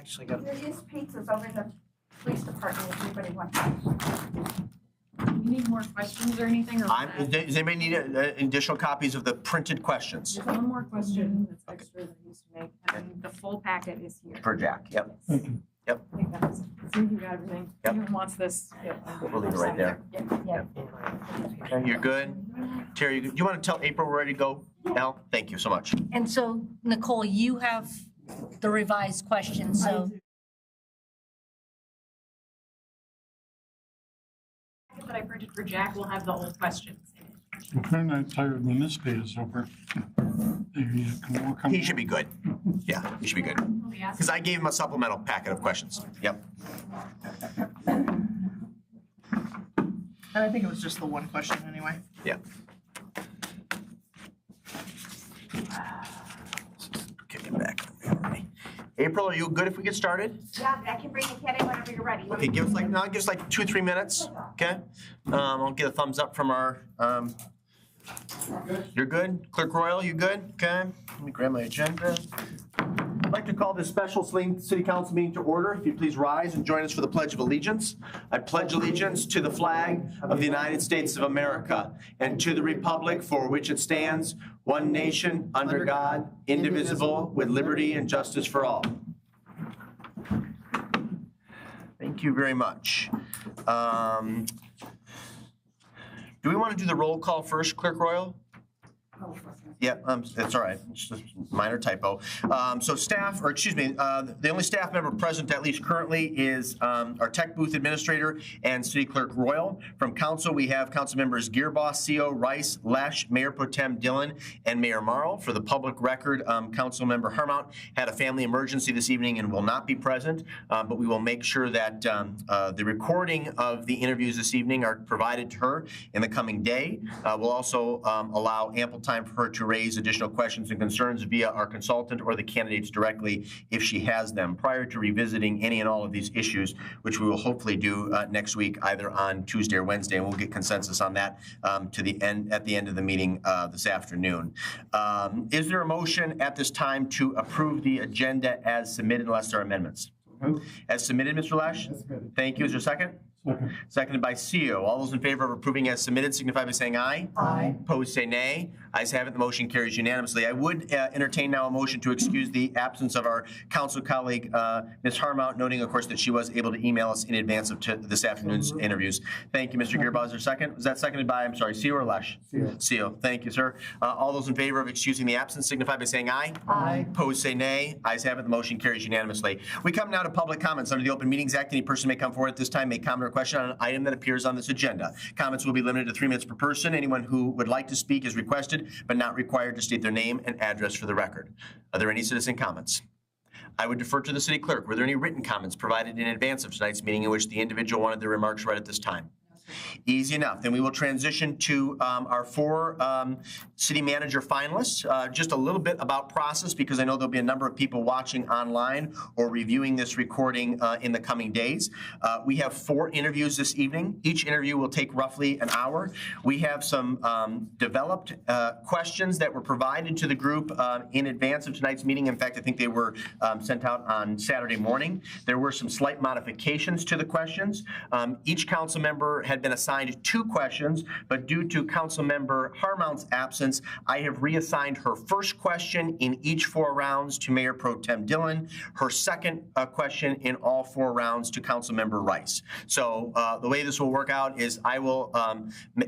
Actually got. There is pizzas over in the police department if anybody wants. Do you need more questions or anything? Or does anybody need additional copies of the printed questions? There's one more question that's extra that I used to make, and the full packet is here. For Jack, yep. Yep. I think that's, I think you got everything. Yep. Who wants this? Yep. We'll leave it right there. Yeah. Okay, you're good. Terry, do you want to tell April we're ready to go? Al, thank you so much. And so, Nicole, you have the revised questions, so. That I printed for Jack will have the old questions in it. I'm kind of tired when this page is over. Maybe you can work on He should be good. Yeah, he should be good. Because I gave him a supplemental packet of questions. Yep. And I think it was just the one question anyway. Yeah. Get him back. April, are you good if we get started? Yeah, I can bring the cat in whenever you're ready. Okay, give us like 2-3 minutes. Okay. I'll get a thumbs up from our. You're good? Clerk Royal, you good? Okay. Let me grab my agenda. I'd like to call this special Saline City Council meeting to order. If you please rise and join us for the Pledge of Allegiance. I pledge allegiance to the flag of the United States of America and to the republic for which it stands, one nation, under God, indivisible, with liberty and justice for all. Thank you very much. Do we want to do the roll call first, Clerk Royal? Yeah, that's all right. It's just a minor typo. So staff, or excuse me, the only staff member present, at least currently, is our tech booth administrator and city clerk Royal. From council, we have council members Gearboss, CO, Rice, Lesh, Mayor Pro Tem Dillon, and Mayor Marl. For the public record, council member Harmount had a family emergency this evening and will not be present, but we will make sure that the recording of the interviews this evening are provided to her in the coming day. We'll also allow ample time for her to raise additional questions and concerns via our consultant or the candidates directly if she has them, prior to revisiting any and all of these issues, which we will hopefully do next week, either on Tuesday or Wednesday, and we'll get consensus on that at the end of the meeting this afternoon. Is there a motion at this time to approve the agenda as submitted unless there are amendments? As submitted, Mr. Lesh? Thank you. Is there a second? Second. Seconded by CO. All those in favor of approving as submitted signify by saying aye. Aye. Opposed, say nay. Ayes have it. The motion carries unanimously. I would entertain now a motion to excuse the absence of our council colleague, Ms. Harmount, noting, of course, that she was able to email us in advance of this afternoon's interviews. Thank you, Mr. Gearboss. Is there a second? Was that seconded by, I'm sorry, CO or Lesh? CO. Thank you, sir. All those in favor of excusing the absence signify by saying aye. Aye. Opposed, say nay. Ayes have it. The motion carries unanimously. We come now to public comments. Under the Open Meetings Act, any person may come forward at this time, may comment or question on an item that appears on this agenda. Comments will be limited to 3 minutes per person. Anyone who would like to speak is requested, but not required to state their name and address for the record. Are there any citizen comments? I would defer to the city clerk. Were there any written comments provided in advance of tonight's meeting in which the individual wanted their remarks read at this time? Easy enough. Then we will transition to our 4 city manager finalists. Just a little bit about process, because I know there'll be a number of people watching online or reviewing this recording in the coming days. We have 4 interviews this evening. Each interview will take roughly an hour. We have some developed questions that were provided to the group in advance of tonight's meeting. In fact, I think they were sent out on Saturday morning. There were some slight modifications to the questions. Each council member had been assigned 2 questions, but due to council member Harmount's absence, I have reassigned her first question in each 4 rounds to Mayor Pro Tem Dillon, her second question in all 4 rounds to council member Rice. So the way this will work out is I will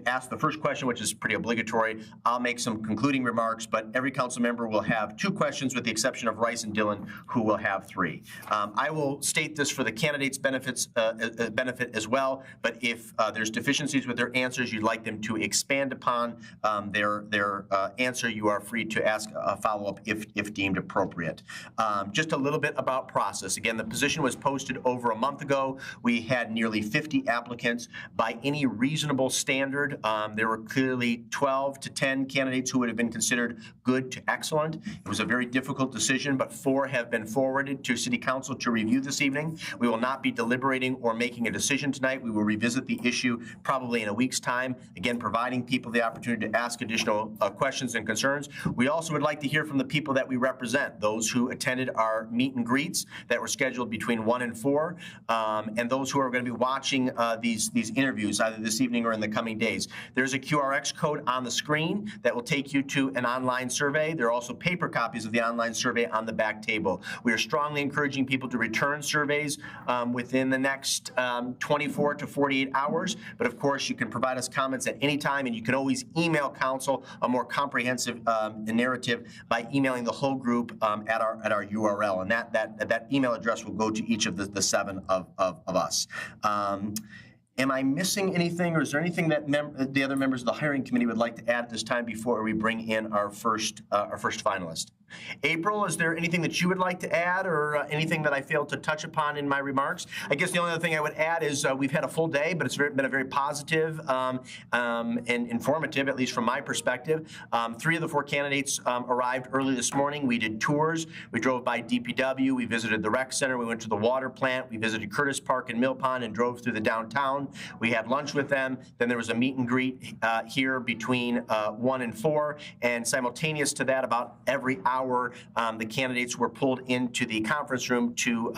ask the first question, which is pretty obligatory. I'll make some concluding remarks, but every council member will have 2 questions with the exception of Rice and Dillon, who will have 3. I will state this for the candidates' benefit as well, but if there's deficiencies with their answers, you'd like them to expand upon their answer, you are free to ask a follow-up if deemed appropriate. Just a little bit about process. Again, the position was posted over a month ago. We had nearly 50 applicants. By any reasonable standard, there were clearly 12 to 10 candidates who would have been considered good to excellent. It was a very difficult decision, but 4 have been forwarded to City Council to review this evening. We will not be deliberating or making a decision tonight. We will revisit the issue issue probably in a week's time. Again, providing people the opportunity to ask additional questions and concerns. We also would like to hear from the people that we represent, those who attended our meet and greets that were scheduled between 1 and 4, and those who are going to be watching these interviews either this evening or in the coming days. There's a QRX code on the screen that will take you to an online survey. There are also paper copies of the online survey on the back table. We are strongly encouraging people to return surveys within the next 24 to 48 hours. But of course, you can provide us comments at any time, and you can always email council a more comprehensive narrative by emailing the whole group at our URL. And that email address will go to each of the 7 of us. Am I missing anything, or is there anything that the other members of the hiring committee would like to add at this time before we bring in our first finalist? April, is there anything that you would like to add, or anything that I failed to touch upon in my remarks? I guess the only other thing I would add is we've had a full day, but it's been a very positive and informative, at least from my perspective. 3 of the 4 candidates arrived early this morning. We did tours. We drove by DPW. We visited the rec center. We went to the water plant. We visited Curtis Park and Mill Pond and drove through the downtown. We had lunch with them. Then there was a meet and greet here between 1 and 4. And simultaneous to that, about every hour, the candidates were pulled into the conference room to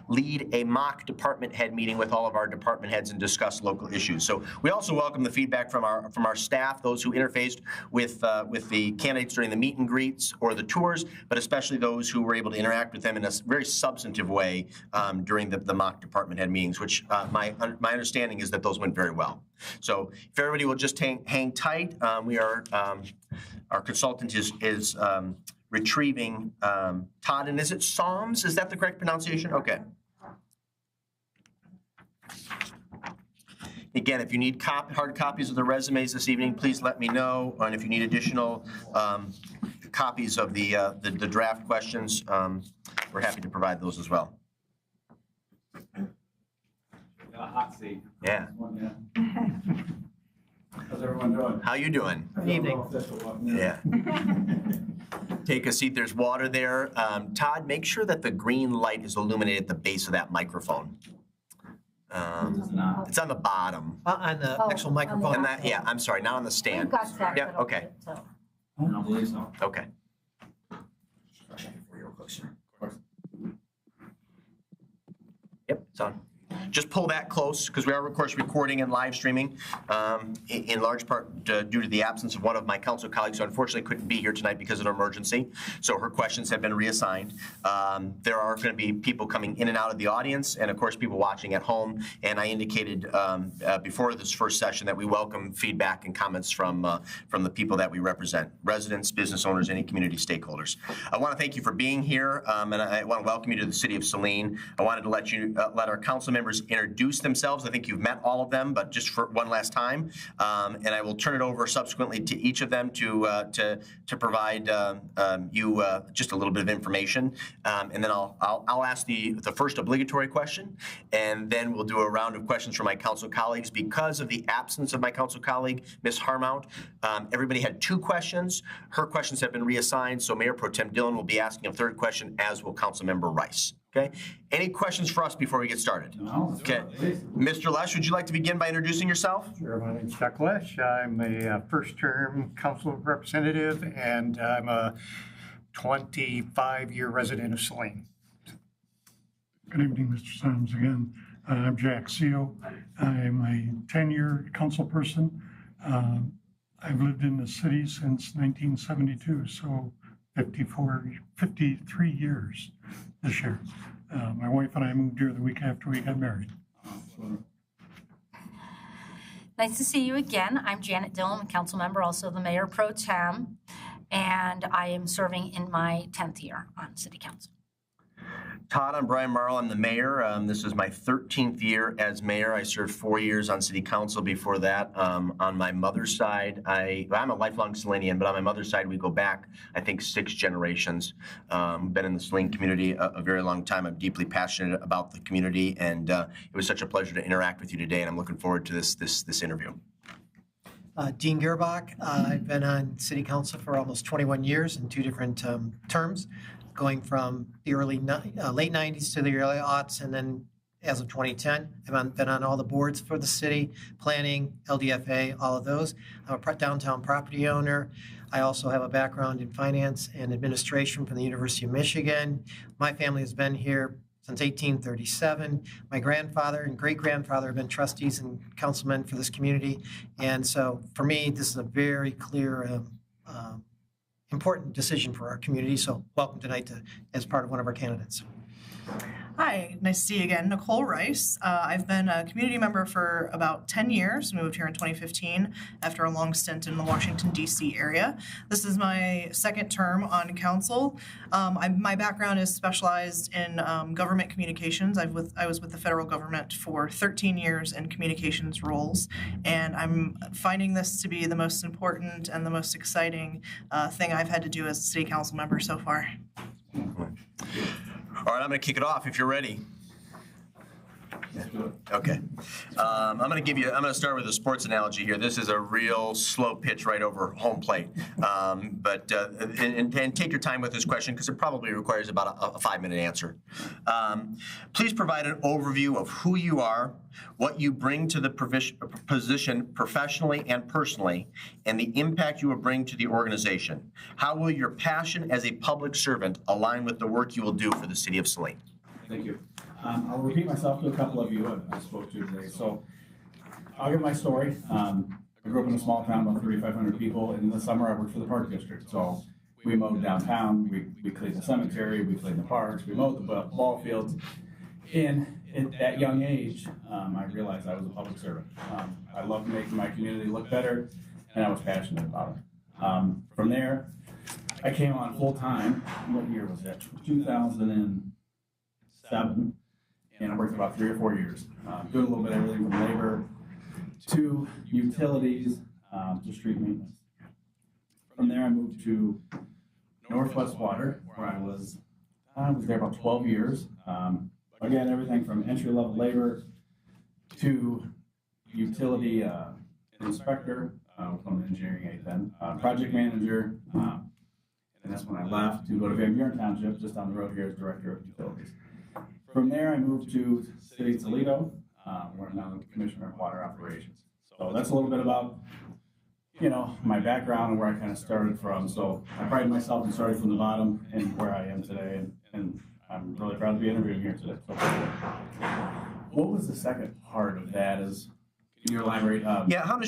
lead a mock department head meeting with all of our department heads and discuss local issues. So we also welcome the feedback from our staff, those who interfaced with the candidates during the meet and greets or the tours, but especially those who were able to interact with them in a very substantive way during the mock department head meetings, which my understanding is that those went very well. So if everybody will just hang tight, our consultant is retrieving Todd, and is it Saums? Is that the correct pronunciation? Okay. Again, if you need hard copies of the resumes this evening, please let me know. And if you need additional copies of the draft questions, we're happy to provide those as well. Hot seat. Yeah. How's everyone doing? How you doing? Good evening. Yeah. Take a seat. There's water there. Todd, make sure that the green light is illuminated at the base of that microphone. It's on the bottom. On the actual microphone. And that, yeah, I'm sorry, not on the stand. We've got that. Yeah, okay. So. I don't believe so. Okay. Yep, it's on. Just pull that close, because we are, of course, recording and live streaming, in large part due to the absence of one of my council colleagues who unfortunately couldn't be here tonight because of an emergency. So her questions have been reassigned. There are going to be people coming in and out of the audience, and of course, people watching at home. And I indicated before this first session that we welcome feedback and comments from the people that we represent: residents, business owners, any community stakeholders. I want to thank you for being here, and I want to welcome you to the city of Saline. I wanted to let our council members introduce themselves. I think you've met all of them, but just for one last time. And I will turn it over subsequently to each of them to provide you just a little bit of information. And then I'll ask the first obligatory question, and then we'll do a round of questions from my council colleagues. Because of the absence of my council colleague, Ms. Harmount, everybody had 2 questions. Her questions have been reassigned, so Mayor Pro Tem Dillon will be asking a 3rd question, as will Councilmember Rice. Okay. Any questions for us before we get started? No. Okay. Mr. Lesh, would you like to begin by introducing yourself? Sure, my name's Chuck Lesh. I'm a first-term council representative, and I'm a 25-year resident of Saline. Good evening, Mr. Saums again. I'm Jack Seal. I'm a 10-year council person. I've lived in the city since 1972, so 53 years this year. My wife and I moved here the week after we got married. Nice to see you again. I'm Janet Dillon, a council member, also the Mayor Pro Tem, and I am serving in my 10th year on City Council. Todd, I'm Brian Marl. I'm the mayor. This is my 13th year as mayor. I served 4 years on city council before that. On my mother's side, I'm a lifelong Salinian, but on my mother's side, we go back, I think, 6 generations. Been in the Saline community a very long time. I'm deeply passionate about the community, and it was such a pleasure to interact with you today, and I'm looking forward to this interview. Dean Gerbach. I've been on city council for almost 21 years in 2 different terms, going from the late 90s to the early aughts, and then as of 2010. I've been on all the boards for the city, planning, LDFA, all of those. I'm a downtown property owner. I also have a background in finance and administration from the University of Michigan. My family has been here since 1837. My grandfather and great-grandfather have been trustees and councilmen for this community. And so for me, this is a very clear, important decision for our community. So welcome tonight as part of one of our candidates. Hi, nice to see you again. Nicole Rice. I've been a community member for about 10 years. Moved here in 2015 after a long stint in the Washington, D.C. area. This is my second term on council. My background is specialized in government communications. I was with the federal government for 13 years in communications roles, and I'm finding this to be the most important and the most exciting thing I've had to do as a city council member so far. All right, I'm going to kick it off if you're ready. Okay. I'm going to start with a sports analogy here. This is a real slow pitch right over home plate. And take your time with this question because it probably requires about a 5-minute answer. Please provide an overview of who you are, what you bring to the position professionally and personally, and the impact you will bring to the organization. How will your passion as a public servant align with the work you will do for the city of Saline? Thank you. I'll repeat myself to a couple of you I spoke to today. So I'll give my story. I grew up in a small town, about 3,500 people, and in the summer I worked for the park district. So we mowed downtown, we cleaned the cemetery, we cleaned the parks, we mowed the ball fields. And at that young age, I realized I was a public servant. I loved making my community look better, and I was passionate about it. From there, I came on full-time. What year was that? 2007. And I worked about 3 or 4 years, doing a little bit of everything from labor to utilities to street maintenance. From there, I moved to Northwest Water, where I was there about 12 years. Again, everything from entry-level labor to utility inspector, from engineering aide then, project manager, and that's when I left to go to Van Buren Township, just down the road here as director of utilities. From there, I moved to City of Toledo, where I'm now the Commissioner of Water Operations. So that's a little bit about, my background and where I kind of started from. So I pride myself in starting from the bottom and where I am today, and I'm really proud to be interviewing here today. So, what was the second part of that? Can you elaborate? Yeah, how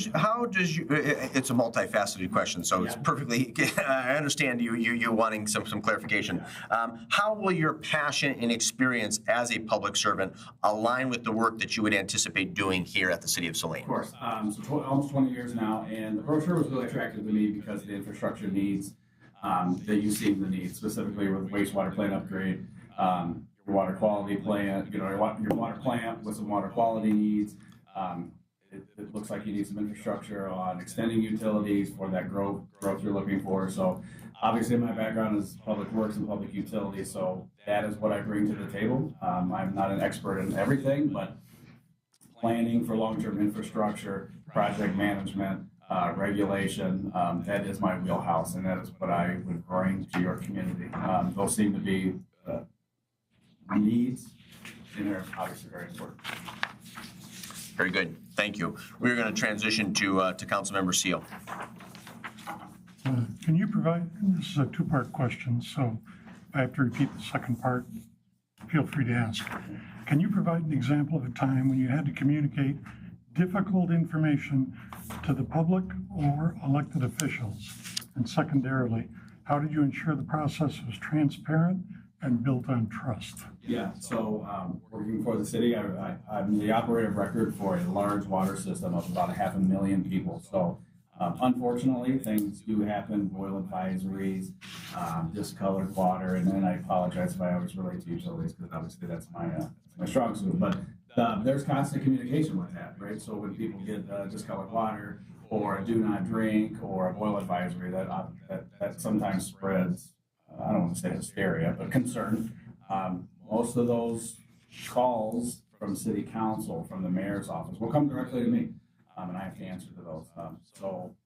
does you? It's a multifaceted question, so it's perfectly. I understand you wanting some clarification. How will your passion and experience as a public servant align with the work that you would anticipate doing here at the City of Saline? Of course. So almost 20 years now, and the brochure was really attractive to me because of the infrastructure needs that you seem to need, specifically with wastewater plant upgrade, your water quality plant, your water plant with some water quality needs. It looks like you need some infrastructure on extending utilities for that growth you're looking for. So obviously my background is public works and public utilities, so that is what I bring to the table. I'm not an expert in everything, but planning for long-term infrastructure, project management, regulation, that is my wheelhouse, and that is what I would bring to your community. Those seem to be needs, and they're obviously very important. Very good. Thank you. We're going to transition to Councilmember Seal. Can you provide, this is a 2-part question, so if I have to repeat the second part, feel free to ask. Can you provide an example of a time when you had to communicate difficult information to the public or elected officials? And secondarily, how did you ensure the process was transparent and built on trust? Yeah, so working for the city, I'm the operator of record for a large water system of about 500,000 people. So unfortunately, things do happen, boil advisories, discolored water, and then I apologize if I always relate to utilities because obviously that's my strong suit. But there's constant communication with that, right? So when people get discolored water or a do not drink or a boil advisory, that sometimes spreads, I don't want to say hysteria, but concern. Most of those calls from city council, from the mayor's office, will come directly to me, and I have to answer to those. So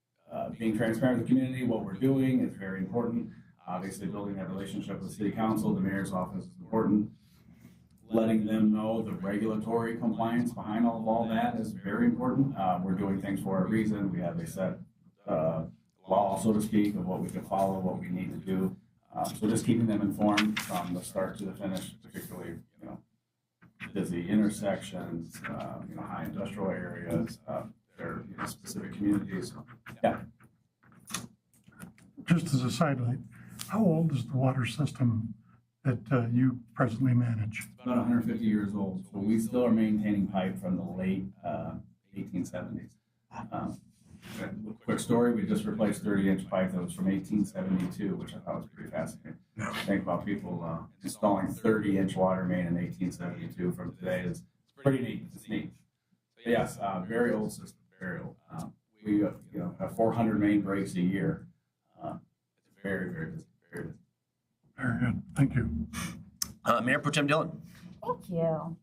being transparent with the community, what we're doing is very important. Obviously, building that relationship with city council, the mayor's office is important. letting them know the regulatory compliance behind all that is very important. We're doing things for a reason. We have a set law, so to speak, of what we can follow, what we need to do. So just keeping them informed from the start to the finish, particularly, busy intersections, high industrial areas, their specific communities. Yeah. Just as a sidelight, how old is the water system that you presently manage? It's about 150 years old, so we still are maintaining pipe from the late 1870s. Quick story, we just replaced 30-inch pipe that was from 1872, which I thought was pretty fascinating. Think about people installing 30-inch water main in 1872 from today is pretty neat. It's neat. But yes, very old system, very old. We have 400 main breaks a year. It's very, very busy, very busy. Very good, thank you. Mayor Pro Tem Dillon. Thank you.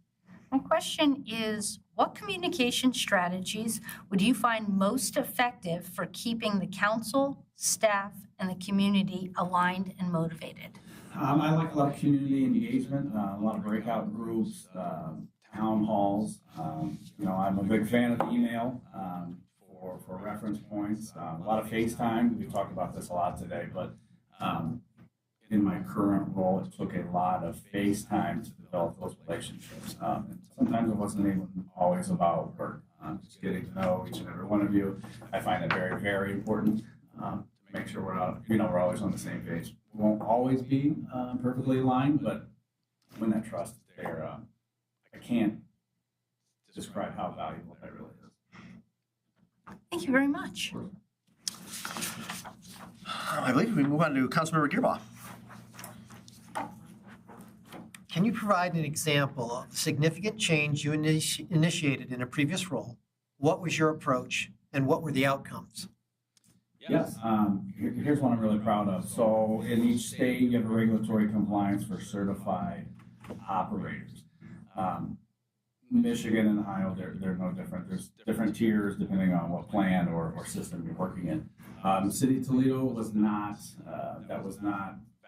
My question is, what communication strategies would you find most effective for keeping the council, staff, and the community aligned and motivated? I like a lot of community engagement, a lot of breakout groups, town halls. I'm a big fan of email for reference points. A lot of FaceTime. We've talked about this a lot today, but in my current role, it took a lot of FaceTime to develop those relationships. And sometimes it wasn't even always about work. Just getting to know each and every one of you. I find it very, very important to make sure we're always on the same page. We won't always be perfectly aligned, but when that trust is there, I can't describe how valuable that really is. Thank you very much. I believe we move on to Councilmember Gearbaugh. Can you provide an example of significant change you initiated in a previous role? What was your approach and what were the outcomes? Yes, here's one I'm really proud of. So in each state, you have a regulatory compliance for certified operators. Michigan and Ohio, they're no different. There's different tiers depending on what plan or system you're working in. The city of Toledo was not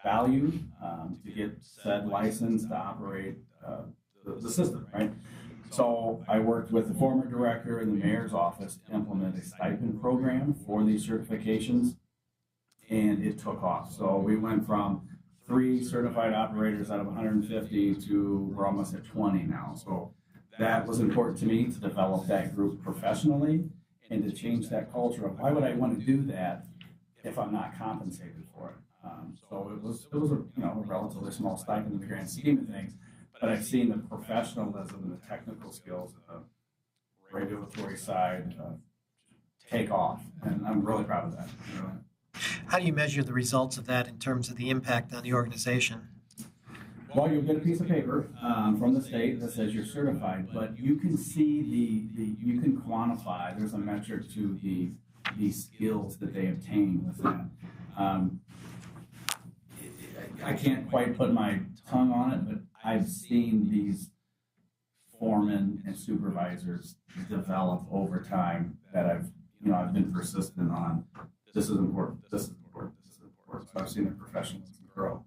valued to get said license to operate the system, right? So I worked with the former director in the mayor's office to implement a stipend program for these certifications, and it took off. So we went from 3 certified operators out of 150 to we're almost at 20 now. So that was important to me to develop that group professionally and to change that culture of why would I want to do that if I'm not compensated for it. So it was a relatively small stipend in the grand scheme of things, but I've seen the professionalism and the technical skills, the regulatory side take off, and I'm really proud of that. How do you measure the results of that in terms of the impact on the organization? Well, you'll get a piece of paper from the state that says you're certified, but you can see you can quantify, there's a metric to the skills that they obtain with that. I can't quite put my tongue on it, but I've seen these foremen and supervisors develop over time that I've been persistent on. This is important, this is important, this is important. So I've seen their professionalism grow.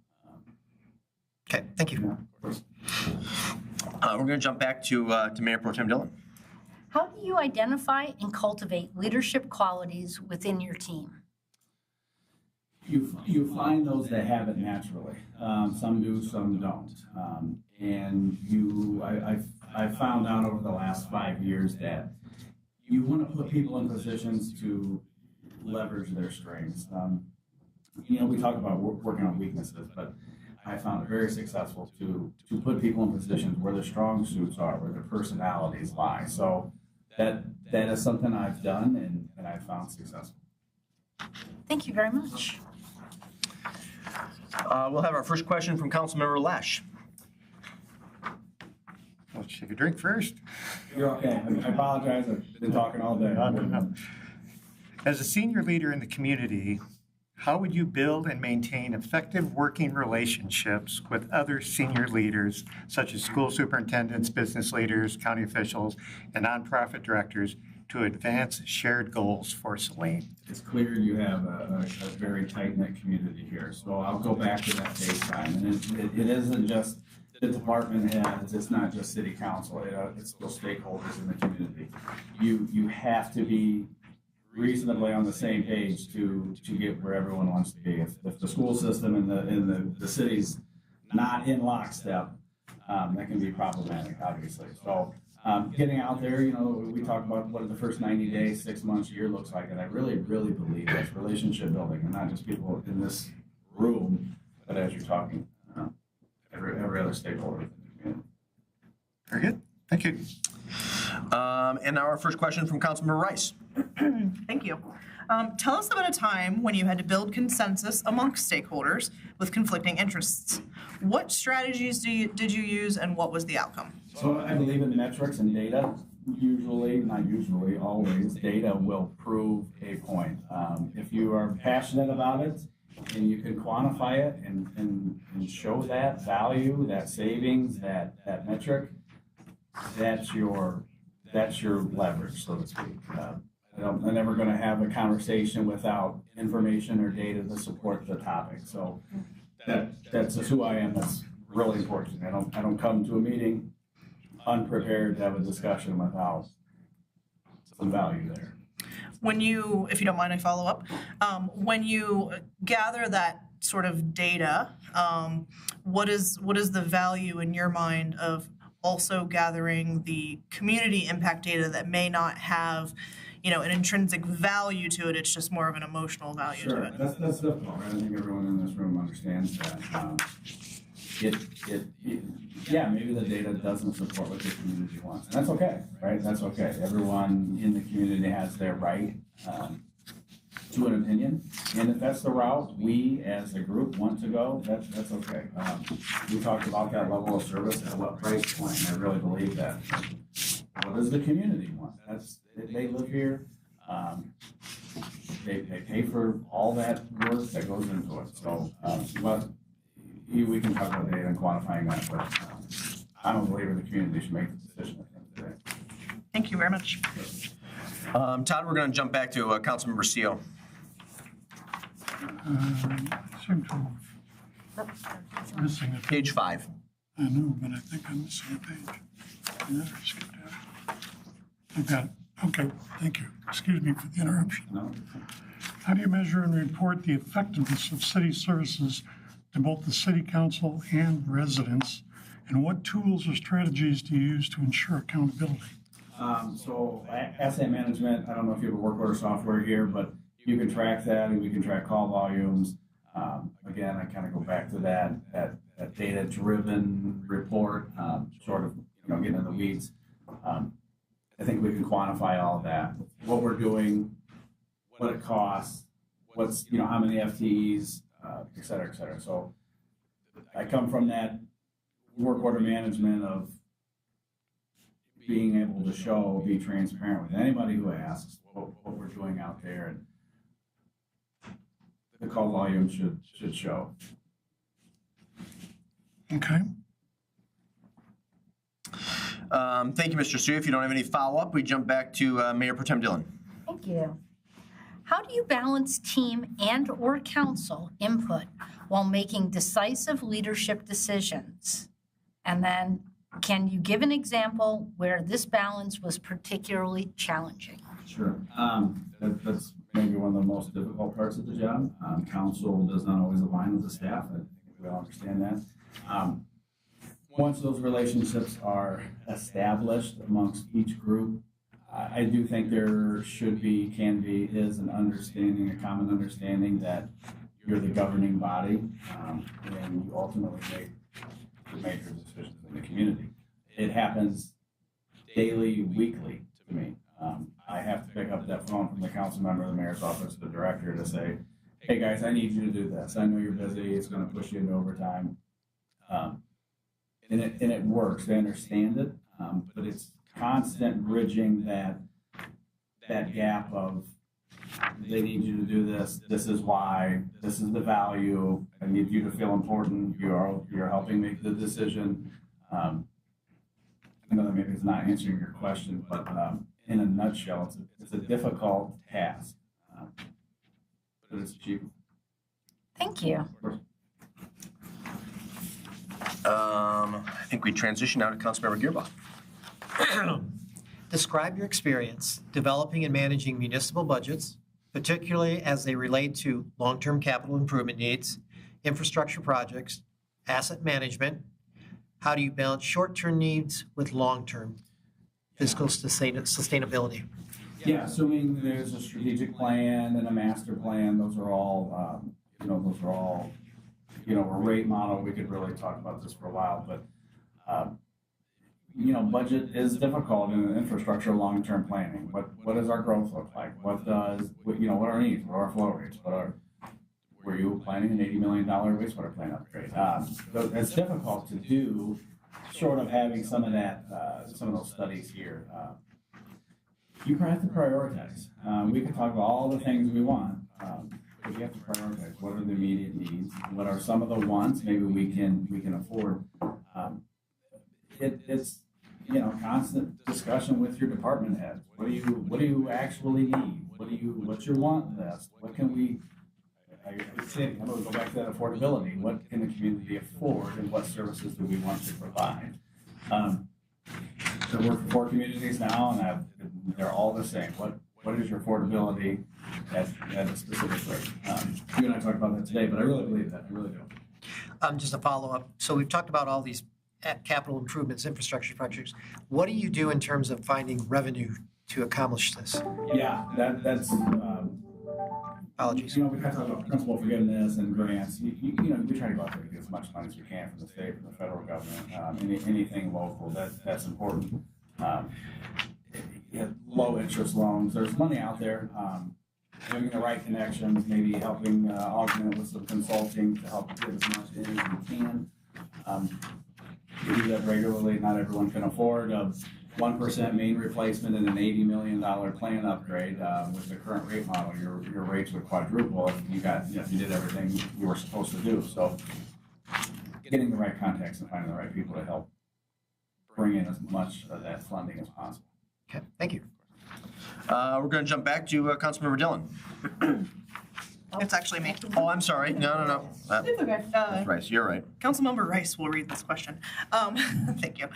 Okay, thank you. Yeah, of course. We're going to jump back to Mayor Pro Tem Dillon. How do you identify and cultivate leadership qualities within your team? You find those that have it naturally. Some do, some don't. And I've found out over the last 5 years that you want to put people in positions to leverage their strengths. We talk about working on weaknesses, but I found it very successful to put people in positions where their strong suits are, where their personalities lie. So that is something I've done and I've found successful. Thank you very much. We'll have our first question from Councilmember Lesh. Let's take a drink first. You're okay. I apologize. I've been talking all day. As a senior leader in the community, how would you build and maintain effective working relationships with other senior leaders, such as school superintendents, business leaders, county officials, and nonprofit directors, to advance shared goals for Saline? It's clear you have a very tight-knit community here. So I'll go back to that FaceTime. And it isn't just the department heads, it's not just city council, it's still stakeholders in the community. You have to be reasonably on the same page to get where everyone wants to be. If the school system and the city's not in lockstep, that can be problematic, obviously. So getting out there, we talk about what the first 90 days, 6 months, year looks like, and I really, really believe that's relationship building, and not just people in this room, but as you're talking, every other stakeholder in the community. Very good. Thank you. And now our first question from Councilmember Rice. Thank you. Tell us about a time when you had to build consensus amongst stakeholders with conflicting interests. What strategies did you use, and what was the outcome? So I believe in metrics and data. Usually, not usually, always, data will prove a point. If you are passionate about it and you can quantify it and show that value, that savings, that metric, that's your leverage, so to speak. I'm never going to have a conversation without information or data to support the topic. So that's just who I am. That's really important. I don't come to a meeting unprepared to have a discussion without some value there. When you, if you don't mind, I follow up. When you gather that sort of data, what is the value in your mind of also gathering the community impact data that may not have, an intrinsic value to it? It's just more of an emotional value to it. That's difficult, right? I think everyone in this room understands that. Maybe the data doesn't support what the community wants, and that's okay, right? That's okay. Everyone in the community has their right to an opinion, and if that's the route we as a group want to go, that's okay. We talked about that level of service at what price point, and I really believe that. What does the community want? They live here. They pay for all that work that goes into it. So, we can talk about data and quantifying that, but I'm a believer the community should make the decision at the end of the day. Thank you very much. Todd, we're going to jump back to Councilmember Seal. I seem to have missing a page. Page 5. I know, but I think I'm missing a page. Yeah, I skipped that. I've got it. Okay, thank you. Excuse me for the interruption. No? How do you measure and report the effectiveness of city services to both the city council and residents? And what tools or strategies do you use to ensure accountability? Asset management, I don't know if you have a work order software here, but you can track that, and we can track call volumes. Again, I kind of go back to that data-driven report, sort of, getting in the weeds. I think we can quantify all of that. What we're doing, what it costs, what's, how many FTEs, et cetera, et cetera. So I come from that work order management of being able to be transparent with anybody who asks what we're doing out there, and the call volume should show. Okay. Thank you, Mr. Sue. If you don't have any follow-up, we jump back to Mayor Pro Tem Dillon. Thank you. How do you balance team and/or council input while making decisive leadership decisions? And then, can you give an example where this balance was particularly challenging? Sure. That's maybe one of the most difficult parts of the job. Council does not always align with the staff. I think we all understand that. Once those relationships are established amongst each group, I do think there is an understanding, a common understanding that you're the governing body, and you ultimately make the major decisions in the community. It happens daily, weekly to me. I have to pick up that phone from the council member, the mayor's office, the director to say, hey guys, I need you to do this. I know you're busy, it's gonna push you into overtime. And it works, they understand it, but it's constant bridging that gap of, they need you to do this, this is why, this is the value, I need you to feel important, you're helping make the decision. I know that maybe it's not answering your question, but in a nutshell, it's a difficult task, but it's achievable. Thank you. Of course. I think we transition now to Councilmember Gearbox. Describe your experience developing and managing municipal budgets, particularly as they relate to long-term capital improvement needs, infrastructure projects, asset management. How do you balance short-term needs with long-term fiscal sustainability? Yeah, assuming there's a strategic plan and a master plan, those are all, a rate model. We could really talk about this for a while, but, budget is difficult in infrastructure long-term planning. What does our growth look like? What are our needs? What are our flow rates? Were you planning an $80 million wastewater plant upgrade? So it's difficult to do, short of having some of those studies here. You have to prioritize. We can talk about all the things we want, but you have to prioritize. What are the immediate needs? What are some of the wants maybe we can afford? It's constant discussion with your department heads. What do you actually need? What's your want list? What can we? I'm going to go back to that affordability. What can the community afford, and what services do we want to provide? I work for 4 communities now, and they're all the same. What is your affordability at a specific rate? You and I talked about that today, but I really believe that. I really do. Just a follow-up. So we've talked about all these capital improvements, infrastructure projects. What do you do in terms of finding revenue to accomplish this? Yeah, that's. Apologies. We kind of talk about principal forgiveness and grants. We try to go out there to get as much money as we can from the state, from the federal government, anything local. That's important. Low interest loans. There's money out there. Having the right connections, maybe helping augment with some consulting to help get as much in as we can. We do that regularly. Not everyone can afford a 1% main replacement and an $80 million plan upgrade. With the current rate model, your rates would quadruple if you did everything you were supposed to do. So getting the right contacts and finding the right people to help bring in as much of that funding as possible. Okay, thank you. We're going to jump back to Councilmember Dillon. It's actually me. Oh, I'm sorry. No. It's okay. That's Rice. You're right. Councilmember Rice will read this question. Thank you.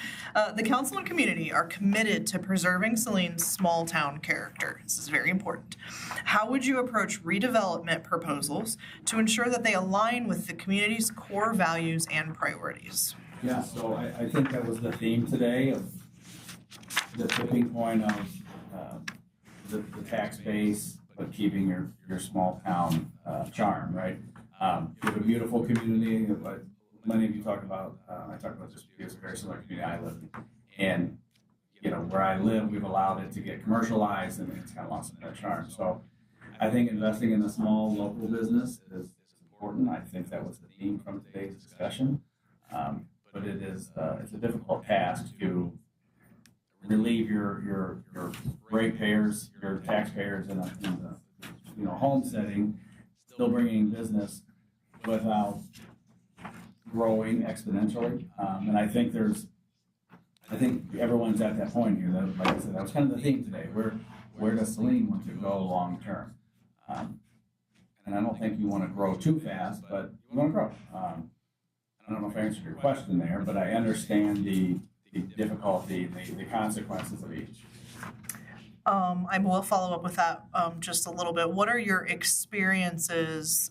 The council and community are committed to preserving Saline's small town character. This is very important. How would you approach redevelopment proposals to ensure that they align with the community's core values and priorities? Yeah, so I think that was the theme today of the tipping point of the tax base, but keeping your small town charm, right? You have a beautiful community, but many of you talk about, I talk about this because it's a very similar community I live in. And, where I live, we've allowed it to get commercialized and it's kind of lost some of that charm. So I think investing in a small local business is important. I think that was the theme from today's discussion. But it's a difficult task to relieve your ratepayers, your taxpayers in a home setting, still bringing business without growing exponentially. And I think everyone's at that point here. That, like I said, that was kind of the theme today. Where does Saline want to go long term? And I don't think you want to grow too fast, but you want to grow. I don't know if I answered your question there, but I understand the difficulty, the consequences of each. I will follow up with that just a little bit. What are your experiences,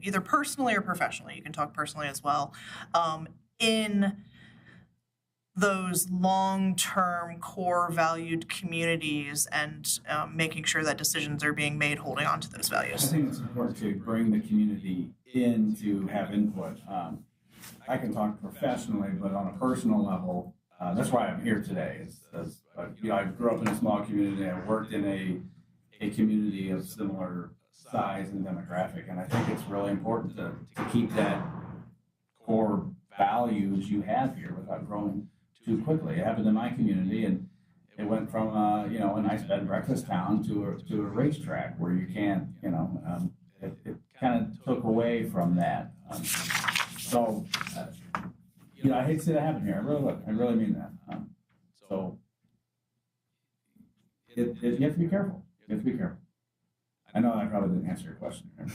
either personally or professionally? You can talk personally as well, in those long-term core valued communities and making sure that decisions are being made holding on to those values? I think it's important to bring the community in to have input. I can talk professionally, but on a personal level, that's why I'm here today. I grew up in a small community. I worked in a community of similar size and demographic, and I think it's really important to keep that core values you have here without growing too quickly. It happened in my community, and it went from a nice bed and breakfast town to a racetrack where you can't. It kind of took away from that. I hate to see that happen here. I really mean that. You have to be careful. You have to be careful. I know I probably didn't answer your question here.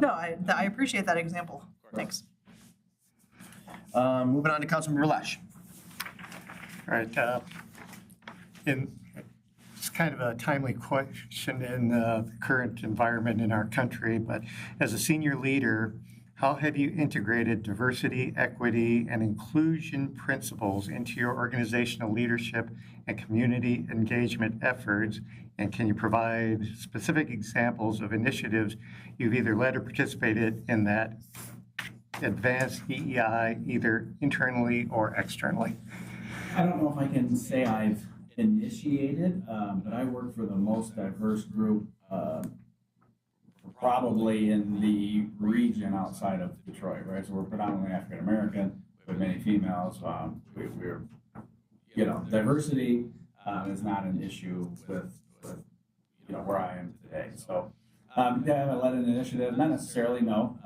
No, I appreciate that example. Thanks. Moving on to Councilmember Lesh. All right. It's kind of a timely question in the current environment in our country, but as a senior leader, how have you integrated diversity, equity, and inclusion principles into your organizational leadership and community engagement efforts? And can you provide specific examples of initiatives you've either led or participated in that advance DEI, either internally or externally? I don't know if I can say I've initiated, but I work for the most diverse group probably in the region outside of Detroit, right? So we're predominantly African American, with many females. We're diversity is not an issue with where I am today. So yeah, I led an initiative, not necessarily, no,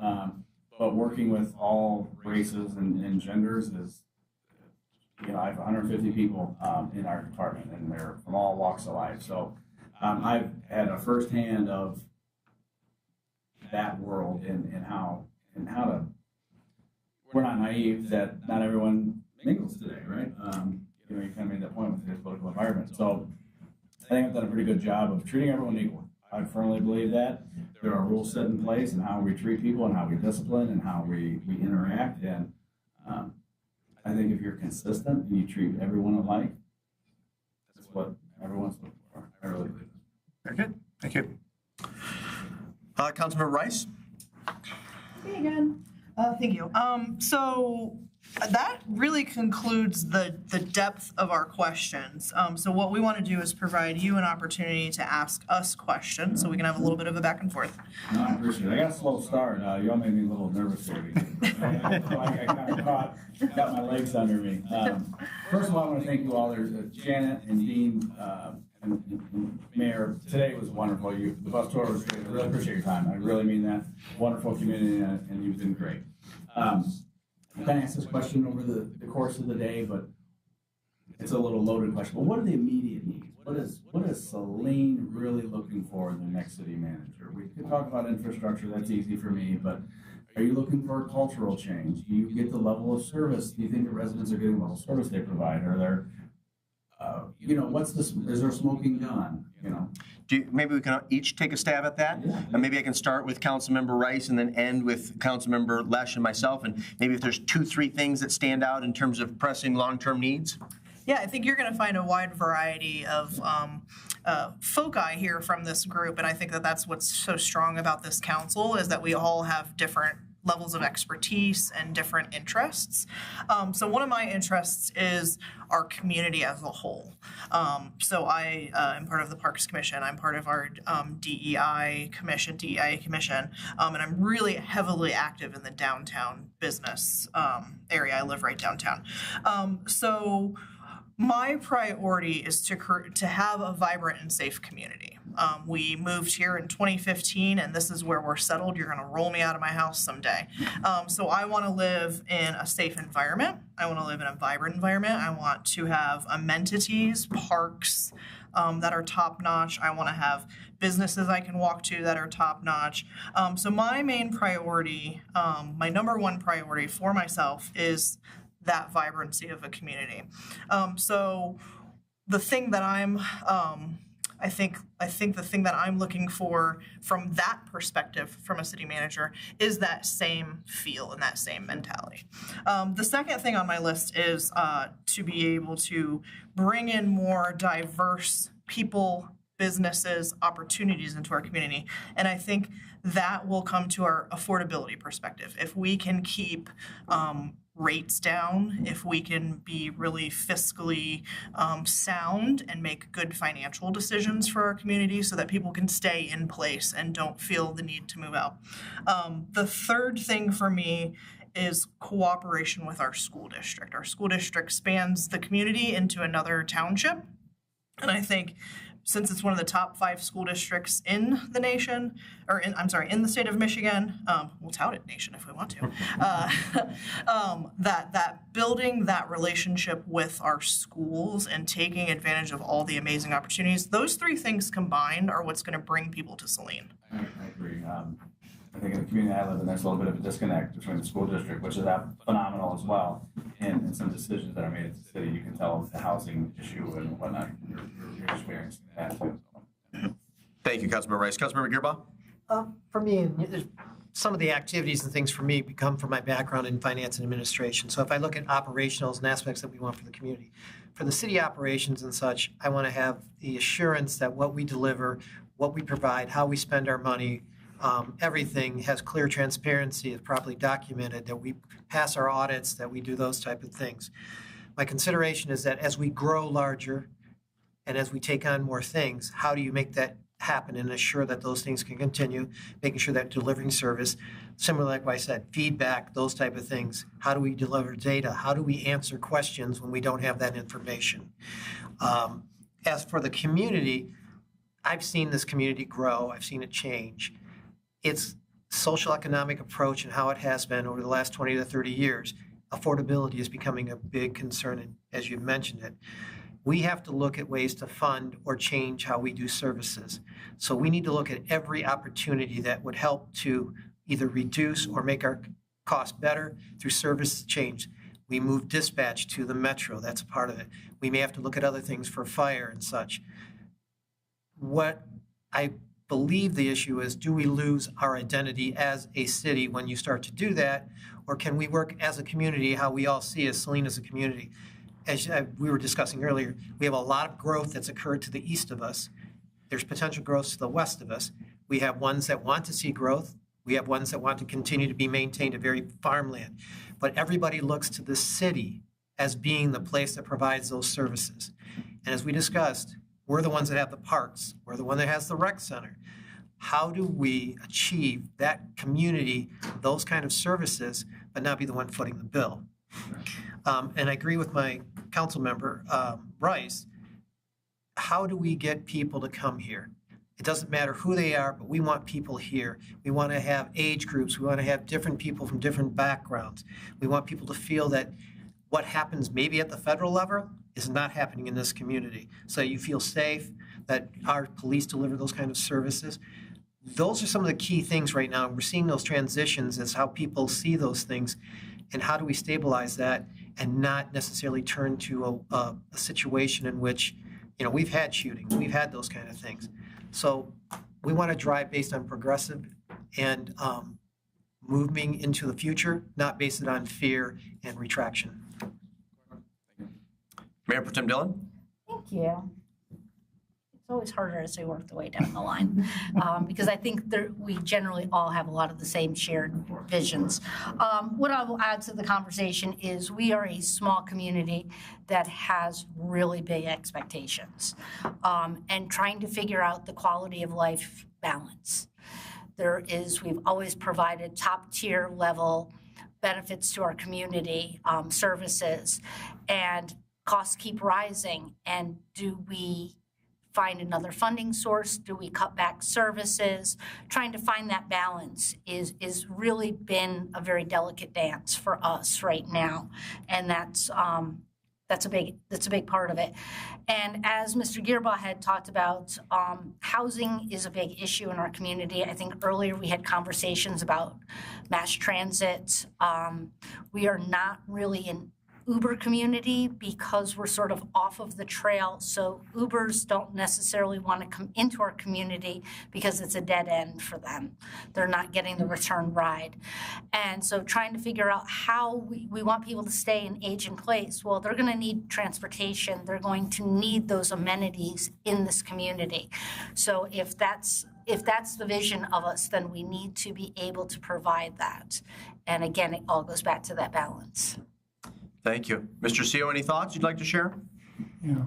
but working with all races and genders is, I have 150 people in our department, and they're from all walks of life. So I've had a firsthand of that world and how to. We're not naive that not everyone mingles today, right? You kind of made that point with today's political environment. So I think I've done a pretty good job of treating everyone equal. I firmly believe that there are rules set in place and how we treat people and how we discipline and how we interact. And I think if you're consistent and you treat everyone alike, that's what everyone's looking for. I really believe that. Very good. Thank you. Councilmember Rice. Hey again. Thank you. So that really concludes the depth of our questions. So what we want to do is provide you an opportunity to ask us questions so we can have a little bit of a back and forth. No, I appreciate it. I got a slow start. Y'all made me a little nervous here. I kind of got my legs under me. First of all, I want to thank you all. There's Janet and Dean and Mayor. Today was wonderful. The bus tour was great. I really appreciate your time. I really mean that. Wonderful community, and you've been great. I kind of asked this question over the course of the day, but it's a little loaded question. But what are the immediate needs? What is Saline really looking for in the next city manager? We can talk about infrastructure. That's easy for me, but are you looking for a cultural change? Do you get the level of service? Do you think the residents are getting the level of service they provide? Are there, what's this? Is there a smoking gun? Maybe we can each take a stab at that? Yeah. And maybe I can start with Councilmember Rice and then end with Councilmember Lesh and myself. And maybe if there's 2-3 things that stand out in terms of pressing long-term needs. Yeah, I think you're going to find a wide variety of foci here from this group, and I think that that's what's so strong about this council is that we all have different levels of expertise and different interests. So one of my interests is our community as a whole. So I am part of the Parks Commission. I'm part of our DEI commission, and I'm really heavily active in the downtown business area. I live right downtown. So my priority is to have a vibrant and safe community. We moved here in 2015, and this is where we're settled. You're going to roll me out of my house someday. So I want to live in a safe environment. I want to live in a vibrant environment. I want to have amenities, parks that are top-notch. I want to have businesses I can walk to that are top-notch. So my main priority, my number one priority for myself is that vibrancy of a community. So the thing that I think the thing that I'm looking for from that perspective from a city manager is that same feel and that same mentality. The second thing on my list is to be able to bring in more diverse people, businesses, opportunities into our community. And I think that will come to our affordability perspective. If we can keep rates down, if we can be really fiscally sound and make good financial decisions for our community so that people can stay in place and don't feel the need to move out. The third thing for me is cooperation with our school district. Our school district spans the community into another township, and I think since it's one of the top 5 school districts in the nation, in the state of Michigan, we'll tout it nation if we want to, that building that relationship with our schools and taking advantage of all the amazing opportunities, those 3 things combined are what's going to bring people to Saline. I agree. I think in the community I live in, there's a little bit of a disconnect between the school district, which is phenomenal as well, and some decisions that are made at the city. You can tell the housing issue and whatnot. You're experiencing that too. Thank you, Councilmember Rice. Councilmember Gearbaugh? For me, some of the activities and things for me come from my background in finance and administration. So if I look at operationals and aspects that we want for the community, for the city operations and such, I want to have the assurance that what we deliver, what we provide, how we spend our money, everything has clear transparency, is properly documented, that we pass our audits, that we do those type of things. My consideration is that as we grow larger and as we take on more things, how do you make that happen and assure that those things can continue, making sure that delivering service, similar like what I said, feedback, those type of things. How do we deliver data? How do we answer questions when we don't have that information? As for the community, I've seen this community grow. I've seen it change. Its social economic approach and how it has been over the last 20 to 30 years, affordability is becoming a big concern, and as you mentioned it. We have to look at ways to fund or change how we do services. So we need to look at every opportunity that would help to either reduce or make our costs better through service change. We move dispatch to the metro, that's a part of it. We may have to look at other things for fire and such. What I believe the issue is, do we lose our identity as a city when you start to do that? Or can we work as a community, how we all see as Saline as a community? As we were discussing earlier, we have a lot of growth that's occurred to the east of us. There's potential growth to the west of us. We have ones that want to see growth. We have ones that want to continue to be maintained a very farmland. But everybody looks to the city as being the place that provides those services. And as we discussed, we're the ones that have the parks. We're the one that has the rec center. How do we achieve that community, those kind of services, but not be the one footing the bill? And I agree with my council member, Rice. How do we get people to come here? It doesn't matter who they are, but we want people here. We want to have age groups. We want to have different people from different backgrounds. We want people to feel that what happens maybe at the federal level is not happening in this community. So you feel safe, that our police deliver those kind of services. Those are some of the key things right now. We're seeing those transitions as how people see those things. And how do we stabilize that and not necessarily turn to a situation in which, we've had shootings, we've had those kind of things. So we want to drive based on progressive and moving into the future, not based it on fear and retraction. Mayor Pro Tem Dillon? Thank you. It's always harder as we work the way down the line because I think we generally all have a lot of the same shared visions. What I will add to the conversation is we are a small community that has really big expectations and trying to figure out the quality of life balance. We've always provided top tier level benefits to our community, services, and costs keep rising. And do we find another funding source? Do we cut back services? Trying to find that balance is really been a very delicate dance for us right now, and that's a big part of it. And as Mr. Gearbaugh had talked about, housing is a big issue in our community. I think earlier we had conversations about mass transit. We are not really an Uber community because we're sort of off of the trail. So Ubers don't necessarily want to come into our community because it's a dead end for them. They're not getting the return ride. And so trying to figure out how we want people to stay and age in place. Well, they're going to need transportation. They're going to need those amenities in this community. So if that's the vision of us, then we need to be able to provide that. And again, it all goes back to that balance. Thank you. Mr. CEO, any thoughts you'd like to share? Yeah.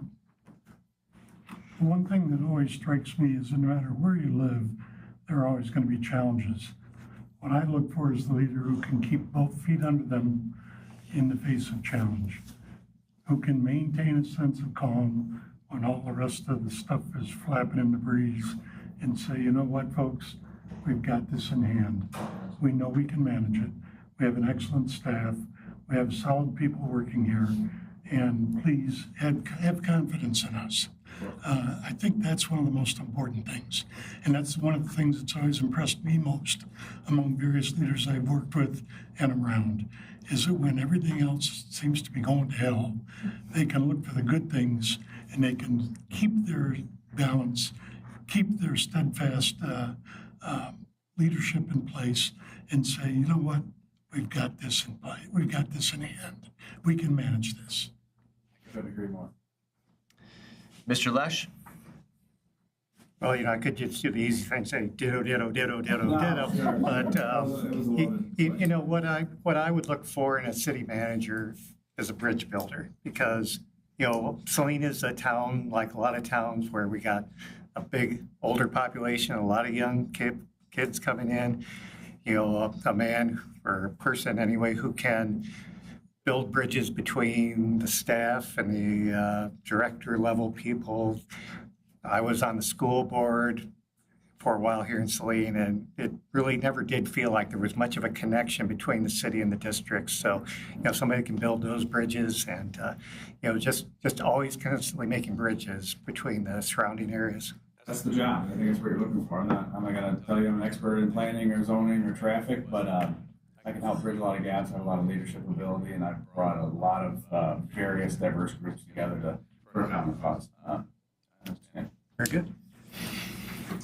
One thing that always strikes me is no matter where you live, there are always going to be challenges. What I look for is the leader who can keep both feet under them in the face of challenge, who can maintain a sense of calm when all the rest of the stuff is flapping in the breeze and say, you know what, folks, we've got this in hand. We know we can manage it. We have an excellent staff. We have solid people working here, and please have confidence in us. I think that's one of the most important things. And that's one of the things that's always impressed me most among various leaders I've worked with and around, is that when everything else seems to be going to hell, they can look for the good things and they can keep their balance, keep their steadfast leadership in place and say, you know what, we've got this in play, we've got this in hand, we can manage this. I couldn't agree more. Mr. Lesh? Well, I could just do the easy thing, say ditto, ditto, ditto, ditto, No, ditto. sure. But, It was a loaded- what I would look for in a city manager is a bridge builder, because, Saline is a town, like a lot of towns, where we got a big older population, a lot of young kids coming in, a man or a person anyway who can build bridges between the staff and the director level people. I was on the school board for a while here in Saline, and it really never did feel like there was much of a connection between the city and the districts. So, somebody can build those bridges and, just always constantly making bridges between the surrounding areas. That's the job. I think that's what you're looking for. I'm not gonna tell you I'm an expert in planning or zoning or traffic, but I can help bridge a lot of gaps. I have a lot of leadership ability, and I've brought a lot of various diverse groups together to work on the cause. Very good.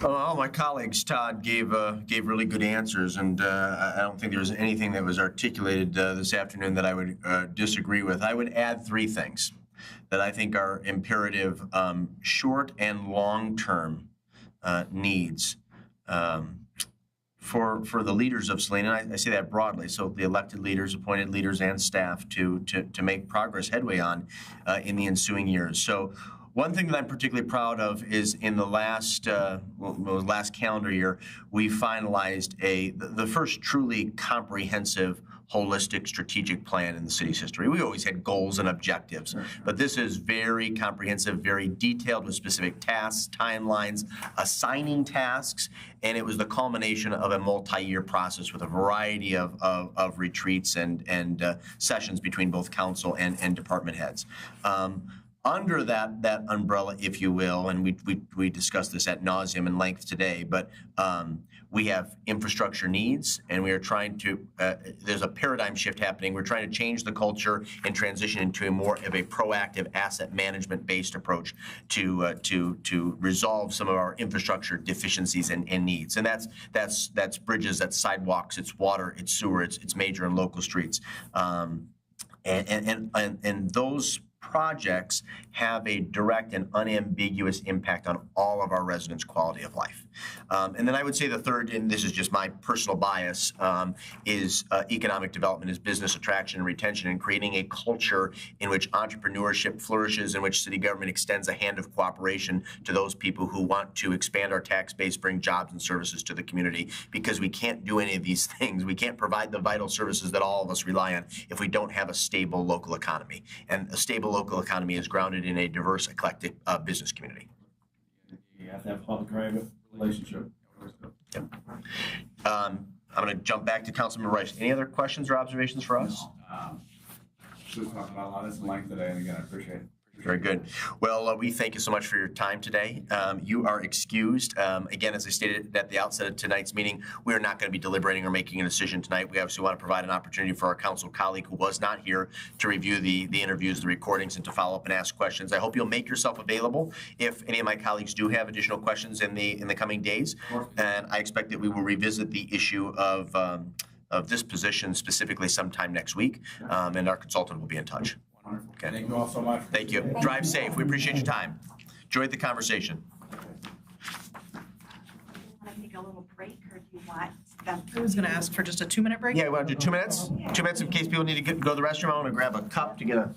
All my colleagues, Todd, gave really good answers, and I don't think there was anything that was articulated this afternoon that I would disagree with. I would add three things that I think are imperative short and long-term needs for the leaders of Saline, and I say that broadly, so the elected leaders, appointed leaders, and staff to make progress headway on in the ensuing years. So one thing that I'm particularly proud of is in the last calendar year, we finalized the first truly comprehensive, holistic strategic plan in the city's history. We always had goals and objectives, but this is very comprehensive, very detailed with specific tasks, timelines, assigning tasks, and it was the culmination of a multi-year process with a variety of retreats and sessions between both council and department heads. Under that umbrella, if you will, and we discussed this ad nauseum in length today, but we have infrastructure needs, and we are trying to, there's a paradigm shift happening. We're trying to change the culture and transition into more of a proactive asset management-based approach to resolve some of our infrastructure deficiencies and needs. And that's bridges, that's sidewalks, it's water, it's sewer, it's major and local streets. And those projects have a direct and unambiguous impact on all of our residents' quality of life. And then I would say the third, and this is just my personal bias, is economic development, is business attraction and retention, and creating a culture in which entrepreneurship flourishes, in which city government extends a hand of cooperation to those people who want to expand our tax base, bring jobs and services to the community, because we can't do any of these things. We can't provide the vital services that all of us rely on if we don't have a stable local economy. And a stable local economy is grounded in a diverse, eclectic business community. You have to have a public-private relationship. Yep. I'm going to jump back to Councilmember Rice. Any other questions or observations for us? We've talked about a lot of this in length today, and again, I appreciate it. Very good. Well, we thank you so much for your time today. You are excused. Again, as I stated at the outset of tonight's meeting, we are not going to be deliberating or making a decision tonight. We obviously want to provide an opportunity for our council colleague who was not here to review the interviews, the recordings, and to follow up and ask questions. I hope you'll make yourself available if any of my colleagues do have additional questions in the coming days. And I expect that we will revisit the issue of this position specifically sometime next week, and our consultant will be in touch. Wonderful. Okay. Thank you all so much. Thank you. Drive safe. We appreciate your time. Enjoyed the conversation. Want to take a little break, or do you want them? I was going to ask for just a 2-minute break. Yeah, we want to do 2 minutes? 2 minutes in case people need to go to the restroom. I want to grab a cup to get a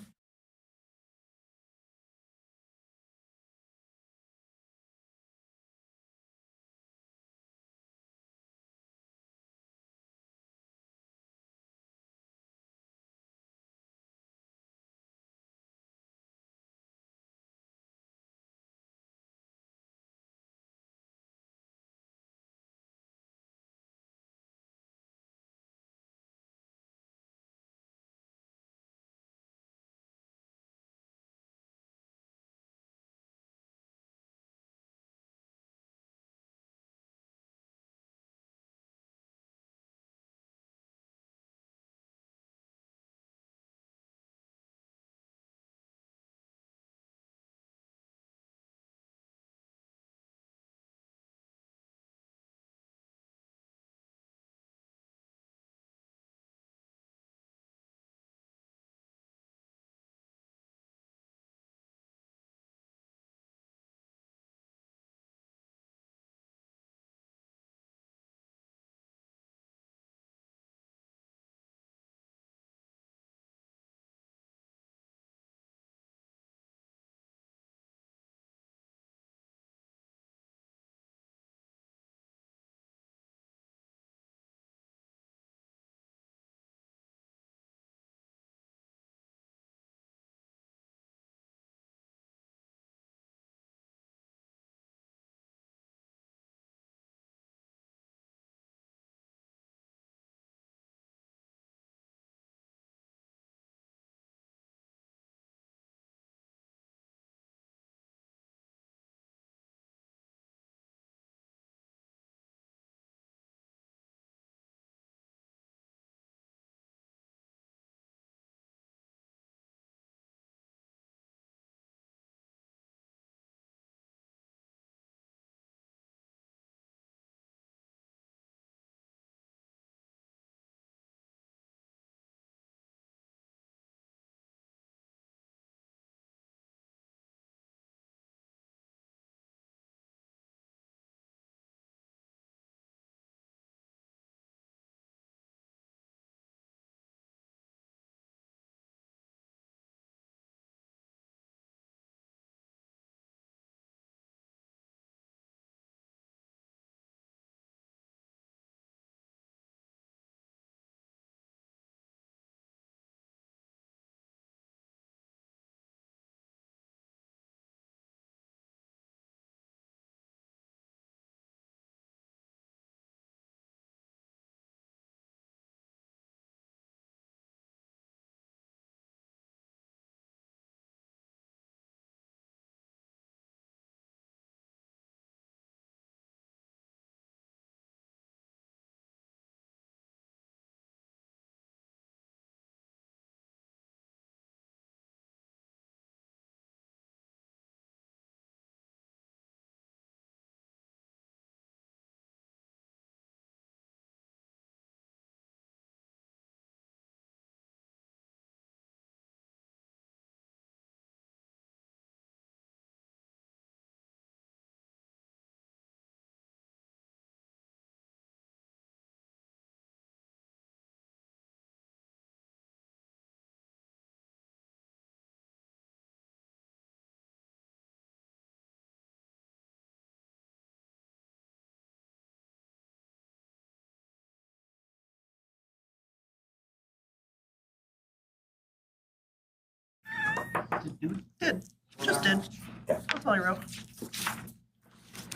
Did. Just did. That's all I wrote.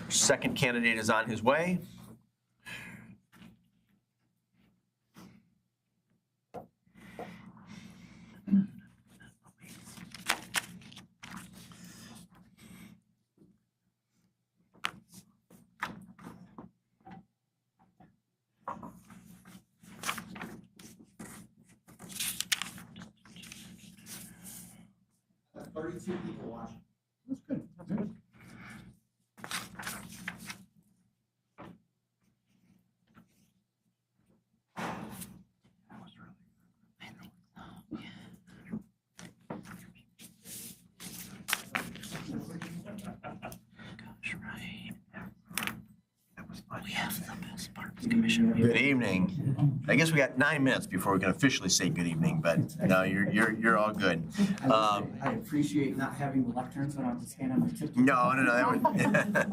Second candidate is on his way. People watching. That's good. That's good. Good evening. I guess we got 9 minutes before we can officially say good evening, but no, you're all good. I appreciate not having the lectern, so I don't have to stand on my tiptoes. No, that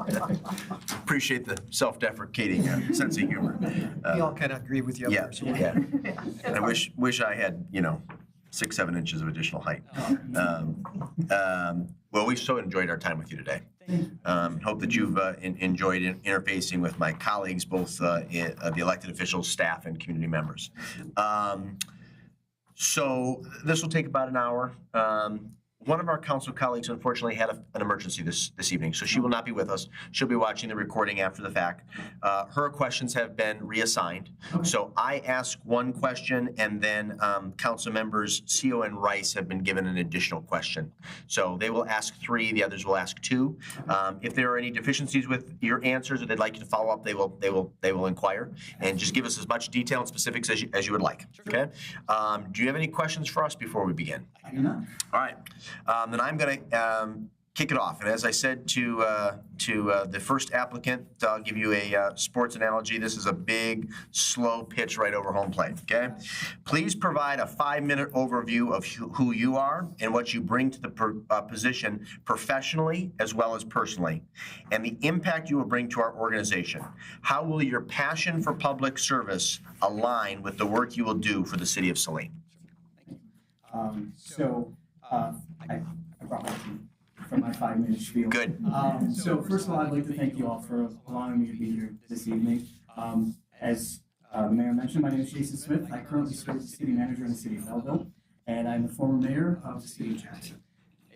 would appreciate the self-deprecating sense of humor. We all kind of agree with you. Yeah, yeah. And I wish I had 6-7 inches of additional height. Well, we so enjoyed our time with you today. Hope that you've enjoyed interfacing with my colleagues, both the elected officials, staff, and community members. So this will take about an hour. One of our council colleagues unfortunately had an emergency this evening, so she will not be with us. She'll be watching the recording after the fact. Her questions have been reassigned. Okay. So I ask one question, and then council members Seo and Rice have been given an additional question. So they will ask 3, the others will ask 2. If there are any deficiencies with your answers or they'd like you to follow up, they will inquire, and just give us as much detail and specifics as you would like. Okay. Do you have any questions for us before we begin? I do not. All right. Then I'm going to kick it off. And as I said to the first applicant, I'll give you a sports analogy. This is a big, slow pitch right over home plate, okay? Please provide a 5-minute overview of who you are and what you bring to the position professionally as well as personally, and the impact you will bring to our organization. How will your passion for public service align with the work you will do for the city of Saline? I brought my tea for my 5-minute spiel. Good. So first of all, I'd like to thank you all for allowing me to be here this evening. As the mayor mentioned, my name is Jason Smith. I currently serve as city manager in the city of Belleville, and I'm the former mayor of the city of Jackson.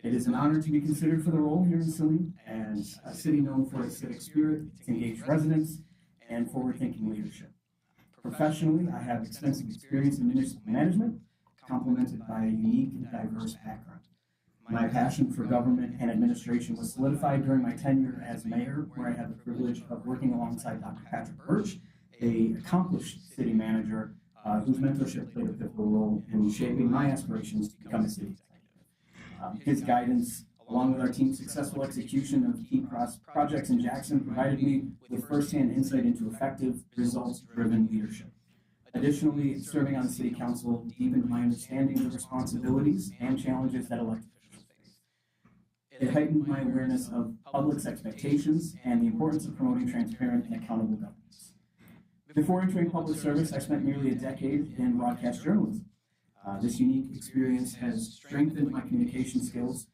It is an honor to be considered for the role here in Saline, and a city known for its civic spirit, its engaged residents, and forward-thinking leadership. Professionally, I have extensive experience in municipal management, complemented by a unique and diverse background. My passion for government and administration was solidified during my tenure as mayor, where I had the privilege of working alongside Dr. Patrick Birch, an accomplished city manager whose mentorship played a pivotal role in shaping my aspirations to become a city executive. His guidance, along with our team's successful execution of key projects in Jackson, provided me with firsthand insight into effective, results-driven leadership. Additionally, serving on the city council deepened my understanding of the responsibilities and challenges that elected officials face. It heightened my awareness of public's expectations and the importance of promoting transparent and accountable governance. Before entering public service, I spent nearly a decade in broadcast journalism. This unique experience has strengthened my communication skills,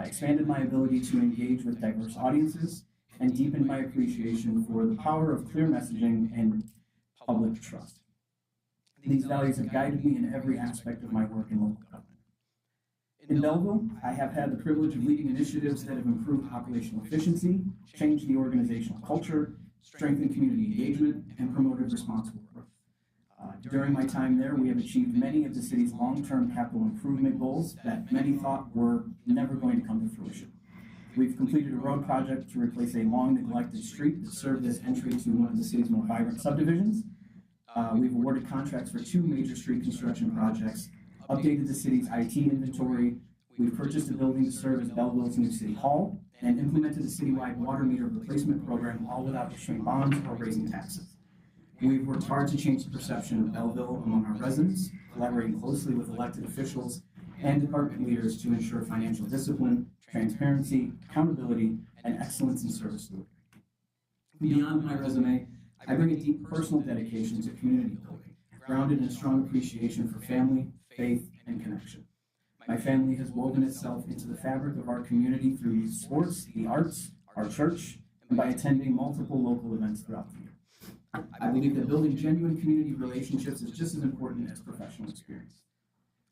expanded my ability to engage with diverse audiences, and deepened my appreciation for the power of clear messaging and public trust. These values have guided me in every aspect of my work in local government. In Belleville, I have had the privilege of leading initiatives that have improved operational efficiency, changed the organizational culture, strengthened community engagement, and promoted responsible growth. During my time there, we have achieved many of the city's long-term capital improvement goals that many thought were never going to come to fruition. We've completed a road project to replace a long-neglected street that served as entry to one of the city's more vibrant subdivisions. We've awarded contracts for 2 major street construction projects, updated the city's IT inventory, we've purchased a building to serve as Belleville's new city hall, and implemented a citywide water meter replacement program, all without issuing bonds or raising taxes. We've worked hard to change the perception of Belleville among our residents, collaborating closely with elected officials and department leaders to ensure financial discipline, transparency, accountability, and excellence in service delivery. Beyond my resume, I bring a deep personal dedication to community building, grounded in a strong appreciation for family, faith, and connection. My family has woven itself into the fabric of our community through youth sports, the arts, our church, and by attending multiple local events throughout the year. I believe that building genuine community relationships is just as important as professional experience.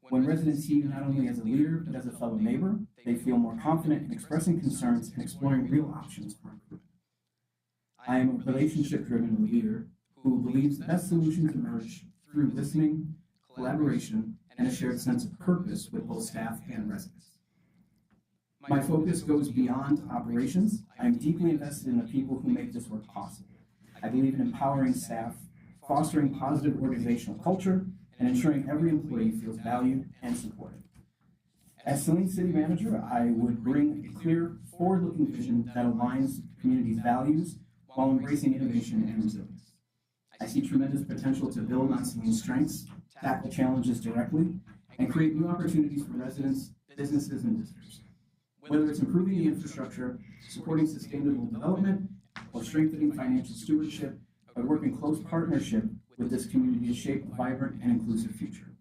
When residents see you not only as a leader, but as a fellow neighbor, they feel more confident in expressing concerns and exploring real options for improvement. I am a relationship-driven leader who believes the best solutions emerge through listening, collaboration, and a shared sense of purpose with both staff and residents. My focus goes beyond operations. I am deeply invested in the people who make this work possible. I believe in empowering staff, fostering positive organizational culture, and ensuring every employee feels valued and supported. As Saline City Manager, I would bring a clear, forward-looking vision that aligns with the community's values while embracing innovation and resilience. I see tremendous potential to build on Saline's strengths, tackle challenges directly, and create new opportunities for residents, businesses, and visitors. Whether it's improving the infrastructure, supporting sustainable development, or strengthening financial stewardship, I work in close partnership with this community to shape a vibrant and inclusive future.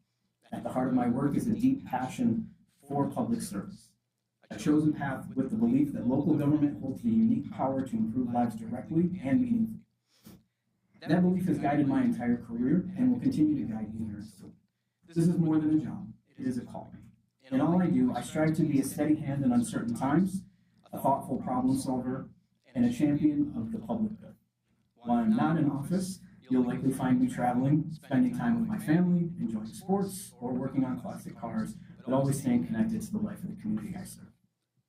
At the heart of my work is a deep passion for public service, a chosen path with the belief that local government holds the unique power to improve lives directly and meaningfully. That belief has guided my entire career and will continue to guide me here in Saline. This is more than a job, it is a calling. In all I do, I strive to be a steady hand in uncertain times, a thoughtful problem solver, and a champion of the public good. While I'm not in office, you'll likely find me traveling, spending time with my family, enjoying sports, or working on classic cars, but always staying connected to the life of the community I serve.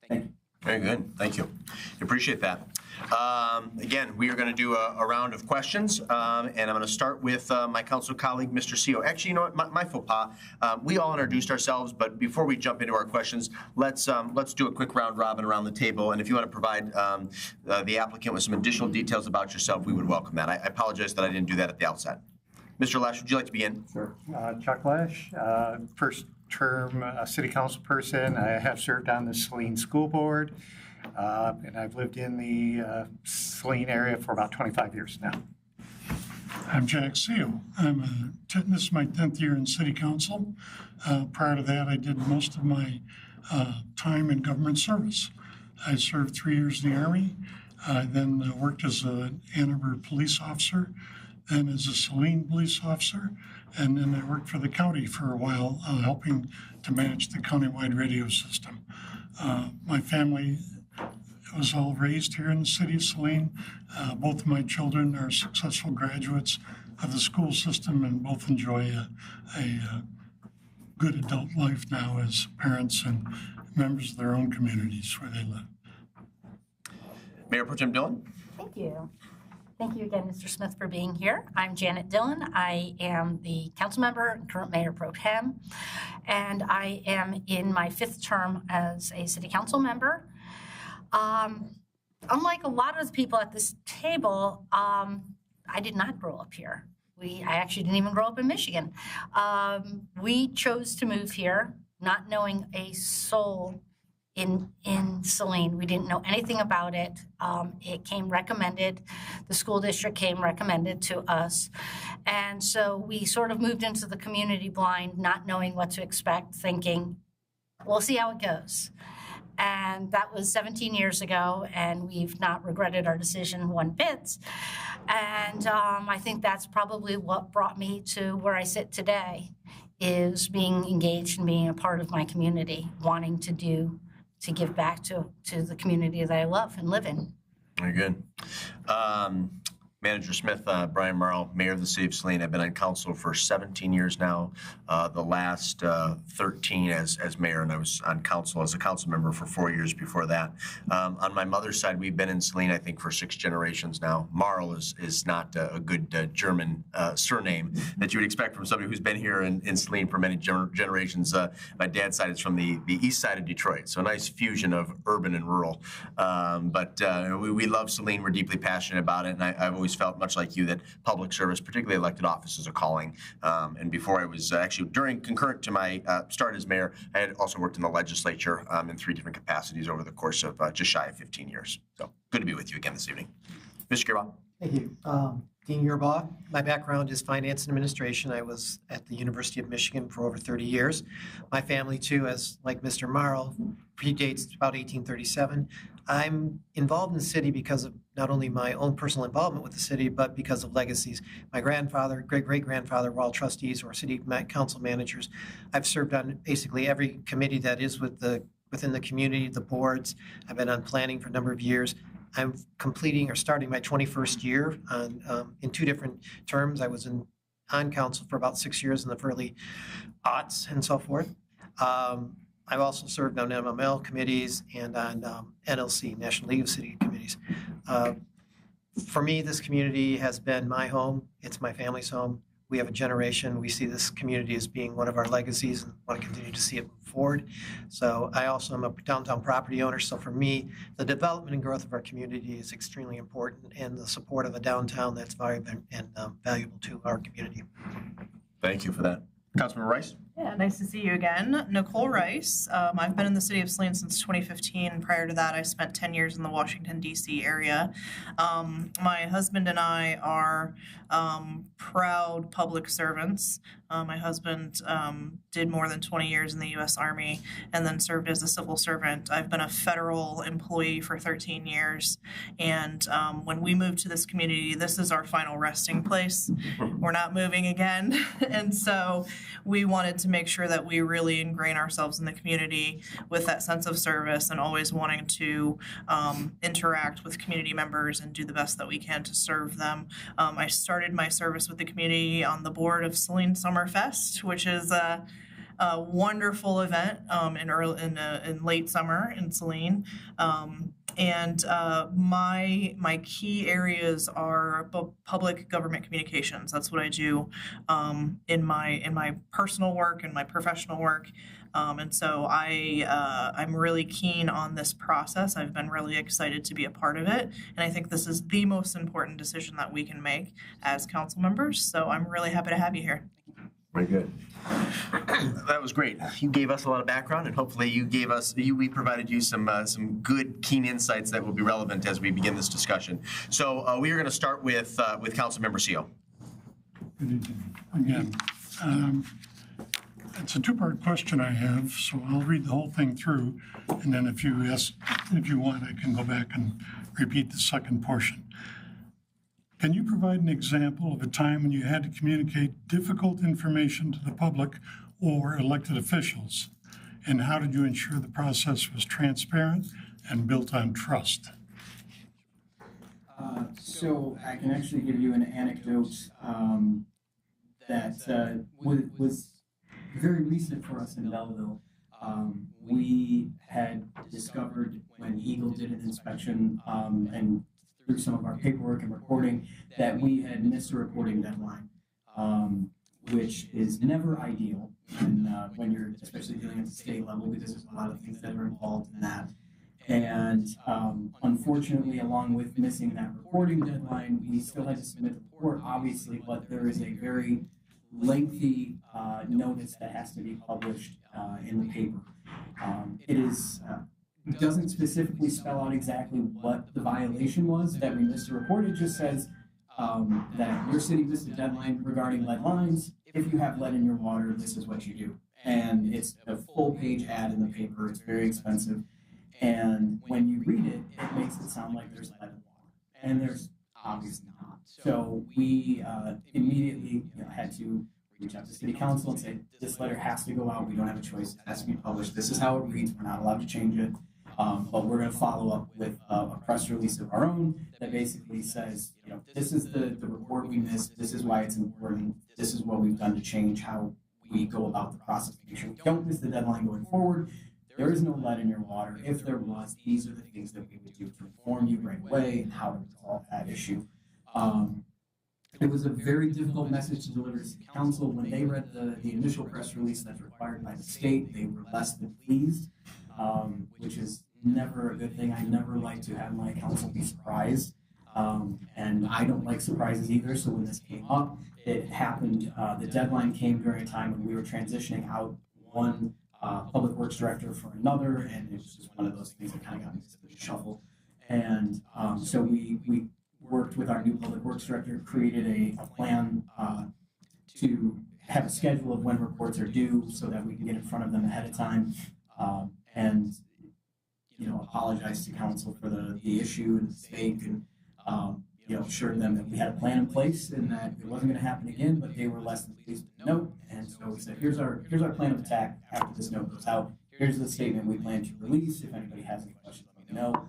Thank you. Very good. Thank you. Appreciate that. Again, we are going to do a round of questions, and I'm going to start with my council colleague, Mr. Seo. Actually, you know what? My faux pas. We all introduced ourselves, but before we jump into our questions, let's do a quick round robin around the table. And if you want to provide the applicant with some additional details about yourself, we would welcome that. I apologize that I didn't do that at the outset. Mr. Lesh, would you like to begin? Sure. Chuck Lesh, first term city council person. I have served on the Saline School Board, and I've lived in the Saline area for about 25 years now. I'm Jack Seo. This is my 10th year in city council. Prior to that, I did most of my time in government service. I served 3 years in the Army. I then worked as an Ann Arbor police officer, then as a Saline police officer, and then I worked for the county for a while, helping to manage the countywide radio system. My family was all raised here in the city of Saline. Both of my children are successful graduates of the school system and both enjoy a good adult life now as parents and members of their own communities where they live. Mayor Pro Tem Dillon. Thank you. Thank you again, Mr. Smith, for being here. I'm Janet Dillon. I am the council member and current mayor pro tem, and I am in my 5th term as a city council member. Unlike a lot of the people at this table, I did not grow up here. I actually didn't even grow up in Michigan. We chose to move here not knowing a soul in Saline. We didn't know anything about it. It came recommended. The school district came recommended to us. And so we sort of moved into the community blind, not knowing what to expect, thinking, we'll see how it goes. And that was 17 years ago, and we've not regretted our decision one bit. And I think that's probably what brought me to where I sit today, is being engaged and being a part of my community, wanting to give back to the community that I love and live in. Very good. Manager Smith, Brian Morrow, Mayor of the City of Saline. I've been on council for 17 years now, the last 13 as mayor, and I was on council as a council member for 4 years before that. On my mother's side, we've been in Saline, I think, for 6 generations now. Morrow is not a good German surname that you would expect from somebody who's been here in Saline for many generations. My dad's side is from the east side of Detroit, so a nice fusion of urban and rural. But we love Saline. We're deeply passionate about it, and I've always felt, much like you, that public service, particularly elected office, is a calling. And before I was actually, concurrent to my start as mayor, I had also worked in the legislature in 3 different capacities over the course of just shy of 15 years. So good to be with you again this evening. Mr. Gearbaugh. Thank you. Dean Yerbaugh. My background is finance and administration. I was at the University of Michigan for over 30 years. My family, too, as like Mr. Morrow, predates about 1837. I'm involved in the city because of not only my own personal involvement with the city, but because of legacies. My grandfather, great-great-grandfather were all trustees or city council managers. I've served on basically every committee that is within the community, the boards. I've been on planning for a number of years. I'm completing or starting my 21st year in two different terms. I was on council for about 6 years in the early aughts and so forth. I've also served on MML committees and on NLC, National League of City Committees. For me, this community has been my home. It's my family's home. We have a generation. We see this community as being one of our legacies and want to continue to see it move forward. So I also am a downtown property owner. So for me, the development and growth of our community is extremely important, and the support of a downtown that's valuable and valuable to our community. Thank you for that. Councilmember Rice? Yeah, nice to see you again. Nicole Rice. I've been in the city of Saline since 2015. Prior to that, I spent 10 years in the Washington, D.C. area. My husband and I are proud public servants. My husband did more than 20 years in the U.S. Army and then served as a civil servant. I've been a federal employee for 13 years. And when we moved to this community, this is our final resting place. We're not moving again. And so we wanted to make sure that we really ingrain ourselves in the community with that sense of service and always wanting to interact with community members and do the best that we can to serve them. I started my service with the community on the board of Saline Summer Fest, which is a wonderful event in late summer in Saline. And my key areas are public government communications. That's what I do in my personal work and my professional work. And so I'm really keen on this process. I've been really excited to be a part of it. And I think this is the most important decision that we can make as council members. So I'm really happy to have you here. Very good. That was great. You gave us a lot of background, and hopefully we provided you some good, keen insights that will be relevant as we begin this discussion. So we are going to start with Councilmember Seal. Good evening again. It's a two-part question I have, so I'll read the whole thing through, and then if you want, I can go back and repeat the second portion. Can you provide an example of a time when you had to communicate difficult information to the public or elected officials? And how did you ensure the process was transparent and built on trust? So I can actually give you an anecdote that was very recent for us in Belleville. We had discovered when Eagle did an inspection and through some of our paperwork and reporting that we had missed a reporting deadline, which is never ideal when you're especially dealing at the state level, because there's a lot of things that are involved in that. And unfortunately, along with missing that reporting deadline, we still had to submit the report, obviously, but there is a very lengthy notice that has to be published in the paper. It doesn't specifically spell out exactly what the violation was that we missed a report. It just says that your city missed a deadline regarding lead lines. If you have lead in your water, this is what you do. And it's a full-page ad in the paper. It's very expensive. And when you read it, it makes it sound like there's lead in water. And there's obviously not. So we immediately had to reach out to city council and say, this letter has to go out. We don't have a choice. It has to be published. This is how it reads. We're not allowed to change it. But we're going to follow up with a press release of our own that basically says, this is the report we missed. This is why it's important. This is what we've done to change how we go about the process. Make sure we don't miss the deadline going forward. There is no lead in your water. If there was, these are the things that we would do to inform you right away and how to resolve that issue. It was a very difficult message to deliver to city council. When they read the initial press release that's required by the state, they were less than pleased, which is never a good thing. I never like to have my council be surprised, and I don't like surprises either. So when this came up, it happened. The deadline came during a time when we were transitioning out one public works director for another, and it was just one of those things that kind of got me to the shuffle. And so we worked worked with our new public works director, created a plan to have a schedule of when reports are due so that we can get in front of them ahead of time. And, apologize to council for the issue and the mistake, and, assured them that we had a plan in place and that it wasn't going to happen again, but they were less than pleased with the note. And so we said, here's our plan of attack after this note goes out. Here's the statement we plan to release. If anybody has any questions, let me know.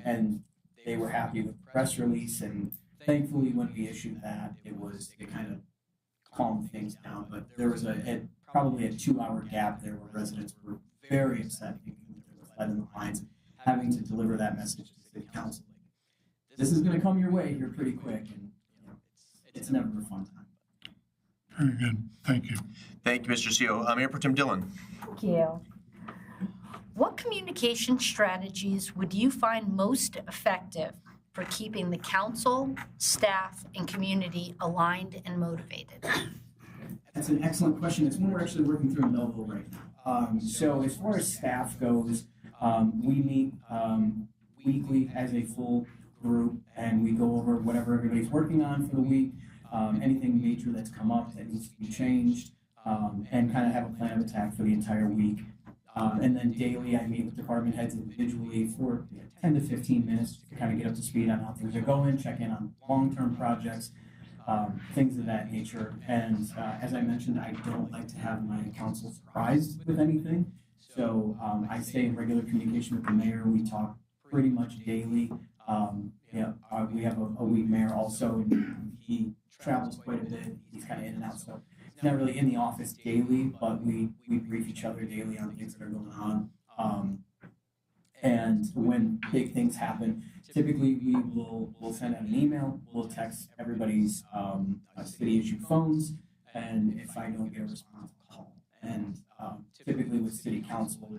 And they were happy with the press release. And thankfully, when we issued that, it kind of calmed things down. But there was probably a 2-hour gap there where residents were very upset, thinking that there was lead in the lines, having to deliver that message to the city council. This is going to come your way here pretty quick, and it's never a fun time. Very good. Thank you. Thank you, Mr. CEO. Mayor Pro Tem Dillon. Thank you. What communication strategies would you find most effective for keeping the council, staff, and community aligned and motivated? That's an excellent question. It's one we're actually working through in Belleville right now. So as far as staff goes, we meet weekly as a full group, and we go over whatever everybody's working on for the week, anything major that's come up that needs to be changed, and kind of have a plan of attack for the entire week. And then daily, I meet with department heads individually for 10 to 15 minutes to kind of get up to speed on how things are going, check in on long-term projects, things of that nature. And as I mentioned, I don't like to have my council surprised with anything. So I stay in regular communication with the mayor. We talk pretty much daily. We have a week mayor also, and he travels quite a bit. He's kind of in and out, so he's not really in the office daily, but we brief each other daily on things that are going on. And when big things happen, typically we'll send out an email, we'll text everybody's city issued phones, and if I don't get a response, I'll call. And typically with city council,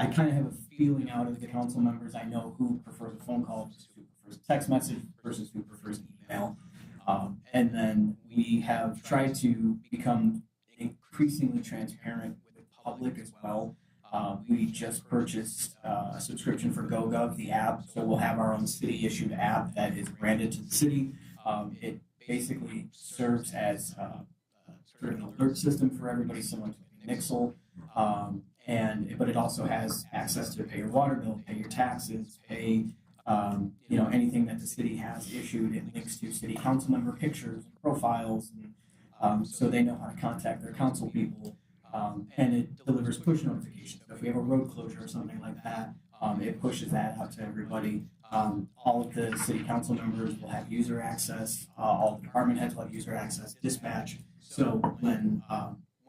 I kind of have a feeling out of the council members. I know who prefers a phone call versus who prefers a text message versus who prefers an email. And then we have tried to become increasingly transparent with the public as well. We just purchased a subscription for GoGov, the app, so we'll have our own city-issued app that is branded to the city. It basically serves as sort of an alert system for everybody, similar to Nixle. But it also has access to pay your water bill, pay your taxes, pay anything that the city has issued. It links to city council member pictures, profiles, and, so they know how to contact their council people. And it delivers push notifications. So if we have a road closure or something like that, it pushes that out to everybody. All of the city council members will have user access. All the department heads will have user access, dispatch. So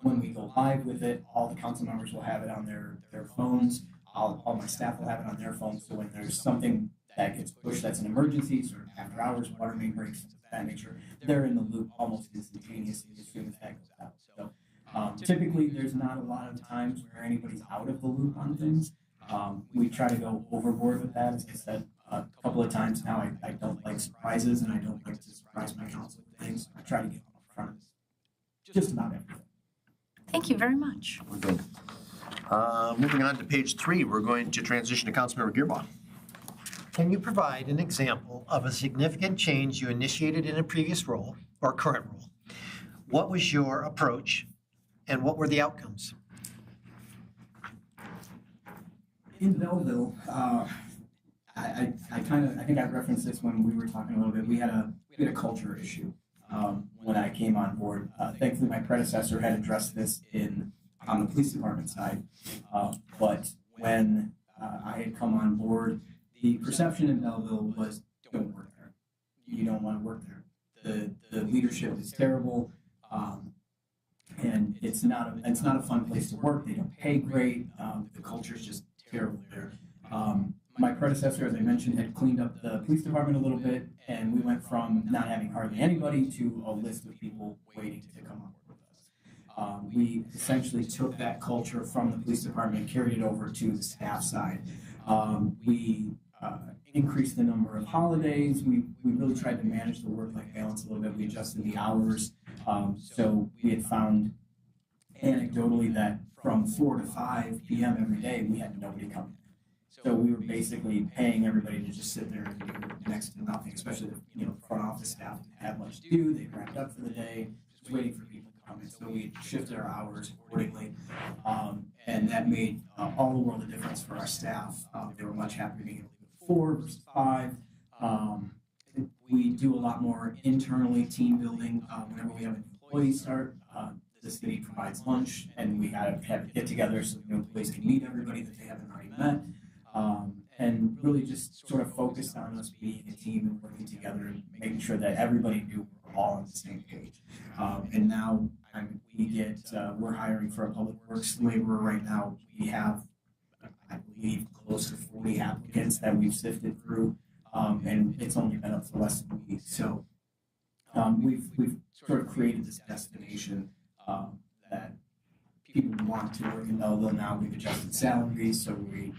when we go live with it, all the council members will have it on their phones. All my staff will have it on their phones. So when there's something that gets pushed that's an emergency, sort of after hours, water main breaks, things of that nature, they're in the loop almost instantaneously as soon as that goes out. So typically there's not a lot of times where anybody's out of the loop on things. We try to go overboard with that. As I said a couple of times now, I don't like surprises, and I don't like to surprise my council with things. I try to get up in front of just about everything. Thank you very much. Good. Moving on to page 3, we're going to transition to Councilmember Gearbaugh. Can you provide an example of a significant change you initiated in a previous role or current role? What was your approach and what were the outcomes? In Belleville, I think I referenced this when we were talking a little bit. We had a culture issue when I came on board. Thankfully, my predecessor had addressed this on the police department side. But when I had come on board, the perception in Belleville was, don't work there. You don't want to work there. The leadership is terrible. And it's not a fun place to work. They don't pay great. The culture is just terrible there. My predecessor, as I mentioned, had cleaned up the police department a little bit, and we went from not having hardly anybody to a list of people waiting to come on board with us. We essentially took that culture from the police department and carried it over to the staff side. We increased the number of holidays. We really tried to manage the work-life balance a little bit. We adjusted the hours. So we had found anecdotally that from 4 to 5 p.m. every day, we had nobody coming. So we were basically paying everybody to just sit there and do next to nothing, especially the front office staff didn't have much to do. They wrapped up for the day, just waiting for people to come in. So we shifted our hours accordingly, and that made all the world of difference for our staff. They were much happier being able to do 4 versus 5. We do a lot more internally team building. Whenever we have an employee start, the city provides lunch, and we have a get together so the employees can meet everybody that they haven't already met, and really just sort of focused on us being a team and working together and making sure that everybody knew we were all on the same page. And now we're hiring for a public works laborer right now. We have, I believe, close to 40 applicants that we've sifted through. And it's only been up for less than a week. So we've sort of created this destination that people want to work in Belleville now. We've adjusted salaries, so we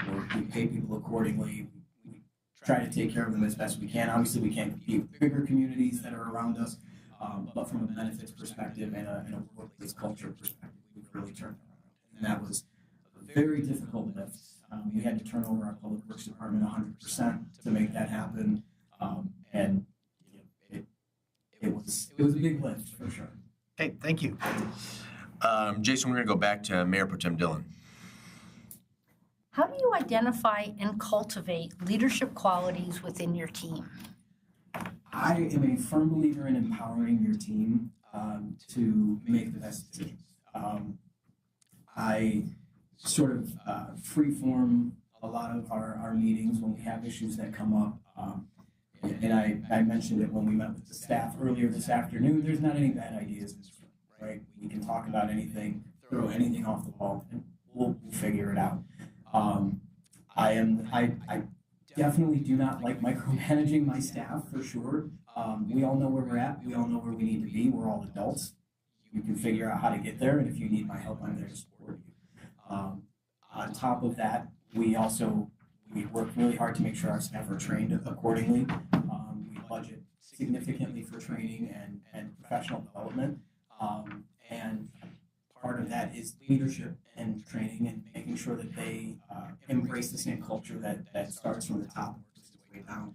pay people accordingly. We try to take care of them as best we can. Obviously, we can't compete with bigger communities that are around us, but from a benefits perspective and a workplace culture perspective, we've really turned around. And that was a very difficult lift. We had to turn over our public works department 100% to make that happen, and it was a big lift for sure. Okay, thank you. Jason, we're going to go back to Mayor Pro Tem Dillon. How do you identify and cultivate leadership qualities within your team? I am a firm believer in empowering your team to make the best decisions. I sort of freeform a lot of our meetings when we have issues that come up. And I mentioned it when we met with the staff earlier this afternoon. There's not any bad ideas in this room, right? We can talk about anything, throw anything off the wall, and we'll figure it out. I definitely do not like micromanaging my staff, for sure. We all know where we're at. We all know where we need to be. We're all adults. You can figure out how to get there, and if you need my help, I'm there to support you. On top of that, we work really hard to make sure our staff are trained accordingly. We budget significantly for training and professional development. And part of that is leadership and training and making sure that they embrace the same culture that starts from the top and works its way down.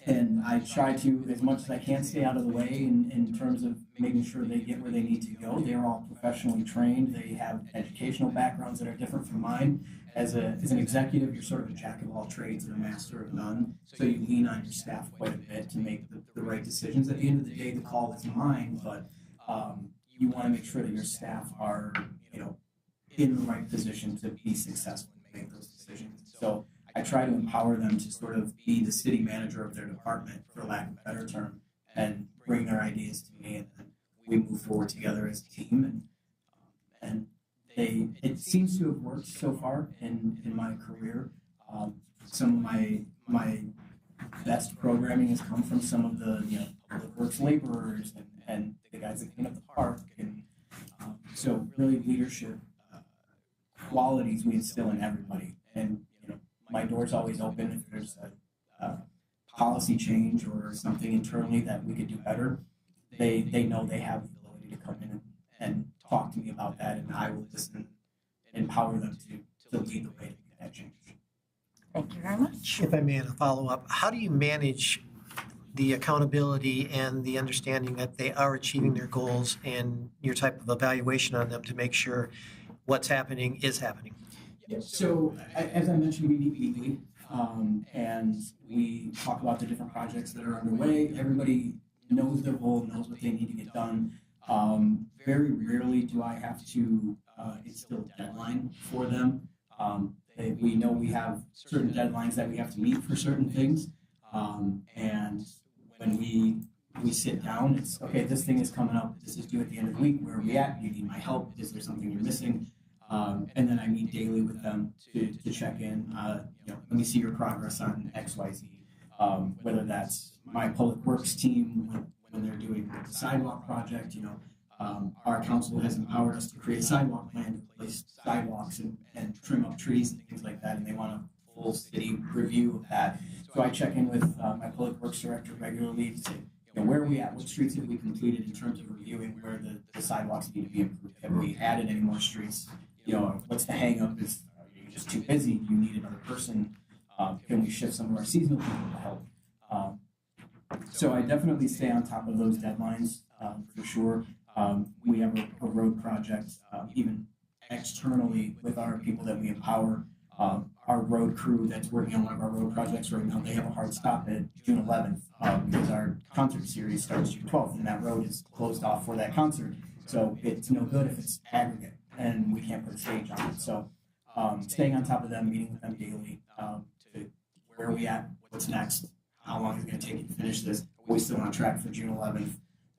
And I try to, as much as I can, stay out of the way in terms of making sure they get where they need to go. They're all professionally trained. They have educational backgrounds that are different from mine. As an executive, you're sort of a jack of all trades and a master of none. So you lean on your staff quite a bit to make the right decisions. At the end of the day, the call is mine, but you want to make sure that your staff are, in the right position to be successful and make those decisions. So I try to empower them to sort of be the city manager of their department, for lack of a better term, and bring their ideas to me, and then we move forward together as a team. And it seems to have worked so far in my career. Some of my best programming has come from some of the public works laborers and the guys that clean up the park, and so really leadership qualities we instill in everybody. And my door's always open if there's a policy change or something internally that we could do better. They know they have the ability to come in and talk to me about that, and I will listen and empower them to lead the way to get that change. Thank you very much. If I may, a follow-up, how do you manage the accountability and the understanding that they are achieving their goals and your type of evaluation on them to make sure what's happening is happening? Yeah, so as I mentioned, we meet weekly, and we talk about the different projects that are underway. Everybody knows their role, knows what they need to get done. Very rarely do I have to instill a deadline for them. We know we have certain deadlines that we have to meet for certain things, and when we sit down, it's okay, this thing is coming up, this is due at the end of the week, where are we at, you need my help, is there something you're missing? And then I meet daily with them to check in, let me see your progress on XYZ, whether that's my public works team when they're doing the sidewalk project. Our council has empowered us to create a sidewalk plan to place sidewalks and trim up trees and things like that, and they want a full city review of that. So I check in with my public works director regularly to say, where are we at? What streets have we completed in terms of reviewing where the sidewalks need to be improved? Have we added any more streets? What's the hang up? Is just too busy, you need another person, can we shift some of our seasonal people to help? So I definitely stay on top of those deadlines, for sure. We have a road project, even externally with our people that we empower. Our road crew that's working on one of our road projects right now, they have a hard stop at June 11th because our concert series starts June 12th, and that road is closed off for that concert. So it's no good if it's aggregate and we can't put a stage on it. So staying on top of them, meeting with them daily, to where are we at, what's next, how long is it going to take you to finish this, are we still on track for June 11th,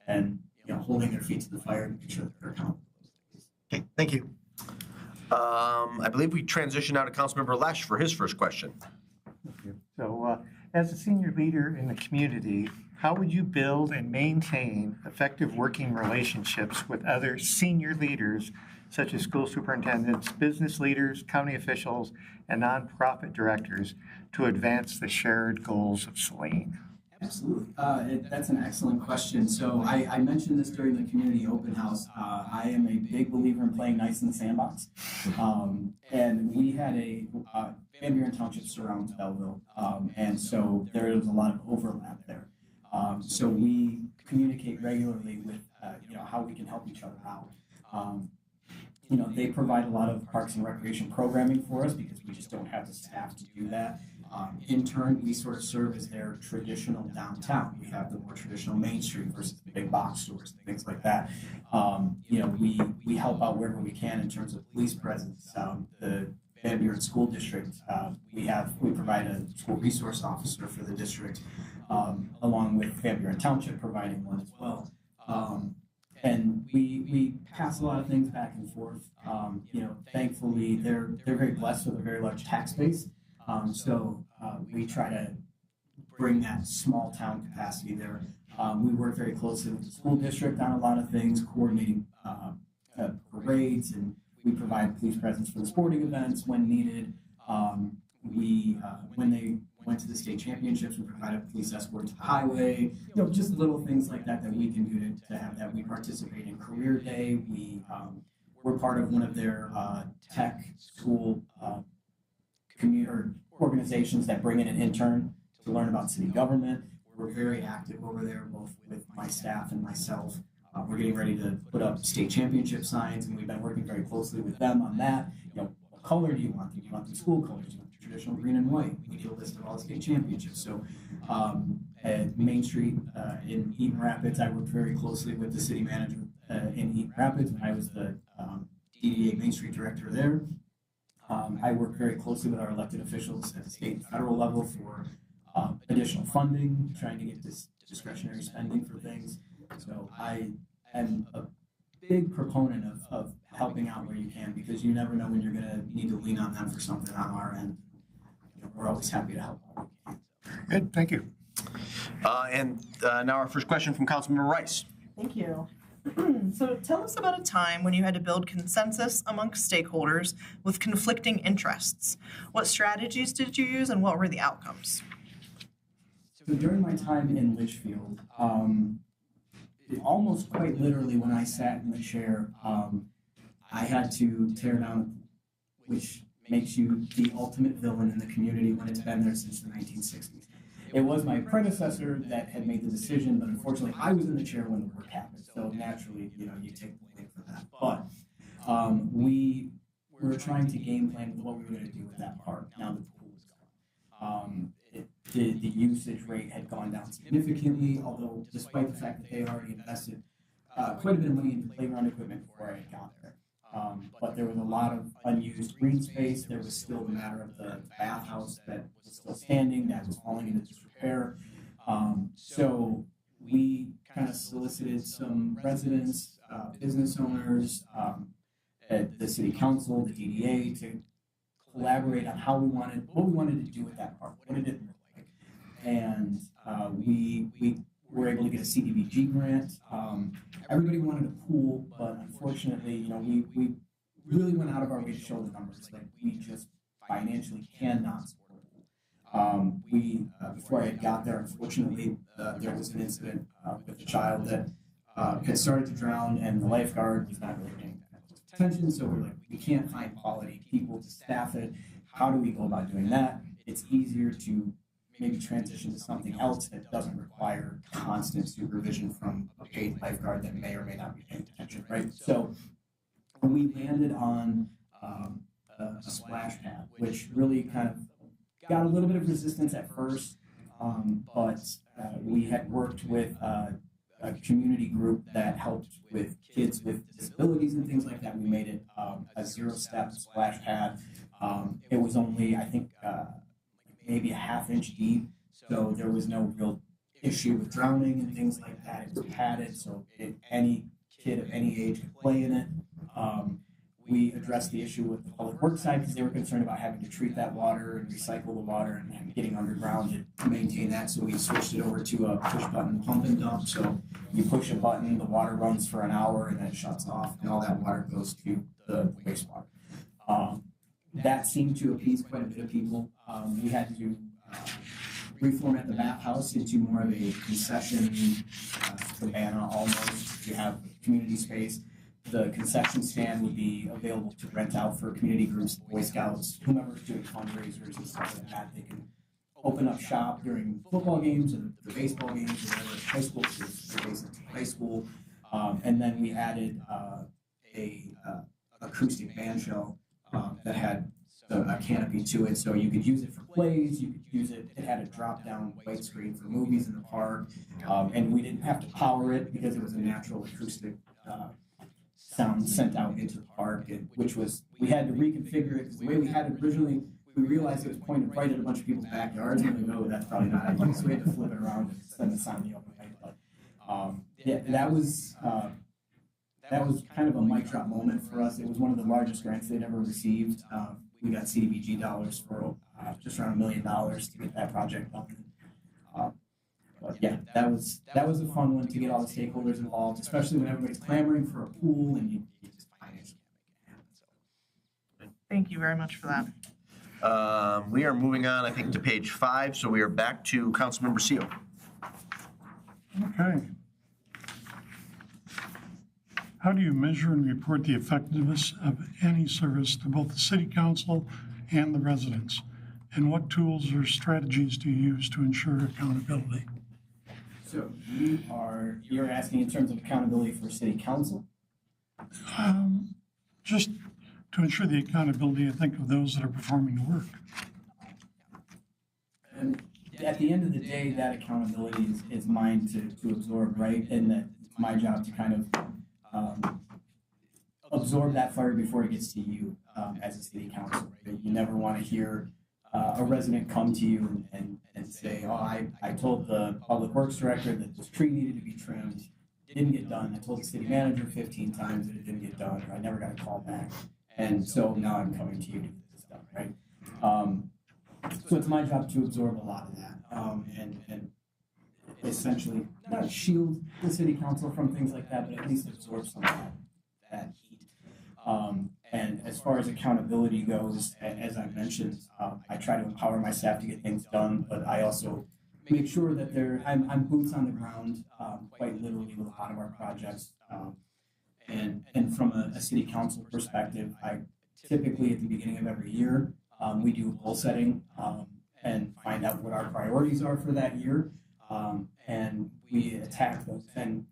and holding their feet to the fire to make sure that they're accountable. Okay, thank you. I believe we transition now to Councilmember Lesh for his first question. Thank you. So, as a senior leader in the community, how would you build and maintain effective working relationships with other senior leaders, such as school superintendents, business leaders, county officials, and nonprofit directors to advance the shared goals of Saline? Absolutely. That's an excellent question. So I mentioned this during the community open house. I am a big believer in playing nice in the sandbox. And we had Van Buren Township surrounds Belleville. And so there is a lot of overlap there. So we communicate regularly with, how we can help each other out. They provide a lot of parks and recreation programming for us because we just don't have the staff to do that. In turn, we sort of serve as their traditional downtown. We have the more traditional Main Street versus the big box stores and things like that. We help out wherever we can in terms of police presence. The Van Buren School District, we provide a school resource officer for the district, along with Van Buren Township providing one as well. And we pass a lot of things back and forth. Thankfully, they're very blessed with a very large tax base. So we try to bring that small town capacity there. We work very closely with the school district on a lot of things, coordinating parades, and we provide police presence for the sporting events when needed. When they went to the state championships, we provided police escort to the highway. Just little things like that we can do to have that. We participate in Career Day. We're part of one of their tech school organizations that bring in an intern to learn about city government. We're very active over there, both with my staff and myself. We're getting ready to put up state championship signs, and we've been working very closely with them on that. What color do you want? Do you want the school colors? Do you want the traditional green and white? We need a list of all the state championships. So at Main Street in Eaton Rapids, I worked very closely with the city manager in Eaton Rapids when I was the DDA Main Street director there. I work very closely with our elected officials at the state and federal level for additional funding, trying to get this discretionary spending for things. So I am a big proponent of helping out where you can, because you never know when you're going to need to lean on them for something on our end. We're always happy to help. Good, thank you. And now our first question from Councilmember Rice. Thank you. So tell us about a time when you had to build consensus amongst stakeholders with conflicting interests. What strategies did you use and what were the outcomes? So during my time in Litchfield, almost quite literally when I sat in the chair, I had to tear down, which makes you the ultimate villain in the community when it's been there since the 1960s. It was my predecessor that had made the decision, but unfortunately I was in the chair when the work happened. So naturally, you take the blame for that. But we were trying to game plan with what we were going to do with that park now that the pool was gone. The usage rate had gone down significantly, although despite the fact that they already invested quite a bit of money into playground equipment before I had got there. But there was a lot of unused green space. There was still the matter of the bathhouse that was still standing, that was falling into disrepair. So we kind of solicited some residents, business owners, at the city council, the DDA, to collaborate on what we wanted to do with that park. What did it look like? And we were able to get a CDBG grant. Everybody wanted a pool, but unfortunately, we really went out of our way to show the numbers. Like, we just financially cannot support a pool. Before I had got there, unfortunately, there was an incident with a child that had started to drown, and the lifeguard was not really paying attention. So we're like, we can't find quality people to staff it. How do we go about doing that? It's easier to maybe transition to something else that doesn't require constant supervision from a paid lifeguard that may or may not be paying attention, right? So we landed on a splash pad, which really kind of got a little bit of resistance at first, but we had worked with a community group that helped with kids with disabilities and things like that. We made it a zero-step splash pad. It was only, I think, maybe a half-inch deep, so there was no real issue with drowning and things like that. It was padded, so any kid of any age could play in it. We addressed the issue with the public works side because they were concerned about having to treat that water and recycle the water and getting underground to maintain that. So we switched it over to a push-button pump and dump. So you push a button, the water runs for an hour, and then it shuts off, and all that water goes to the wastewater. That seemed to appease quite a bit of people. We had to reformat the bathhouse into more of a concession cabana almost. You have community space. The concession stand would be available to rent out for community groups, Boy Scouts, whomever's doing fundraisers and stuff like that. They can open up shop during football games or the baseball games or whatever. High school kids, they're based in high school. And then we added a acoustic band shell that had a canopy to it, so you could use it for plays, you could use it, it had a drop-down white screen for movies in the park, and we didn't have to power it because it was a natural acoustic sound sent out into the park, which was, we had to reconfigure it because the way we had it originally, we realized it was pointed right at a bunch of people's backyards, and we go, that's probably not ideal, so we had to flip it around and send the sound the other way. But yeah, that was kind of a mic drop moment for us. It was one of the largest grants they'd ever received. We got CDBG dollars for just around $1 million to get that project done. But yeah, that was a fun one to get all the stakeholders involved, especially when everybody's clamoring for a pool and you just financially can't make it happen. So. Thank you very much for that. We are moving on, I think, to page 5, so we are back to Councilmember Seal. Okay. How do you measure and report the effectiveness of any service to both the city council and the residents? And what tools or strategies do you use to ensure accountability? So you're asking in terms of accountability for city council? Just to ensure the accountability, I think, of those that are performing the work. And at the end of the day, that accountability is mine to absorb, right? And that it's my job to kind of absorb that fire before it gets to you as a city council. Right? You never want to hear a resident come to you and say, oh, I told the public works director that this tree needed to be trimmed, didn't get done. I told the city manager 15 times that it didn't get done, or I never got a call back. And so now I'm coming to you to get this done, right? So it's my job to absorb a lot of that and essentially not shield the city council from things like that, but at least absorb some of that heat. And as far as accountability goes, as I mentioned, I try to empower my staff to get things done, but I also make sure that I'm boots on the ground, quite literally with a lot of our projects. And from a city council perspective, I typically at the beginning of every year, we do goal setting and find out what our priorities are for that year. And we attack those. And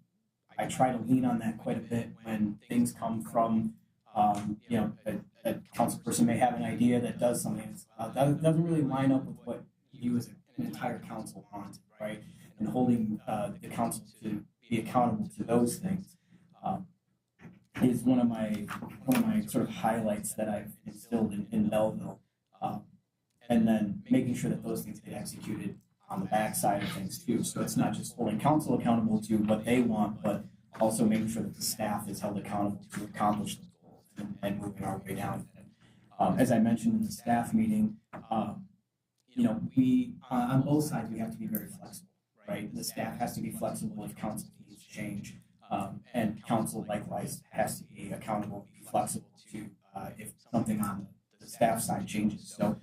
I try to lean on that quite a bit when things come from, a council person may have an idea that does something that doesn't really line up with what you as an entire council want, right? And holding the council to be accountable to those things is one of my sort of highlights that I've instilled in Belleville. And then making sure that those things get executed on the backside of things too. So it's not just holding council accountable to what they want, but also making sure that the staff is held accountable to accomplish those goals and moving our way down. As I mentioned in the staff meeting, we on both sides we have to be very flexible, right? The staff has to be flexible if council needs change, and council likewise has to be accountable, be flexible to if something on the staff side changes. So.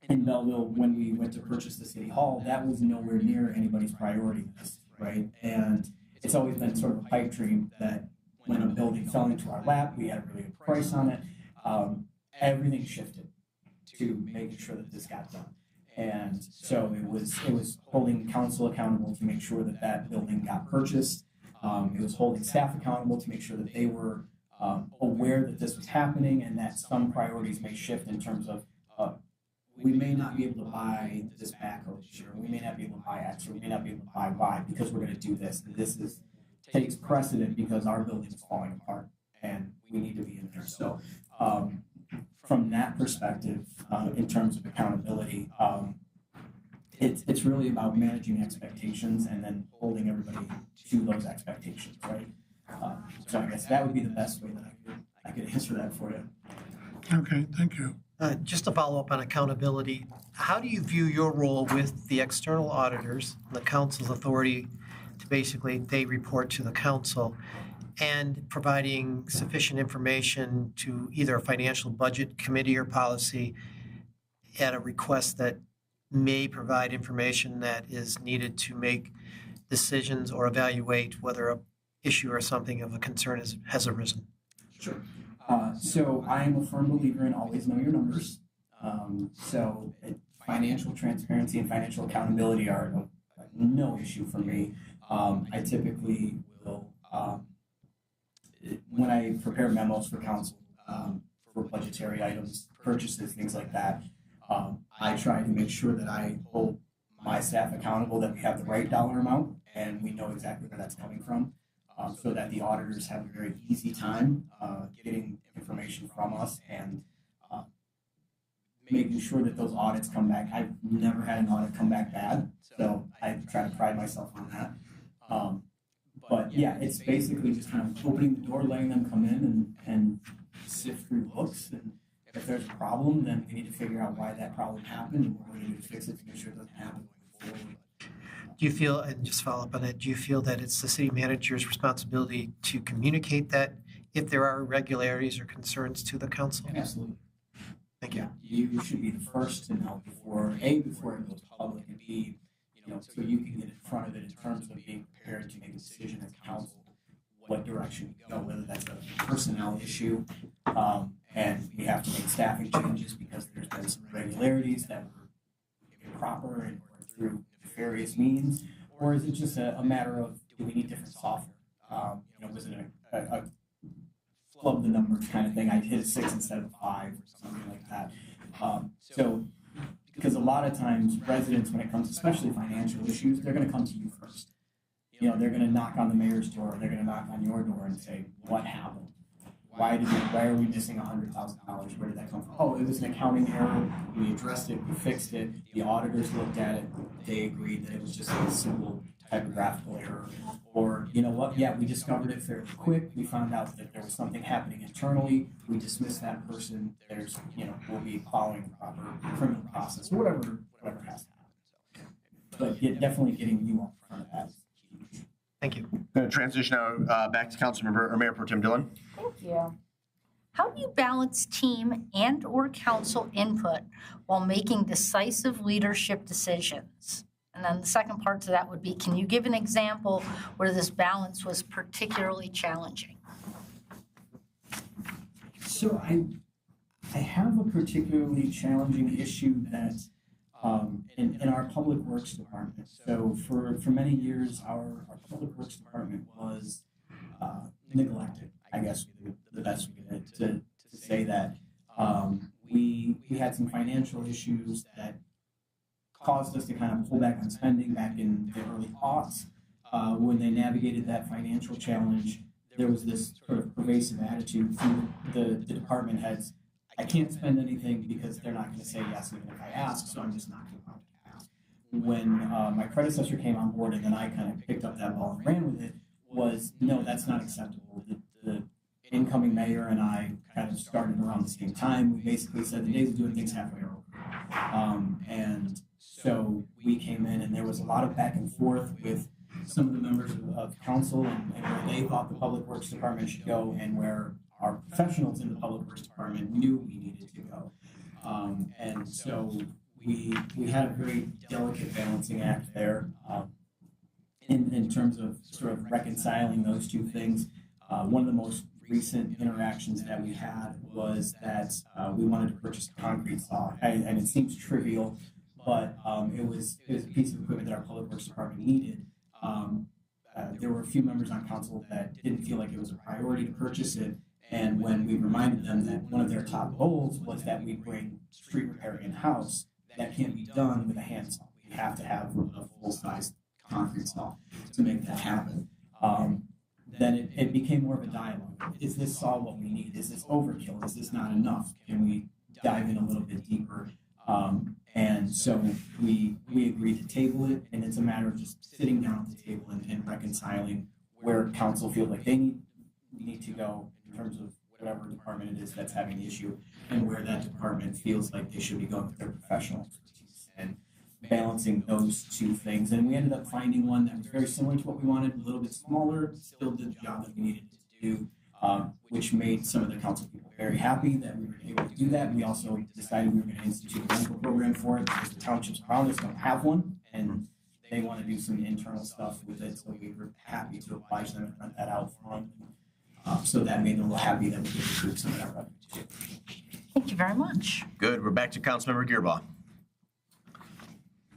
In Belleville, when we went to purchase the city hall, that was nowhere near anybody's priority list, right? And it's always been sort of a pipe dream that when a building fell into our lap, we had a really good price on it. Everything shifted to making sure that this got done. And so it was holding council accountable to make sure that that building got purchased. It was holding staff accountable to make sure that they were aware that this was happening and that some priorities may shift in terms of we may not be able to buy this backhoe this year. We may not be able to buy X, or we may not be able to buy Y because we're going to do this. And this takes precedent because our building is falling apart and we need to be in there. So from that perspective, in terms of accountability, it's really about managing expectations and then holding everybody to those expectations, right? So I guess that would be the best way that I could answer that for you. Okay, thank you. Just to follow up on accountability, how do you view your role with the external auditors, the council's authority to basically, they report to the council, and providing sufficient information to either a financial budget committee or policy at a request that may provide information that is needed to make decisions or evaluate whether a issue or something of a concern has arisen? Sure. So I am a firm believer in always know your numbers. Financial transparency and financial accountability are no issue for me. I typically will, when I prepare memos for council for budgetary items, purchases, things like that, I try to make sure that I hold my staff accountable, that we have the right dollar amount and we know exactly where that's coming from. So that the auditors have a very easy time getting information from us and making sure that those audits come back. I've never had an audit come back bad, so I try to pride myself on that. But yeah, it's basically just kind of opening the door, letting them come in and sift through looks. And if there's a problem, then we need to figure out why that problem happened and what we need to fix it to make sure it doesn't happen going forward. Do you feel, and just follow up on that, do you feel that it's the city manager's responsibility to communicate that if there are irregularities or concerns to the council? Absolutely. Thank you. You should be the first to know before it goes public, and B, so you can get in front of it in terms of being prepared to make a decision as council, what direction we go, whether that's a personnel issue, and we have to make staffing changes because there's been some irregularities that were improper and or through various means, or is it just a matter of do we need different software? Was it a flub the numbers kind of thing? I hit a 6 instead of 5 or something like that. So because a lot of times residents, when it comes especially financial issues, they're going to come to you first. They're going to knock on the mayor's door, they're going to knock on your door and say, what happened? Why are we missing $100,000? Where did that come from? Oh, it was an accounting error. We addressed it. We fixed it. The auditors looked at it. They agreed that it was just a simple typographical error. Or, you know what? Yeah, we discovered it fairly quick. We found out that there was something happening internally. We dismissed that person. We'll be following the proper criminal process or whatever has to happen. But definitely getting you on front of that is huge. Thank you. Going to transition now back to Councilmember or Mayor Pro Tem Dillon. Thank you. How do you balance team and or council input while making decisive leadership decisions? And then the second part to that would be, can you give an example where this balance was particularly challenging? So I have a particularly challenging issue that in our public works department. So for many years, our public works department was neglected, I guess the best way to say that. We had some financial issues that caused us to kind of pull back on spending back in the early aughts. When they navigated that financial challenge, there was this sort of pervasive attitude through the department heads. I can't spend anything because they're not going to say yes even if I ask, so I'm just not going to ask. When my predecessor came on board and then I kind of picked up that ball and ran with it, was no, that's not acceptable. The incoming mayor and I kind of started around the same time. We basically said the days of doing things halfway are over. And so we came in and there was a lot of back and forth with some of the members of council and where they thought the public works department should go and where our professionals in the public works department knew we needed to go. And so we had a very delicate balancing act there in terms of sort of reconciling those two things. One of the most recent interactions that we had was that we wanted to purchase a concrete saw, and it seems trivial, but it was a piece of equipment that our public works department needed. There were a few members on council that didn't feel like it was a priority to purchase it, and when we reminded them that one of their top goals was that we bring street repair in-house, that can't be done with a hand saw. We have to have a full-size concrete saw to make that happen. Then it became more of a dialogue. Is this saw what we need? Is this overkill? Is this not enough? Can we dive in a little bit deeper? And so we agreed to table it, and it's a matter of just sitting down at the table and reconciling where council feels like they need to go in terms of whatever department it is that's having the issue, and where that department feels like they should be going with their professional expertise, and balancing those two things. And we ended up finding one that was very similar to what we wanted, a little bit smaller, still did the job that we needed to do, which made some of the council people very happy that we were able to do that. We also decided we were going to institute a rental program for it because the townships around us don't have one, and they want to do some internal stuff with it, so we were happy to oblige them and rent that out for them. So that made them a little happy that we could recoup some of that revenue too. Thank you very much. Good. We're back to Councilmember Gearbaugh.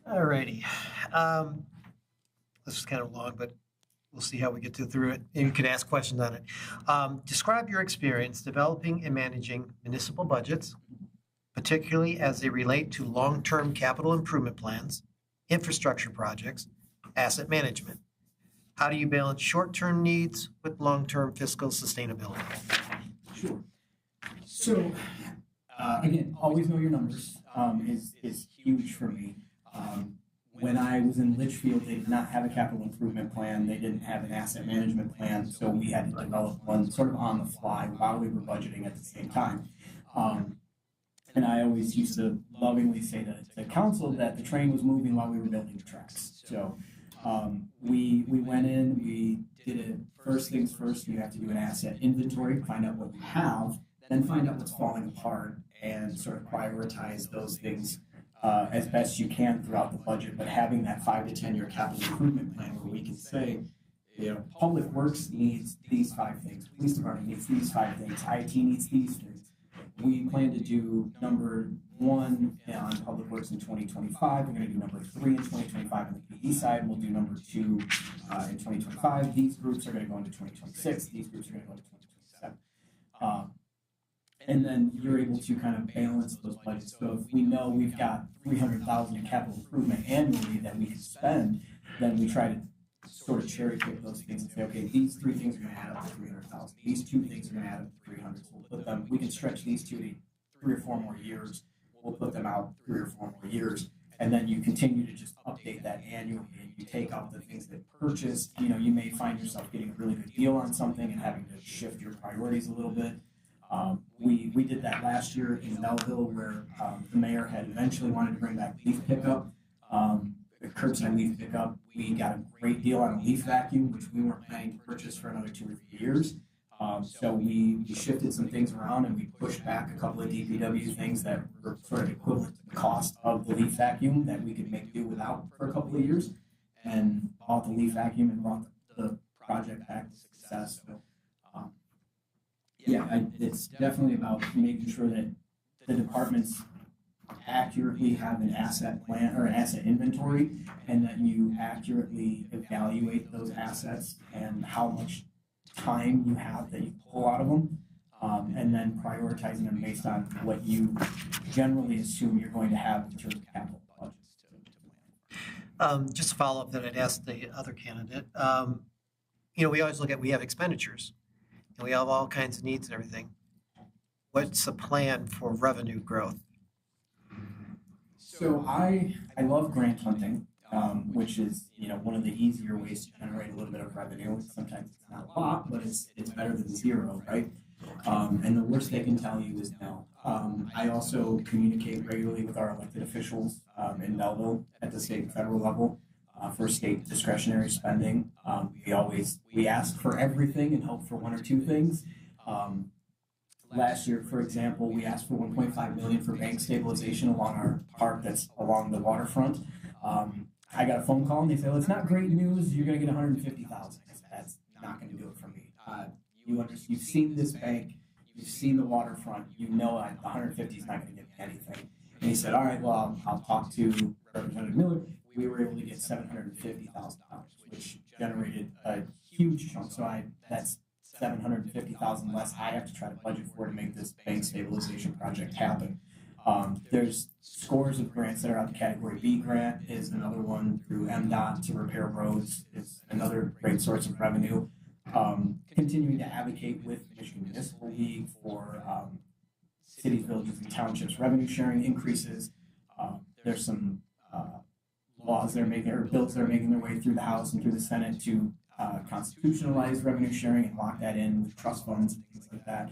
All righty. This is kind of long, but we'll see how we get through it. And you can ask questions on it. Describe your experience developing and managing municipal budgets, particularly as they relate to long-term capital improvement plans, infrastructure projects, asset management. How do you balance short-term needs with long-term fiscal sustainability? Sure. So, again, always know your numbers is huge for me. When I was in Litchfield, they did not have a capital improvement plan. They didn't have an asset management plan, so we had to develop one sort of on the fly while we were budgeting at the same time. And I always used to lovingly say to the council that the train was moving while we were building the tracks. So we went in, we did it. First things first, you have to do an asset inventory, find out what you have, then find out what's falling apart, and sort of prioritize those things as best you can throughout the budget. But having that 5 to 10 year capital improvement plan where we can say, Public Works needs these 5 things, Police Department needs these 5 things, IT needs these things. We plan to do number 1 on Public Works in 2025. We're going to do number 3 in 2025 on the PE side. We'll do number 2 in 2025. These groups are going to go into 2026. These groups are going to go into 2027. And then you're able to kind of balance those budgets. So if we know we've got $300,000 in capital improvement annually that we can spend, then we try to sort of cherry pick those things and say, okay, these 3 things are going to add up to 300,000. These 2 things are going to add up to 300. So we'll put them. We can stretch these 2 to 3 or 4 more years. We'll put them out 3 or 4 more years, and then you continue to just update that annually. And you take out the things that purchased. You may find yourself getting a really good deal on something and having to shift your priorities a little bit. We did that last year in Melville, where the mayor had eventually wanted to bring back leaf pickup, curbside leaf pickup. We got a great deal on a leaf vacuum, which we weren't planning to purchase for another 2 or 3 years. So we shifted some things around, and we pushed back a couple of DPW things that were sort of equivalent to the cost of the leaf vacuum that we could make do without for a couple of years, and bought the leaf vacuum and brought the project back to success. So, it's definitely about making sure that the departments accurately have an asset plan or an asset inventory, and that you accurately evaluate those assets and how much time you have that you pull out of them, and then prioritizing them based on what you generally assume you're going to have in terms of capital budgets to plan. Just a follow-up that I'd asked the other candidate. We always we have expenditures, and we have all kinds of needs and everything. What's the plan for revenue growth? So I love grant hunting, which is one of the easier ways to generate a little bit of revenue. Sometimes it's not a lot, but it's better than zero, right? And the worst they can tell you is no. I also communicate regularly with our elected officials in Melville at the state and federal level for state discretionary spending. We ask for everything and hope for 1 or 2 things. Last year, for example, we asked for $1.5 million for bank stabilization along our park that's along the waterfront. I got a phone call and they said, well, it's not great news. You're going to get $150,000. I said, that's not going to do it for me. you've seen this bank, you've seen the waterfront, you know that 150 is not going to get me anything. And he said, all right, well, I'll talk to Representative Miller. We were able to get $750,000, which generated a huge chunk. So that's $750,000 less I have to try to budget for to make this bank stabilization project happen. There's scores of grants that are out. The Category B grant is another one through MDOT to repair roads is another great source of revenue. Continuing to advocate with the Michigan Municipal League for cities, villages, and townships revenue sharing increases. There's some laws they're making, or bills that are making their way through the House and through the Senate to constitutionalize revenue sharing and lock that in with trust funds and things like that,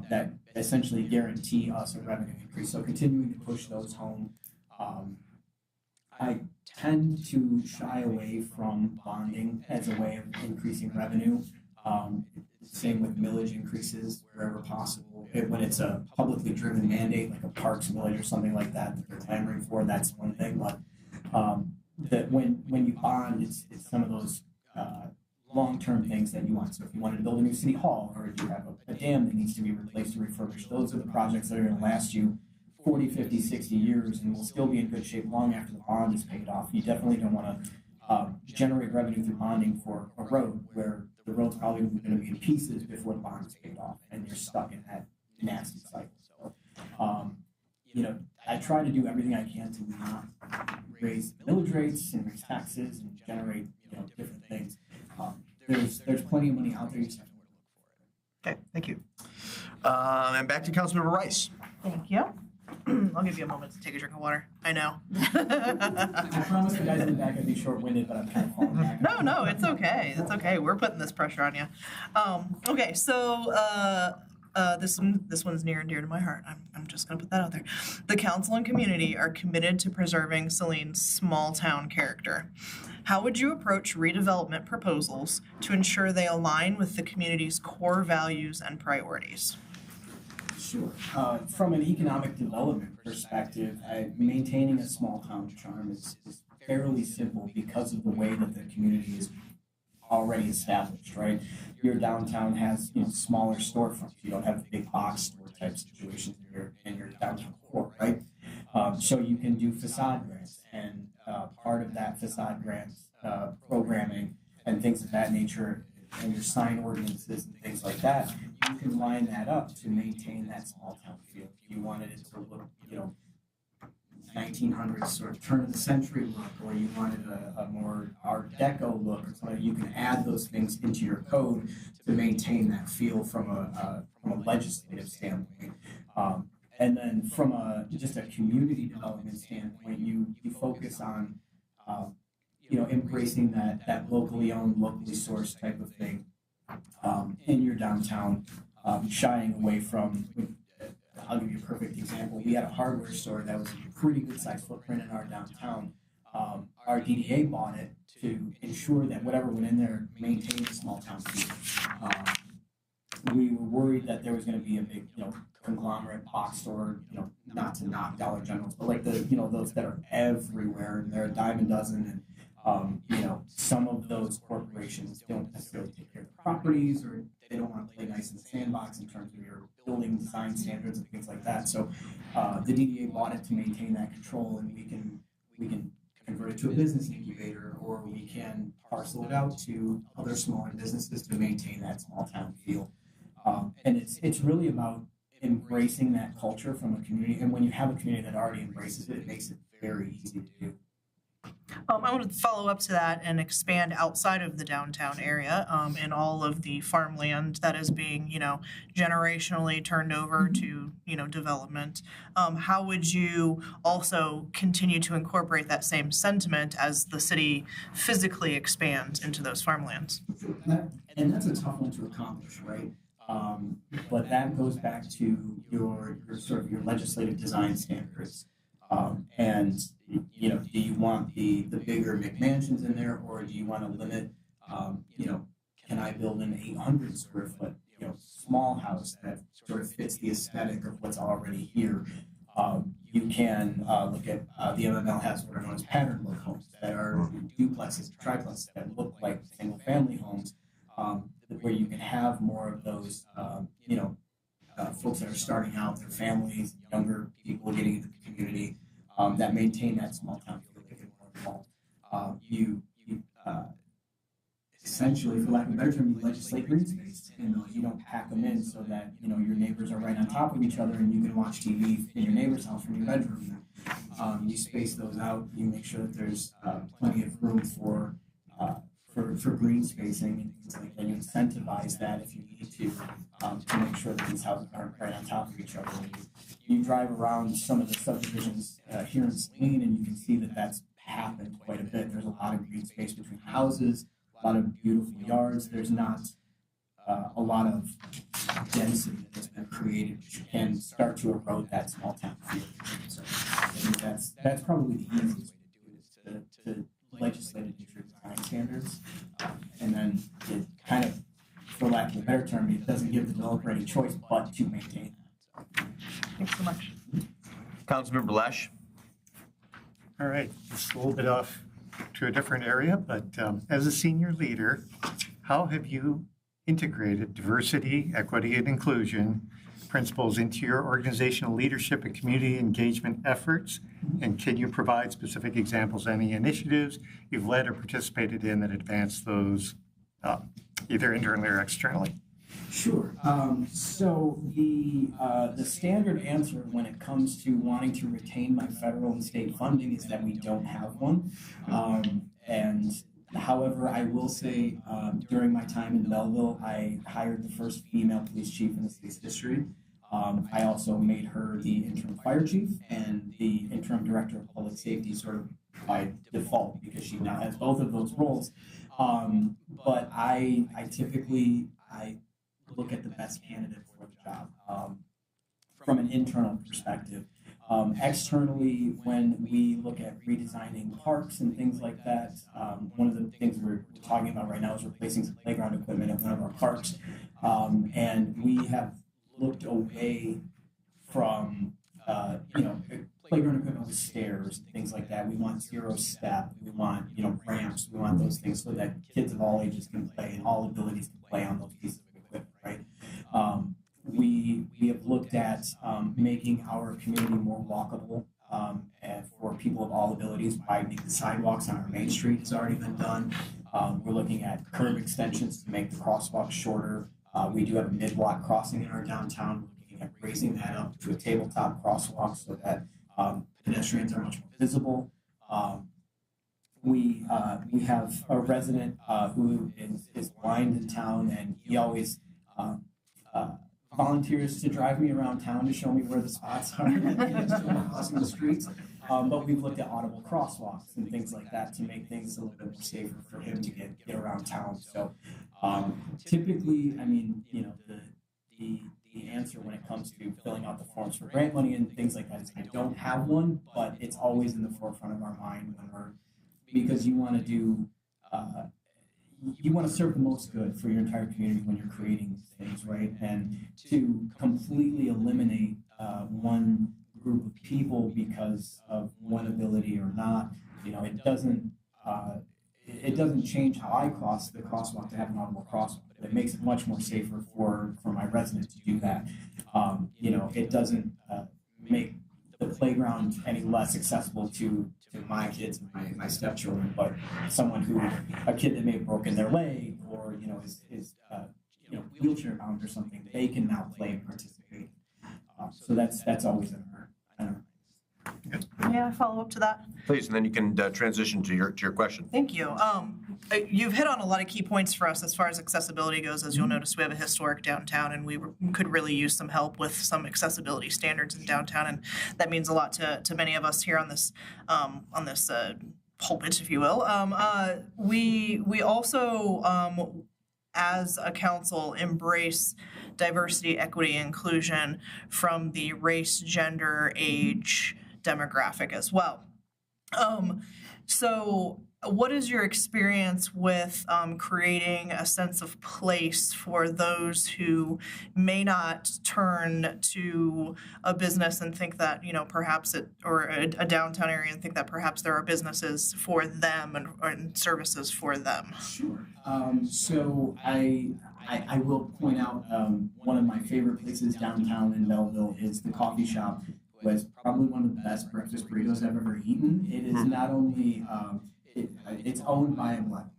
that essentially guarantee us a revenue increase. So continuing to push those home. I tend to shy away from bonding as a way of increasing revenue. Same with millage increases wherever possible. When it's a publicly driven mandate, like a parks millage or something like that they're clamoring for, that's one thing. But that when you bond, it's some of those long-term things that you want. So if you wanted to build a new city hall, or if you have a dam that needs to be replaced or refurbished, those are the projects that are going to last you 40, 50, 60 years and will still be in good shape long after the bond is paid off. You definitely don't want to generate revenue through bonding for a road where the road's probably going to be in pieces before the bond is paid off and you're stuck in that nasty cycle. So, I try to do everything I can to not raise millage rates and raise taxes and generate, different things. There's plenty of money out there. You just have to look for it. Okay, thank you. And back to Councilmember Rice. Thank you. I'll give you a moment to take a drink of water. I know. I promise the guys in the back I'd be short-winded, but I'm kind of falling back. No, it's okay. It's okay. We're putting this pressure on you. Okay, so this one's near and dear to my heart. I'm just going to put that out there. The council and community are committed to preserving Saline's small town character. How would you approach redevelopment proposals to ensure they align with the community's core values and priorities? Sure. From an economic development perspective, maintaining a small town charm is fairly simple because of the way that the community is already established, right? Your downtown has smaller storefronts. You don't have the big box store type situations in your downtown core, right? So you can do facade grants, and part of that facade grants programming and things of that nature, and your sign ordinances and things like that, you can line that up to maintain that small town feel. If you wanted it to look, 1900s sort of turn of the century look, or you wanted a more Art Deco look, or something, you can add those things into your code to maintain that feel from a legislative standpoint. And then from just a community development standpoint, you focus on embracing that locally owned, locally sourced type of thing in your downtown, shying away from. I'll give you a perfect example. We had a hardware store that was a pretty good sized footprint in our downtown. Our DDA bought it to ensure that whatever went in there maintained a small town feel. We were worried that there was going to be a big, conglomerate box store, not to knock Dollar Generals, but like those that are everywhere, and they're a dime a dozen, and some of those corporations don't necessarily take care of the properties, or they don't want to play nice in the sandbox in terms of your building design standards and things like that. So the DDA bought it to maintain that control, and we can convert it to a business incubator, or we can parcel it out to other smaller businesses to maintain that small town feel. And it's really about embracing that culture from a community. And when you have a community that already embraces it, it makes it very easy to do. I want to follow up to that and expand outside of the downtown area in all of the farmland that is being, generationally turned over to, development. How would you also continue to incorporate that same sentiment as the city physically expands into those farmlands? And that's a tough one to accomplish, right? But that goes back to your legislative design standards. And do you want the bigger McMansions in there, or do you want to limit, can I build an 800 square foot, small house that sort of fits the aesthetic of what's already here? You can look at the MML has what are known as pattern look homes that are duplexes, triplexes that look like single family homes, where you can have more of folks that are starting out, their families, younger people getting into the community, that maintain that small town feel, they get more involved. You essentially, for lack of a better term, you legislate green space, and you don't pack them in so that your neighbors are right on top of each other and you can watch TV in your neighbor's house from your bedroom. You space those out. You make sure that there's plenty of room for green spacing and things like that. You incentivize that if you need to make sure that these houses aren't right on top of each other. You drive around some of the subdivisions here in Saline, and you can see that that's happened quite a bit. There's a lot of green space between houses, a lot of beautiful yards. There's not a lot of density that has been created, which can start to erode that small town feel. So I think that's probably the easiest way to do it, is to legislate it into design standards, and then it kind of, for lack of a better term, it doesn't give the developer any choice but to maintain that. Thanks so much. Councilmember Lesh. All right, it's a little bit off to a different area, but as a senior leader, how have you integrated diversity, equity, and inclusion principles into your organizational leadership and community engagement efforts? And can you provide specific examples of any initiatives you've led or participated in that advance those either internally or externally? Sure. So the standard answer when it comes to wanting to retain my federal and state funding is that we don't have one. And however, I will say during my time in Belleville, I hired the first female police chief in the city's history. I also made her the interim fire chief and the interim director of public safety, sort of by default, because she now has both of those roles. But I typically look at the best candidate for the job from an internal perspective. Externally, when we look at redesigning parks and things like that, one of the things we're talking about right now is replacing some playground equipment at one of our parks. And we have looked away from, playground equipment with stairs and things like that. We want zero step. We want, ramps. We want those things so that kids of all ages can play and all abilities can play on those pieces of equipment, right? We have looked at making our community more walkable and for people of all abilities. Widening the sidewalks on our main street has already been done. We're looking at curb extensions to make the crosswalks shorter. We do have a mid-block crossing in our downtown. We're looking at raising that up to a tabletop crosswalk so that pedestrians are much more visible. We have a resident who is blind in town, and he always volunteers to drive me around town to show me where the spots are crossing the streets. But we've looked at audible crosswalks and things like that to make things a little bit more safer for him to get around town. So typically, the answer when it comes to filling out the forms for grant money and things like that is I don't have one, but it's always in the forefront of our mind because you want to do you want to serve the most good for your entire community when you're creating these things, right? And to completely eliminate one group of people because of one ability or not, it doesn't change how I cross the crosswalk to have an audible crosswalk. But it makes it much more safer for my residents to do that. It doesn't make the playground any less accessible to my kids and my stepchildren, but a kid that may have broken their leg or is wheelchair bound or something, they can now play and participate. So that's always in our May I follow up to that? Please, and then you can transition to your question. Thank you. You've hit on a lot of key points for us as far as accessibility goes. As you'll notice, we have a historic downtown, and we could really use some help with some accessibility standards in downtown, and that means a lot to many of us here on this pulpit, if you will. We also, as a council, embrace diversity, equity, inclusion from the race, gender, age, demographic as well. So what is your experience with creating a sense of place for those who may not turn to a business and think that, perhaps or a downtown area and think that perhaps there are businesses for them and services for them? Sure. So I I will point out one of my favorite places downtown in Belleville is the coffee shop. Was probably one of the best breakfast burritos I've ever eaten. It is not only it's owned by a Black woman,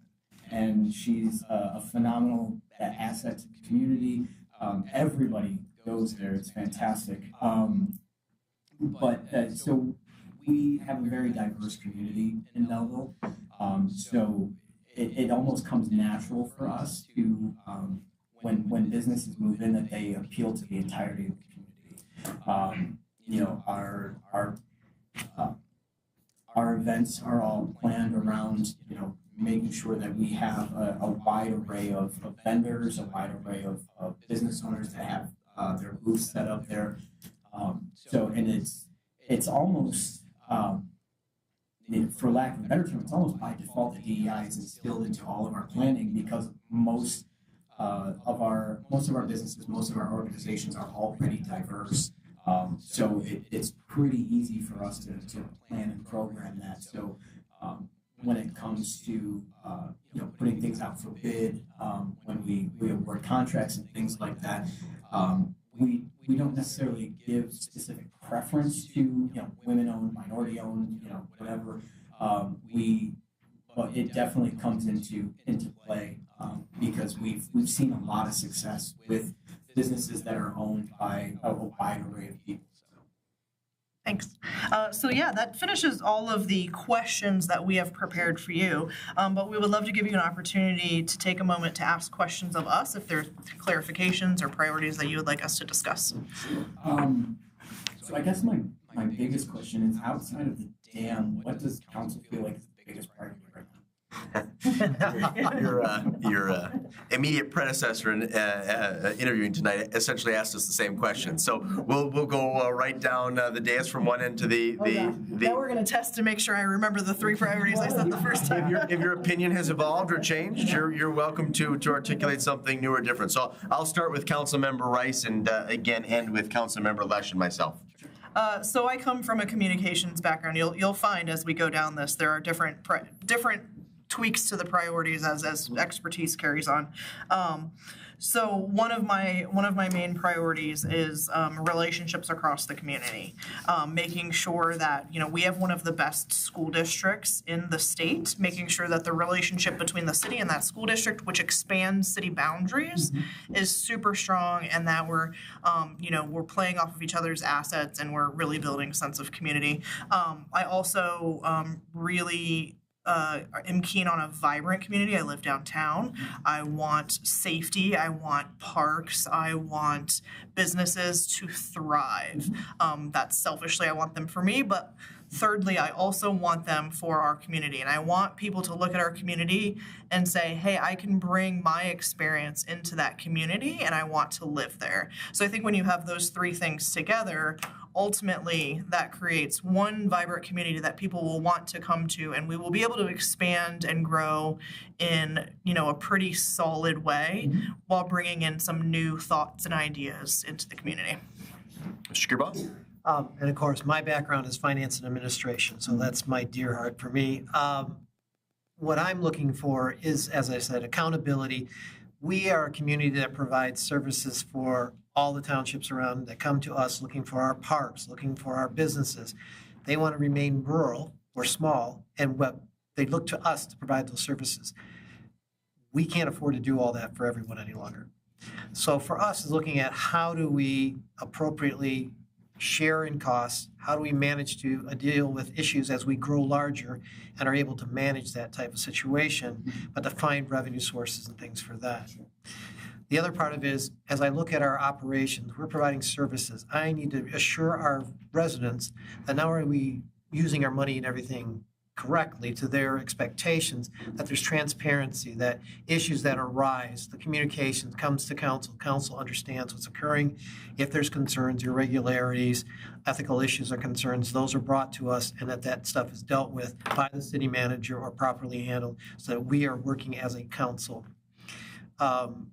and she's a phenomenal asset to the community. Everybody goes there; it's fantastic. So we have a very diverse community in Belleville. So it almost comes natural for us to when businesses move in that they appeal to the entirety of the community. Our events are all planned around, making sure that we have a wide array of vendors, a wide array of business owners that have their booths set up there. And it's almost, for lack of a better term, it's almost by default that DEI is instilled into all of our planning because most of our businesses, most of our organizations are already diverse. So it's pretty easy for us to plan and program that. So when it comes to putting things out for bid, when we award contracts and things like that, we don't necessarily give specific preference to women-owned, minority-owned, whatever. But it definitely comes into play because we've seen a lot of success with businesses that are owned by a wide array of people. Thanks. So yeah, that finishes all of the questions that we have prepared for you. But we would love to give you an opportunity to take a moment to ask questions of us if there's clarifications or priorities that you would like us to discuss. So I guess my biggest question is, outside of the dam, what does council feel like is the biggest priority right now? Your immediate predecessor in interviewing tonight essentially asked us the same question. So we'll go right down the dais from one end to the. Now we're going to test to make sure I remember the three priorities I said the first time. If your opinion has evolved or changed, you're welcome to articulate something new or different. So I'll start with Councilmember Rice and again end with Councilmember Lesh and myself. So I come from a communications background. You'll find as we go down this, there are different tweaks to the priorities as expertise carries on. So one of my main priorities is relationships across the community, making sure that we have one of the best school districts in the state, making sure that the relationship between the city and that school district, which expands city boundaries, is super strong, and that we're playing off of each other's assets and we're really building a sense of community. I also really am keen on a vibrant community. I live downtown. I want safety. I want parks. I want businesses to thrive. That's selfishly, I want them for me, but thirdly, I also want them for our community. And I want people to look at our community and say, hey, I can bring my experience into that community and I want to live there. So I think when you have those three things together, ultimately that creates one vibrant community that people will want to come to, and we will be able to expand and grow in a pretty solid way while bringing in some new thoughts and ideas into the community. Mr. Gearbaugh? And of course, my background is finance and administration, so that's my dear heart for me. What I'm looking for is, as I said, accountability. We are a community that provides services for all the townships around that come to us looking for our parks, looking for our businesses. They want to remain rural or small, and they look to us to provide those services. We can't afford to do all that for everyone any longer. So for us, is looking at how do we appropriately share in costs, how do we manage to deal with issues as we grow larger and are able to manage that type of situation, but to find revenue sources and things for that. The other part of it is, as I look at our operations, we're providing services. I need to assure our residents that not only are we using our money and everything correctly to their expectations, that there's transparency, that issues that arise, the communication comes to council, council understands what's occurring. If there's concerns, irregularities, ethical issues or concerns, those are brought to us, and that stuff is dealt with by the city manager or properly handled, so that we are working as a council. I'm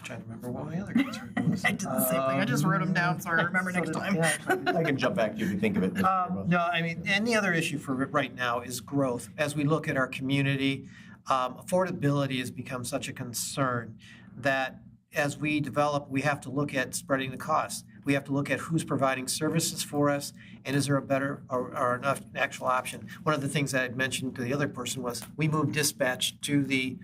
trying to remember what my other concern was. I did the same thing. I just wrote them down so I remember next time. I can jump back to you if you think of it. No, I mean, and the other issue for right now is growth. As we look at our community, affordability has become such a concern. that as we develop, we have to look at spreading the costs. We have to look at who's providing services for us, and is there a better or enough actual option. One of the things that I had mentioned to the other person was we moved dispatch to the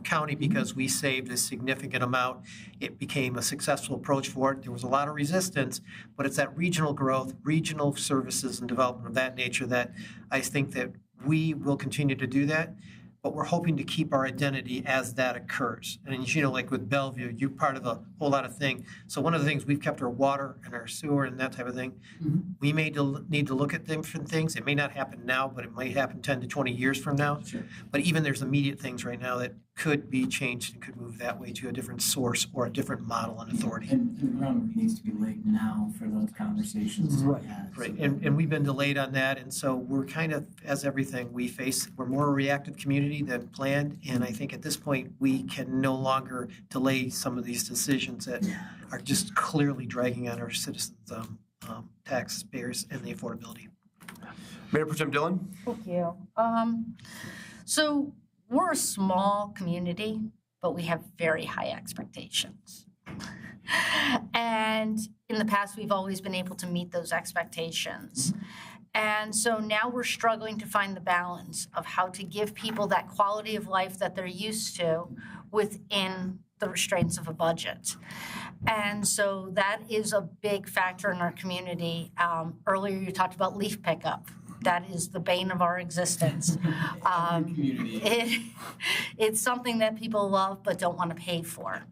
county because we saved a significant amount. It became a successful approach for it. There was a lot of resistance, but it's that regional growth, regional services and development of that nature that I think that we will continue to do that. But we're hoping to keep our identity as that occurs. And as you know, like with Bellevue, you're part of a whole lot of things. So one of the things, we've kept our water and our sewer and that type of thing. We may need to look at different things. It may not happen now, but it might happen 10 to 20 years from now. Sure. But even there's immediate things right now that could be changed and could move that way to a different source or a different model and authority. And the groundwork needs to be laid now for those conversations to be had. Right, and we've been delayed on that, and so we're kind of, as everything we face, we're more a reactive community than planned, and I think at this point, we can no longer delay some of these decisions that are just clearly dragging on our citizens, taxpayers, and the affordability. Mayor Pro Tem Dillon? Thank you. So we're a small community, but we have very high expectations. And in the past, we've always been able to meet those expectations. And so now we're struggling to find the balance of how to give people that quality of life that they're used to within the restraints of a budget. And so that is a big factor in our community. Earlier, you talked about leaf pickup. That is the bane of our existence. It's something that people love but don't want to pay for.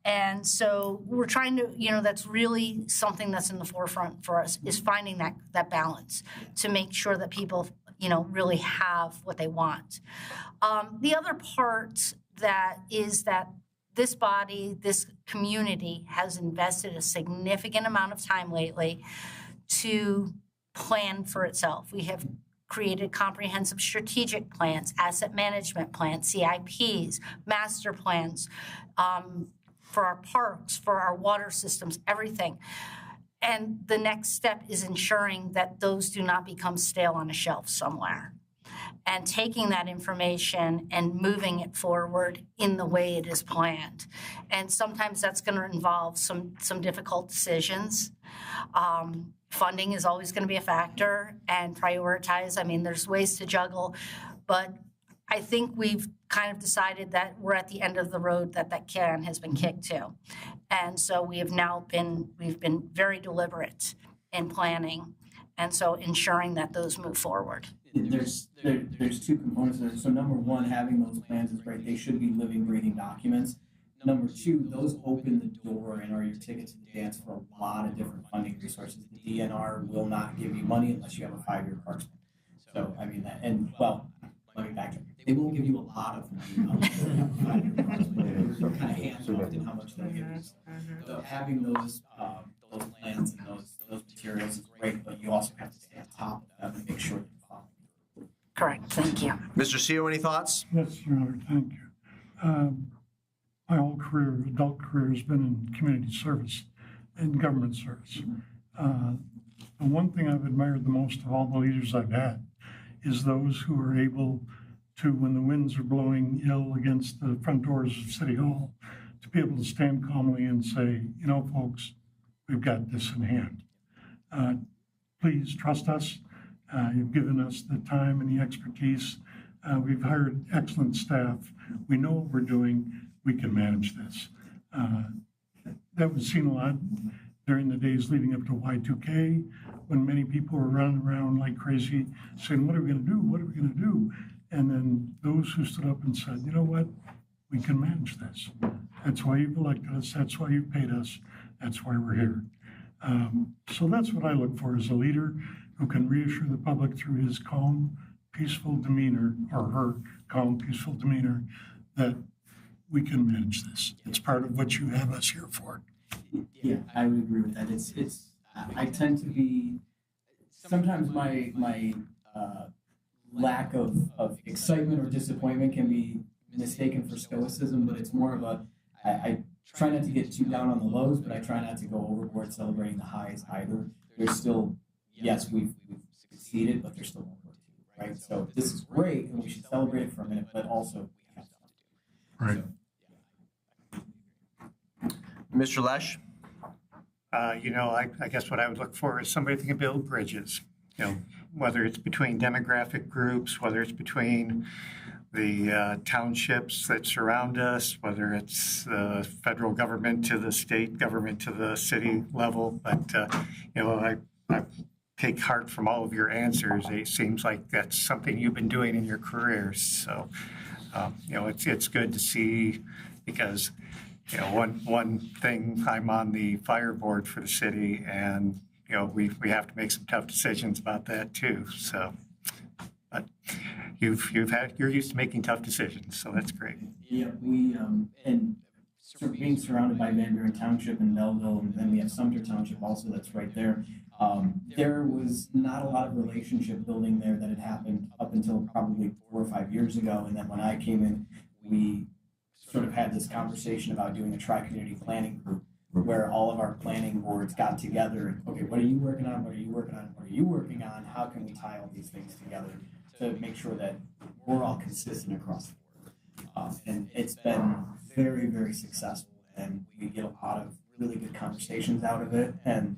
And so we're trying to, that's really something that's in the forefront for us, is finding that balance to make sure that people, really have what they want. The other part that is that this body, this community has invested a significant amount of time lately to plan for itself. We have created comprehensive strategic plans, asset management plans, CIPs, master plans, for our parks, for our water systems, everything. And the next step is ensuring that those do not become stale on a shelf somewhere. And taking that information and moving it forward in the way it is planned. And sometimes that's going to involve some difficult decisions. Funding is always going to be a factor, and prioritize. I mean, there's ways to juggle, but I think we've kind of decided that we're at the end of the road, that can has been kicked to. And so we've been very deliberate in planning, and so ensuring that those move forward. There's two components there. So number one, having those plans is great. They should be living, breathing documents. Number two, those open the door and are your ticket to the dance for a lot of different funding resources. The DNR will not give you money unless you have a 5-year parks plan. So, I mean, let me backtrack. They won't give you a lot of money. They're kind of hands-off in how much they'll give you. So having those plans and those materials is great, but you also have to stay on top of them and make sure that you follow. Correct. Thank you. Mr. CEO, any thoughts? Yes, Your Honor, thank you. My whole career, adult career, has been in community service and government service. The one thing I've admired the most of all the leaders I've had is those who are able to, when the winds are blowing ill against the front doors of City Hall, to be able to stand calmly and say, folks, we've got this in hand. Please trust us. You've given us the time and the expertise. We've hired excellent staff. We know what we're doing. We can manage this. That was seen a lot during the days leading up to Y2K, when many people were running around like crazy saying, what are we going to do? What are we going to do? And then those who stood up and said, you know what? We can manage this. That's why you've elected us. That's why you've paid us. That's why we're here. So that's what I look for, as a leader who can reassure the public through his calm, peaceful demeanor, or her calm, peaceful demeanor, that we can manage this. It's part of what you have us here for. Yeah, I would agree with that. I tend to be, sometimes my lack of excitement or disappointment can be mistaken for stoicism, but it's more of I try not to get too down on the lows, but I try not to go overboard celebrating the highs either. There's still, yes, we've succeeded, but there's still more work to do, right? So this is great, and we should celebrate it for a minute, but also we have stuff to do. Right. So, Mr. Lesh? I guess what I would look for is somebody that can build bridges, whether it's between demographic groups, whether it's between the townships that surround us, whether it's the federal government to the state government to the city level. But, I take heart from all of your answers. It seems like that's something you've been doing in your careers. So, it's good to see because, one thing, I'm on the fire board for the city and, we have to make some tough decisions about that too. So, but you're used to making tough decisions, so that's great. Yeah, we, and being surrounded by Van Buren Township and Belleville, and then we have Sumter Township also that's right there. There was not a lot of relationship building there that had happened up until probably 4 or 5 years ago. And then when I came in, we sort of had this conversation about doing a tri-community planning group where all of our planning boards got together and, okay, what are you working on? What are you working on? What are you working on? How can we tie all these things together to make sure that we're all consistent across the board? And it's been very, very successful, and we get a lot of really good conversations out of it. And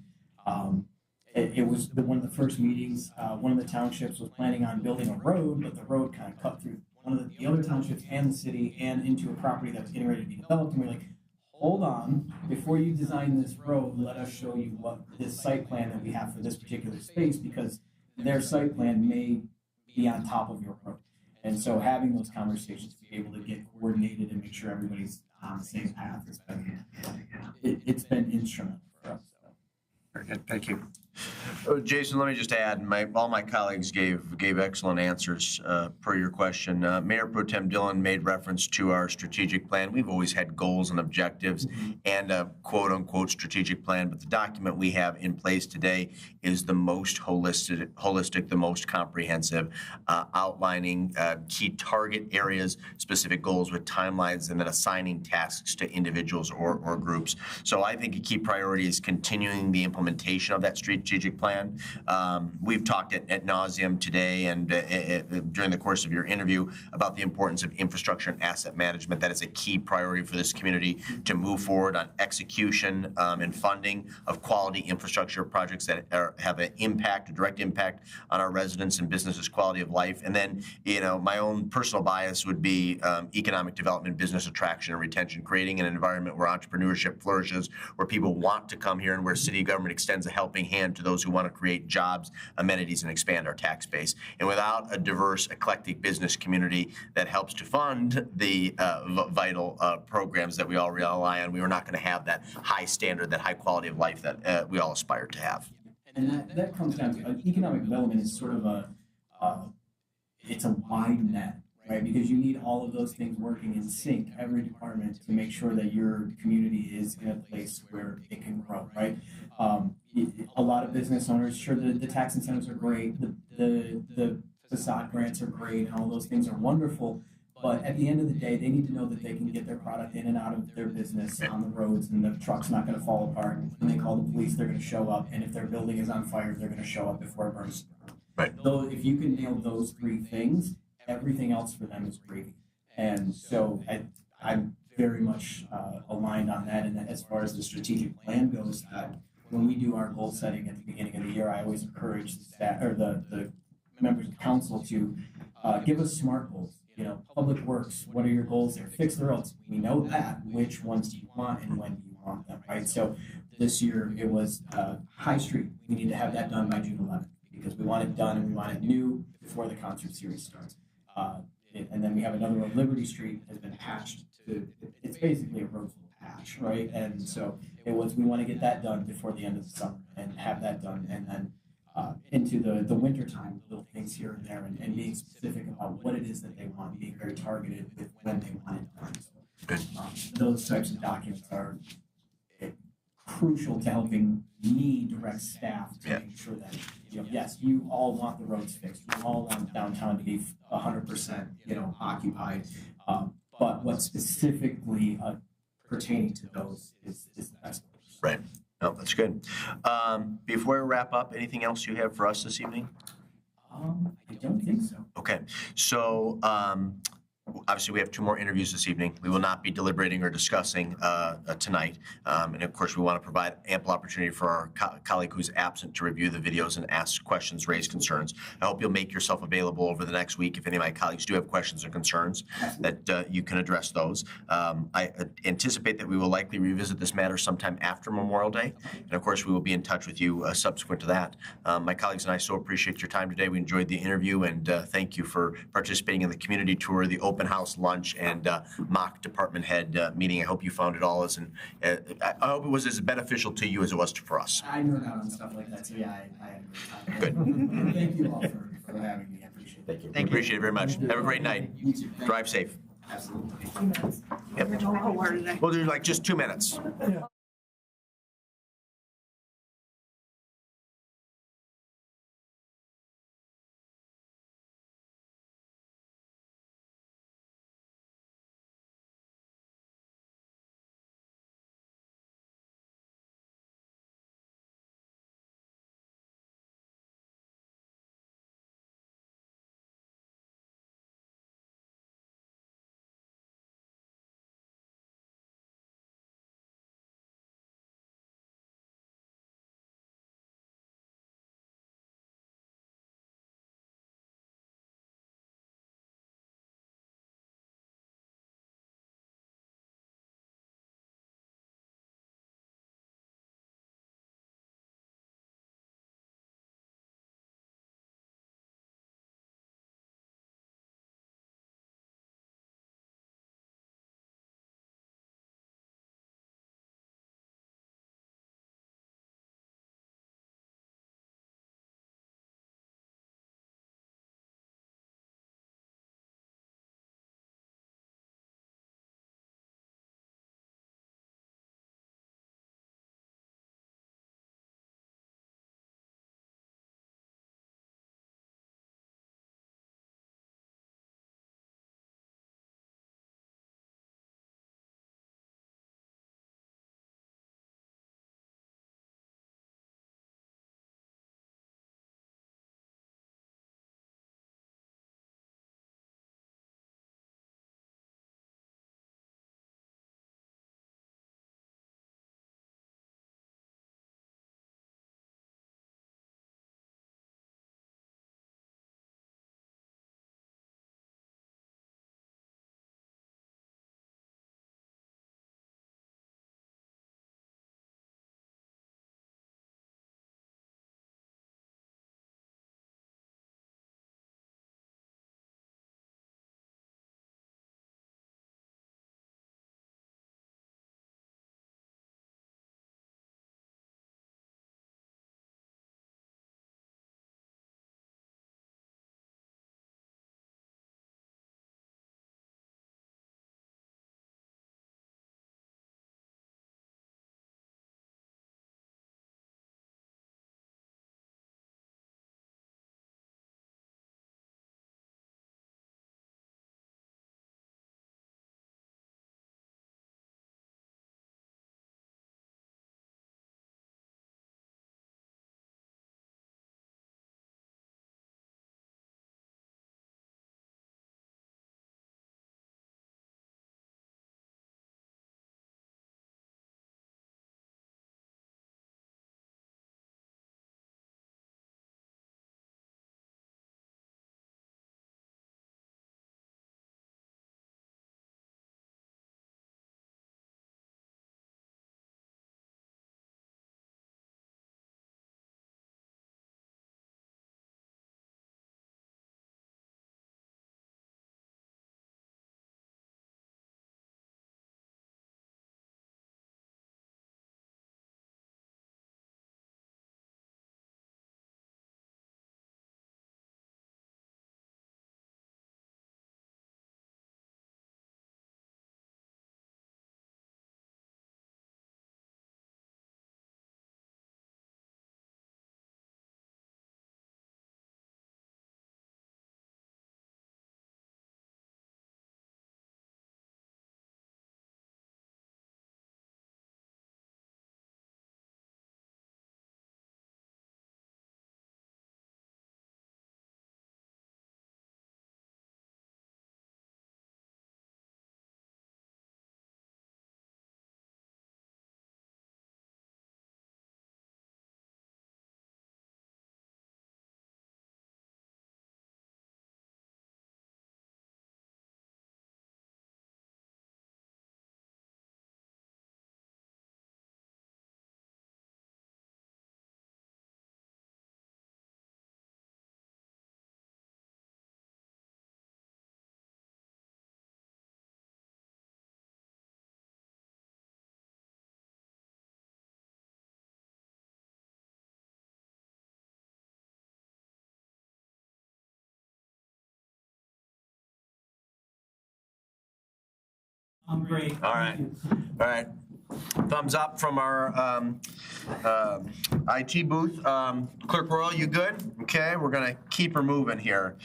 it was one of the first meetings. One of the townships was planning on building a road, but the road kind of cut through one of the other townships and the city and into a property that was getting ready to be developed. And we're like, hold on, before you design this road, let us show you what this site plan that we have for this particular space, because their site plan may be on top of your road. And so having those conversations to be able to get coordinated and make sure everybody's on the same path it's been instrumental for us. Very good, thank you. Jason, let me just add, all my colleagues gave excellent answers per your question. Mayor Pro Tem Dillon made reference to our strategic plan. We've always had goals and objectives and a quote-unquote strategic plan, but the document we have in place today is the most holistic, the most comprehensive, outlining key target areas, specific goals with timelines, and then assigning tasks to individuals or groups. So I think a key priority is continuing the implementation of that strategic plan. We've talked at nauseum today and during the course of your interview about the importance of infrastructure and asset management. That is a key priority for this community to move forward on execution and funding of quality infrastructure projects that have a direct impact on our residents and businesses' quality of life. And then, my own personal bias would be economic development, business attraction, and retention, creating an environment where entrepreneurship flourishes, where people want to come here, and where city government extends a helping hand to those who want to create jobs, amenities, and expand our tax base. And without a diverse, eclectic business community that helps to fund the vital programs that we all rely on, we are not going to have that high standard, that high quality of life that we all aspire to have. And that comes down to economic development is sort of it's a wide net, right? Because you need all of those things working in sync, every department, to make sure that your community is in a place where it can grow, right? A lot of business owners, sure, the tax incentives are great, the facade grants are great, and all those things are wonderful. But at the end of the day, they need to know that they can get their product in and out of their business on the roads, and the truck's not going to fall apart. When they call the police, they're going to show up, and if their building is on fire, they're going to show up before it burns. Right. Though, if you can nail those three things, everything else for them is gravy. And so I'm very much aligned on that. And as far as the strategic plan goes, when we do our goal setting at the beginning of the year, I always encourage the staff or the members of council to give us SMART goals. Public works, what are your goals there? Fix the roads. We know that. Which ones do you want and when do you want them, right? So this year it was High Street. We need to have that done by June 11th because we want it done and we want it new before the concert series starts. And then we have another one, Liberty Street, has been patched to, it's basically a road patch, right? And so we want to get that done before the end of the summer and have that done. And then into the winter time, little things here and there, and being specific about what it is that they want, being very targeted with when they want it done. So, those types of documents are crucial to helping me direct staff to make sure that, yes, you all want the roads fixed. You all want downtown to be 100%, occupied. But what specifically pertaining to those is the best. Right. No, that's good. Before we wrap up, anything else you have for us this evening? I don't think so. Okay. So Obviously, we have 2 more interviews this evening. We will not be deliberating or discussing tonight. And of course, we want to provide ample opportunity for our colleague who's absent to review the videos and ask questions, raise concerns. I hope you'll make yourself available over the next week if any of my colleagues do have questions or concerns, that you can address those. I anticipate that we will likely revisit this matter sometime after Memorial Day. And of course, we will be in touch with you subsequent to that. My colleagues and I so appreciate your time today. We enjoyed the interview, and thank you for participating in the community tour, the open house lunch, and mock department head meeting. I hope you found it all I hope it was as beneficial to you as it was for us. I nerd out on stuff like that, so yeah, I had a great Good. time. Thank you all for having me. I appreciate it. Thank you. Thank you. Appreciate it very much. Have a great night. You too. Thank Drive safe. you. Absolutely. Yep. We'll do like just 2 minutes. I'm great. All right. Thank you. All right. Thumbs up from our IT booth. Clerk Royal, you good? Okay, we're gonna keep her moving here.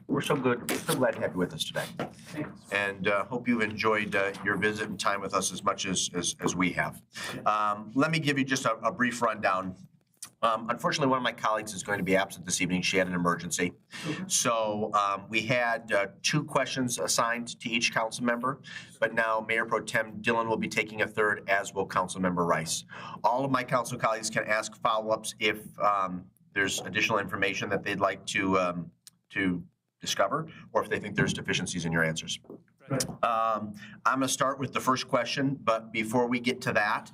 We're so good. We're so glad to have you with us today. And hope you've enjoyed your visit and time with us as much as we have. Let me give you just a brief rundown. Unfortunately, one of my colleagues is going to be absent this evening. She had an emergency. So we had 2 questions assigned to each council member, but now Mayor Pro Tem Dillon will be taking a third, as will Council Member Rice. All of my council colleagues can ask follow-ups if there's additional information that they'd like to discover, or if they think there's deficiencies in your answers. I'm going to start with the first question, but before we get to that,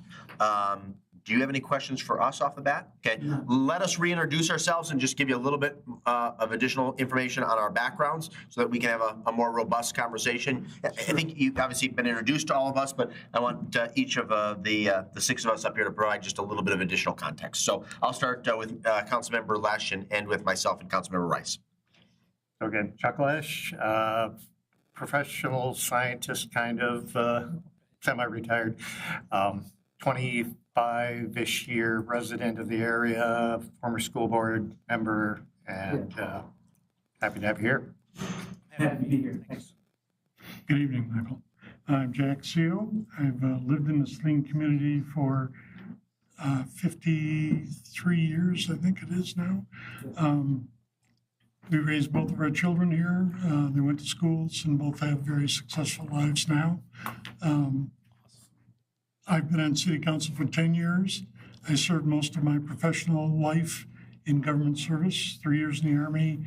do you have any questions for us off the bat? Okay, let us reintroduce ourselves and just give you a little bit of additional information on our backgrounds so that we can have a more robust conversation. I think you've obviously been introduced to all of us, but I want each of the 6 of us up here to provide just a little bit of additional context. So I'll start with Councilmember Lesh and end with myself and Councilmember Rice. Okay, Chuck Lesh, professional scientist, kind of semi-retired, 25-ish year resident of the area, former school board member, and happy to have you here. Happy to be here. Thanks. Good evening, Michael. I'm Jack Seo. I've lived in the Saline community for 53 years, I think it is now. We raised both of our children here. They went to schools and both have very successful lives now. I've been on city council for 10 years. I served most of my professional life in government service, 3 years in the Army,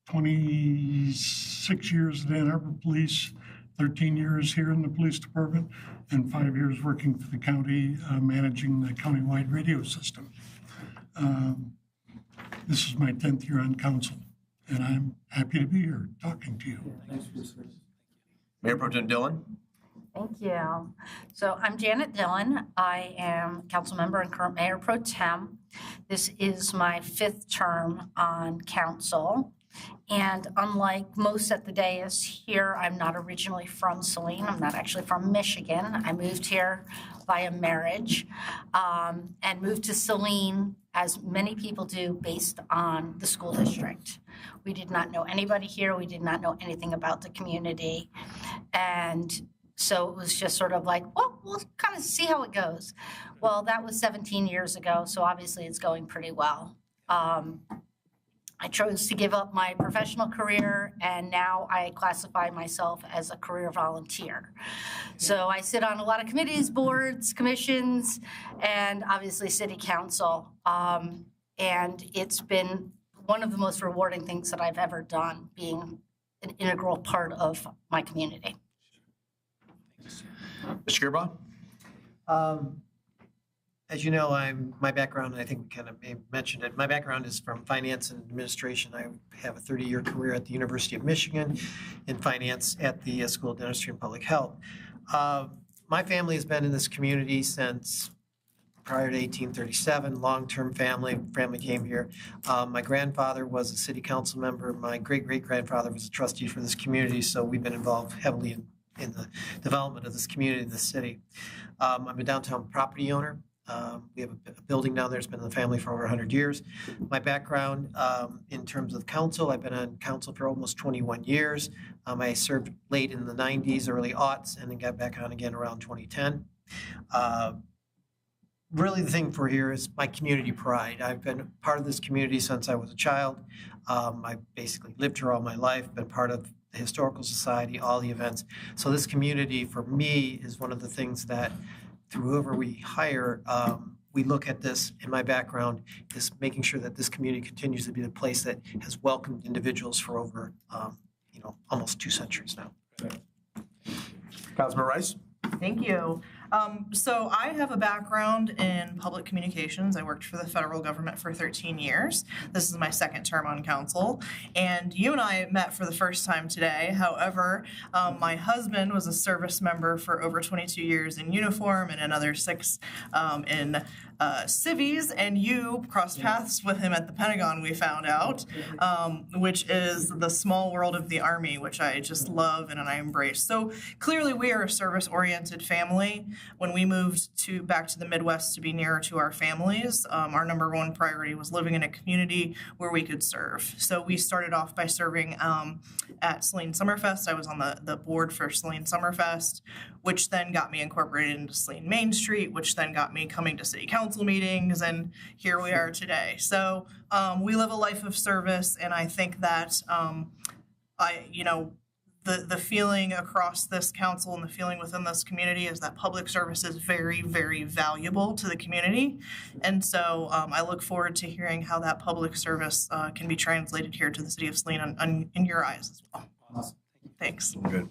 26 years at Ann Arbor Police, 13 years here in the police department, and 5 years working for the county, managing the countywide radio system. This is my 10th year on council, and I'm happy to be here talking to you. Thanks for your service. Mayor Pro Tem Dillon. Thank you. So I'm Janet Dillon. I am council member and current mayor pro tem. This is my 5th term on council. And unlike most at the dais here, I'm not originally from Saline. I'm not actually from Michigan. I moved here via marriage and moved to Saline, as many people do, based on the school district. We did not know anybody here. We did not know anything about the community. And so it was just sort of like, well, we'll kind of see how it goes. Well, that was 17 years ago, so obviously it's going pretty well. I chose to give up my professional career, and now I classify myself as a career volunteer. So I sit on a lot of committees, boards, commissions, and obviously city council. And it's been one of the most rewarding things that I've ever done, being an integral part of my community. Mr. Gearbaugh? As you know, my background, I think we kind of mentioned it, my background is from finance and administration. I have a 30-year career at the University of Michigan in finance at the School of Dentistry and Public Health. My family has been in this community since prior to 1837, long-term family came here. My grandfather was a city council member. My great-great-grandfather was a trustee for this community, so we've been involved heavily in the development of this community in the city. I'm a downtown property owner. We have a building down there that's been in the family for over 100 years. My background in terms of council, I've been on council for almost 21 years. I served late in the 90s, early aughts, and then got back on again around 2010. Really the thing for here is my community pride. I've been part of this community since I was a child. I basically lived here all my life, been part of the Historical Society, all the events. So this community for me is one of the things that through whoever we hire, we look at this, in my background, is making sure that this community continues to be the place that has welcomed individuals for over, almost 2 centuries now. Councilman Rice? Thank you. So I have a background in public communications. I worked for the federal government for 13 years. This is my second term on council. And you and I met for the first time today. However, my husband was a service member for over 22 years in uniform and another 6 in civies, and you crossed paths with him at the Pentagon, we found out, which is the small world of the Army, which I just love and I embrace. So clearly we are a service-oriented family. When we moved back to the Midwest to be nearer to our families, our number one priority was living in a community where we could serve. So we started off by serving at Saline Summerfest. I was on the board for Saline Summerfest, which then got me incorporated into Saline Main Street, which then got me coming to city council meetings, and here we are today. So we live a life of service, and I think that the feeling across this council and the feeling within this community is that public service is very, very valuable to the community. And so I look forward to hearing how that public service can be translated here to the city of Saline in your eyes as well. Awesome. Thanks. Good.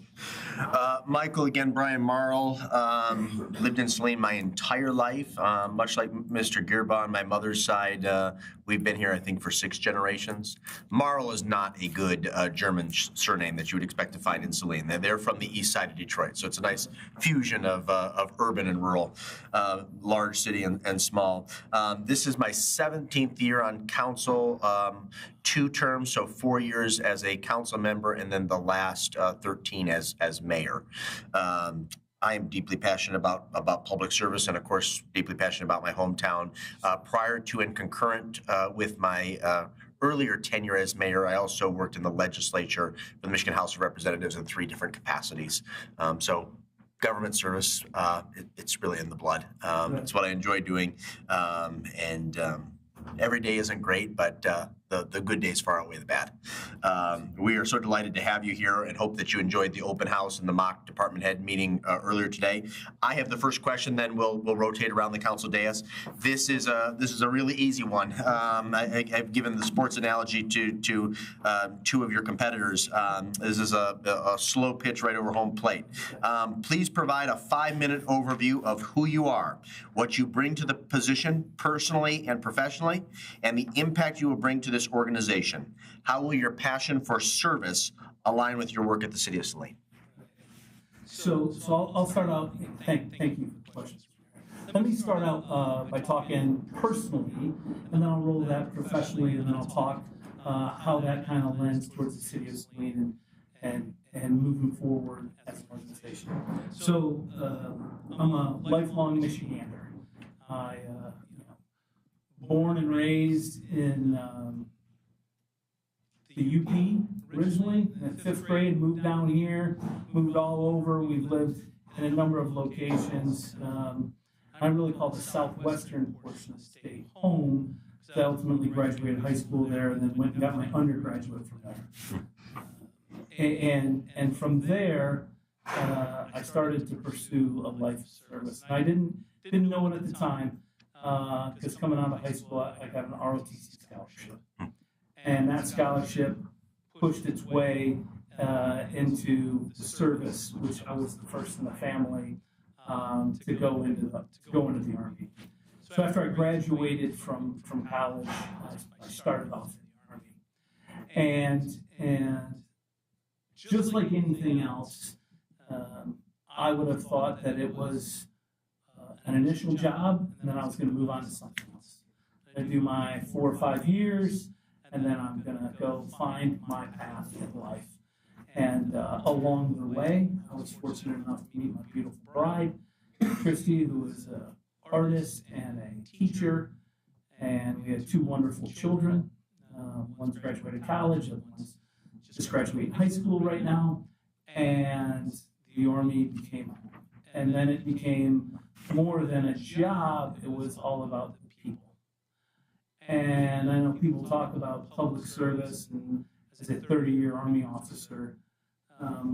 Michael, again, Brian Marl, lived in Saline my entire life. Much like Mr. Gearbaugh on my mother's side, we've been here, I think, for 6 generations. Marl is not a good German surname that you would expect to find in Saline. They're from the east side of Detroit, so it's a nice fusion of urban and rural, large city and small. This is my 17th year on council, 2 terms, so 4 years as a council member, and then the last 13 as mayor. I am deeply passionate about public service and, of course, deeply passionate about my hometown. Prior to and concurrent with my earlier tenure as mayor, I also worked in the legislature for the Michigan House of Representatives in 3 different capacities. So government service, it's really in the blood. It's what I enjoy doing. Every day isn't great, but the good days far outweigh the bad. We are so delighted to have you here and hope that you enjoyed the open house and the mock department head meeting earlier today. I have the first question, then we'll rotate around the council dais. This is a really easy one. I've given the sports analogy to 2 of your competitors. This is a slow pitch right over home plate. Please provide a 5-minute overview of who you are, what you bring to the position personally and professionally, and the impact you will bring to this organization. How will your passion for service align with your work at the City of Saline? So I'll start out, thank you for the questions. Let me start out by talking personally, and then I'll roll that professionally, and then I'll talk how that kind of lends towards the City of Saline and moving forward as an organization. So I'm a lifelong Michigander. I born and raised in the UP originally. In 5th grade, moved down here, moved all over. We've lived in a number of locations. I really call the southwestern portion of the state home, because I ultimately graduated high school there and then went and got my undergraduate from there. And from there, I started to pursue a life of service. And I didn't know it at the time, because coming out of high school, I got an ROTC scholarship. And that scholarship pushed its way into the service, which I was the first in the family to go into the Army. So after I graduated from college, I started off in the Army. And just like anything else, I would have thought that it was an initial job, and then I was going to move on to something else. I'm going to do my 4 or 5 years, and then I'm going to go find my path in life. And along the way, I was fortunate enough to meet my beautiful bride, Christy, who is an artist and a teacher, and we had 2 wonderful children. One's graduated college, and one's just graduating high school right now, and the Army became home. And then it became more than a job, it was all about the people. And I know people talk about public service, and as a 30-year Army officer,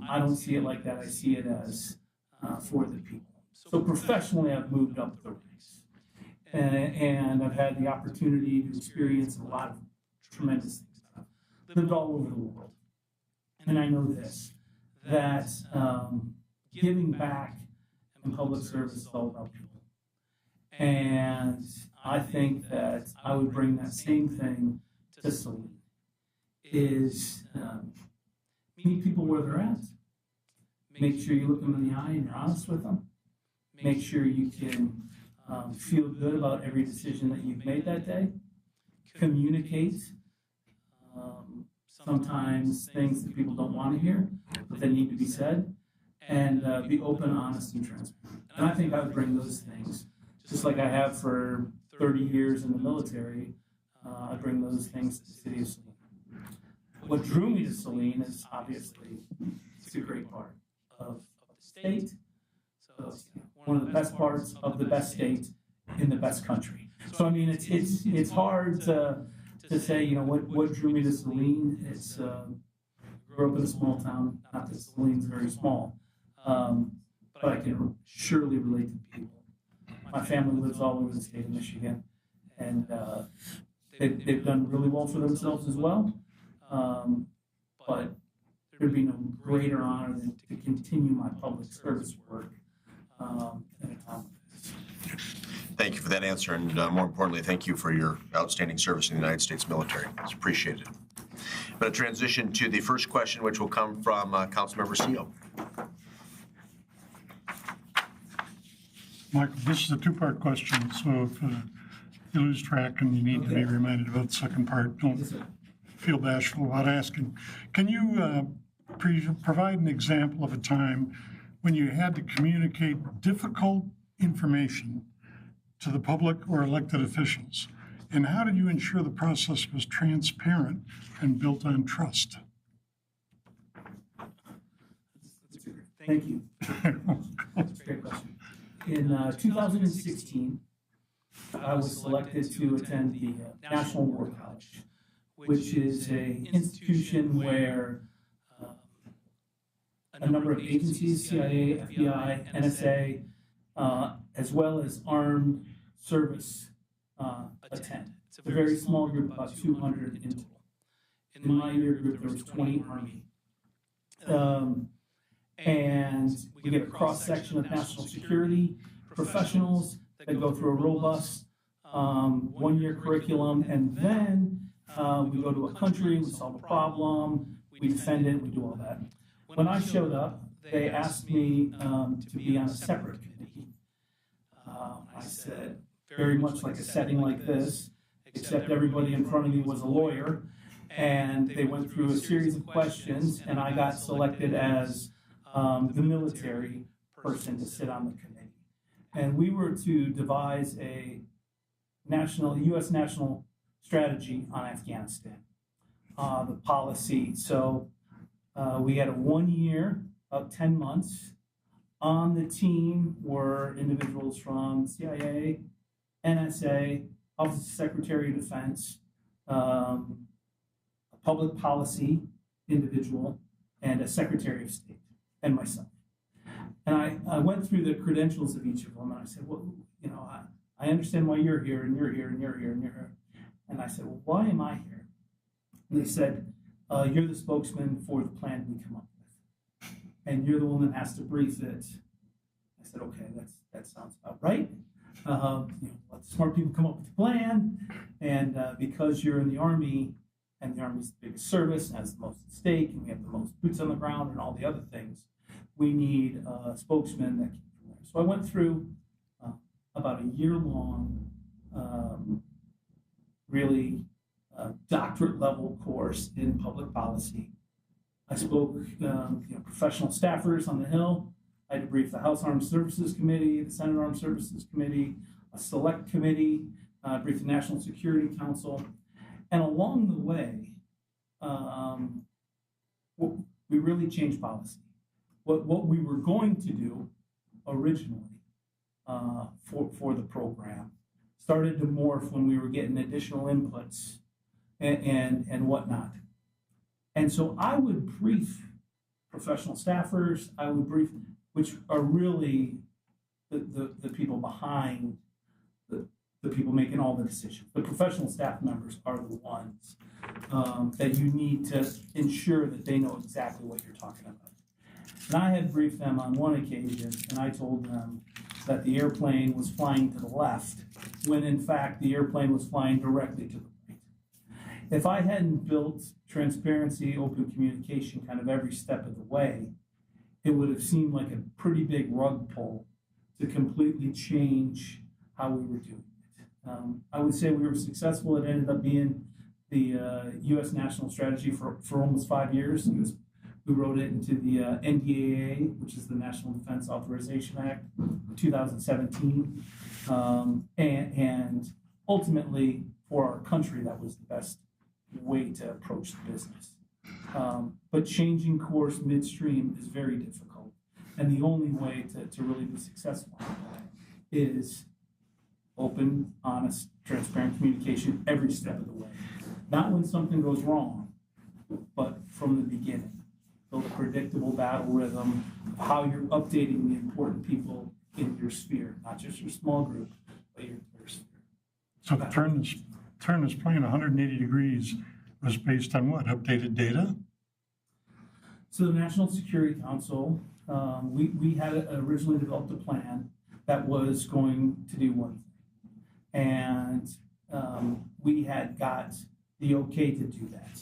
I don't see it like that. I see it as for the people. So professionally, I've moved up the ranks. And I've had the opportunity to experience a lot of tremendous things. I've lived all over the world. And I know this, that giving back and public service is all about people. And I think that I would bring that same thing to Saline, is meet people where they're at. Make sure you look them in the eye and you're honest with them. Make sure you can feel good about every decision that you've made that day. Communicate sometimes things that people don't want to hear, but they need to be said. And be open, honest, and transparent. And I think I would bring those things, just like I have for 30 years in the military. I bring those things to the city of Saline. What drew me to Saline is obviously it's a great part of the state. So it's one of the best parts of the best state in the best country. So I mean, it's hard to say, you know, what drew me to Saline. It's grew up in a small town. Not that Saline's very small, but I can surely relate to people. My family lives all over the state of Michigan, and they've done really well for themselves as well. But there'd be no greater honor than to continue my public service work in a town like this. Thank you for that answer, and more importantly, thank you for your outstanding service in the United States military. It's appreciated. I'm going to transition to the first question, which will come from Councilmember Seal. Michael, this is a two-part question, so if you lose track and you need to be reminded about the second part, don't feel bashful about asking. Can you provide an example of a time when you had to communicate difficult information to the public or elected officials? And how did you ensure the process was transparent and built on trust? Thank you. That's a great question. In 2016, I was selected to attend the National War College, which is an institution where a number of agencies, CIA, FBI, NSA, as well as armed service attend. It's a very small group, about 200 in total. In my year group, there was 20 Army. And we get a cross-section of national security professionals that go through a robust one-year curriculum, and then we go to a country, we solve a problem, we defend it, we do all that. When I showed up, they asked me to be on a separate committee. I said, very much like a setting like this, except everybody in front of me was a lawyer, and they went through a series of questions, and I got selected as the military person to sit on the committee. And we were to devise a U.S. national strategy on Afghanistan, the policy. So we had a 1 year, about 10 months. On the team were individuals from CIA, NSA, Office of Secretary of Defense, a public policy individual, and a Secretary of State, and myself. And I went through the credentials of each of them, and I said, well, you know, I understand why you're here, and you're here, and you're here, and you're here. And I said, well, why am I here? And they said, you're the spokesman for the plan we come up with. And you're the one that has to brief it. I said, okay, that sounds about right. You know, let the smart people come up with the plan. And because you're in the Army, and the Army's the biggest service, has the most at stake, and we have the most boots on the ground and all the other things, we need a spokesman that can from there. So I went through about a year-long, really doctorate-level course in public policy. I spoke professional staffers on the Hill. I had to brief the House Armed Services Committee, the Senate Armed Services Committee, a select committee, briefed the National Security Council. And along the way, we really changed policy. What we were going to do originally for the program started to morph when we were getting additional inputs and whatnot. And so I would brief professional staffers, I would brief, which are really the people behind the people making all the decisions. The professional staff members are the ones that you need to ensure that they know exactly what you're talking about. And I had briefed them on one occasion, and I told them that the airplane was flying to the left, when in fact the airplane was flying directly to the right. If I hadn't built transparency, open communication kind of every step of the way, it would have seemed like a pretty big rug pull to completely change how we were doing it. I would say we were successful. It ended up being the U.S. national strategy for almost 5 years. We wrote it into the NDAA, which is the National Defense Authorization Act, 2017. And ultimately, for our country, that was the best way to approach the business. But changing course midstream is very difficult. And the only way to really be successful is open, honest, transparent communication every step of the way. Not when something goes wrong, but from the beginning. Build a predictable battle rhythm of how you're updating the important people in your sphere, not just your small group, but your sphere. So the turn this plane 180 degrees was based on what? Updated data? So the National Security Council, we had originally developed a plan that was going to do one thing. And we had got the okay to do that.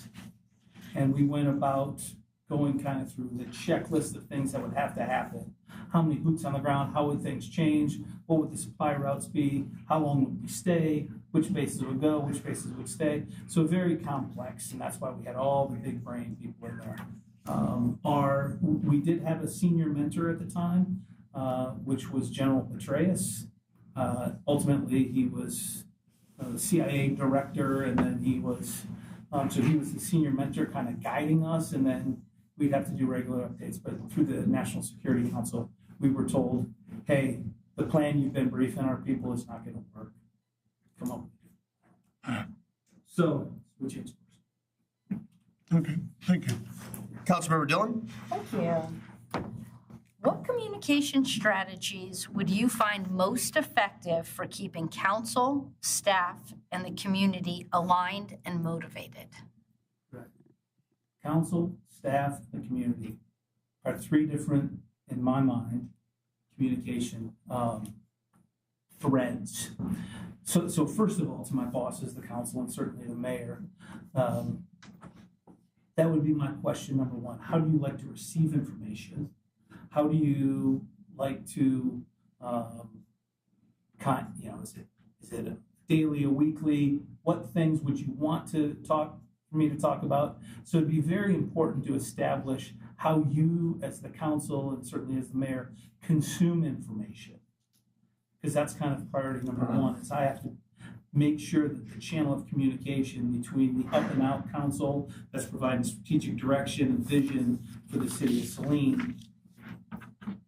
And we went about going kind of through the checklist of things that would have to happen. How many boots on the ground? How would things change? What would the supply routes be? How long would we stay? Which bases would go? Which bases would stay? So very complex, and that's why we had all the big brain people in there. We did have a senior mentor at the time, which was General Petraeus. Ultimately, he was the CIA director, and then he was the senior mentor kind of guiding us, and then we'd have to do regular updates. But through the National Security Council, we were told, hey, the plan you've been briefing our people is not going to work. Come on. So we changed course. Okay, thank you. Councilmember Dillon? Thank you. What communication strategies would you find most effective for keeping council, staff, and the community aligned and motivated? Right. Council, staff, and community are three different, in my mind, communication threads. So first of all, to my bosses, the council, and certainly the mayor, that would be my question number one. How do you like to receive information? How do you like to, is it a daily, a weekly? What things would you want for me to talk about? So it'd be very important to establish how you, as the council, and certainly as the mayor, consume information. Because that's kind of priority number one, is I have to make sure that the channel of communication between the up and out council that's providing strategic direction and vision for the city of Saline,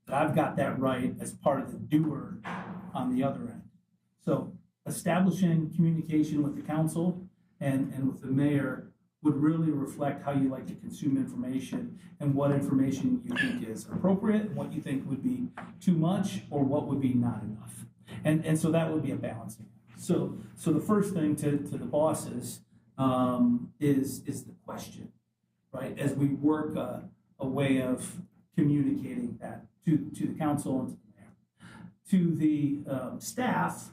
that I've got that right as part of the doer on the other end. So establishing communication with the council and with the mayor would really reflect how you like to consume information and what information you think is appropriate and what you think would be too much or what would be not enough. And so that would be a balancing. So the first thing to the bosses is the question, right? As we work a way of communicating that to the council and to the mayor. To the staff,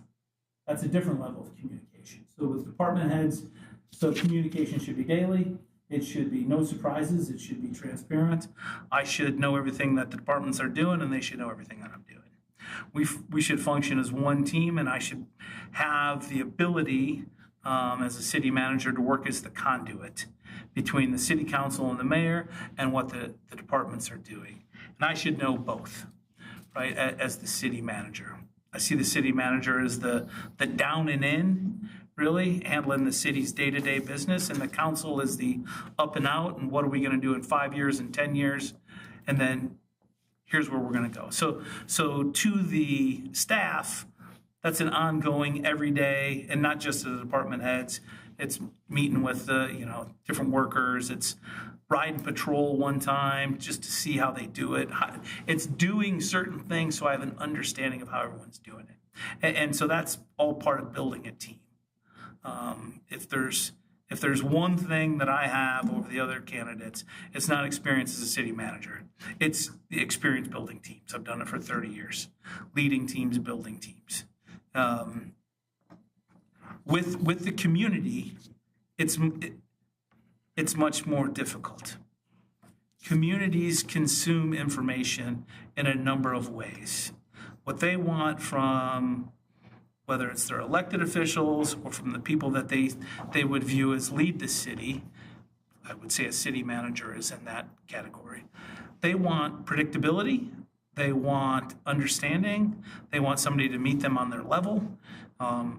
that's a different level of communication. So with department heads, so communication should be daily. It should be no surprises. It should be transparent. I should know everything that the departments are doing, and they should know everything that I'm doing. We should function as one team, and I should have the ability as a city manager to work as the conduit between the city council and the mayor and what the departments are doing. And I should know both, right, as the city manager. I see the city manager as the down and in, really, handling the city's day-to-day business, and the council is the up and out, and what are we going to do in 5 years and 10 years, and then here's where we're going to go. So to the staff, that's an ongoing every day, and not just the department heads. It's meeting with the different workers. It's riding patrol one time just to see how they do it. It's doing certain things so I have an understanding of how everyone's doing it. And so that's all part of building a team. If there's If there's one thing that I have over the other candidates, it's not experience as a city manager. It's the experience building teams. I've done it for 30 years, leading teams, building teams. With the community, it's much more difficult. Communities consume information in a number of ways. What they want from, whether it's their elected officials or from the people that they would view as lead the city, I would say a city manager is in that category. They want predictability, they want understanding, they want somebody to meet them on their level.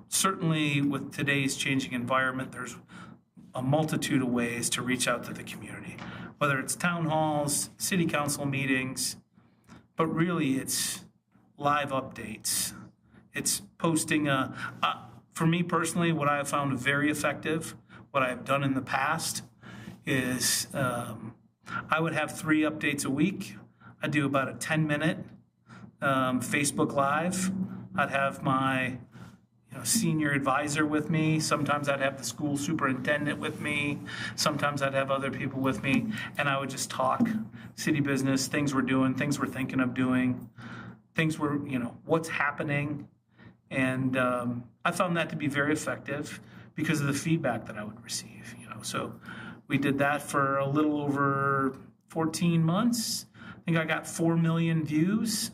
Certainly with today's changing environment, there's a multitude of ways to reach out to the community, whether it's town halls, city council meetings, but really it's live updates. It's posting for me personally, what I have found very effective, what I've done in the past is I would have 3 updates a week. I'd do about a 10-minute Facebook Live. I'd have my senior advisor with me. Sometimes I'd have the school superintendent with me. Sometimes I'd have other people with me, and I would just talk city business, things we're doing, things we're thinking of doing, things we're, what's happening. And I found that to be very effective because of the feedback that I would receive. So we did that for a little over 14 months. I think I got 4 million views.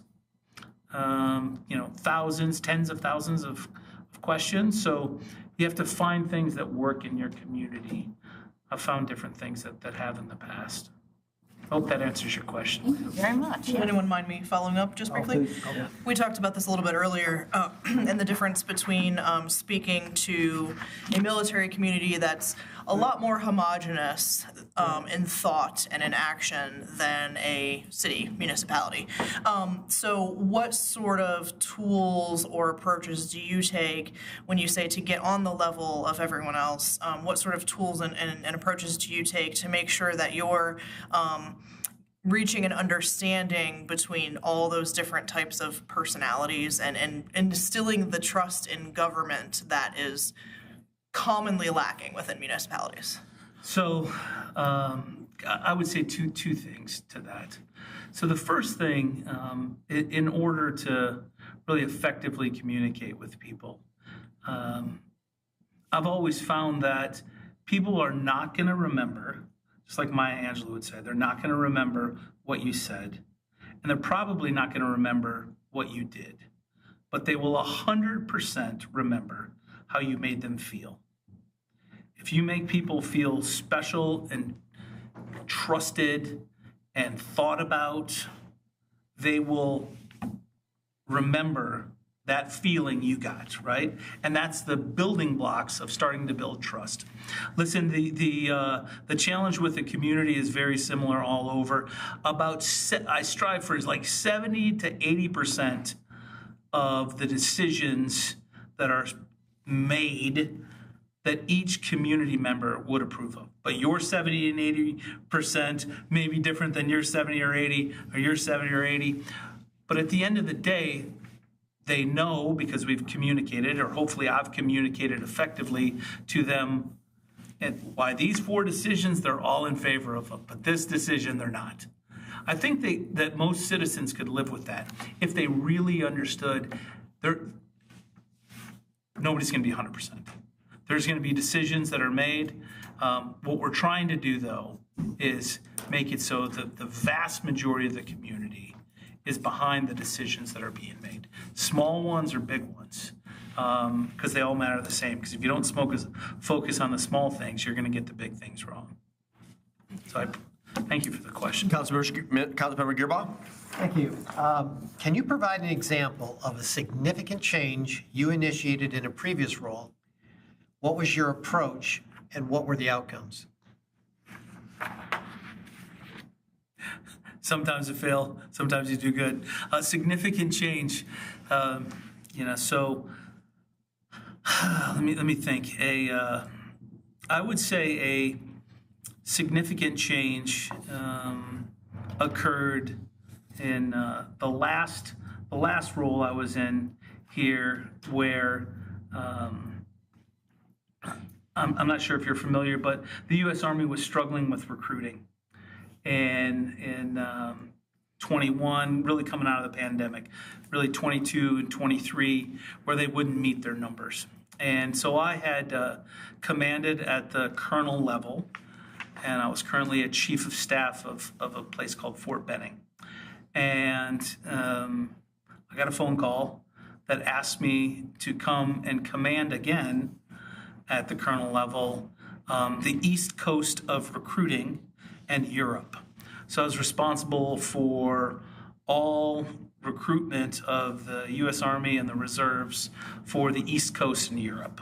Thousands, tens of thousands of questions. So you have to find things that work in your community. I've found different things that have in the past. Hope that answers your question. Thank you very much. Would anyone mind me following up just briefly? We talked about this a little bit earlier, and the difference between speaking to a military community that's a lot more homogenous in thought and in action than a city municipality. So what sort of tools or approaches do you take when you say to get on the level of everyone else? What sort of tools and approaches do you take to make sure that you're reaching an understanding between all those different types of personalities and instilling the trust in government that is commonly lacking within municipalities? So I would say two things to that. So the first thing, in order to really effectively communicate with people, I've always found that people are not going to remember, just like Maya Angelou would say, they're not going to remember what you said, and they're probably not going to remember what you did, but they will 100% remember how you made them feel. If you make people feel special and trusted and thought about, they will remember that feeling you got, right? And that's the building blocks of starting to build trust. Listen, the challenge with the community is very similar all over. I strive for is like 70 to 80% of the decisions that are made that each community member would approve of. But your 70 and 80% may be different than your 70 or 80 or your 70 or 80. But at the end of the day, they know because we've communicated, or hopefully I've communicated effectively to them, and why these 4 decisions they're all in favor of, but this decision they're not. I think that most citizens could live with that if they really understood. Nobody's going to be 100%. There's going to be decisions that are made. What we're trying to do, though, is make it so that the vast majority of the community is behind the decisions that are being made. Small ones or big ones, because they all matter the same. Because if you don't focus on the small things, you're going to get the big things wrong. So I thank you for the question. Councilmember Gearbaugh? Thank you. Can you provide an example of a significant change you initiated in a previous role? What was your approach, and what were the outcomes? Sometimes you fail, sometimes you do good. A significant change, so let me think. I would say a significant change occurred in the last role I was in here, where I'm not sure if you're familiar, but the U.S. Army was struggling with recruiting. And in 21, really coming out of the pandemic, really 22 and 23, where they wouldn't meet their numbers. And so I had commanded at the colonel level, and I was currently a chief of staff of a place called Fort Benning. And I got a phone call that asked me to come and command again at the colonel level, the East Coast of recruiting and Europe. So I was responsible for all recruitment of the U.S. Army and the reserves for the East Coast in Europe.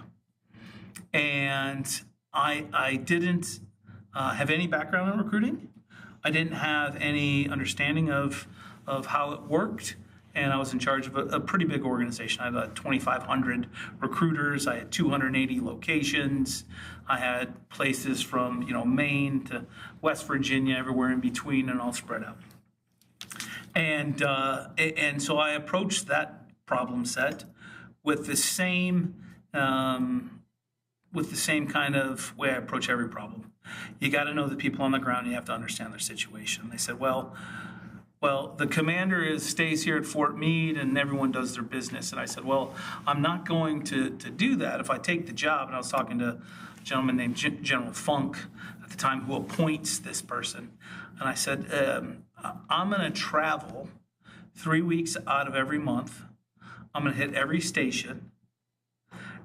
And I didn't have any background in recruiting. I didn't have any understanding of how it worked. And I was in charge of a pretty big organization. I had 2,500 recruiters. I had 280 locations. I had places from Maine to West Virginia, everywhere in between, and all spread out. And so I approached that problem set with the same kind of way I approach every problem. You got to know the people on the ground. You have to understand their situation. They said, well, the commander stays here at Fort Meade and everyone does their business. And I said, well, I'm not going to do that if I take the job. And I was talking to a gentleman named General Funk at the time who appoints this person. And I said, I'm going to travel 3 weeks out of every month. I'm going to hit every station.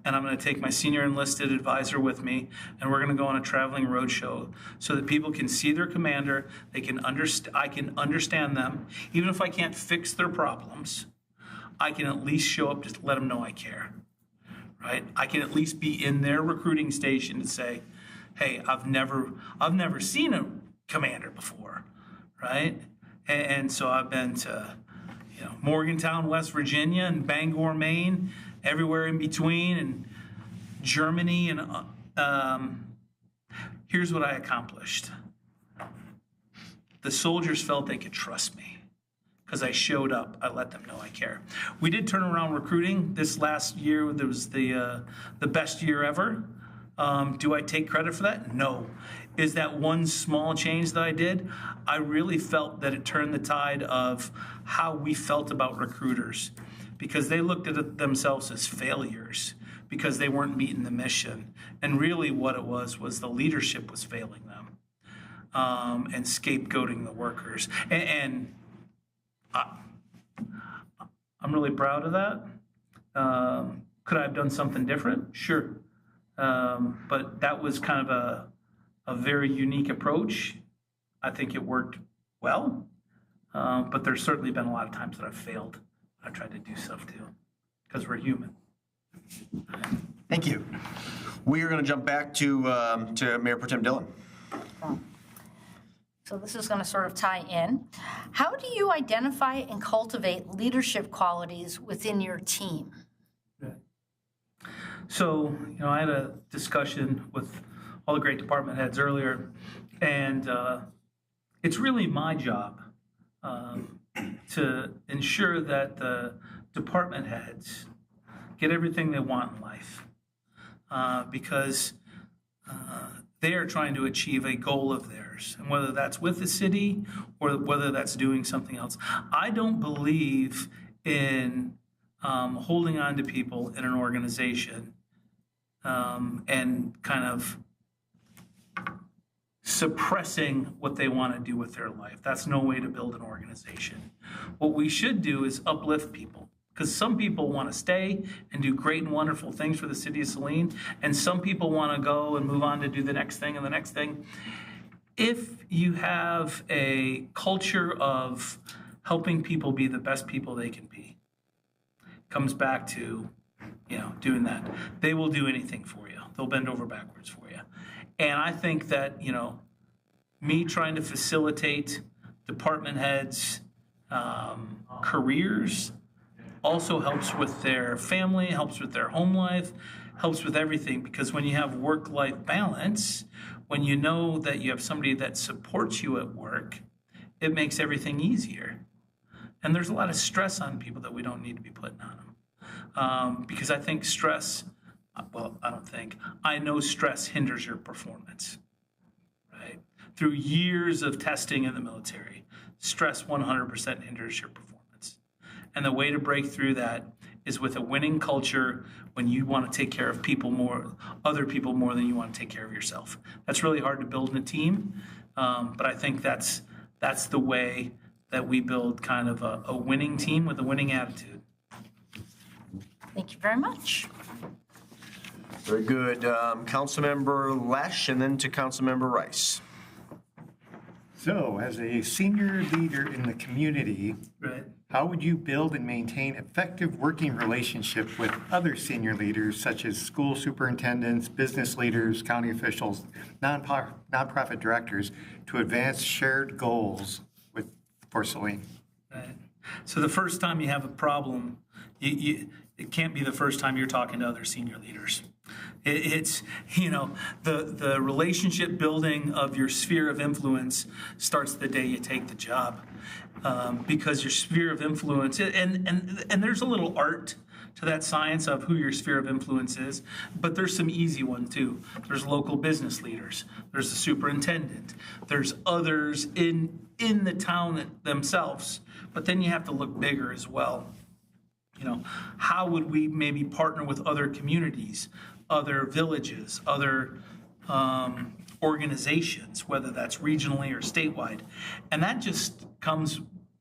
And I'm going to take my senior enlisted advisor with me, and we're going to go on a traveling roadshow so that people can see their commander. I can understand them. Even if I can't fix their problems, I can at least show up to let them know I care. Right? I can at least be in their recruiting station to say, "Hey, I've never seen a commander before." Right? And so I've been to Morgantown, West Virginia, and Bangor, Maine, everywhere in between, and Germany. And here's what I accomplished. The soldiers felt they could trust me because I showed up. I let them know I care. We did turn around recruiting. This last year, there was the best year ever. Do I take credit for that? No. Is that one small change that I did? I really felt that it turned the tide of how we felt about recruiters, because they looked at themselves as failures because they weren't meeting the mission. And really what it was the leadership was failing them and scapegoating the workers. And I'm really proud of that. Could I have done something different? Sure. But that was kind of a very unique approach. I think it worked well, but there's certainly been a lot of times that I've failed. I tried to do stuff too, because we're human. Thank you. We are going to jump back to Mayor Pro Tem Dillon. So this is going to sort of tie in. How do you identify and cultivate leadership qualities within your team? So, I had a discussion with all the great department heads earlier, and it's really my job to ensure that the department heads get everything they want in life, because they are trying to achieve a goal of theirs, and whether that's with the city or whether that's doing something else. I don't believe in holding on to people in an organization and kind of suppressing what they want to do with their life. That's no way to build an organization. What we should do is uplift people, because some people want to stay and do great and wonderful things for the city of Saline, and some people want to go and move on to do the next thing and the next thing. If you have a culture of helping people be the best people they can be, comes back to doing that. They will do anything for you. They'll bend over backwards for you. And I think that, me trying to facilitate department heads' careers also helps with their family, helps with their home life, helps with everything. Because when you have work-life balance, when you know that you have somebody that supports you at work, it makes everything easier. And there's a lot of stress on people that we don't need to be putting on them. Because I think stress I know stress hinders your performance, right? Through years of testing in the military, stress 100% hinders your performance. And the way to break through that is with a winning culture when you want to take care of other people more than you want to take care of yourself. That's really hard to build in a team, but I think that's the way that we build kind of a winning team with a winning attitude. Thank you very much. Very good. Councilmember Lesh, and then to Councilmember Rice. So, as a senior leader in the community, Right. how would you build and maintain effective working relationship with other senior leaders, such as school superintendents, business leaders, county officials, nonprofit directors, to advance shared goals for Saline? Right. So the first time you have a problem, it can't be the first time you're talking to other senior leaders. It's, the relationship building of your sphere of influence starts the day you take the job. Because your sphere of influence, and there's a little art to that science of who your sphere of influence is, but there's some easy ones too. There's local business leaders, there's the superintendent, there's others in the town themselves, but then you have to look bigger as well. How would we maybe partner with other communities, other villages, other organizations, whether that's regionally or statewide? And that just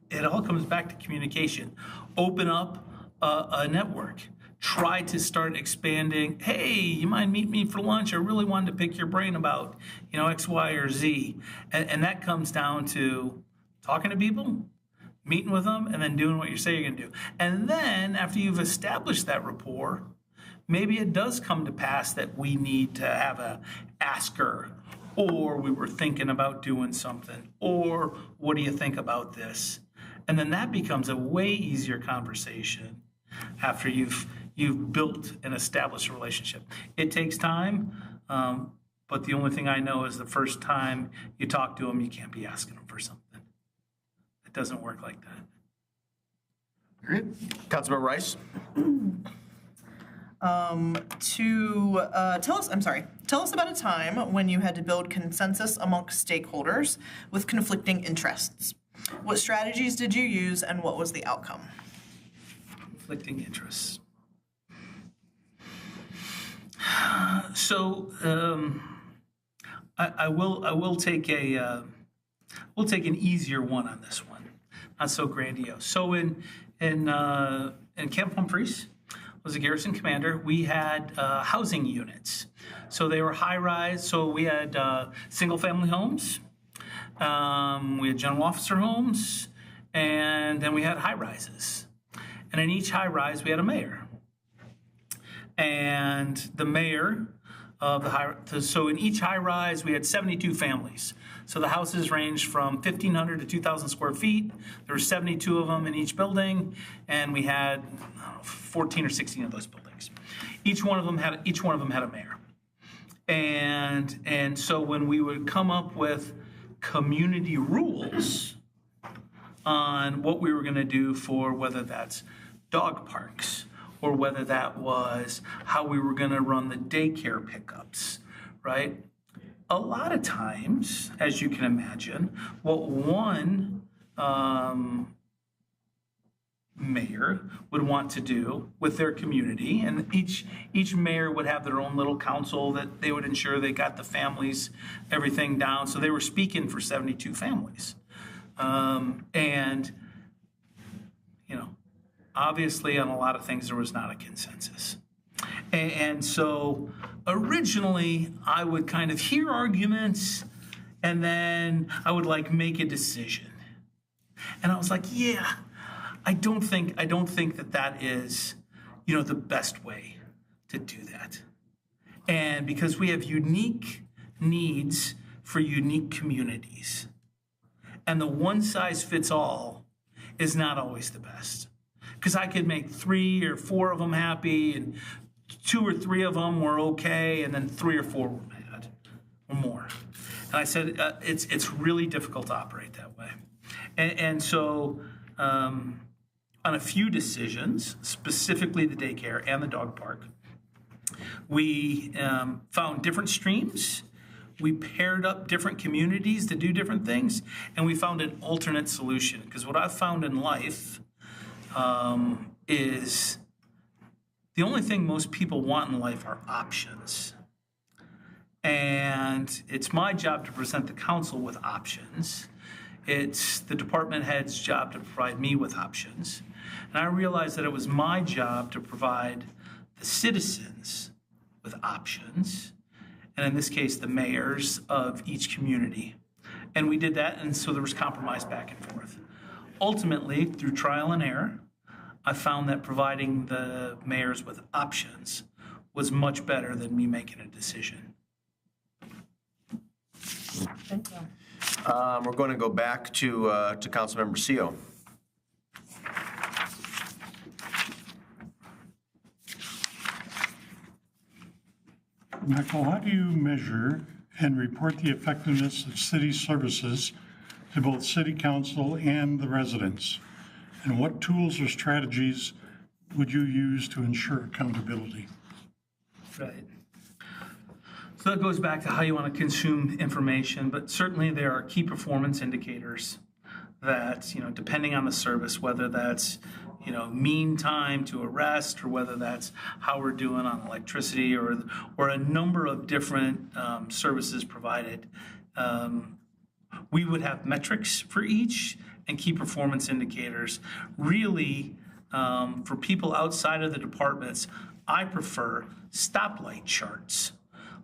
it all comes back to communication. Open up a network. Try to start expanding. Hey, you mind meet me for lunch? I really wanted to pick your brain about, X, Y, or Z. And that comes down to talking to people, meeting with them, and then doing what you say you're going to do. And then after you've established that rapport, maybe it does come to pass that we need to have a asker, or we were thinking about doing something, or what do you think about this? And then that becomes a way easier conversation after you've built and established a relationship. It takes time, but the only thing I know is the first time you talk to them, you can't be asking them for something. It doesn't work like that. Very good. Councilmember Rice. Tell us about a time when you had to build consensus amongst stakeholders with conflicting interests. What strategies did you use and what was the outcome? Conflicting interests. So I will take we'll take an easier one on this one, not so grandiose. So in Camp Humphreys, was a garrison commander. We had housing units, so they were high rise. So we had single family homes, we had general officer homes, and then we had high rises. And in each high rise, we had a mayor. And the mayor of so in each high rise, we had 72 families. So the houses ranged from 1,500 to 2,000 square feet. There were 72 of them in each building, and we had 14 or 16 of those buildings. Each one of them had a mayor. And so when we would come up with community rules on what we were going to do for whether that's dog parks, or whether that was how we were going to run the daycare pickups, right? A lot of times, as you can imagine, what one mayor would want to do with their community, and each mayor would have their own little council that they would ensure they got the families, everything down. So they were speaking for 72 families. Obviously on a lot of things there was not a consensus. And so originally I would kind of hear arguments and then I would make a decision. And I was like, yeah, I don't think that is, the best way to do that. And because we have unique needs for unique communities. And the one size fits all is not always the best. Because I could make 3 or 4 of them happy, and 2 or 3 of them were okay, and then 3 or 4 were mad, or more. And I said, it's really difficult to operate that way. And so on a few decisions, specifically the daycare and the dog park, We found different streams. We paired up different communities to do different things, and we found an alternate solution. Because what I've found in life is the only thing most people want in life are options. And it's my job to present the council with options. It's the department head's job to provide me with options. And I realized that it was my job to provide the citizens with options, and in this case, the mayors of each community. And we did that, and so there was compromise back and forth. Ultimately, through trial and error, I found that providing the mayors with options was much better than me making a decision. Thank you. We're going to go back to Councilmember Seo. Michael, how do you measure and report the effectiveness of city services to both city council and the residents? And what tools or strategies would you use to ensure accountability? Right. So that goes back to how you want to consume information, but certainly there are key performance indicators that, depending on the service, whether that's, mean time to arrest, or whether that's how we're doing on electricity, or a number of different services provided. We would have metrics for each and key performance indicators. Really, for people outside of the departments, I prefer stoplight charts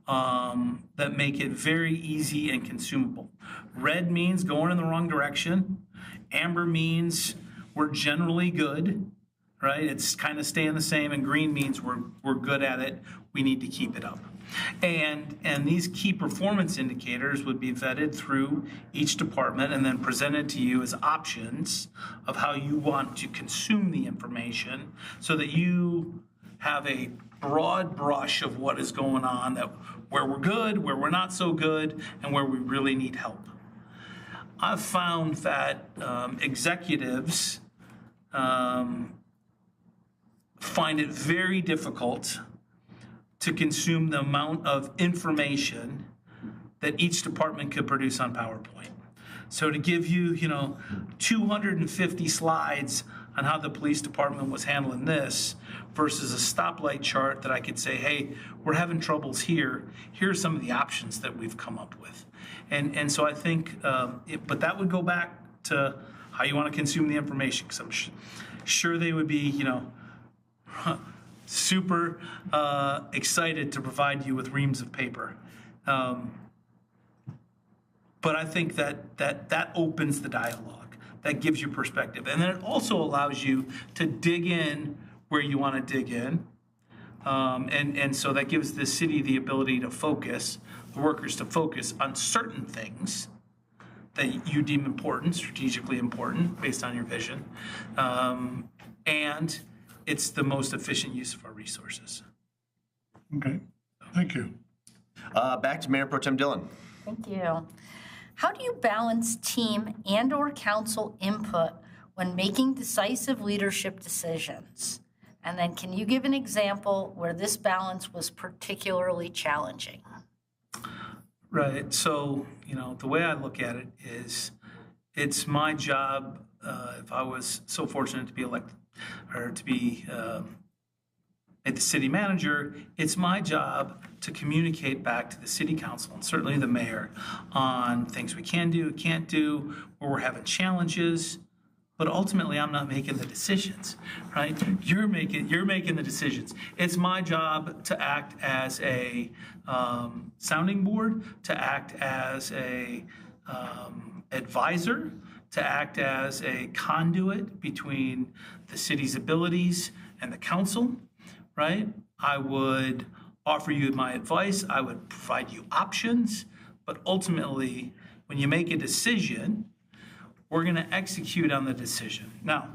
that make it very easy and consumable. Red means going in the wrong direction. Amber means we're generally good, right? It's kind of staying the same. And green means we're good at it. We need to keep it up. And these key performance indicators would be vetted through each department and then presented to you as options of how you want to consume the information, so that you have a broad brush of what is going on, that where we're good, where we're not so good, and where we really need help. I've found that executives find it very difficult to consume the amount of information that each department could produce on PowerPoint. So to give you, 250 slides on how the police department was handling this versus a stoplight chart that I could say, hey, we're having troubles here. Here's some of the options that we've come up with. And so I think, but that would go back to how you want to consume the information, because I'm sure they would be, super excited to provide you with reams of paper. But I think that opens the dialogue. That gives you perspective. And then it also allows you to dig in where you want to dig in. And so that gives the city the ability to focus, the workers to focus on certain things that you deem important, strategically important, based on your vision. And it's the most efficient use of our resources. Okay, thank you. Back to Mayor Pro Tem Dillon. Thank you. How do you balance team and/or council input when making decisive leadership decisions? And then can you give an example where this balance was particularly challenging? Right. So, the way I look at it is it's my job, if I was so fortunate to be elected or to be made the city manager, it's my job to communicate back to the city council and certainly the mayor on things we can do, can't do, where we're having challenges. But ultimately, I'm not making the decisions, right? You're making the decisions. It's my job to act as a sounding board, to act as a advisor, to act as a conduit between the city's abilities and the council, right? I would offer you my advice. I would provide you options. But ultimately, when you make a decision, we're going to execute on the decision. Now,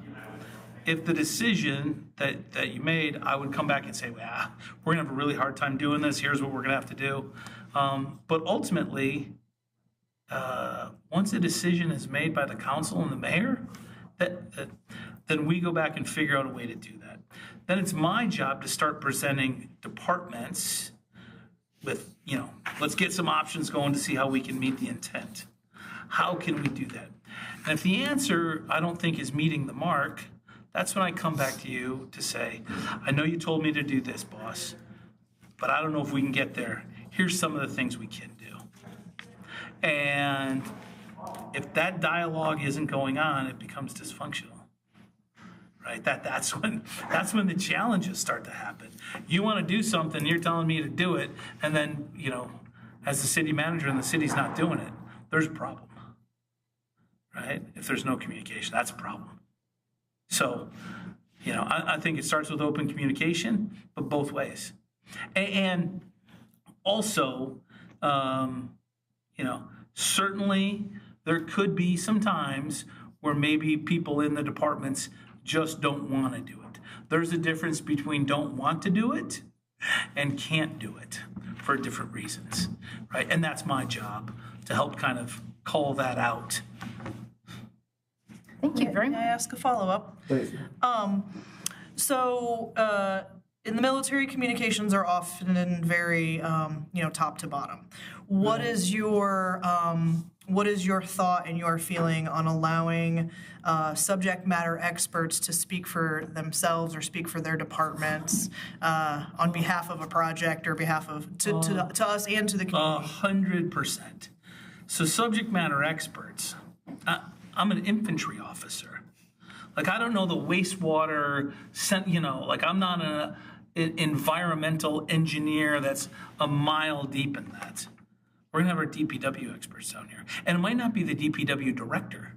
if the decision that you made, I would come back and say, well, we're going to have a really hard time doing this. Here's what we're going to have to do. But ultimately, once a decision is made by the council and the mayor, then we go back and figure out a way to do that. Then it's my job to start presenting departments with, let's get some options going to see how we can meet the intent. How can we do that? And if the answer I don't think is meeting the mark, that's when I come back to you to say, I know you told me to do this, boss, but I don't know if we can get there. Here's some of the things we can do. And if that dialogue isn't going on, it becomes dysfunctional. Right? That's when the challenges start to happen. You want to do something, you're telling me to do it, and then, as the city manager and the city's not doing it, there's a problem. Right? If there's no communication, that's a problem. So, I think it starts with open communication, but both ways. And also, certainly there could be some times where maybe people in the departments just don't want to do it. There's a difference between don't want to do it and can't do it for different reasons, right? And that's my job, to help kind of call that out. Thank you very May I much. ask a follow-up? Please. In the military, communications are often very, top to bottom. What is your thought and your feeling on allowing subject matter experts to speak for themselves or speak for their departments on behalf of a project or behalf of to us and to the community? 100%. So subject matter experts. I'm an infantry officer. Like, I don't know the wastewater, I'm not an environmental engineer that's a mile deep in that. We're gonna have our DPW experts down here. And it might not be the DPW director.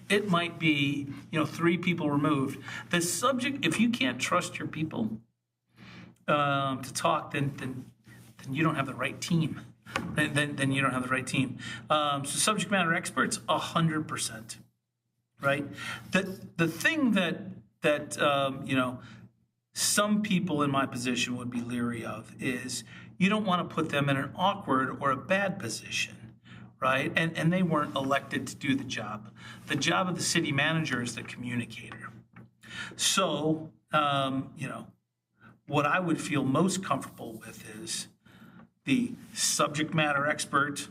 It might be, 3 people removed. The subject, if you can't trust your people to talk, then you don't have the right team. Then you don't have the right team. So subject matter experts, 100%. Right? The thing that some people in my position would be leery of is you don't want to put them in an awkward or a bad position, right? And they weren't elected to do the job. The job of the city manager is the communicator. So, what I would feel most comfortable with is the subject matter expert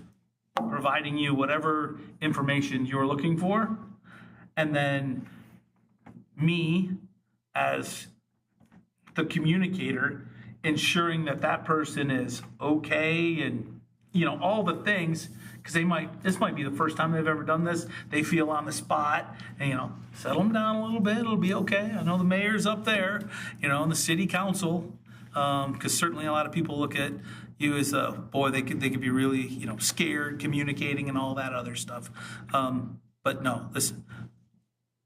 providing you whatever information you're looking for, and then me as the communicator ensuring that person is okay and all the things, because this might be the first time they've ever done this. They feel on the spot, and settle them down a little bit, it'll be okay. I know the mayor's up there, and the city council, because certainly a lot of people look at you as a boy, they could be really scared communicating and all that other stuff. But no, listen,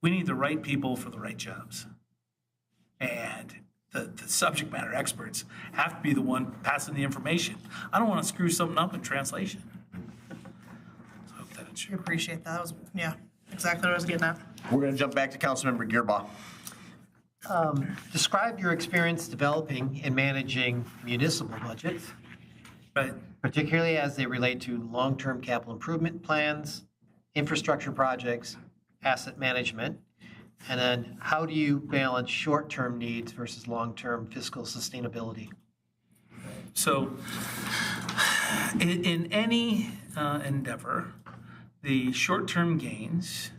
we need the right people for the right jobs. And the subject matter experts have to be the one passing the information. I don't want to screw something up in translation. So I hope that I appreciate that. That was, exactly what I was getting at. We're going to jump back to Councilmember Gearbaugh. Describe your experience developing and managing municipal budgets, Right. particularly as they relate to long-term capital improvement plans, infrastructure projects, asset management, and then how do you balance short-term needs versus long-term fiscal sustainability? So in any endeavor, the short-term gains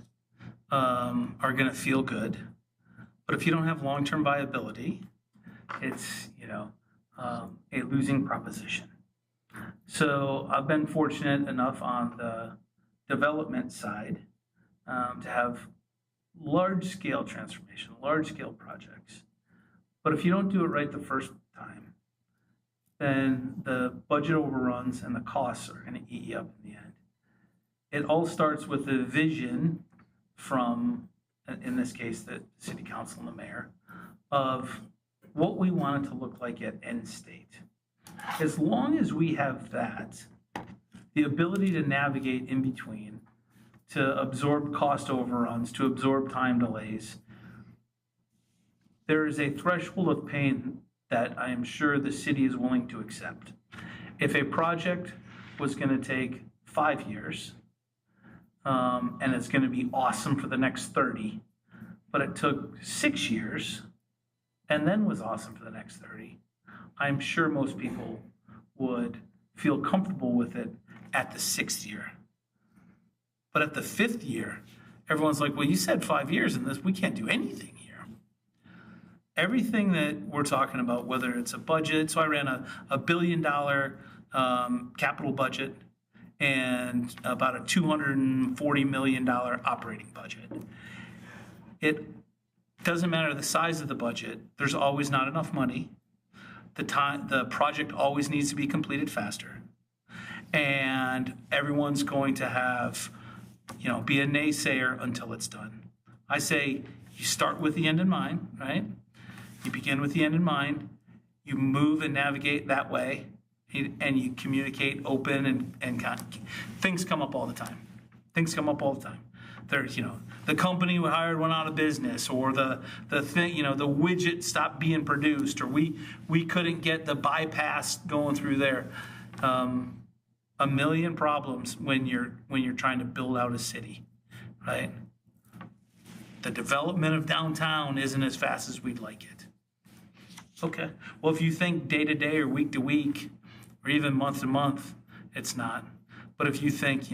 are going to feel good. But if you don't have long-term viability, it's, a losing proposition. So I've been fortunate enough on the development side to have large-scale transformation, large-scale projects. But if you don't do it right the first time, then the budget overruns and the costs are going to eat you up in the end. It all starts with the vision from, in this case, the city council and the mayor, of what we want it to look like at end state. As long as we have that, the ability to navigate in between, to absorb cost overruns, to absorb time delays, there is a threshold of pain that I am sure the city is willing to accept. If a project was going to take 5 years, and it's going to be awesome for the next 30, but it took 6 years, and then was awesome for the next 30, I'm sure most people would feel comfortable with it at the 6th year. But at the 5th year, everyone's like, well, you said 5 years in this, we can't do anything here. Everything that we're talking about, whether it's a budget, so I ran a $1 billion capital budget and about a $240 million operating budget. It doesn't matter the size of the budget, there's always not enough money. The project always needs to be completed faster. And everyone's going to have, be a naysayer until it's done. I say you start with the end in mind, right? You begin with the end in mind, you move and navigate that way, and you communicate open and things come up all the time. Things come up all the time. There's, the company we hired went out of business, or the thing, the widget stopped being produced, or we couldn't get the bypass going through there. A million problems when you're trying to build out a city, right? The development of downtown isn't as fast as we'd like it. Okay. Well, if you think day to day or week to week, or even month to month, it's not. But if you think,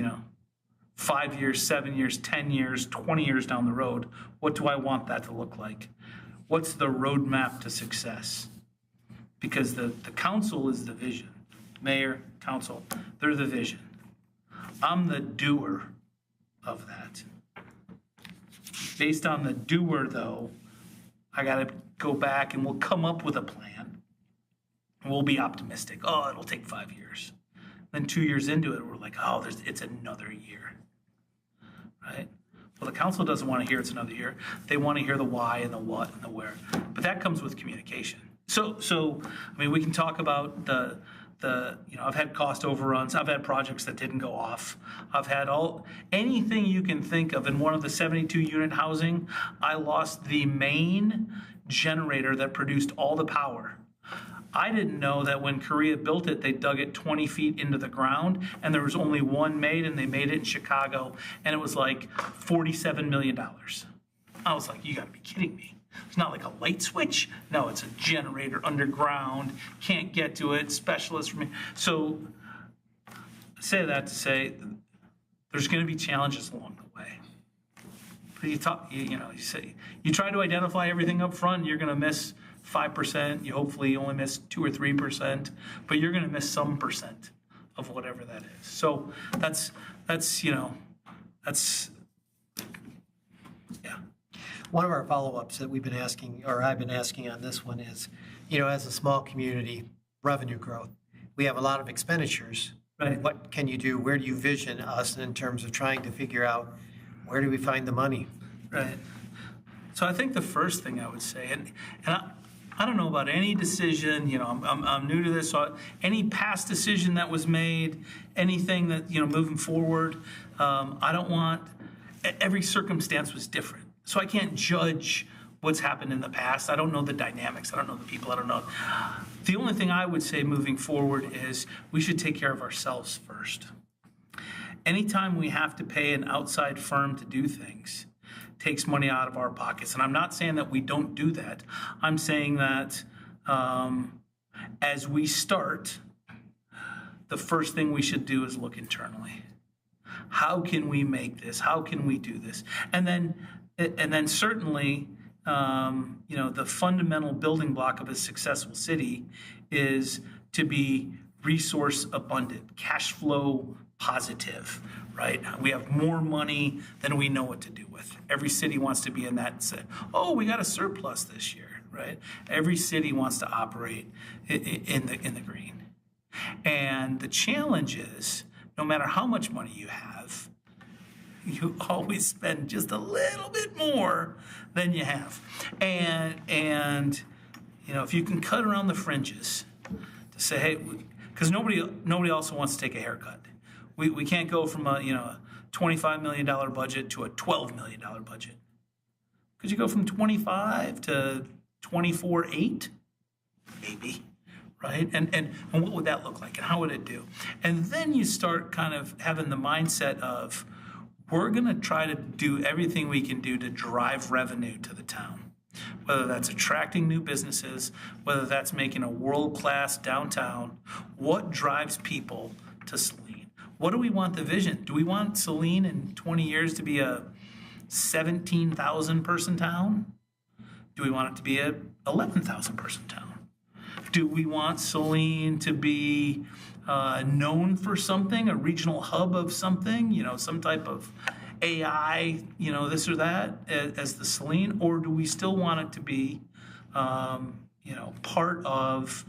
5 years, 7 years, 10 years, 20 years down the road, what do I want that to look like? What's the roadmap to success? Because the council is the vision. Mayor, council, they're the vision. I'm the doer of that. Based on the doer, though, I got to go back and we'll come up with a plan. We'll be optimistic. Oh, it'll take 5 years. Then 2 years into it, we're like, oh, it's another year. Right? Well, the council doesn't want to hear it's another year. They want to hear the why and the what and the where. But that comes with communication. So I mean, we can talk about I've had cost overruns. I've had projects that didn't go off. I've had anything you can think of. In one of the 72 unit housing, I lost the main generator that produced all the power. I didn't know that when Korea built it, they dug it 20 feet into the ground, and there was only one made, and they made it in Chicago, and it was like $47 million. I was like, you gotta be kidding me. It's not like a light switch. No, it's a generator underground, can't get to it, specialist for me. So I say that to say there's gonna be challenges along the way. But you try to identify everything up front, you're gonna miss 5%, you hopefully only miss 2 or 3%, but you're gonna miss some percent of whatever that is. So that's yeah. One of our follow-ups that we've been asking, or I've been asking on this one is, as a small community, revenue growth. We have a lot of expenditures. Right. What can you do? Where do you vision us in terms of trying to figure out where do we find the money? Right. So I think the first thing I would say, and I don't know about any decision, I'm new to this, so any past decision that was made, anything that, moving forward, I don't want, every circumstance was different. So I can't judge what's happened in the past. I don't know the dynamics. I don't know the people. I don't know. The only thing I would say moving forward is we should take care of ourselves first. Anytime we have to pay an outside firm to do things, takes money out of our pockets. And I'm not saying that we don't do that. I'm saying that as we start, the first thing we should do is look internally. How can we make this? How can we do this? And then certainly, the fundamental building block of a successful city is to be resource abundant, cash flow positive, right? We have more money than we know what to do with. Every city wants to be in that and say, oh, we got a surplus this year, right? Every city wants to operate in the green. And the challenge is, no matter how much money you have, you always spend just a little bit more than you have. And if you can cut around the fringes to say, hey, because nobody also wants to take a haircut. We can't go from a $25 million budget to a $12 million budget. Could you go from 25 to 24.8? Maybe, right? And what would that look like? And how would it do? And then you start kind of having the mindset of, we're going to try to do everything we can do to drive revenue to the town. whether that's attracting new businesses, whether that's making a world-class downtown. What drives people to Saline? What do we want the vision? Do we want Saline in 20 years to be a 17,000 person town? Do we want it to be a 11,000 person town? Do we want Saline to be known for something, a regional hub of something, some type of AI, this or that as the Saline? Or do we still want it to be, part of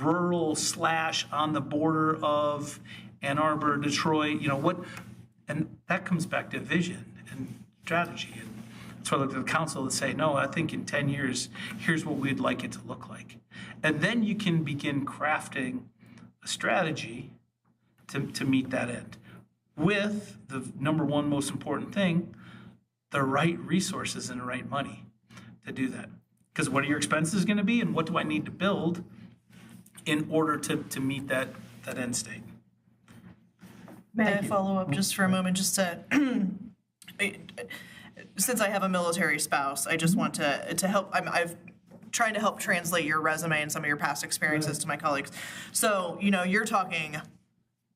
rural / on the border of Ann Arbor, Detroit, and that comes back to vision and strategy. And that's why I look at the council and say, no, I think in 10 years, here's what we'd like it to look like. And then you can begin crafting a strategy to meet that end with the number one most important thing, the right resources and the right money to do that. Because what are your expenses going to be, and what do I need to build in order to meet that end state? May I follow up just for a moment, just to, since I have a military spouse, I just want to help, I've trying to help translate your resume and some of your past experiences to my colleagues. So, you're talking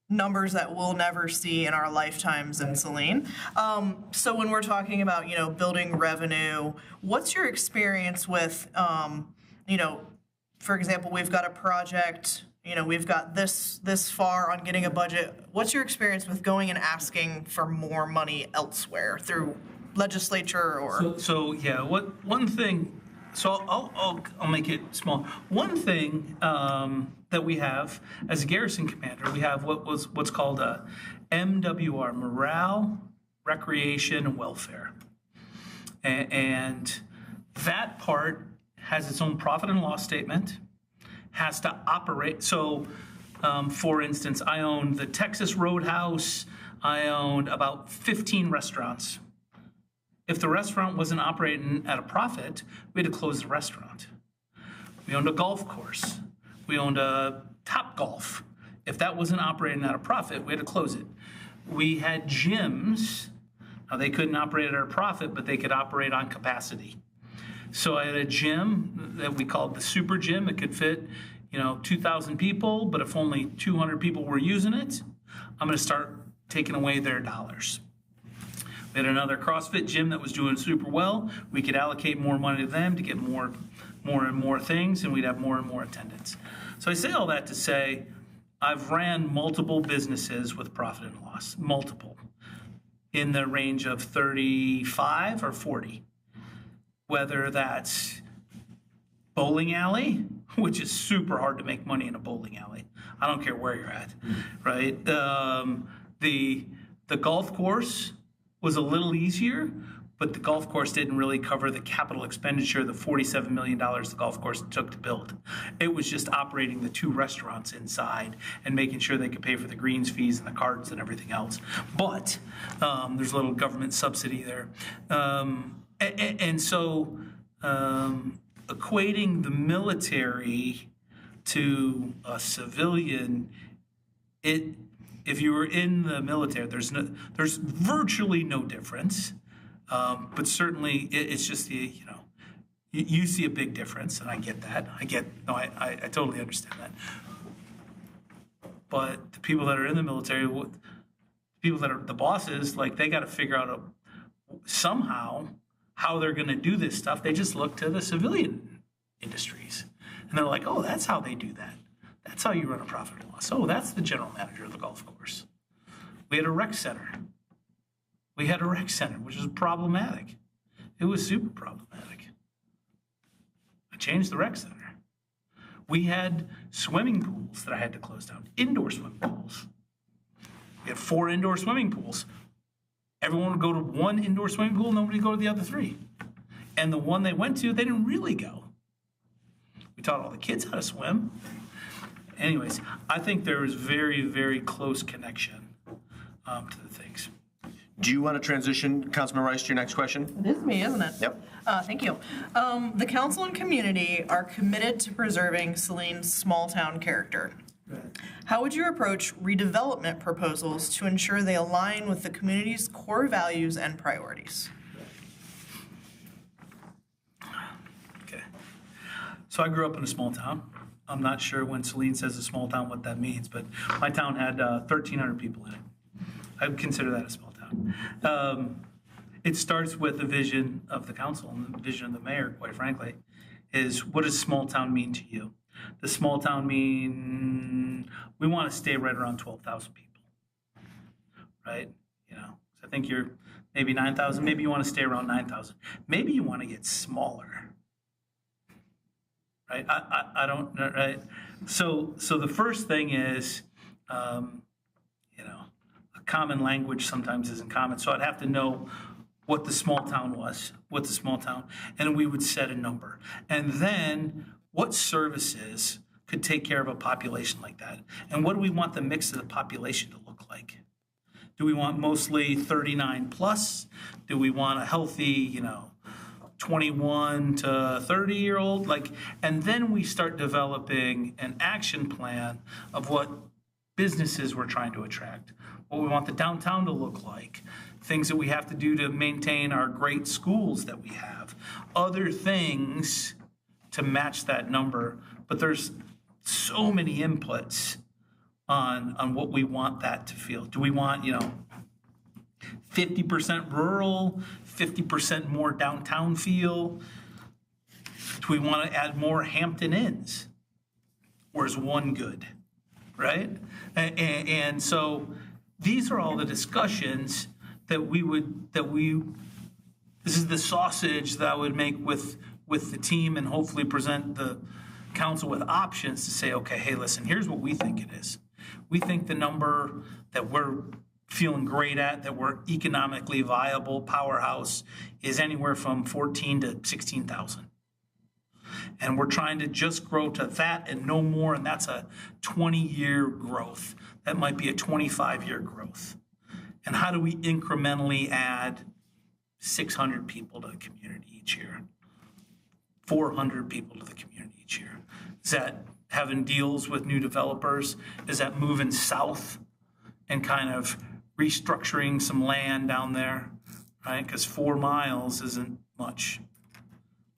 numbers that we'll never see in our lifetimes in Saline. So when we're talking about, building revenue, what's your experience with, for example, we've got a project, we've got this far on getting a budget. What's your experience with going and asking for more money elsewhere through legislature or? So one thing. So I'll make it small. One thing that we have as a garrison commander, we have what's called a MWR, Morale, Recreation, and Welfare, and that part has its own profit and loss statement, has to operate. So, for instance, I owned the Texas Roadhouse. I owned about 15 restaurants. If the restaurant wasn't operating at a profit, we had to close the restaurant. We owned a golf course. We owned a Top Golf. If that wasn't operating at a profit, we had to close it. We had gyms. Now, they couldn't operate at a profit, but they could operate on capacity. So I had a gym that we called the Super Gym. It could fit, 2,000 people, but if only 200 people were using it, I'm going to start taking away their dollars. We had another CrossFit gym that was doing super well. We could allocate more money to them to get more and more things, and we'd have more and more attendance. So I say all that to say I've ran multiple businesses with profit and loss, multiple, in the range of 35 or 40. Whether that's bowling alley, which is super hard to make money in a bowling alley. I don't care where you're at, right? The golf course was a little easier, but the golf course didn't really cover the capital expenditure, the $47 million the golf course took to build. It was just operating the 2 restaurants inside and making sure they could pay for the greens fees and the carts and everything else. But there's a little government subsidy there. And so equating the military to a civilian, if you were in the military, there's virtually no difference, but certainly it's just you see a big difference, and I get that. I totally understand that. But the people that are in the military, people that are the bosses, they got to figure out somehow how they're going to do this stuff. They just look to the civilian industries, and they're like, oh, that's how they do that. That's how you run a profit and loss. Oh, that's the general manager of the golf course. We had a rec center. Which was problematic. It was super problematic. I changed the rec center. We had swimming pools that I had to close down, indoor swimming pools. We had 4 indoor swimming pools. Everyone would go to one indoor swimming pool, nobody would go to the other 3. And the one they went to, they didn't really go. We taught all the kids how to swim. Anyways, I think there is very, very close connection to the things. Do you want to transition, Councilman Rice, to your next question? It is me, isn't it? Yep. Thank you. The council and community are committed to preserving Saline's small-town character. How would you approach redevelopment proposals to ensure they align with the community's core values and priorities? So I grew up in a small town. I'm not sure when Saline says a small town what that means, but my town had 1,300 people in it. I would consider that a small town. It starts with the vision of the council and the vision of the mayor, quite frankly, is what does small town mean to you? Does small town mean we want to stay right around 12,000 people, right? You know, so I think you're maybe 9,000. Maybe you want to stay around 9,000. Maybe you want to get smaller, right? I don't know, right? So the first thing is, you know, a common language sometimes isn't common. So I'd have to know what the small town was, and we would set a number. And then what services could take care of a population like that? And what do we want the mix of the population to look like? Do we want mostly 39 plus? Do we want a healthy, you know, 21 to 30-year-old? Like, and then we start developing an action plan of what businesses we're trying to attract, what we want the downtown to look like, things that we have to do to maintain our great schools that we have, other things to match that number. But there's so many inputs on what we want that to feel. Do we want, you know, 50% rural, 50% more downtown feel? Do we want to add more Hampton Inns? Or is one good, right? And so these are all the discussions that this is the sausage that I would make with the team and hopefully present the council with options to say, okay, hey, listen, here's what we think it is. We think the number that we're feeling great at, that we're economically viable powerhouse, is anywhere from 14 to 16,000. And we're trying to just grow to that and no more, and that's a 20-year growth. That might be a 25-year growth. And how do we incrementally add 600 people to the community each year? 400 people to the community each year? Is that having deals with new developers? Is that moving south and kind of restructuring some land down there, right? Because 4 miles isn't much.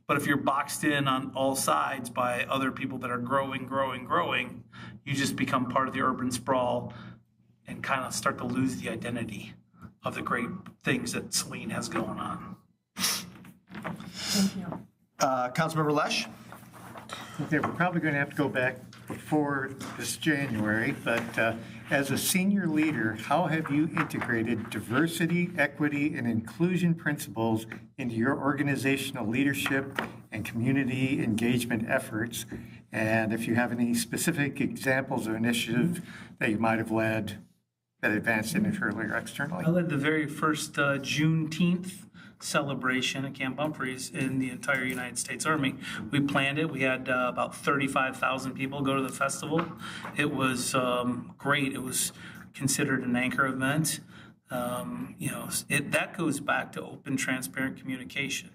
But if you're boxed in on all sides by other people that are growing, you just become part of the urban sprawl and kind of start to lose the identity of the great things that Saline has going on. Thank you. Councilmember Lesh? Okay, we're probably going to have to go back before this January, but as a senior leader, how have you integrated diversity, equity, and inclusion principles into your organizational leadership and community engagement efforts? And if you have any specific examples of initiatives that you might have led that advanced internally or externally? I led the very first Juneteenth celebration at Camp Humphreys in the entire United States Army. We planned it. We had about 35,000 people go to the festival. It was great. It was considered an anchor event. You know, that goes back to open, transparent communication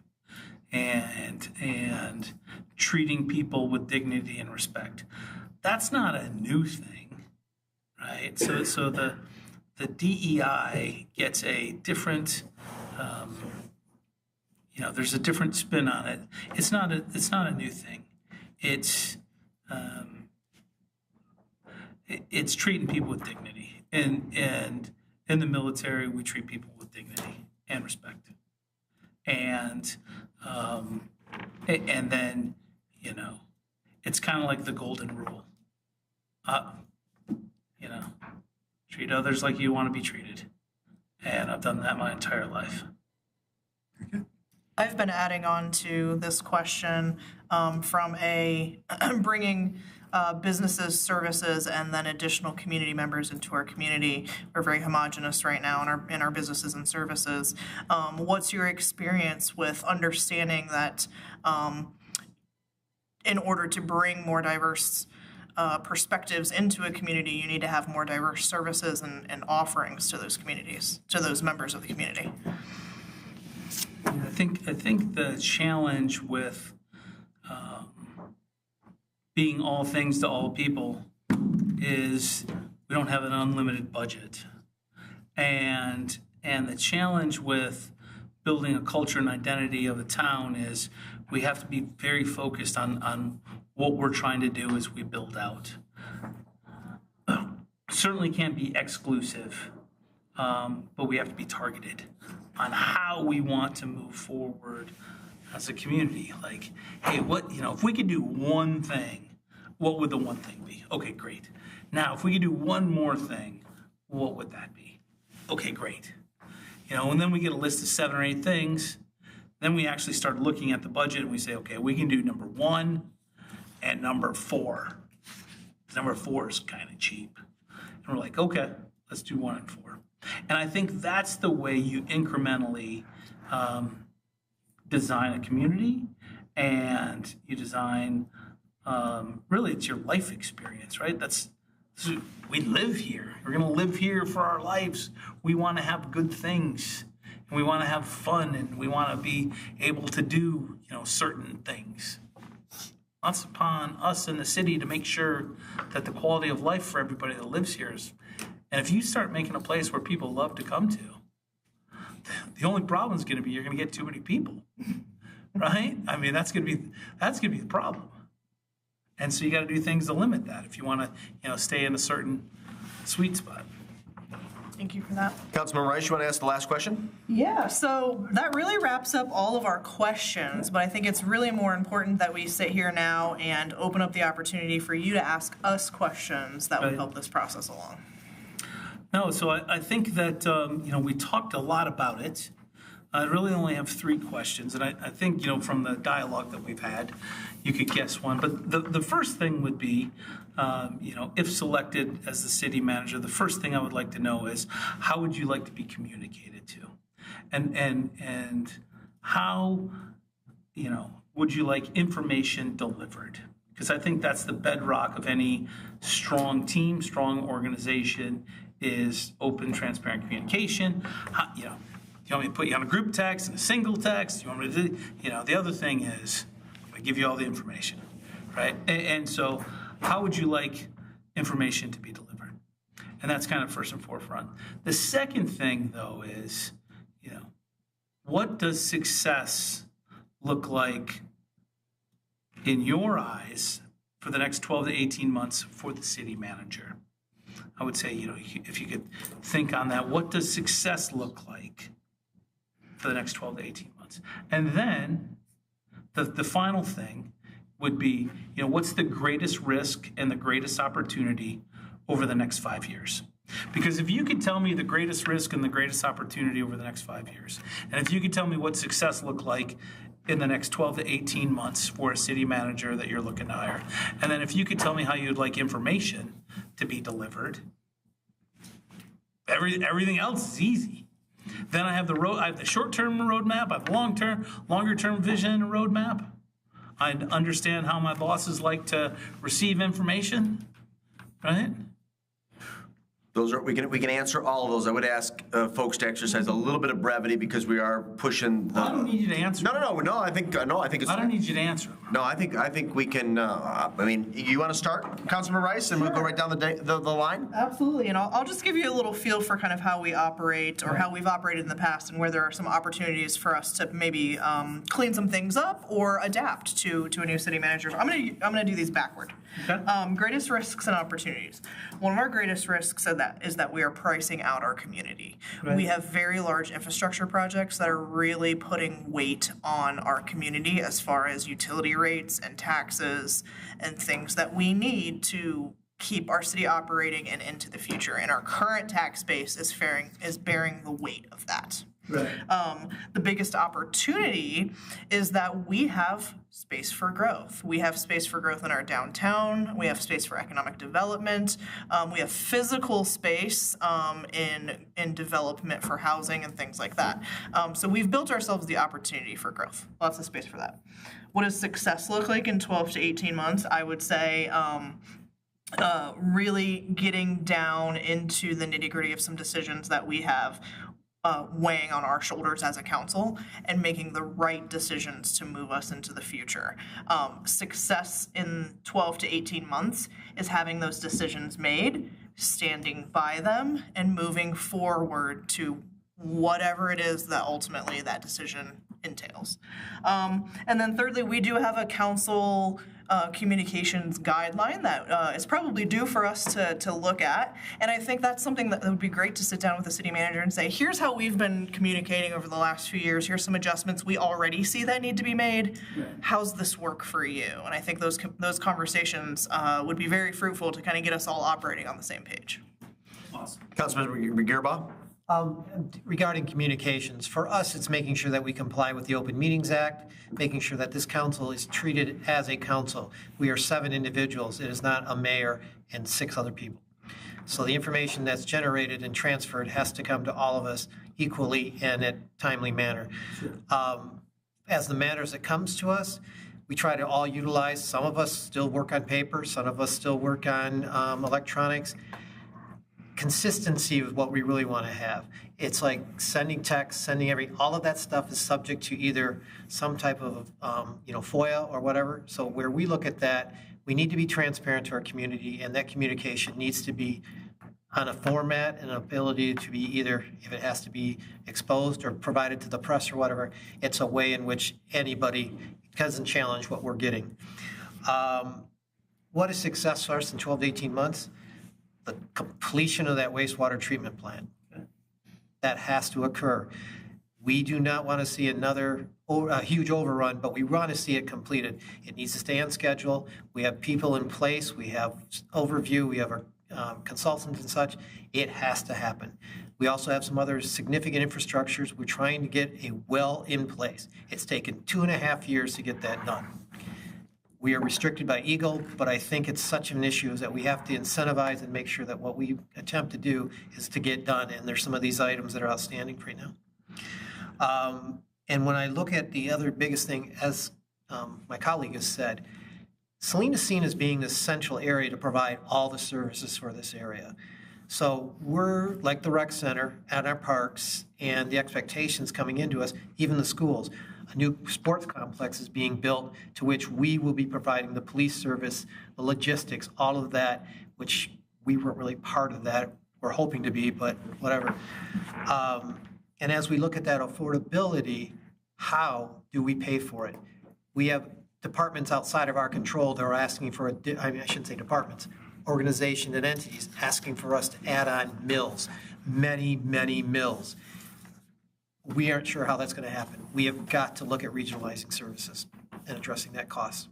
and treating people with dignity and respect. That's not a new thing, right? So the DEI gets a different you know, there's a different spin on it. It's not a new thing. It's treating people with dignity, and in the military we treat people with dignity and respect, and then, you know, it's kind of like the golden rule. You know, treat others like you want to be treated, and I've done that my entire life. I've been adding on to this question from bringing businesses, services, and then additional community members into our community. We're very homogenous right now in our businesses and services. What's your experience with understanding that in order to bring more diverse perspectives into a community, you need to have more diverse services and offerings to those communities, to those members of the community? I think the challenge with being all things to all people is we don't have an unlimited budget, and the challenge with building a culture and identity of the town is we have to be very focused on what we're trying to do as we build out. Certainly can't be exclusive, but we have to be targeted on how we want to move forward as a community. Like, hey, if we could do one thing, what would the one thing be? Okay, great. Now, if we could do one more thing, what would that be? Okay, great. And then we get a list of 7 or 8 things. Then we actually start looking at the budget and we say, okay, we can do number 1 and number 4. Number 4 is kind of cheap. And we're like, okay, let's do 1 and 4. And I think that's the way you incrementally design a community, and you design, really it's your life experience, right? We live here. We're gonna live here for our lives. We wanna have good things, and we wanna have fun, and we wanna be able to do, certain things. It's upon us in the city to make sure that the quality of life for everybody that lives here is, and if you start making a place where people love to come to, the only problem is going to be you're going to get too many people, right? I mean, that's going to be the problem. And so you got to do things to limit that if you want to, stay in a certain sweet spot. Thank you for that. Councilman Rice, you want to ask the last question? Yeah, so that really wraps up all of our questions, but I think it's really more important that we sit here now and open up the opportunity for you to ask us questions that would help this process along. No, so I think that, we talked a lot about it. I really only have 3 questions, and I think, from the dialogue that we've had, you could guess one. But the first thing would be, if selected as the city manager, the first thing I would like to know is, how would you like to be communicated to? And how, would you like information delivered? Because I think that's the bedrock of any strong team, strong organization, is open, transparent communication. You want me to put you on a group text and a single text? You want me to do, the other thing is, I give you all the information, right? And so how would you like information to be delivered? And that's kind of first and forefront. The second thing, though, is, what does success look like in your eyes for the next 12 to 18 months for the city manager? I would say, if you could think on that, what does success look like for the next 12 to 18 months? And then the final thing would be, what's the greatest risk and the greatest opportunity over the next 5 years? Because if you could tell me the greatest risk and the greatest opportunity over the next 5 years, and if you could tell me what success looked like in the next 12 to 18 months for a city manager that you're looking to hire, and then if you could tell me how you'd like information to be delivered, everything else is easy. Then I have the short-term roadmap, I have the longer-term vision and roadmap. I understand how my bosses like to receive information, right? We can answer all of those. I would ask folks to exercise a little bit of brevity because we are pushing the. I don't need you to answer. No. I think it's. I don't need you to answer. No, I think we can. You want to start, Councilman Rice, and we'll go right down the line. Absolutely, and I'll just give you a little feel for kind of how we operate or how we've operated in the past, and where there are some opportunities for us to maybe clean some things up or adapt to a new city manager. I'm gonna do these backward. Okay. Greatest risks and opportunities. One of our greatest risks is that we are pricing out our community. Right. We have very large infrastructure projects that are really putting weight on our community as far as utility rates and taxes and things that we need to keep our city operating and into the future. And our current tax base is bearing the weight of that. Right. The biggest opportunity is that we have space for growth. We have space for growth in our downtown. We have space for economic development. We have physical space in development for housing and things like that. So we've built ourselves the opportunity for growth. Lots of space for that. What does success look like in 12 to 18 months? I would say really getting down into the nitty-gritty of some decisions that we have weighing on our shoulders as a council and making the right decisions to move us into the future. Success in 12 to 18 months is having those decisions made, standing by them, and moving forward to whatever it is that ultimately that decision entails. And then thirdly, we do have a council communications guideline that is probably due for us to look at. And I think that's something that would be great to sit down with the city manager and say, here's how we've been communicating over the last few years. Here's some adjustments we already see that need to be made. How's this work for you? And I think those conversations would be very fruitful to kind of get us all operating on the same page. Awesome. Councilman Gearbaugh? Regarding communications, for us, it's making sure that we comply with the Open Meetings Act, making sure that this council is treated as a council. We are 7 individuals. It is not a mayor and 6 other people. So the information that's generated and transferred has to come to all of us equally and in a timely manner. As the matters that comes to us, we try to all utilize. Some of us still work on paper. Some of us still work on electronics. Consistency is what we really want to have. It's like sending text, all of that stuff is subject to either some type of, FOIA or whatever. So where we look at that, we need to be transparent to our community, and that communication needs to be on a format and an ability to be either, if it has to be exposed or provided to the press or whatever, it's a way in which anybody doesn't challenge what we're getting. What is success for us in 12 to 18 months? The completion of that wastewater treatment plant. That has to occur. We do not want to see another huge overrun, but we want to see it completed. It needs to stay on schedule. We have people in place. We have overview. We have our consultants and such. It has to happen. We also have some other significant infrastructures. We're trying to get a well in place. It's taken 2.5 years to get that done. We are restricted by Eagle, but I think it's such an issue that we have to incentivize and make sure that what we attempt to do is to get done. And there's some of these items that are outstanding right now. And when I look at the other biggest thing, as my colleague has said, Saline is seen as being the central area to provide all the services for this area. So we're like the rec center at our parks, and the expectations coming into us, even the schools. A new sports complex is being built to which we will be providing the police service, the logistics, all of that, which we weren't really part of that. We're hoping to be, but whatever. And as we look at that affordability, how do we pay for it? We have departments outside of our control that are asking for, I shouldn't say departments, organizations and entities asking for us to add on mills, many, many mills. We aren't sure how that's going to happen. We have got to look at regionalizing services and addressing that cost.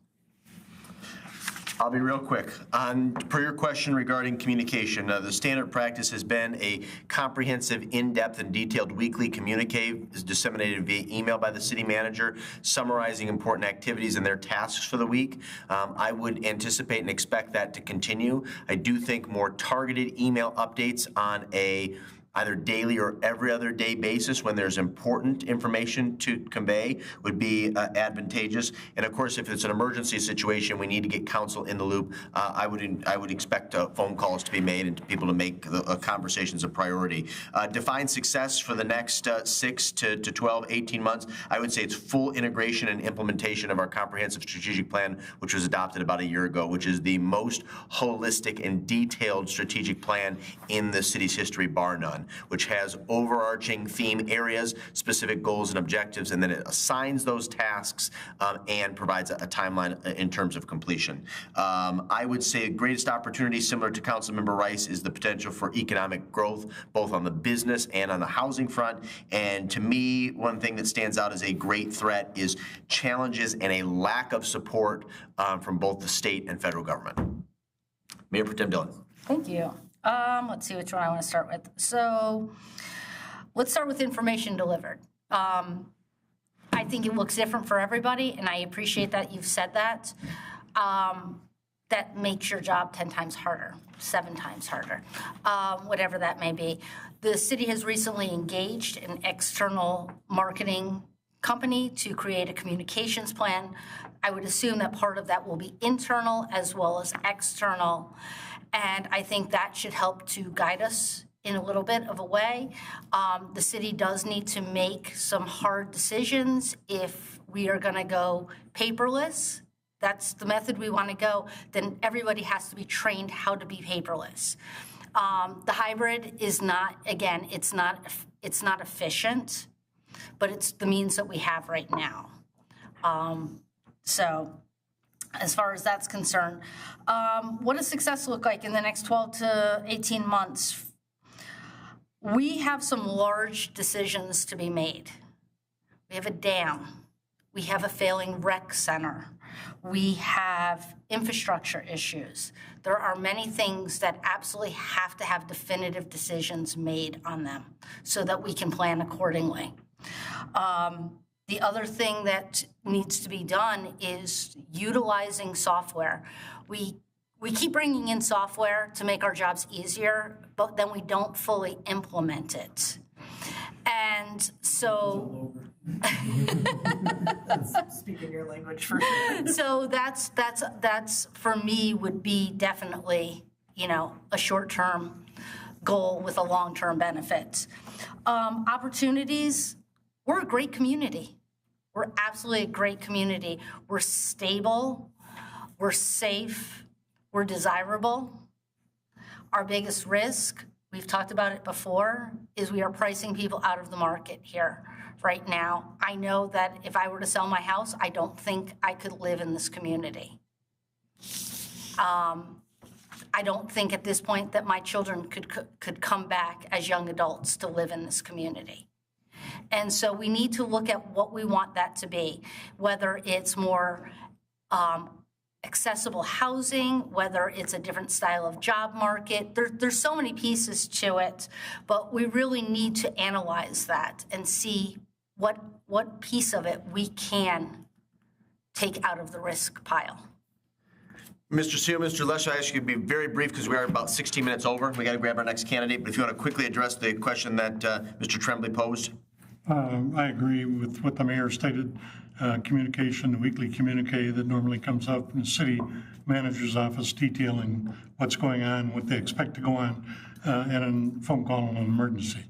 I'll be real quick. Per your question regarding communication, the standard practice has been a comprehensive, in-depth, and detailed weekly communique is disseminated via email by the city manager, summarizing important activities and their tasks for the week. I would anticipate and expect that to continue. I do think more targeted email updates on a either daily or every other day basis when there's important information to convey would be advantageous. And of course, if it's an emergency situation, we need to get council in the loop. I would expect phone calls to be made and people to make the conversations a priority. Define success for the next 6 to 12, 18 months. I would say it's full integration and implementation of our comprehensive strategic plan, which was adopted about a year ago, which is the most holistic and detailed strategic plan in the city's history, bar none, which has overarching theme areas, specific goals and objectives, and then it assigns those tasks and provides a timeline in terms of completion. I would say the greatest opportunity, similar to Councilmember Rice, is the potential for economic growth, both on the business and on the housing front. And to me, one thing that stands out as a great threat is challenges and a lack of support from both the state and federal government. Mayor Pro Tem Dillon. Thank you. Let's see which one I want to start with. So let's start with information delivered. I think it looks different for everybody, and I appreciate that you've said that. That makes your job 10 times harder, 7 times harder, whatever that may be. The city has recently engaged an external marketing company to create a communications plan. I would assume that part of that will be internal as well as external. And I think that should help to guide us in a little bit of a way. The city does need to make some hard decisions. If we are going to go paperless, that's the method we want to go, then everybody has to be trained how to be paperless. The hybrid is not, again, it's not It's not efficient, but it's the means that we have right now. So as far as that's concerned, what does success look like in the next 12 to 18 months? We have some large decisions to be made. We have a dam. We have a failing rec center. We have infrastructure issues. There are many things that absolutely have to have definitive decisions made on them so that we can plan accordingly. The other thing that needs to be done is utilizing software. We keep bringing in software to make our jobs easier, but then we don't fully implement it. And so Speaking your language for sure. so that's for me would be definitely, a short-term goal with a long-term benefit. Opportunities, we're a great community. We're absolutely a great community. We're stable, we're safe, we're desirable. Our biggest risk, we've talked about it before, is we are pricing people out of the market here right now. I know that if I were to sell my house, I don't think I could live in this community. I don't think at this point that my children could come back as young adults to live in this community. And so we need to look at what we want that to be, whether it's more accessible housing, whether it's a different style of job market. There's so many pieces to it, but we really need to analyze that and see what piece of it we can take out of the risk pile. Mr. Seal, Mr. Lesh, I ask you to be very brief because we are about 16 minutes over. We got to grab our next candidate, but if you want to quickly address the question that Mr. Tremblay posed. I agree with what the mayor stated. Communication, the weekly communique that normally comes out from the city manager's office detailing what's going on, what they expect to go on, and a phone call on an emergency.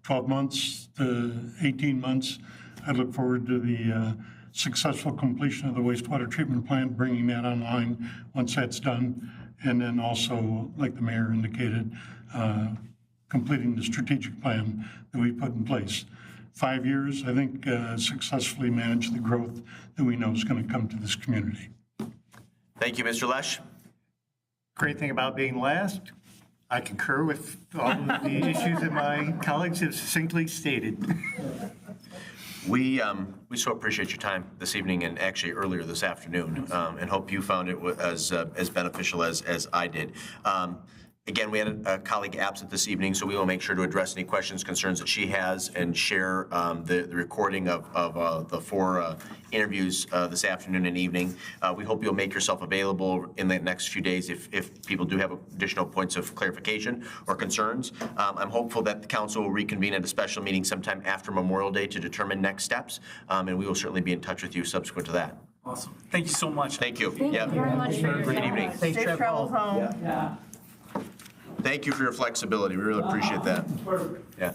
12 months to 18 months, I look forward to the successful completion of the wastewater treatment plant, bringing that online once that's done, and then also, like the mayor indicated, completing the strategic plan that we put in place. 5 years, I think, successfully manage the growth that we know is going to come to this community. Thank you, Mr. Lesh. Great thing about being last, I concur with all of the issues that my colleagues have succinctly stated. We so appreciate your time this evening and actually earlier this afternoon, and hope you found it as beneficial as I did. Again, we had a colleague absent this evening, so we will make sure to address any questions, concerns that she has, and share the recording of the 4 interviews this afternoon and evening. We hope you'll make yourself available in the next few days if people do have additional points of clarification or concerns. I'm hopeful that the council will reconvene at a special meeting sometime after Memorial Day to determine next steps, and we will certainly be in touch with you subsequent to that. Awesome. Thank you so much. Thank you. Thank you very much for your Great time. evening. Safe trip travels home. home. Thank you for your flexibility. We really appreciate that. Yeah.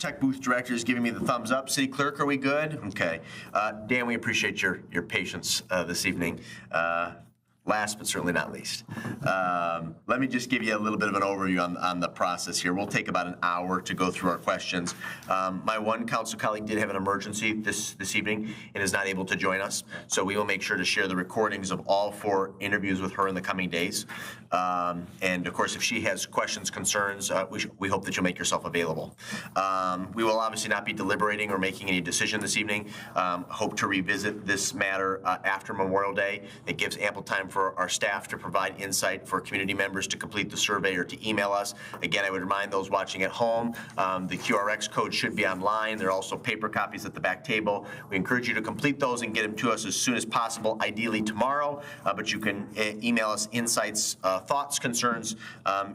tech booth director is giving me the thumbs up. City clerk, are we good? Okay. Dan, we appreciate your patience this evening. Last but certainly not least, let me just give you a little bit of an overview on the process here. We'll take about an hour to go through our questions. My one council colleague did have an emergency this evening and is not able to join us, so we will make sure to share the recordings of all 4 interviews with her in the coming days. And of course, if she has questions, concerns, we hope that you'll make yourself available. We will obviously not be deliberating or making any decision this evening. Hope to revisit this matter after Memorial Day. It gives ample time for our staff to provide insight, for community members to complete the survey or to email us. Again, I would remind those watching at home, the QRX code should be online. There are also paper copies at the back table. We encourage you to complete those and get them to us as soon as possible, ideally tomorrow, but you can email us insights, thoughts, concerns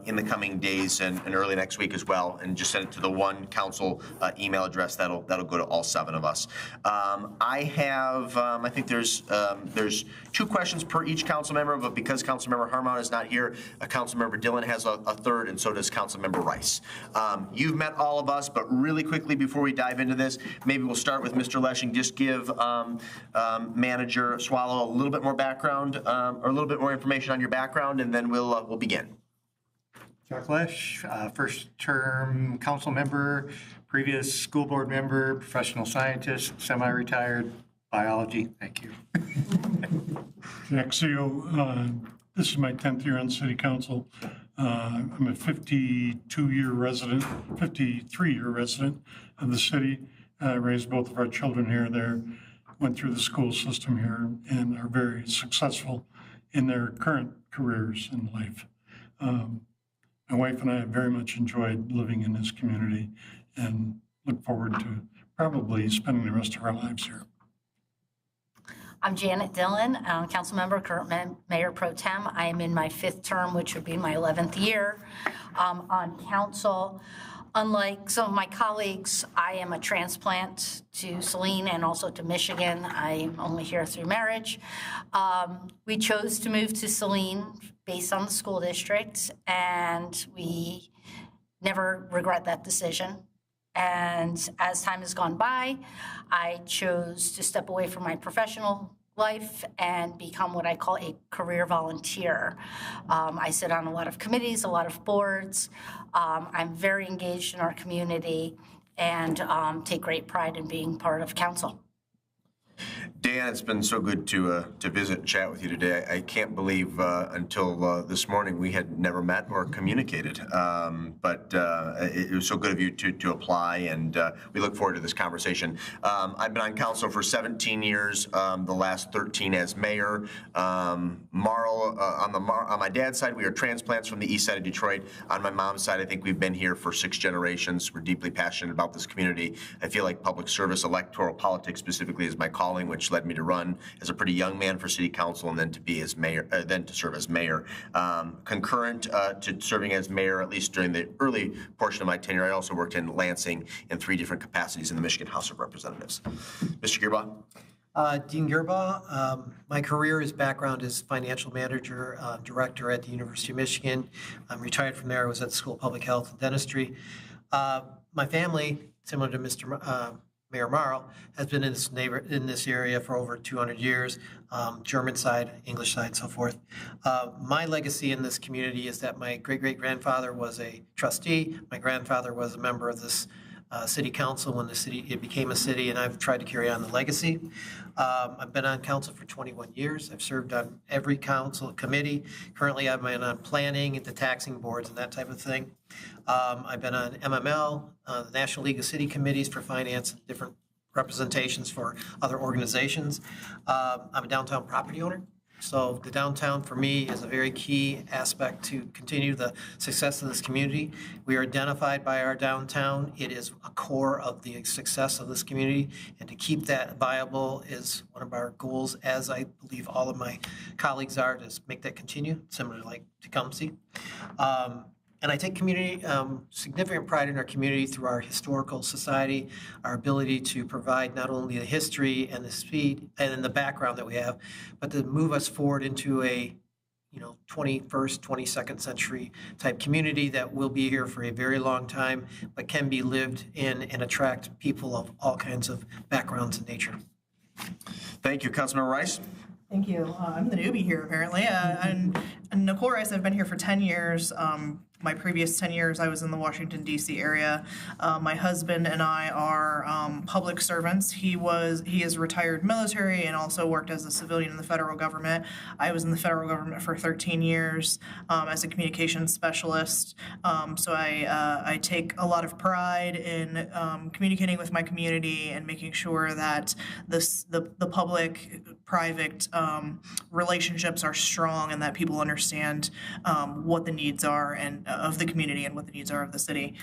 in the coming days and early next week as well, and just send it to the one council email address that'll go to all 7 of us. I have, I think there's 2 questions per each council member, but because Councilmember Harmon is not here, Councilmember Dillon has a 3rd, and so does Councilmember Rice. You've met all of us, but really quickly before we dive into this, maybe we'll start with Mr. Leshing. Just give Manager Swallow a little bit more background, or a little bit more information on your background, and then we'll begin. Chuck Lesh, first term council member, previous school board member, professional scientist, semi-retired, biology. Thank you. Jack Seo, this is my 10th year on city council. I'm a 53-year resident of the city. I raised both of our children here. They went through the school system here and are very successful in their current careers in life. My wife and I have very much enjoyed living in this community and look forward to probably spending the rest of our lives here. I'm Janet Dillon, council member, current mayor pro tem. I am in my 5th term, which would be my 11th year on council. Unlike some of my colleagues, I am a transplant to Saline and also to Michigan. I'm only here through marriage. We chose to move to Saline based on the school district, and we never regret that decision. And as time has gone by, I chose to step away from my professional life and become what I call a career volunteer. I sit on a lot of committees, a lot of boards. I'm very engaged in our community and take great pride in being part of council. Dan, it's been so good to visit and chat with you today. I can't believe until this morning we had never met or communicated. But it was so good of you to apply, and we look forward to this conversation. I've been on council for 17 years, the last 13 as mayor. Marl, on my dad's side, we are transplants from the east side of Detroit. On my mom's side, I think we've been here for 6 generations. We're deeply passionate about this community. I feel like public service, electoral politics specifically, is my calling, which led me to run as a pretty young man for city council and then to be as mayor, then to serve as mayor. Concurrent to serving as mayor, at least during the early portion of my tenure, I also worked in Lansing in 3 different capacities in the Michigan House of Representatives. Mr. Gearbaugh? Dean Gearbaugh, my background is financial manager, director at the University of Michigan. I'm retired from there. I was at the School of Public Health and Dentistry. My family, similar to Mr. Mayor Marl, has been in this area for over 200 years, German side, English side, so forth. My legacy in this community is that my great-great-grandfather was a trustee. My grandfather was a member of this city council when it became a city, and I've tried to carry on the legacy. I've been on council for 21 years. I've served on every council committee. Currently, I've been on planning, the taxing boards, and that type of thing. I've been on MML, the National League of City Committees for Finance, and different representations for other organizations. I'm a downtown property owner. So the downtown, for me, is a very key aspect to continue the success of this community. We are identified by our downtown. It is a core of the success of this community, and to keep that viable is one of our goals, as I believe all of my colleagues are, to make that continue, similar to like Tecumseh. And I take significant pride in our community through our historical society, our ability to provide not only the history and the speed and the background that we have, but to move us forward into a 21st, 22nd century type community that will be here for a very long time, but can be lived in and attract people of all kinds of backgrounds and nature. Thank you. Councilmember Rice? Thank you. I'm the newbie here, apparently. And Nicole Rice, I've been here for 10 years. My previous 10 years, I was in the Washington, D.C. area. My husband and I are public servants. He is retired military and also worked as a civilian in the federal government. I was in the federal government for 13 years as a communications specialist. So I take a lot of pride in communicating with my community and making sure that the public-private relationships are strong and that people understand what the needs are and of the community and what the needs are of the city.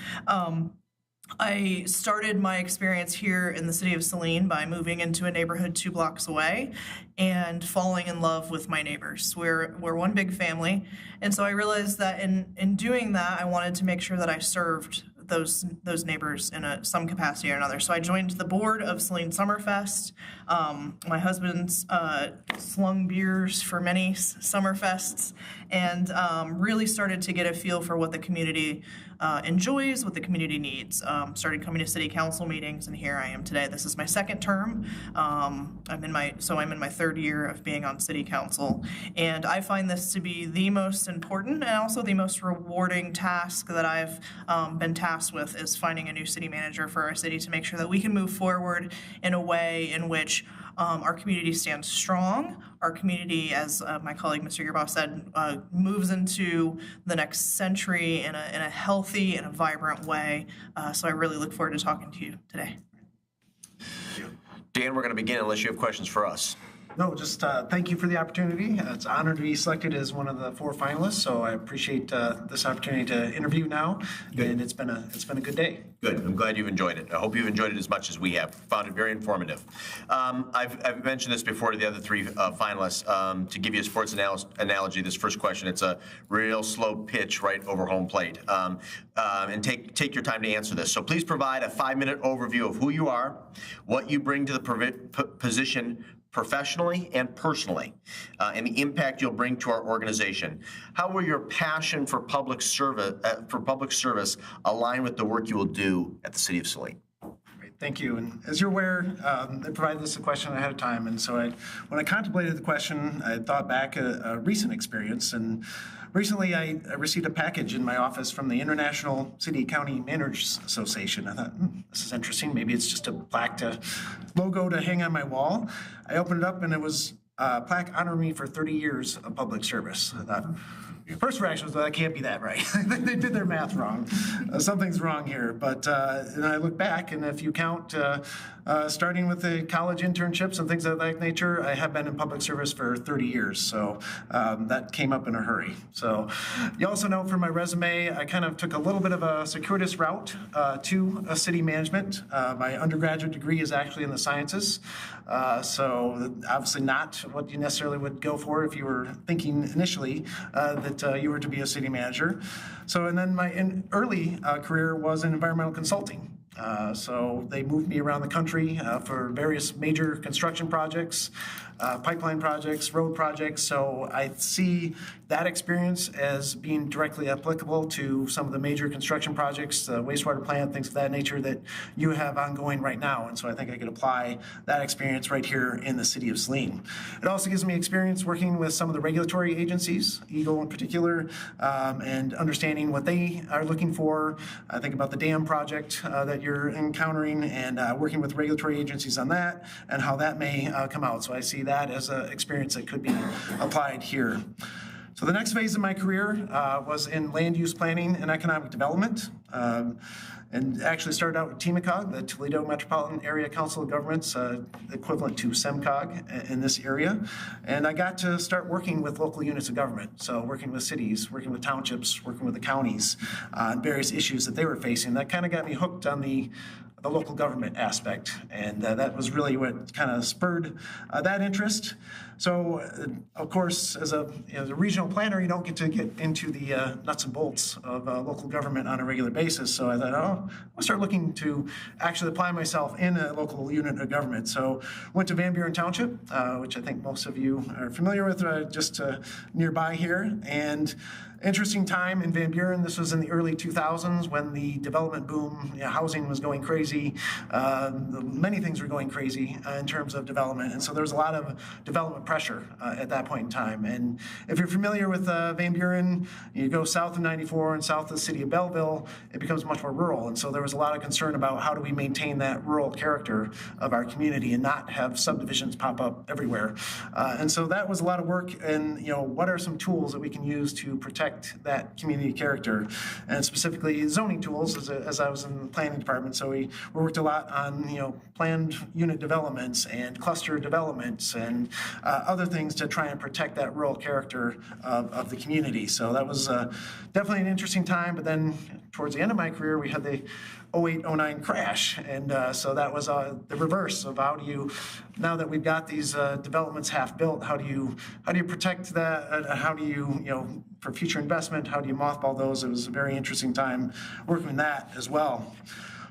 I started my experience here in the city of Saline by moving into a neighborhood 2 blocks away and falling in love with my neighbors. We're one big family, and so I realized that in doing that, I wanted to make sure that I served those neighbors in some capacity or another. So I joined the board of Saline Summerfest. My husband's slung beers for many Summerfests, and really started to get a feel for what the community enjoys, what the community needs. Started coming to city council meetings, and here I am today. This is my second term. I'm in my 3rd year of being on city council, and I find this to be the most important and also the most rewarding task that I've been tasked with, is finding a new city manager for our city to make sure that we can move forward in a way in which our community stands strong. Our community, as my colleague Mr. Gearboss said, moves into the next century in a healthy and a vibrant way. So I really look forward to talking to you today. Dan, we're going to begin unless you have questions for us. No, just thank you for the opportunity. It's an honor to be selected as one of the 4 finalists, so I appreciate this opportunity to interview now. Good. And it's been a good day. Good. I'm glad you've enjoyed it. I hope you've enjoyed it as much as we have. Found it very informative. I've mentioned this before to the other 3 finalists. To give you a sports analogy, this first question, it's a real slow pitch right over home plate. And take your time to answer this. So please provide a 5-minute overview of who you are, what you bring to the position professionally and personally, and the impact you'll bring to our organization. How will your passion for public service align with the work you will do at the City of Saline? Great, thank you. And as you're aware, they provided us a question ahead of time, and so when I contemplated the question, I thought back a recent experience, and recently I received a package in my office from the International City County Managers Association. I thought, this is interesting. Maybe it's just a plaque logo to hang on my wall. I opened it up, and it was a plaque honoring me for 30 years of public service. I thought, first reaction was, well, that can't be that right. They did their math wrong. Something's wrong here. But and I look back, and if you count starting with the college internships and things of that nature, I have been in public service for 30 years. So that came up in a hurry. So you also know from my resume, I kind of took a little bit of a circuitous route to a city management. My undergraduate degree is actually in the sciences. So obviously not what you necessarily would go for if you were thinking initially that you were to be a city manager. So, and then my early career was in environmental consulting. So they moved me around the country for various major construction projects, pipeline projects, road projects. So I see that experience as being directly applicable to some of the major construction projects, the wastewater plant, things of that nature that you have ongoing right now. And so I think I could apply that experience right here in the city of Saline. It also gives me experience working with some of the regulatory agencies, EGLE in particular, and understanding what they are looking for. I think about the dam project that you're encountering and working with regulatory agencies on that and how that may come out. So I see that as an experience that could be applied here. So the next phase of my career was in land use planning and economic development, and actually started out with TMCOG, the Toledo Metropolitan Area Council of Governments, equivalent to SEMCOG in this area. And I got to start working with local units of government, so working with cities, working with townships, working with the counties on various issues that they were facing. That kind of got me hooked on the the local government aspect. And that was really what kind of spurred that interest. So, of course, as a regional planner, you don't get into the nuts and bolts of local government on a regular basis. So I thought, I'll start looking to actually apply myself in a local unit of government. So went to Van Buren Township, which I think most of you are familiar with, just nearby here. And interesting time in Van Buren. This was in the early 2000s when the development boom, housing was going crazy. Many things were going crazy in terms of development. And so there was a lot of development pressure at that point in time. And if you're familiar with Van Buren, you go south of 94 and south of the city of Belleville, it becomes much more rural. And so there was a lot of concern about how do we maintain that rural character of our community and not have subdivisions pop up everywhere. And so that was a lot of work. And what are some tools that we can use to protect that community character, and specifically zoning tools as I was in the planning department. So we worked a lot on planned unit developments and cluster developments and other things to try and protect that rural character of the community. So that was definitely an interesting time. But then towards the end of my career, we had the 08-09 crash. And so that was the reverse of how do you, now that we've got these developments half built, how do you protect that? How do you, for future investment, how do you mothball those? It was a very interesting time working with that as well.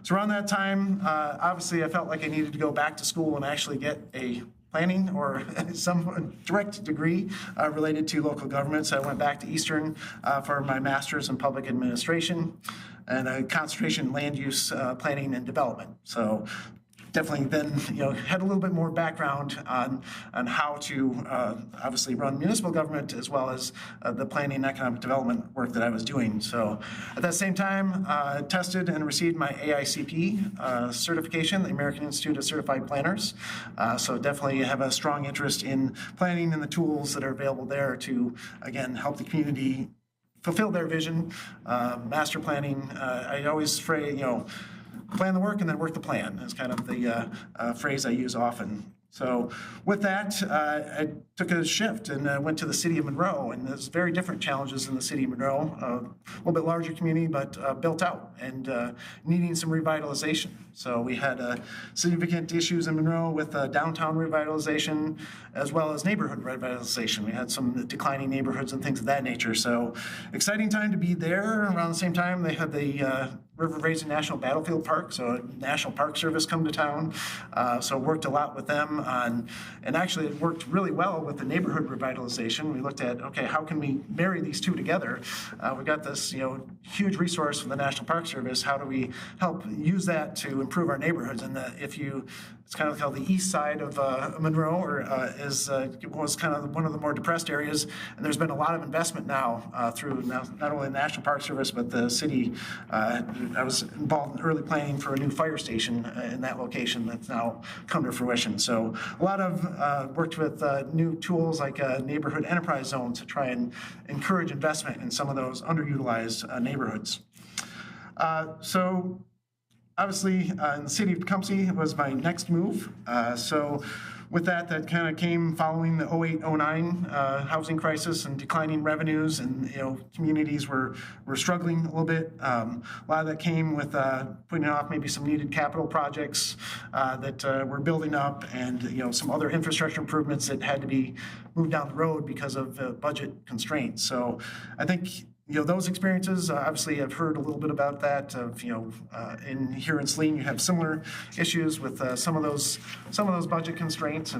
So around that time, obviously I felt like I needed to go back to school and actually get a planning or some direct degree related to local government. So I went back to Eastern for my master's in public administration and a concentration in land use planning and development. So definitely then had a little bit more background on how to obviously run municipal government as well as the planning and economic development work that I was doing. So at that same time, tested and received my AICP certification, the American Institute of Certified Planners. So definitely have a strong interest in planning and the tools that are available there to, again, help the community fulfill their vision. Master planning, I always phrase, plan the work and then work the plan is kind of the phrase I use often. So with that, I took a shift and went to the city of Monroe, and there's very different challenges in the city of Monroe, a little bit larger community, but built out and needing some revitalization. So we had significant issues in Monroe with downtown revitalization as well as neighborhood revitalization. We had some declining neighborhoods and things of that nature. So exciting time to be there. Around the same time, they had the River Raisin National Battlefield Park, so National Park Service come to town. So worked a lot with them on, and actually it worked really well with the neighborhood revitalization. We looked at, okay, how can we marry these two together? We got this, huge resource from the National Park Service. How do we help use that to improve our neighborhoods? And it's kind of called the east side of Monroe, or was kind of one of the more depressed areas. And there's been a lot of investment now through not only the National Park Service, but the city. I was involved in early planning for a new fire station in that location that's now come to fruition. So a lot of worked with new tools like neighborhood enterprise zones to try and encourage investment in some of those underutilized neighborhoods. So obviously in the city of Tecumseh was my next move. So with that kind of came following the 08-09 housing crisis and declining revenues, and communities were struggling a little bit. A lot of that came with putting off maybe some needed capital projects that were building up, and some other infrastructure improvements that had to be moved down the road because of budget constraints. So I think those experiences, obviously I've heard a little bit about that here in Saline, you have similar issues with some of those budget constraints,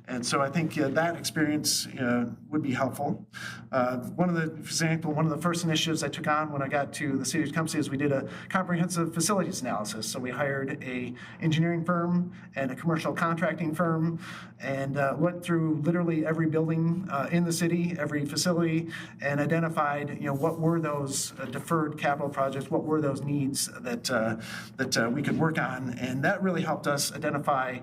and so I think that experience would be helpful. For example, one of the first initiatives I took on when I got to the city of Tecumseh is we did a comprehensive facilities analysis. So we hired a engineering firm and a commercial contracting firm, and went through literally every building in the city, every facility, and identified what were those deferred capital projects, what were those needs that we could work on, and that really helped us identify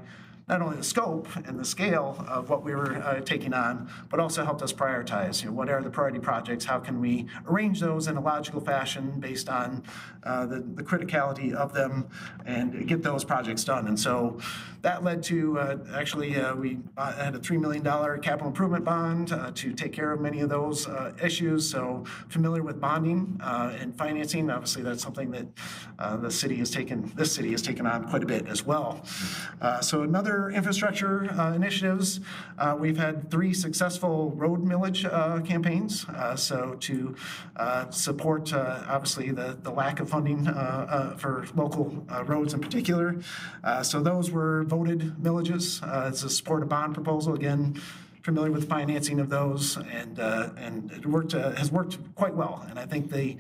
not only the scope and the scale of what we were taking on, but also helped us prioritize. What are the priority projects? How can we arrange those in a logical fashion based on the criticality of them and get those projects done? And so that led to we had a $3 million capital improvement bond to take care of many of those issues. So familiar with bonding and financing, obviously that's something that this city has taken on quite a bit as well. So another infrastructure initiatives, we've had 3 successful road millage campaigns. So to support obviously the lack of funding for local roads in particular. So those were voted millages. It's a support a bond proposal. Again, familiar with financing of those, and it has worked quite well. And I think the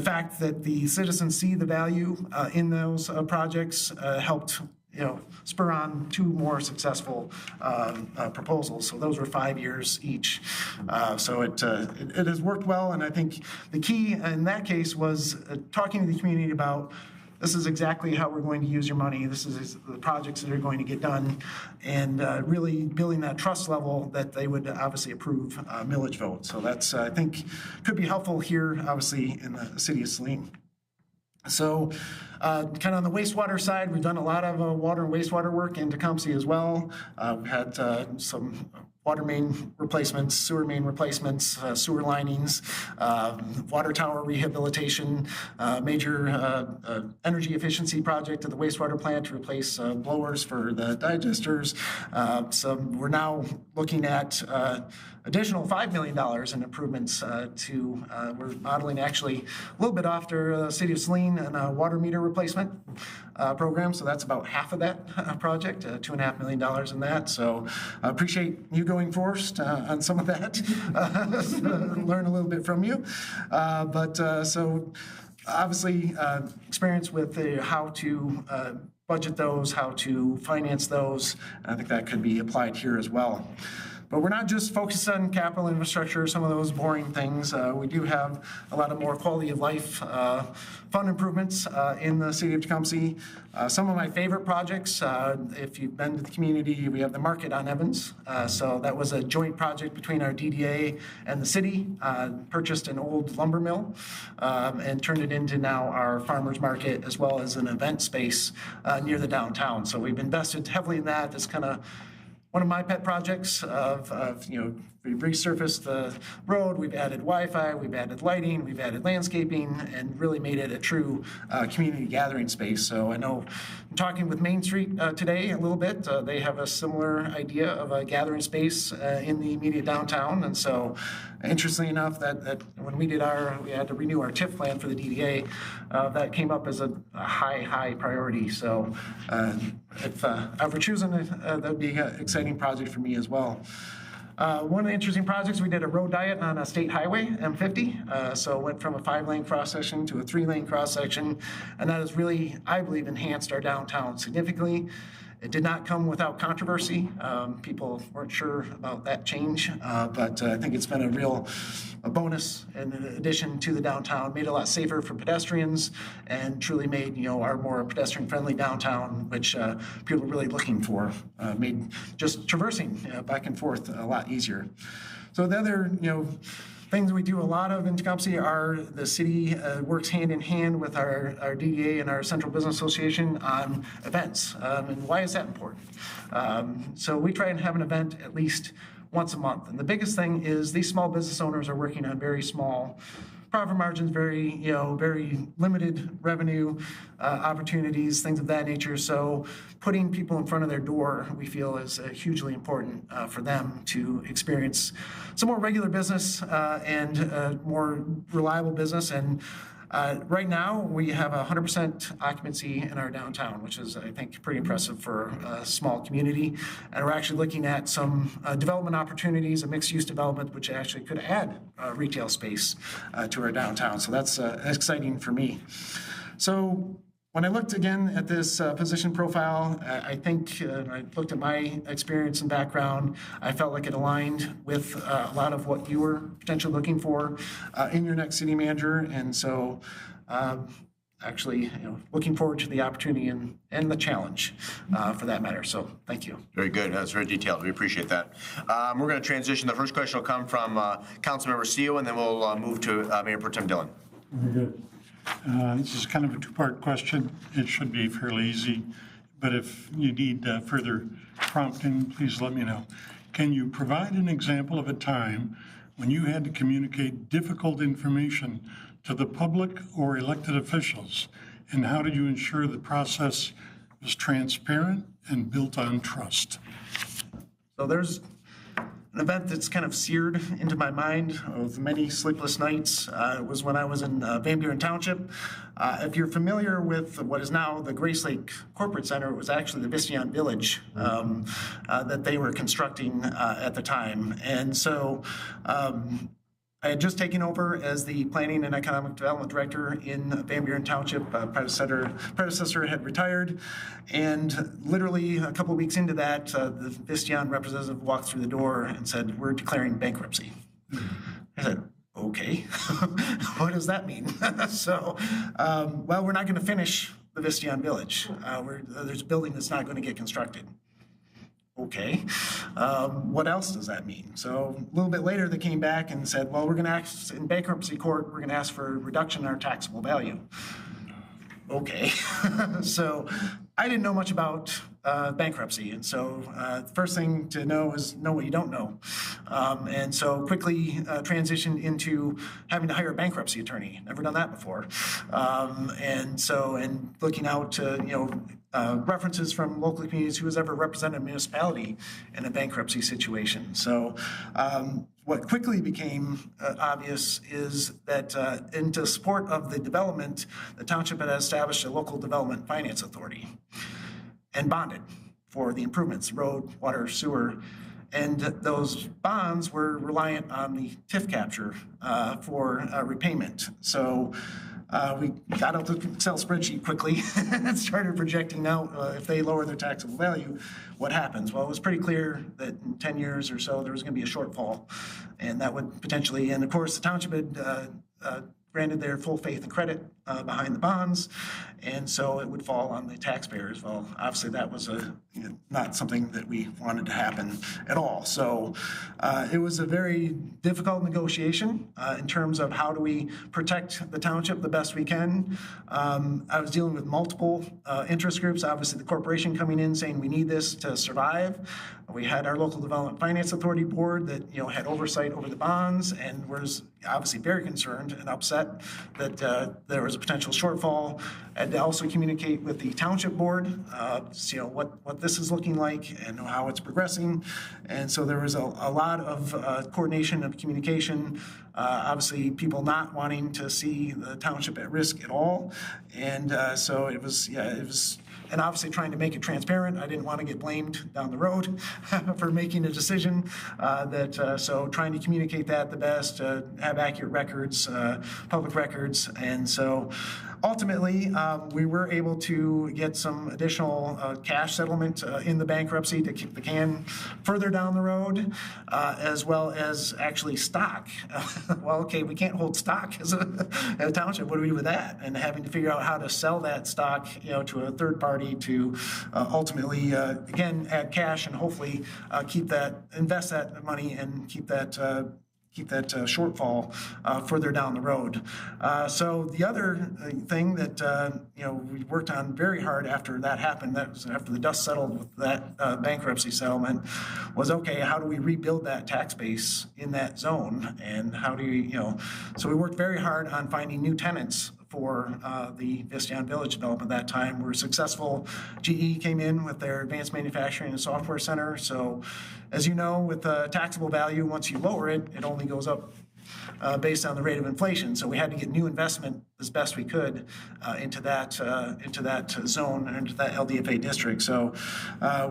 fact that the citizens see the value in those projects helped spur on 2 more successful proposals. So those were 5 years each. So it has worked well, and I think the key in that case was talking to the community about this is exactly how we're going to use your money. This is the projects that are going to get done, and really building that trust level that they would obviously approve millage vote. So that's, I think, could be helpful here, obviously, in the city of Saline. So kind of on the wastewater side, we've done a lot of water and wastewater work in Tecumseh as well. We've had some water main replacements, sewer main replacements, sewer linings, water tower rehabilitation, major energy efficiency project at the wastewater plant to replace blowers for the digesters. So we're now looking at additional $5 million in improvements we're modeling actually a little bit after the city of Saline and a water meter replacement program. So that's about half of that project, $2.5 million in that. So I appreciate you going first on some of that, learn a little bit from you. So obviously experience with how to budget those, how to finance those. I think that could be applied here as well. But we're not just focused on capital infrastructure, some of those boring things. We do have a lot of more quality of life fund improvements in the city of Tecumseh. Some of my favorite projects, if you've been to the community, we have the market on Evans. So that was a joint project between our DDA and the city, purchased an old lumber mill and turned it into now our farmers market, as well as an event space near the downtown. So we've invested heavily in that. That's kind of one of my pet projects we've resurfaced the road, we've added Wi-Fi, we've added lighting, we've added landscaping, and really made it a true community gathering space. So I know I'm talking with Main Street today a little bit. They have a similar idea of a gathering space in the immediate downtown. And so interestingly enough, that when we had to renew our TIF plan for the DDA, that came up as a high priority. So if I were choosing, that would be an exciting project for me as well. One of the interesting projects, we did a road diet on a state highway, M50. So it went from a 5-lane cross-section to a 3-lane cross-section, and that has really, I believe, enhanced our downtown significantly. It did not come without controversy. People weren't sure about that change, but I think it's been a real bonus in addition to the downtown. Made it a lot safer for pedestrians and truly made our more pedestrian-friendly downtown, which people are really looking for. Made just traversing back and forth a lot easier. So the other things we do a lot of in Tecumseh are the city works hand in hand with our DDA and our Central Business Association on events. And why is that important? So we try and have an event at least once a month. And the biggest thing is these small business owners are working on very small profit margins, very limited revenue opportunities, things of that nature. So putting people in front of their door, we feel, is hugely important for them to experience some more regular business and more reliable business. And right now, we have 100% occupancy in our downtown, which is, I think, pretty impressive for a small community. And we're actually looking at some development opportunities, a mixed-use development, which actually could add retail space to our downtown. So that's exciting for me. So when I looked again at this position profile, I think I looked at my experience and background, I felt like it aligned with a lot of what you were potentially looking for in your next city manager. And so actually, looking forward to the opportunity and the challenge for that matter. So thank you. Very good. That's very detailed. We appreciate that. We're going to transition. The first question will come from Councilmember Seal, and then we'll move to Mayor Pro Tem Dillon. Very good. This is kind of a two-part question. It should be fairly easy, but if you need further prompting, please let me know. Can you provide an example of a time when you had to communicate difficult information to the public or elected officials, and how did you ensure the process was transparent and built on trust? So there's an event that's kind of seared into my mind of many sleepless nights. It was when I was in Van Buren Township. If you're familiar with what is now the Grace Lake Corporate Center, it was actually the Vistion Village that they were constructing at the time. And so I had just taken over as the Planning and Economic Development Director in Van Buren Township. Predecessor had retired, and literally a couple of weeks into that, the Vistion representative walked through the door and said, "We're declaring bankruptcy." I said, "Okay, what does that mean?" So, well, we're not going to finish the Vistion Village. There's a building that's not going to get constructed. Okay, what else does that mean? So a little bit later, they came back and said, well, we're going to ask in bankruptcy court, we're going to ask for a reduction in our taxable value. Okay, so I didn't know much about bankruptcy, and so the first thing to know is know what you don't know. And so quickly transitioned into having to hire a bankruptcy attorney. Never done that before. And looking out to, references from local communities who has ever represented a municipality in a bankruptcy situation. So what quickly became obvious is that into support of the development, the township had established a local development finance authority and bonded for the improvements, road, water, sewer, and those bonds were reliant on the TIF capture for repayment. So we got out the Excel spreadsheet quickly and started projecting out if they lower their taxable value, what happens? Well, it was pretty clear that in 10 years or so, there was going to be a shortfall, and that would potentially, and of course, the township had granted their full faith and credit behind the bonds, and so it would fall on the taxpayers. Well, obviously that was not something that we wanted to happen at all. So it was a very difficult negotiation in terms of how do we protect the township the best we can. I was dealing with multiple interest groups, obviously the corporation coming in saying we need this to survive. We had our local development finance authority board that had oversight over the bonds and was obviously very concerned and upset that there was a potential shortfall. I had to also communicate with the township board, what this is looking like and how it's progressing. And so there was a lot of coordination of communication. Obviously, people not wanting to see the township at risk at all, and so it was. And obviously trying to make it transparent. I didn't want to get blamed down the road for making a decision. So trying to communicate that the best, have accurate records, public records. And so ultimately, we were able to get some additional cash settlement in the bankruptcy to kick the can further down the road, as well as actually stock. Well, okay, we can't hold stock as a township. What do we do with that? And having to figure out how to sell that stock, to a third party to ultimately, again, add cash and hopefully invest that money and keep that shortfall further down the road. So the other thing that we worked on very hard after that happened, that was after the dust settled with that bankruptcy settlement, was okay, how do we rebuild that tax base in that zone, and how do we, so we worked very hard on finding new tenants for the Vistion Village development at that time. We were successful. GE came in with their Advanced Manufacturing and Software Center. So as you know, with taxable value, once you lower it, it only goes up based on the rate of inflation. So we had to get new investment as best we could into that zone and into that LDFA district. So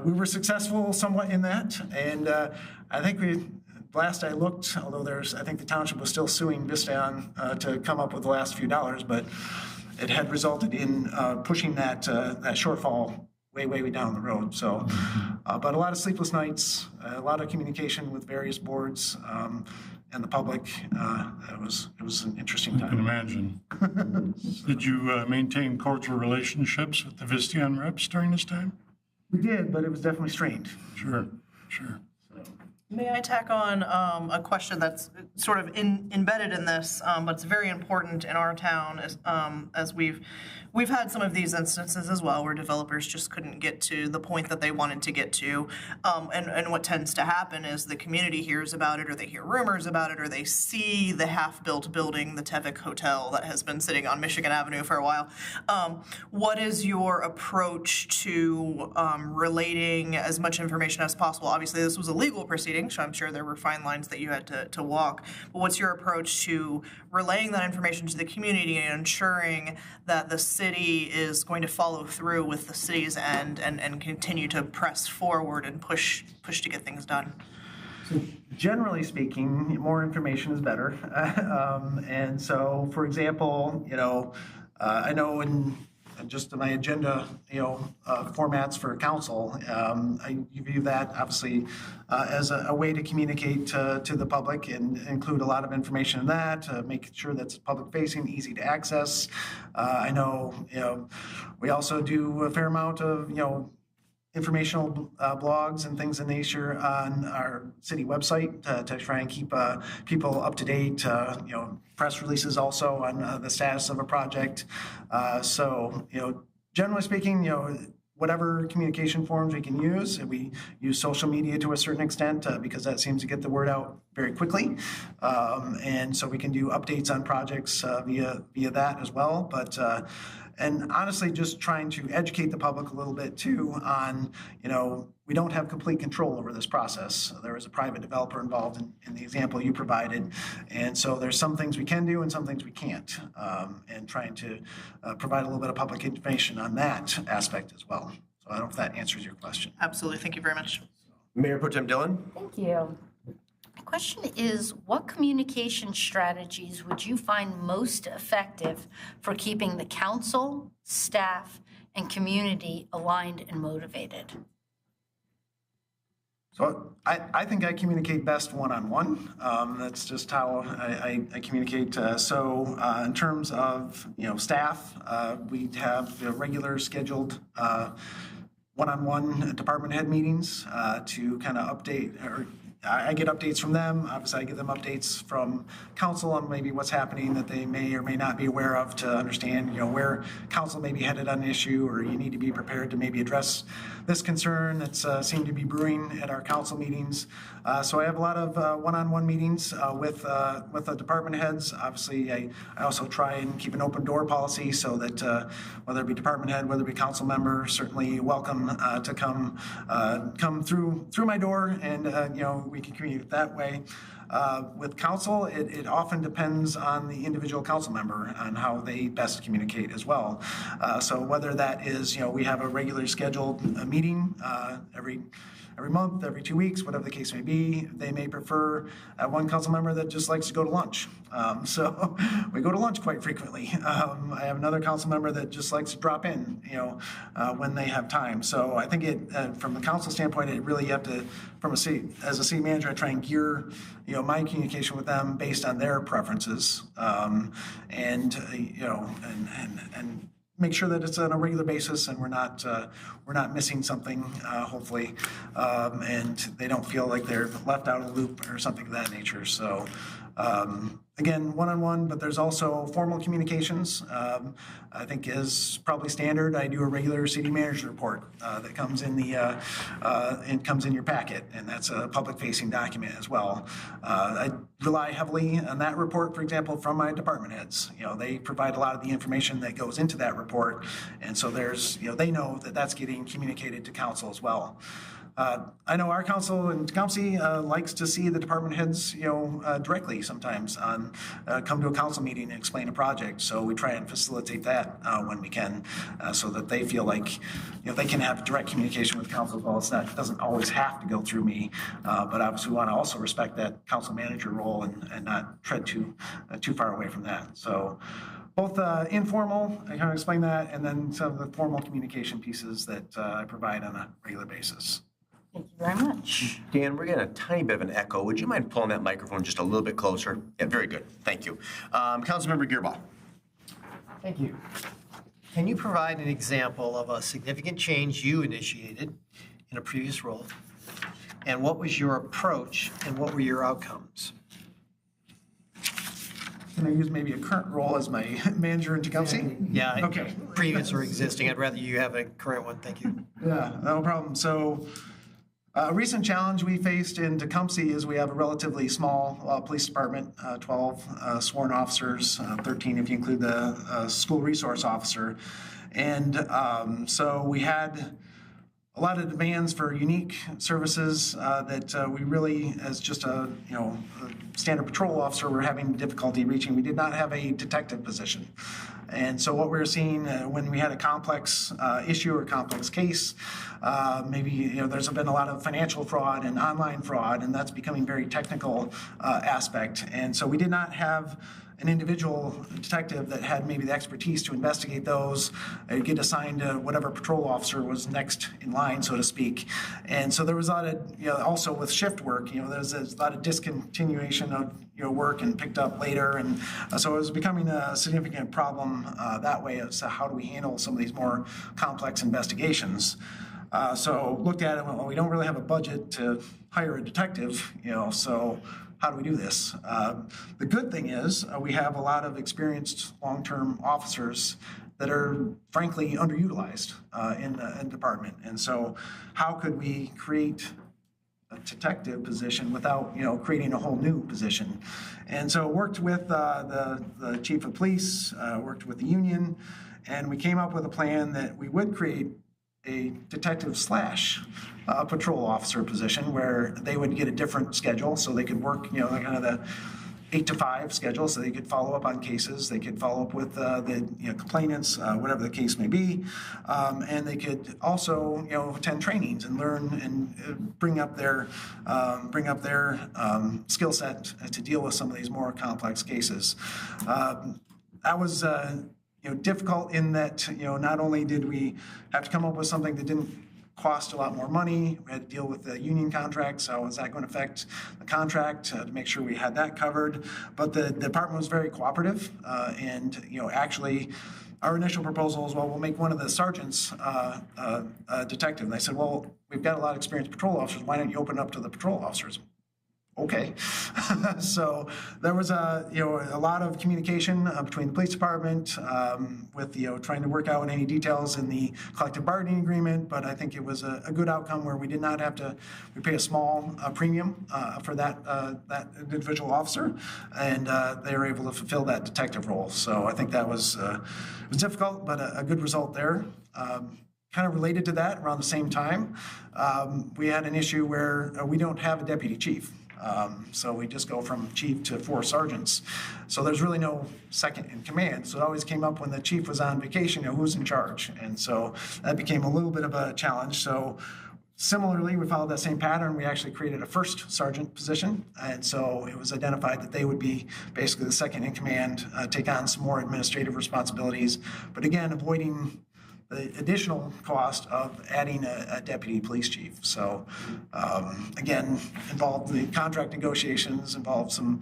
we were successful somewhat in that. And I think last I looked, although I think the township was still suing Vistion to come up with the last few dollars, but it had resulted in pushing that shortfall way down the road. So, but a lot of sleepless nights, a lot of communication with various boards and the public. It was an interesting I time. can imagine. Did you maintain cordial relationships with the Vistion reps during this time? We did, but it was definitely strained. Sure. May I tack on a question that's sort of embedded in this, but it's very important in our town as we've had some of these instances as well where developers just couldn't get to the point that they wanted to get to. And what tends to happen is the community hears about it, or they hear rumors about it, or they see the half-built building, the Tevic Hotel that has been sitting on Michigan Avenue for a while. What is your approach to relating as much information as possible? Obviously, this was a legal proceeding, so I'm sure there were fine lines that you had to walk. But what's your approach to relaying that information to the community and ensuring that the city is going to follow through with the city's end and continue to press forward and push to get things done? So generally speaking, more information is better. And so, for example, I know in just my agenda, formats for council, I view that obviously as a way to communicate to the public and include a lot of information in that, make sure that's public facing, easy to access. I know, we also do a fair amount of, informational blogs and things of nature on our city website to try and keep people up to date. Press releases also on the status of a project. So, generally speaking, whatever communication forms we can use, and we use social media to a certain extent because that seems to get the word out very quickly. And so we can do updates on projects via that as well. But and honestly, just trying to educate the public a little bit too on, we don't have complete control over this process. There is a private developer involved in the example you provided. And so there's some things we can do and some things we can't. And trying to provide a little bit of public information on that aspect as well. So I don't know if that answers your question. Absolutely. Thank you very much. Mayor Pro Tem Dillon? Thank you. My question is, what communication strategies would you find most effective for keeping the council, staff, and community aligned and motivated? So I think I communicate best one-on-one. That's just how I communicate. So in terms of staff, we have regular scheduled one-on-one department head meetings to kind of update, or I get updates from them. Obviously, I give them updates from council on maybe what's happening that they may or may not be aware of to understand, where council may be headed on an issue, or you need to be prepared to maybe address this concern that's seemed to be brewing at our council meetings. So I have a lot of one-on-one meetings with the department heads. Obviously, I also try and keep an open door policy so that whether it be department head, whether it be council member, certainly welcome to come through my door, and we can communicate that way. With council, it often depends on the individual council member on how they best communicate as well. So whether that is, we have a regularly scheduled meeting every month, every 2 weeks, whatever the case may be. They may prefer one council member that just likes to go to lunch. So we go to lunch quite frequently. I have another council member that just likes to drop in, when they have time. So I think from the council standpoint, it really, you have to, as a city manager, I try and gear, my communication with them based on their preferences, and make sure that it's on a regular basis and we're not missing something, hopefully, and they don't feel like they're left out of the loop or something of that nature. So again, one-on-one, but there's also formal communications. I think is probably standard. I do a regular city manager report that comes in comes in your packet, and that's a public-facing document as well. I rely heavily on that report, for example, from my department heads. They provide a lot of the information that goes into that report, and so there's, they know that that's getting communicated to council as well. I know our council in Tecumseh likes to see the department heads, directly sometimes come to a council meeting and explain a project. So we try and facilitate that when we can, so that they feel like, they can have direct communication with council as well. It doesn't always have to go through me, but obviously we want to also respect that council manager role and not tread too far away from that. So. both informal, I kind of explain that, and then some of the formal communication pieces that I provide on a regular basis. Thank you very much. Dan, we're getting a tiny bit of an echo. Would you mind pulling that microphone just a little bit closer? Yeah, very good. Thank you. Councilmember Gearbaugh. Thank you. Can you provide an example of a significant change you initiated in a previous role? And what was your approach and what were your outcomes? Can I use maybe a current role as my manager in Tecumseh? Yeah. Okay. Previous or existing. I'd rather you have a current one. Thank you. Yeah, no problem. So a recent challenge we faced in Tecumseh is we have a relatively small police department, 12 sworn officers, 13 if you include the school resource officer. And so we had a lot of demands for unique services that we really, as just a standard patrol officer, were having difficulty reaching. We did not have a detective position. And so what we were seeing when we had a complex issue or complex case, maybe there's been a lot of financial fraud and online fraud, and that's becoming very technical aspect. And so we did not have an individual detective that had maybe the expertise to investigate those, get assigned to whatever patrol officer was next in line, so to speak. And so there was a lot of, also with shift work, there's a lot of discontinuation of work and picked up later. And so it was becoming a significant problem that way as to how do we handle some of these more complex investigations. So looked at it and went, well, we don't really have a budget to hire a detective, so how do we do this? The good thing is we have a lot of experienced long-term officers that are frankly underutilized in the department. And so how could we create a detective position without creating a whole new position? And so worked with the chief of police, worked with the union, and we came up with a plan that we would create a detective / patrol officer position where they would get a different schedule, so they could work, kind of the 8 to 5 schedule, so they could follow up on cases, they could follow up with the complainants, whatever the case may be, and they could also attend trainings and learn and bring up their skill set to deal with some of these more complex cases. That was difficult in that, not only did we have to come up with something that didn't cost a lot more money, we had to deal with the union contract, so is that going to affect the contract to make sure we had that covered? But the department was very cooperative, and actually our initial proposal was, well, we'll make one of the sergeants a detective. And they said, well, we've got a lot of experienced patrol officers, why don't you open it up to the patrol officers? Okay. So there was a lot of communication between the police department with trying to work out any details in the collective bargaining agreement, but I think it was a good outcome where we did not have to pay a small premium for that individual officer, and they were able to fulfill that detective role. So I think that was difficult, but a good result there. Kind of related to that, around the same time, we had an issue where we don't have a deputy chief. So we just go from chief to 4 sergeants. So there's really no second in command. So it always came up when the chief was on vacation, who's in charge? And so that became a little bit of a challenge. So similarly, we followed that same pattern. We actually created a first sergeant position. And so it was identified that they would be basically the second in command, take on some more administrative responsibilities. But again, avoiding the additional cost of adding a deputy police chief. So again, involved the contract negotiations, involved some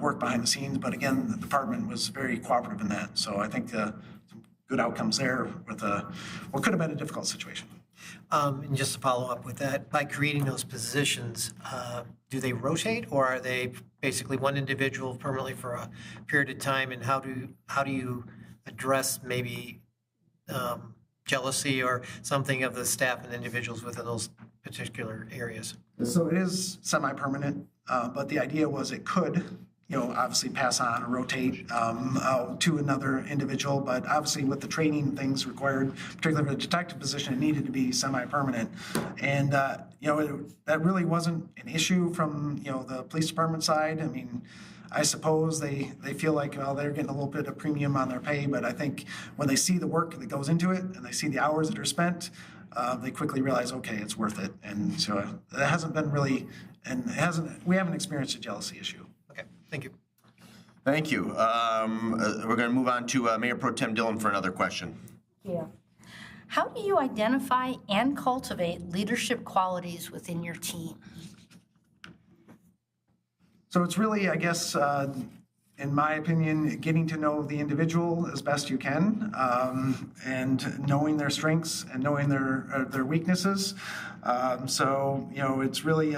work behind the scenes, but again, the department was very cooperative in that. So I think some good outcomes there with what could have been a difficult situation. And just to follow up with that, by creating those positions, do they rotate, or are they basically one individual permanently for a period of time? And how do you address maybe jealousy or something of the staff and individuals within those particular areas? So it is semi-permanent, but the idea was it could, obviously pass on or rotate to another individual. But obviously with the training things required, particularly for the detective position, it needed to be semi-permanent. And, that really wasn't an issue from, the police department side. I mean, I suppose they feel like, well, they're getting a little bit of premium on their pay, but I think when they see the work that goes into it and they see the hours that are spent, they quickly realize, okay, it's worth it. And so it hasn't been really, we haven't experienced a jealousy issue. Okay, thank you. Thank you. We're going to move on to Mayor Pro Tem Dillon for another question. Yeah. How do you identify and cultivate leadership qualities within your team? So it's really, I guess, in my opinion, getting to know the individual as best you can, and knowing their strengths and knowing their weaknesses. So, it's really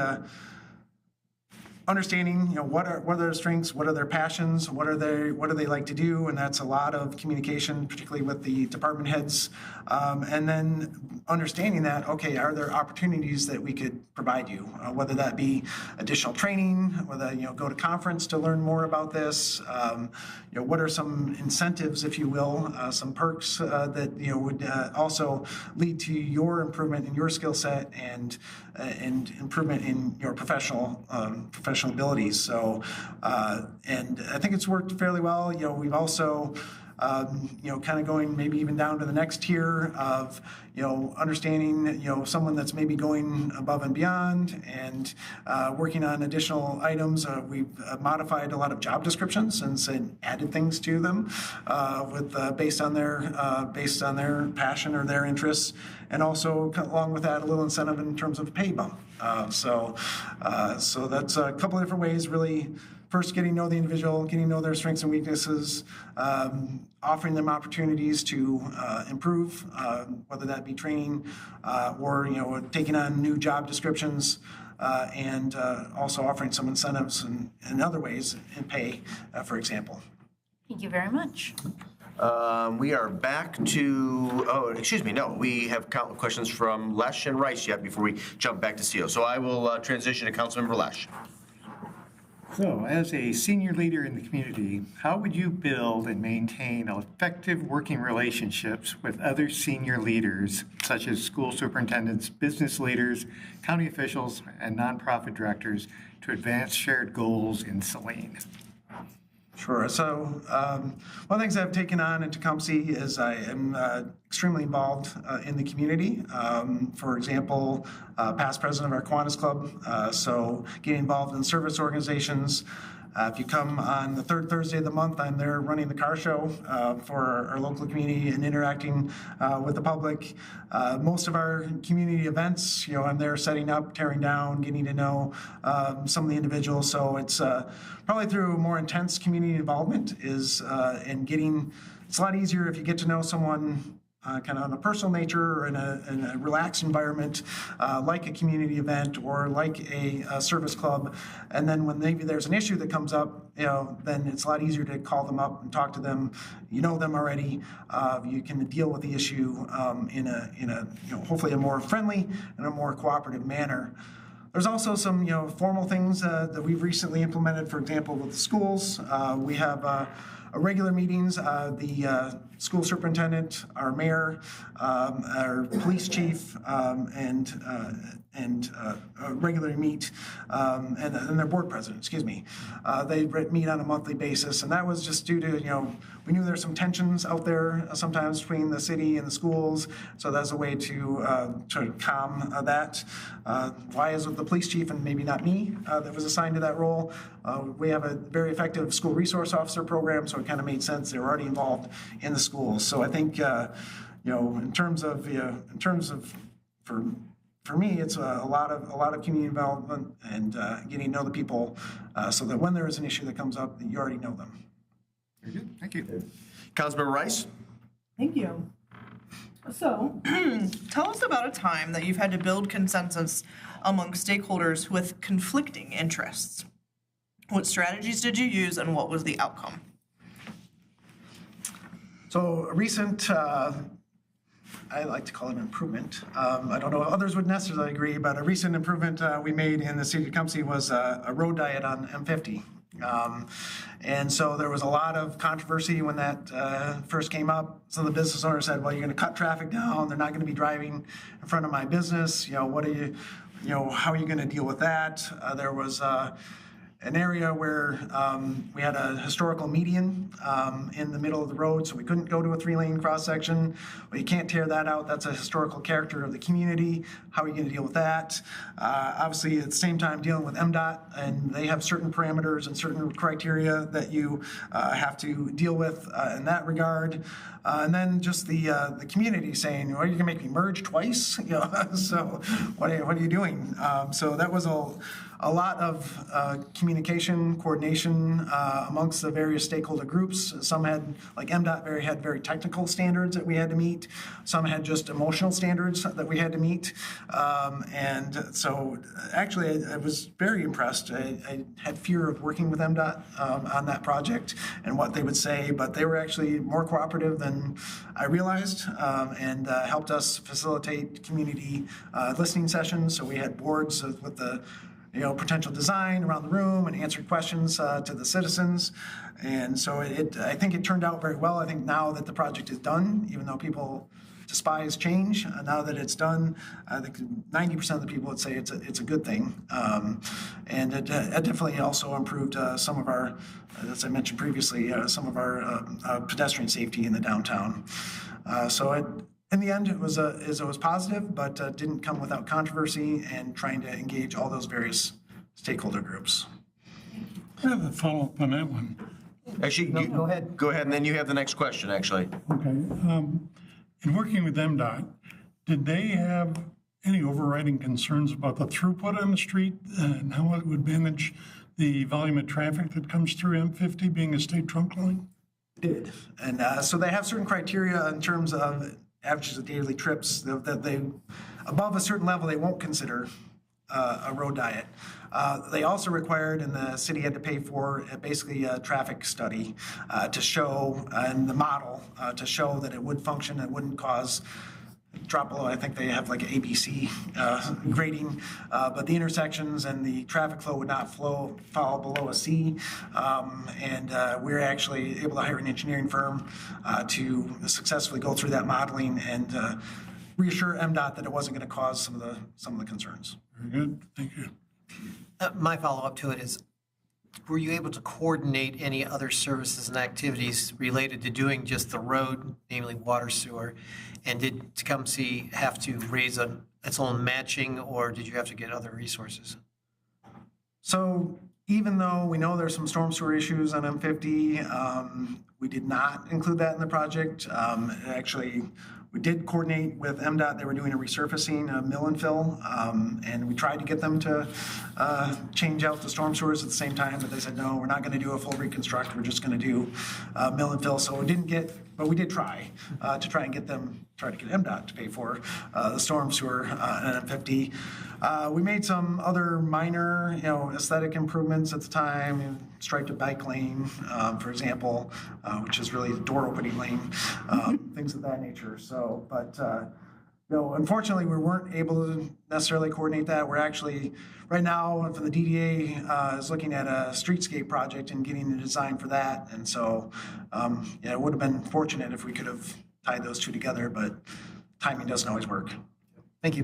understanding, what are their strengths, what are their passions, what do they like to do, and that's a lot of communication, particularly with the department heads, and then understanding that, okay, are there opportunities that we could provide you, whether that be additional training, whether go to conference to learn more about this, what are some incentives, if you will, some perks that would also lead to your improvement in your skill set and improvement in your professional abilities. So, and I think it's worked fairly well. We've also, kind of going maybe even down to the next tier of, understanding, someone that's maybe going above and beyond and working on additional items. We've modified a lot of job descriptions and added things to them based on their passion or their interests, and also along with that a little incentive in terms of pay bump. So that's a couple of different ways, really. First, getting to know the individual, getting to know their strengths and weaknesses, offering them opportunities to improve, whether that be training or taking on new job descriptions, and also offering some incentives and other ways in pay, for example. Thank you very much. We are back to, we have questions from Lesh and Rice yet before we jump back to CO. So I will transition to Councilmember Lesh. So, as a senior leader in the community, how would you build and maintain effective working relationships with other senior leaders, such as school superintendents, business leaders, county officials, and nonprofit directors, to advance shared goals in Saline? Sure. So one of the things I've taken on in Tecumseh is I am extremely involved in the community. For example, past president of our Kiwanis Club, so getting involved in service organizations. If you come on the third Thursday of the month, I'm there running the car show for our local community and interacting with the public. Most of our community events, I'm there setting up, tearing down, getting to know some of the individuals. So it's probably through more intense community involvement it's a lot easier if you get to know someone kind of on a personal nature or in a relaxed environment, like a community event or like a service club. And then when maybe there's an issue that comes up, then it's a lot easier to call them up and talk to them. You know them already. You can deal with the issue in a hopefully a more friendly and a more cooperative manner. There's also some formal things that we've recently implemented. For example, with the schools, we have regular meetings. The school superintendent, our mayor, our police chief, and regularly meet, and their board president, they meet on a monthly basis, and that was just due to, we knew there's some tensions out there sometimes between the city and the schools, so that's a way to try to calm that. Why is it the police chief and maybe not me that was assigned to that role? We have a very effective school resource officer program, so it kind of made sense. They were already involved in the schools. So I think, in terms of for me, it's a lot of community involvement and getting to know the people, so that when there is an issue that comes up, you already know them. Very good. Thank you. Councilmember Rice. Thank you. So, tell us about a time that you've had to build consensus among stakeholders with conflicting interests. What strategies did you use and what was the outcome? So a recent, I like to call it an improvement. I don't know if others would necessarily agree, but a recent improvement we made in the city of Tecumseh was a road diet on M50. And so there was a lot of controversy when that first came up. Some of the business owners said, well, you're going to cut traffic down. They're not going to be driving in front of my business. How are you going to deal with that? There was an area where we had a historical median in the middle of the road, so we couldn't go to a 3-lane cross-section. Well, you can't tear that out. That's a historical character of the community. How are you going to deal with that? Obviously, at the same time, dealing with MDOT, and they have certain parameters and certain criteria that you have to deal with in that regard. And then just the community saying, "Well, you're gonna make me merge twice," you know. So what are you doing? So that was a lot of communication, coordination amongst the various stakeholder groups. Some had, like MDOT, had very technical standards that we had to meet. Some had just emotional standards that we had to meet. And so actually, I was very impressed. I had fear of working with MDOT on that project and what they would say, but they were actually more cooperative than I realized, and helped us facilitate community listening sessions. So we had boards with the potential design around the room and answered questions to the citizens. And so I think it turned out very well. I think now that the project is done, even though people despise change, now that it's done, I think 90% of the people would say it's a good thing. And it definitely also improved some of our, as I mentioned previously, some of our pedestrian safety in the downtown. In the end, it was positive, but didn't come without controversy and trying to engage all those various stakeholder groups. I have a follow-up on that one. Actually, No, go ahead. Go ahead, and then you have the next question, actually. Okay. In working with MDOT, did they have any overriding concerns about the throughput on the street and how it would manage the volume of traffic that comes through M50 being a state trunk line? Did. And so they have certain criteria in terms of averages of daily trips that they, above a certain level, they won't consider a road diet. They also required, and the city had to pay for, basically a traffic study to show, and the model to show that it would function, it wouldn't cause drop below. I think they have like ABC grading, but the intersections and the traffic flow would not fall below a C. And we're actually able to hire an engineering firm to successfully go through that modeling and reassure MDOT that it wasn't going to cause some of the concerns. Very good. Thank you. My follow-up to it is, were you able to coordinate any other services and activities related to doing just the road, namely water, sewer? And did Tecumseh have to raise its own matching, or did you have to get other resources? So even though we know there's some storm sewer issues on M50, we did not include that in the project. Actually, we did coordinate with MDOT. They were doing a resurfacing, a mill and fill, and we tried to get them to change out the storm sewers at the same time, but they said, no, we're not going to do a full reconstruct. We're just going to do mill and fill. So we didn't get, but we did try to get MDOT to pay for the storm sewer on M50. We made some other minor, aesthetic improvements at the time. Striped a bike lane, for example, which is really a door opening lane, things of that nature. So, but unfortunately, we weren't able to necessarily coordinate that. We're actually right now, for the DDA, is looking at a streetscape project and getting the design for that. And so, it would have been fortunate if we could have tied those two together, but timing doesn't always work. Thank you.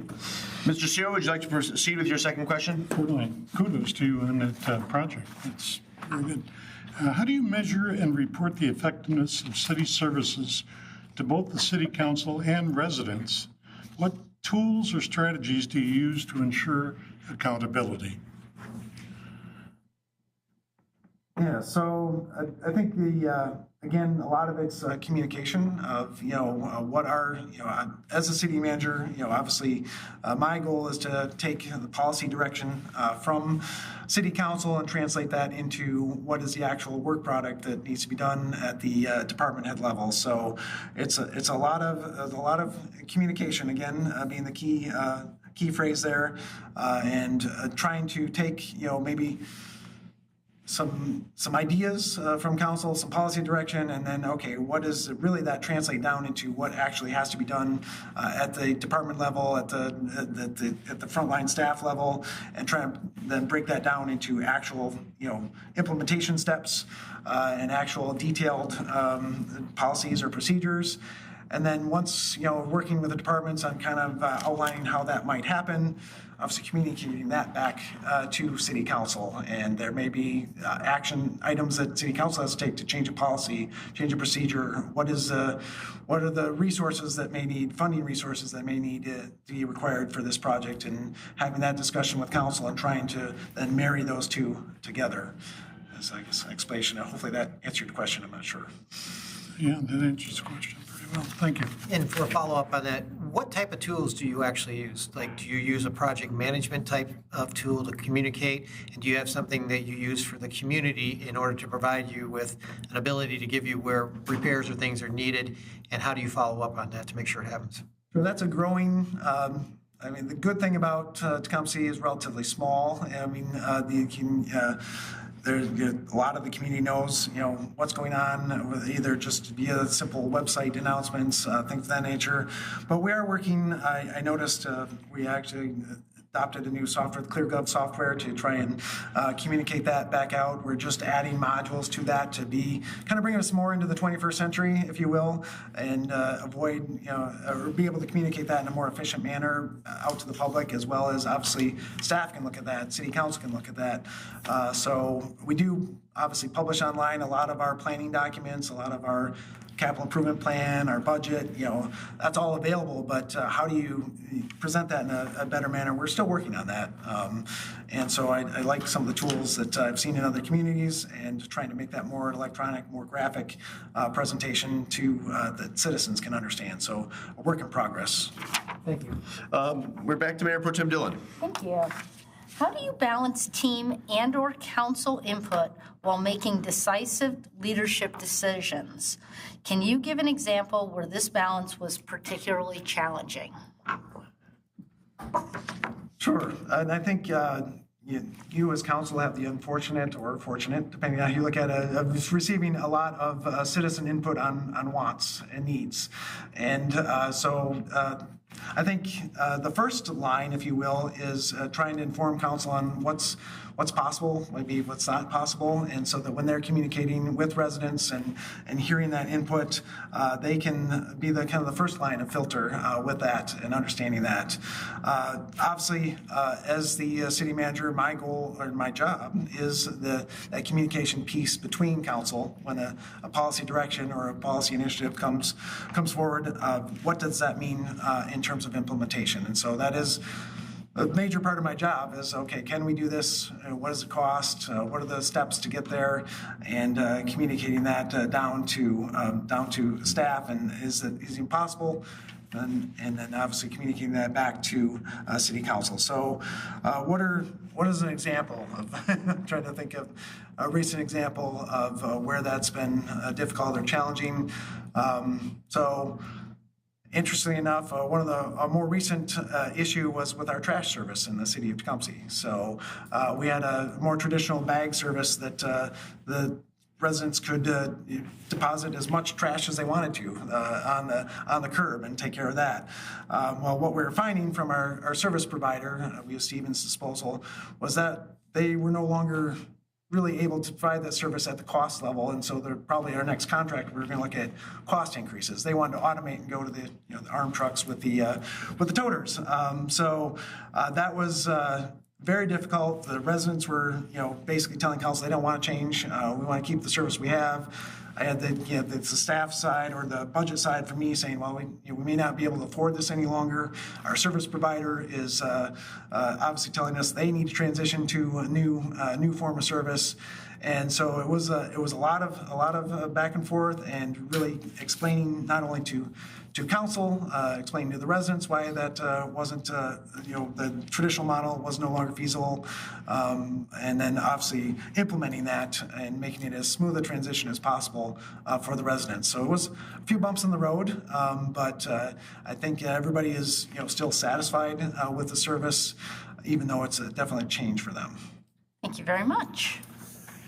Mr. Searle, would you like to proceed with your second question? Certainly. Kudos to you on that project. That's very good. How do you measure and report the effectiveness of city services to both the city council and residents? What tools or strategies do you use to ensure accountability? Yeah, so I think again, a lot of it's communication of, what are, as a city manager, obviously my goal is to take the policy direction from city council and translate that into what is the actual work product that needs to be done at the department head level. So it's a lot of communication, again, being the key phrase there, and trying to take, maybe some ideas from council, some policy direction, and then, okay, what does really that translate down into what actually has to be done at the department level, at the frontline staff level, and try and then break that down into actual, implementation steps and actual detailed policies or procedures. And then once, working with the departments on kind of outlining how that might happen, obviously communicating that back to City Council. And there may be action items that City Council has to take to change a policy, change a procedure. What are the resources that may need, funding resources that may need to be required for this project, and having that discussion with Council and trying to then marry those two together. As I guess an explanation. Hopefully that answered your question. I'm not sure. Yeah, that answers the question pretty well. Thank you. And for a follow-up on that, what type of tools do you actually use? Like, do you use a project management type of tool to communicate? And do you have something that you use for the community in order to provide you with an ability to give you where repairs or things are needed? And how do you follow up on that to make sure it happens? So that's a growing, the good thing about Tecumseh is relatively small. There's a lot of the community knows, what's going on, either just via simple website announcements, things of that nature. But we are working, I noticed we actually adopted a new software, the ClearGov software, to try and communicate that back out. We're just adding modules to that to be kind of bring us more into the 21st century, if you will, and avoid, or be able to communicate that in a more efficient manner out to the public, as well as obviously staff can look at that, City Council can look at that. So we do obviously publish online a lot of our planning documents, a lot of our capital improvement plan, our budget, that's all available, but how do you present that in a better manner? We're still working on that. And so I like some of the tools that I've seen in other communities, and trying to make that more electronic, more graphic presentation to that citizens can understand. So a work in progress. Thank you. We're back to Mayor Pro Tem Dillon. Thank you. How do you balance team and/or council input while making decisive leadership decisions? Can you give an example where this balance was particularly challenging? Sure. And I think you as council have the unfortunate or fortunate, depending on how you look at it, of receiving a lot of citizen input on wants and needs. And so I think the first line, if you will, is trying to inform council on what's possible, maybe what's not possible, and so that when they're communicating with residents and hearing that input, they can be the kind of the first line of filter with that and understanding that. Obviously, as the city manager, my goal or my job is that communication piece between council when a policy direction or a policy initiative comes forward. What does that mean in terms of implementation? And so that is a major part of my job is, okay, can we do this? What does it cost? What are the steps to get there? And communicating that down to staff, and is it possible? And then obviously communicating that back to City Council. So what is an example of, I'm trying to think of a recent example of where that's been difficult or challenging. So interestingly enough, one of the more recent issue was with our trash service in the city of Tecumseh. So we had a more traditional bag service that the residents could deposit as much trash as they wanted to on the curb and take care of that. Well, what we were finding from our service provider, we use Stevens Disposal, was that they were no longer really able to provide that service at the cost level, and so they're probably our next contract we're going to look at cost increases. They wanted to automate and go to the the arm trucks with the toters. So that was very difficult. The residents were basically telling council they don't want to change. We want to keep the service we have. I had the staff side or the budget side for me saying, well, we may not be able to afford this any longer. Our service provider is obviously telling us they need to transition to a new form of service. And so it was a lot of back and forth, and really explaining not only to council, explaining to the residents why that wasn't the traditional model was no longer feasible, and then obviously implementing that and making it as smooth a transition as possible for the residents. So it was a few bumps in the road, but I think everybody is still satisfied with the service, even though it's definitely a change for them. Thank you very much.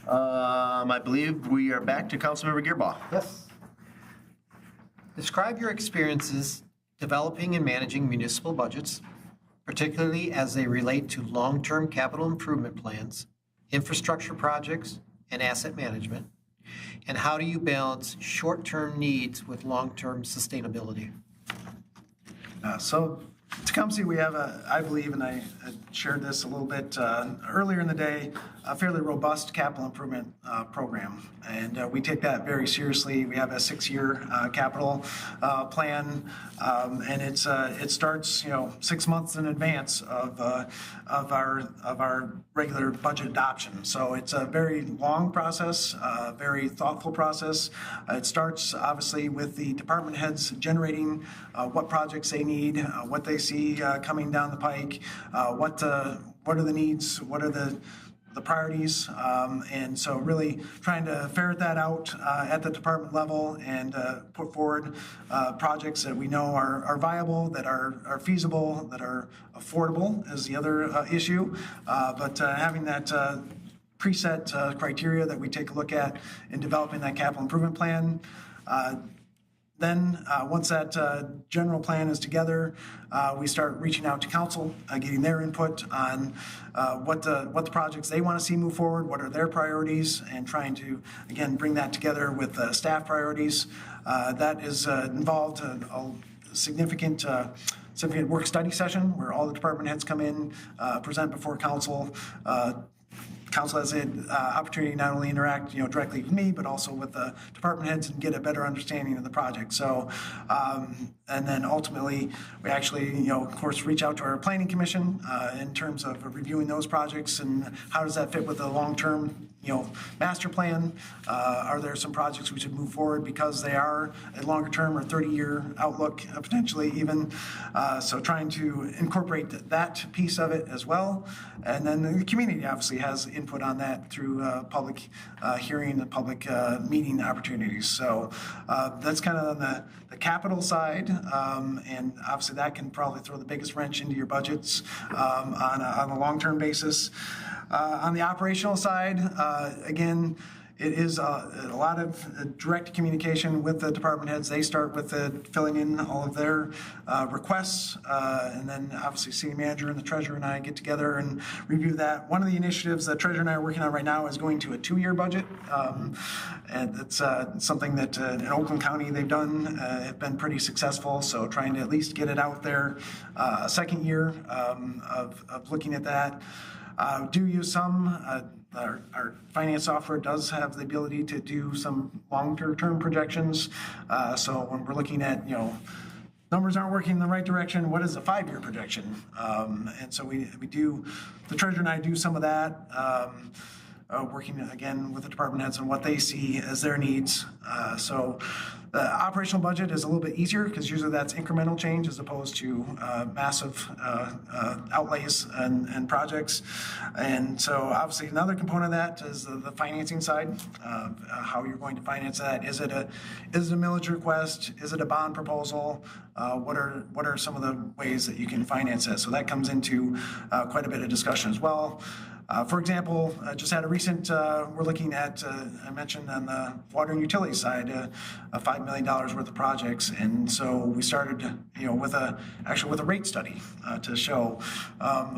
I believe we are back to Councilmember Gearbaugh. Yes. Describe your experiences developing and managing municipal budgets, particularly as they relate to long-term capital improvement plans, infrastructure projects, and asset management. And how do you balance short-term needs with long-term sustainability? So Tecumseh, we have I believe, and I shared this a little bit earlier in the day, a fairly robust capital improvement program. And we take that very seriously. We have a 6-year capital plan, and it starts 6 months in advance of our regular budget adoption. So it's a very long process, very thoughtful process. It starts obviously with the department heads generating what projects they need, what they see coming down the pike, what are the needs, what are the priorities, and so really trying to ferret that out at the department level and put forward projects that we know are viable, that are feasible, that are affordable is the other issue, but having that preset criteria that we take a look at in developing that capital improvement plan. Then, once that general plan is together, we start reaching out to council, getting their input on what the projects they want to see move forward, what are their priorities, and trying to, again, bring that together with staff priorities. That is involved a significant work study session where all the department heads come in, present before council. Council has an opportunity to not only interact, directly with me, but also with the department heads and get a better understanding of the project. So, and then ultimately, we actually, of course, reach out to our planning commission in terms of reviewing those projects and how does that fit with the long-term, master plan. Are there some projects we should move forward because they are a longer-term or 30-year outlook, potentially even. So trying to incorporate that piece of it as well. And then the community obviously has input on that through public hearing and public meeting opportunities. So that's kind of on the capital side, and obviously that can probably throw the biggest wrench into your budgets on a long-term basis. On the operational side, again, it is a lot of direct communication with the department heads. They start with filling in all of their requests, and then obviously city manager and the treasurer and I get together and review that. One of the initiatives that treasurer and I are working on right now is going to a 2-year budget, and it's something that in Oakland County they've done, have been pretty successful. So trying to at least get it out there, a second year of looking at that. Do use some. Our finance software does have the ability to do some longer-term projections. So when we're looking at, numbers aren't working in the right direction, what is a 5-year projection? And so we do, the treasurer and I do some of that, working again with the department heads on what they see as their needs. So the operational budget is a little bit easier because usually that's incremental change as opposed to massive outlays and projects. And so obviously another component of that is the financing side, how you're going to finance that. Is it a millage request? Is it a bond proposal? What are some of the ways that you can finance it? So that comes into quite a bit of discussion as well. For example, just had a recent, we're looking at, I mentioned on the water and utility side, $5 million worth of projects. And so we started, with a rate study to show,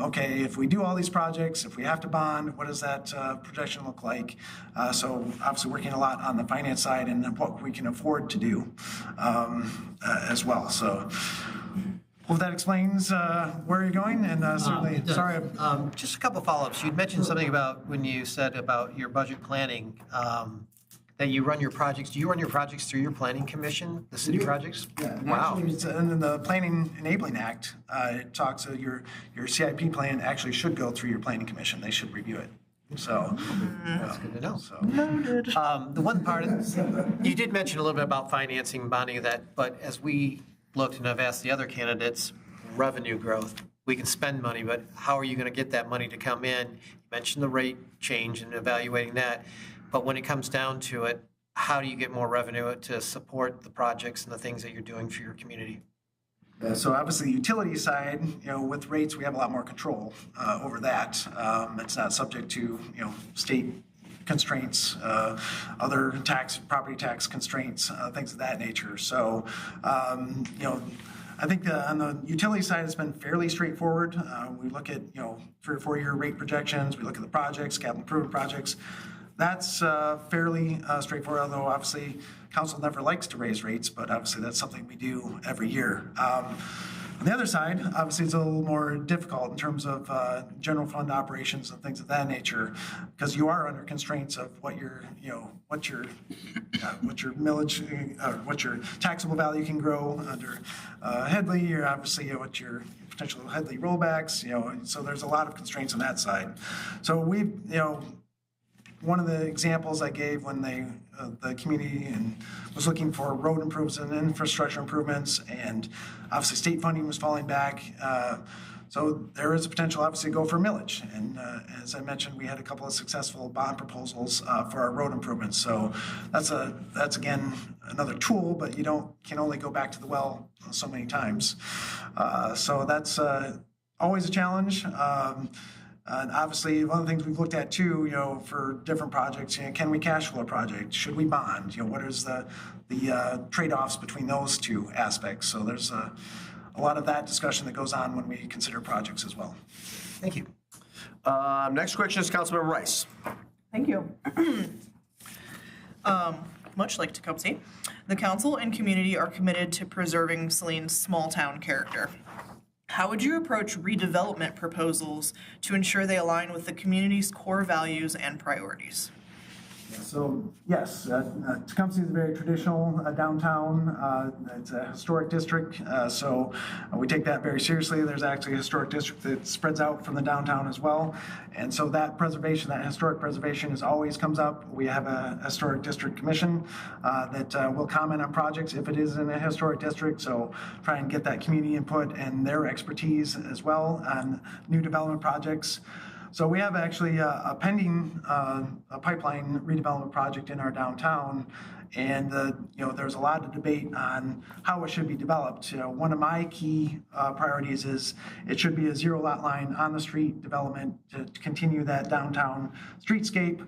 okay, if we do all these projects, if we have to bond, what does that projection look like? So obviously working a lot on the finance side and what we can afford to do as well. So well, that explains where you're going, and certainly, sorry. Just a couple follow-ups. You'd mentioned something about when you said about your budget planning, that you run your projects. Do you run your projects through your planning commission, the city projects? Yeah, wow. Actually, it's in the Planning Enabling Act. It talks your CIP plan actually should go through your planning commission. They should review it. So that's good to know. So. The one part you did mention a little bit about financing, bonding of that, but as we looked, and I've asked the other candidates, revenue growth. We can spend money, but how are you going to get that money to come in? You mentioned the rate change and evaluating that, but when it comes down to it, how do you get more revenue to support the projects and the things that you're doing for your community? So obviously the utility side, with rates, we have a lot more control over that. It's not subject to, state constraints, other property tax constraints, things of that nature. So, I think on the utility side, it's been fairly straightforward. We look at, 3 or 4 year rate projections. We look at the projects, capital improvement projects. that's fairly straightforward, although obviously council never likes to raise rates, but obviously that's something we do every year. On the other side, obviously it's a little more difficult in terms of general fund operations and things of that nature, because you are under constraints of what your millage, what your taxable value can grow under Headley, or obviously what your potential Headley rollbacks, so there's a lot of constraints on that side. So one of the examples I gave when the community was looking for road improvements and infrastructure improvements, and obviously state funding was falling back. So there is a potential, obviously, to go for millage. And as I mentioned, we had a couple of successful bond proposals for our road improvements. So that's again another tool, but you can only go back to the well so many times. So that's always a challenge. And obviously, one of the things we've looked at too, for different projects, can we cash flow a project? Should we bond? What is the trade-offs between those two aspects? So there's a lot of that discussion that goes on when we consider projects as well. Thank you. Next question is Councilmember Rice. Thank you. Much like Tecumseh, the council and community are committed to preserving Saline's small-town character. How would you approach redevelopment proposals to ensure they align with the community's core values and priorities? So yes, Tecumseh is a very traditional downtown. It's a historic district, so we take that very seriously. There's actually a historic district that spreads out from the downtown as well, and so that preservation, that historic preservation, always comes up. We have a historic district commission that will comment on projects if it is in a historic district. So try and get that community input and their expertise as well on new development projects. So we have actually a pending a pipeline redevelopment project in our downtown, and there's a lot of debate on how it should be developed. One of my key priorities is it should be a zero lot line on the street development to continue that downtown streetscape.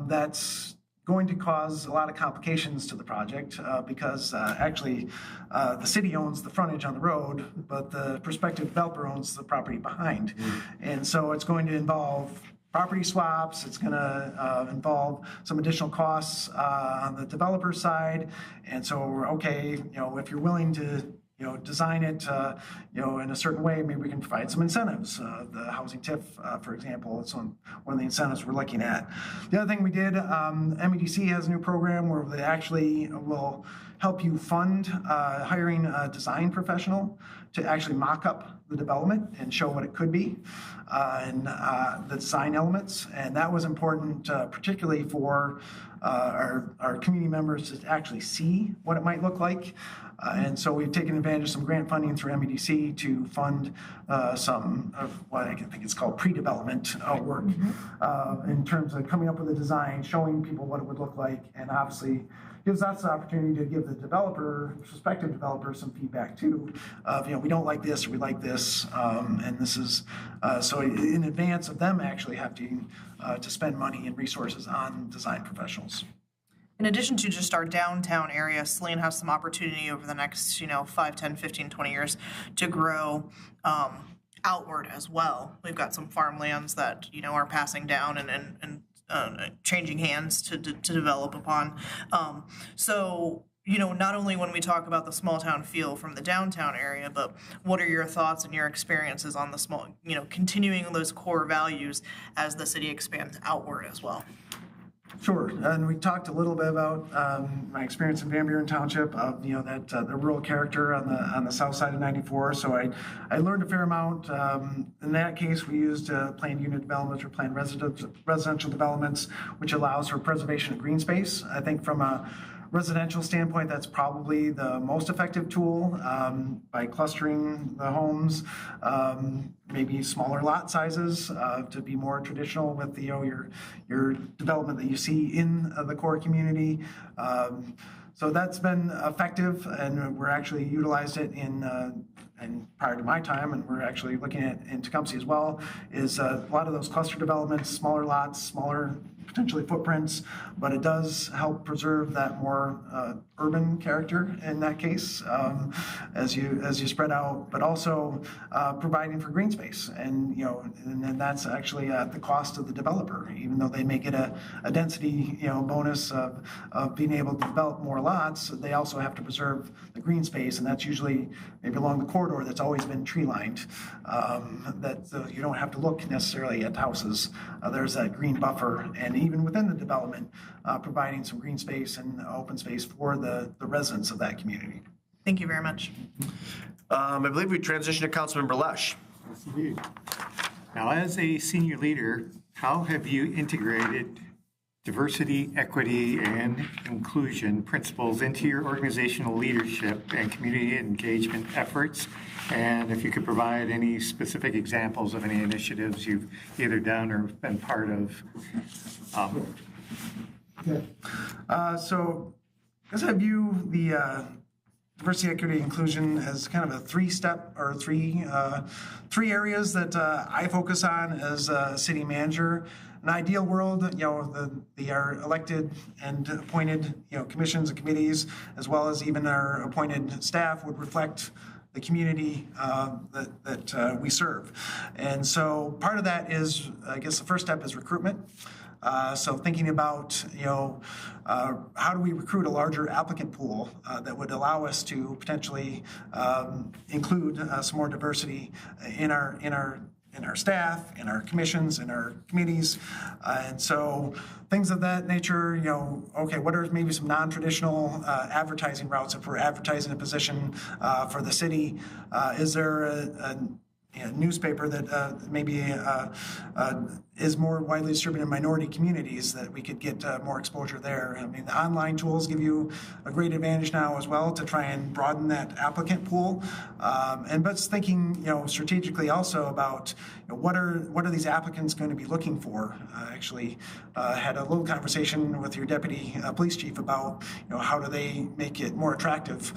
That's going to cause a lot of complications to the project because actually the city owns the frontage on the road, but the prospective developer owns the property behind. And so it's going to involve property swaps. It's going to involve some additional costs on the developer side. And so we're okay, if you're willing to design it, in a certain way, maybe we can provide some incentives. The housing TIF, for example, is one of the incentives we're looking at. The other thing we did, MEDC has a new program where they actually will help you fund hiring a design professional to actually mock up the development and show what it could be and the design elements. And that was important, particularly for our community members to actually see what it might look like. And so we've taken advantage of some grant funding through MEDC to fund some of what I think it's called pre-development work in terms of coming up with a design, showing people what it would look like, and obviously gives us the opportunity to give the prospective developer, some feedback too of, we don't like this, or we like this, and this is, so in advance of them actually having to spend money and resources on design professionals. In addition to just our downtown area, Saline has some opportunity over the next, 5, 10, 15, 20 years to grow outward as well. We've got some farmlands that, are passing down and changing hands to develop upon. So, not only when we talk about the small town feel from the downtown area, but what are your thoughts and your experiences on the small, continuing those core values as the city expands outward as well? Sure, and we talked a little bit about my experience in Van Buren Township of that the rural character on the south side of 94. So I learned a fair amount. In that case, we used planned unit developments or planned residential developments, which allows for preservation of green space. I think from a residential standpoint, that's probably the most effective tool by clustering the homes, maybe smaller lot sizes to be more traditional with your development that you see in the core community. So that's been effective, and we're actually utilized it and prior to my time, and we're actually looking at in Tecumseh as well, is a lot of those cluster developments, smaller lots, smaller potentially footprints, but it does help preserve that more urban character in that case as you spread out, but also providing for green space. And and that's actually at the cost of the developer, even though they may get a density bonus of being able to develop more lots. They also have to preserve the green space, and that's usually maybe along the corridor that's always been tree lined. That you don't have to look necessarily at houses. There's that green buffer, and even within the development, providing some green space and open space for the residents of that community. Thank you very much. I believe we transition to Councilmember Lesh. Yes, indeed. Now, as a senior leader, how have you integrated diversity, equity, and inclusion principles into your organizational leadership and community engagement efforts? And if you could provide any specific examples of any initiatives you've either done or been part of. Okay. So I guess I view the diversity, equity, inclusion as kind of a three-step or three areas that I focus on as a city manager. In an ideal world, our elected and appointed, commissions and committees, as well as even our appointed staff, would reflect the community that we serve. And so part of that is, I guess the first step is recruitment. So thinking about, how do we recruit a larger applicant pool that would allow us to potentially include some more diversity in our staff, in our commissions, in our committees. And so things of that nature, okay, what are maybe some non-traditional advertising routes if we're advertising a position for the city? Is there a newspaper that maybe is more widely distributed in minority communities that we could get more exposure there? I mean, the online tools give you a great advantage now as well to try and broaden that applicant pool. But thinking, strategically also about what are these applicants going to be looking for? I actually had a little conversation with your deputy police chief about how do they make it more attractive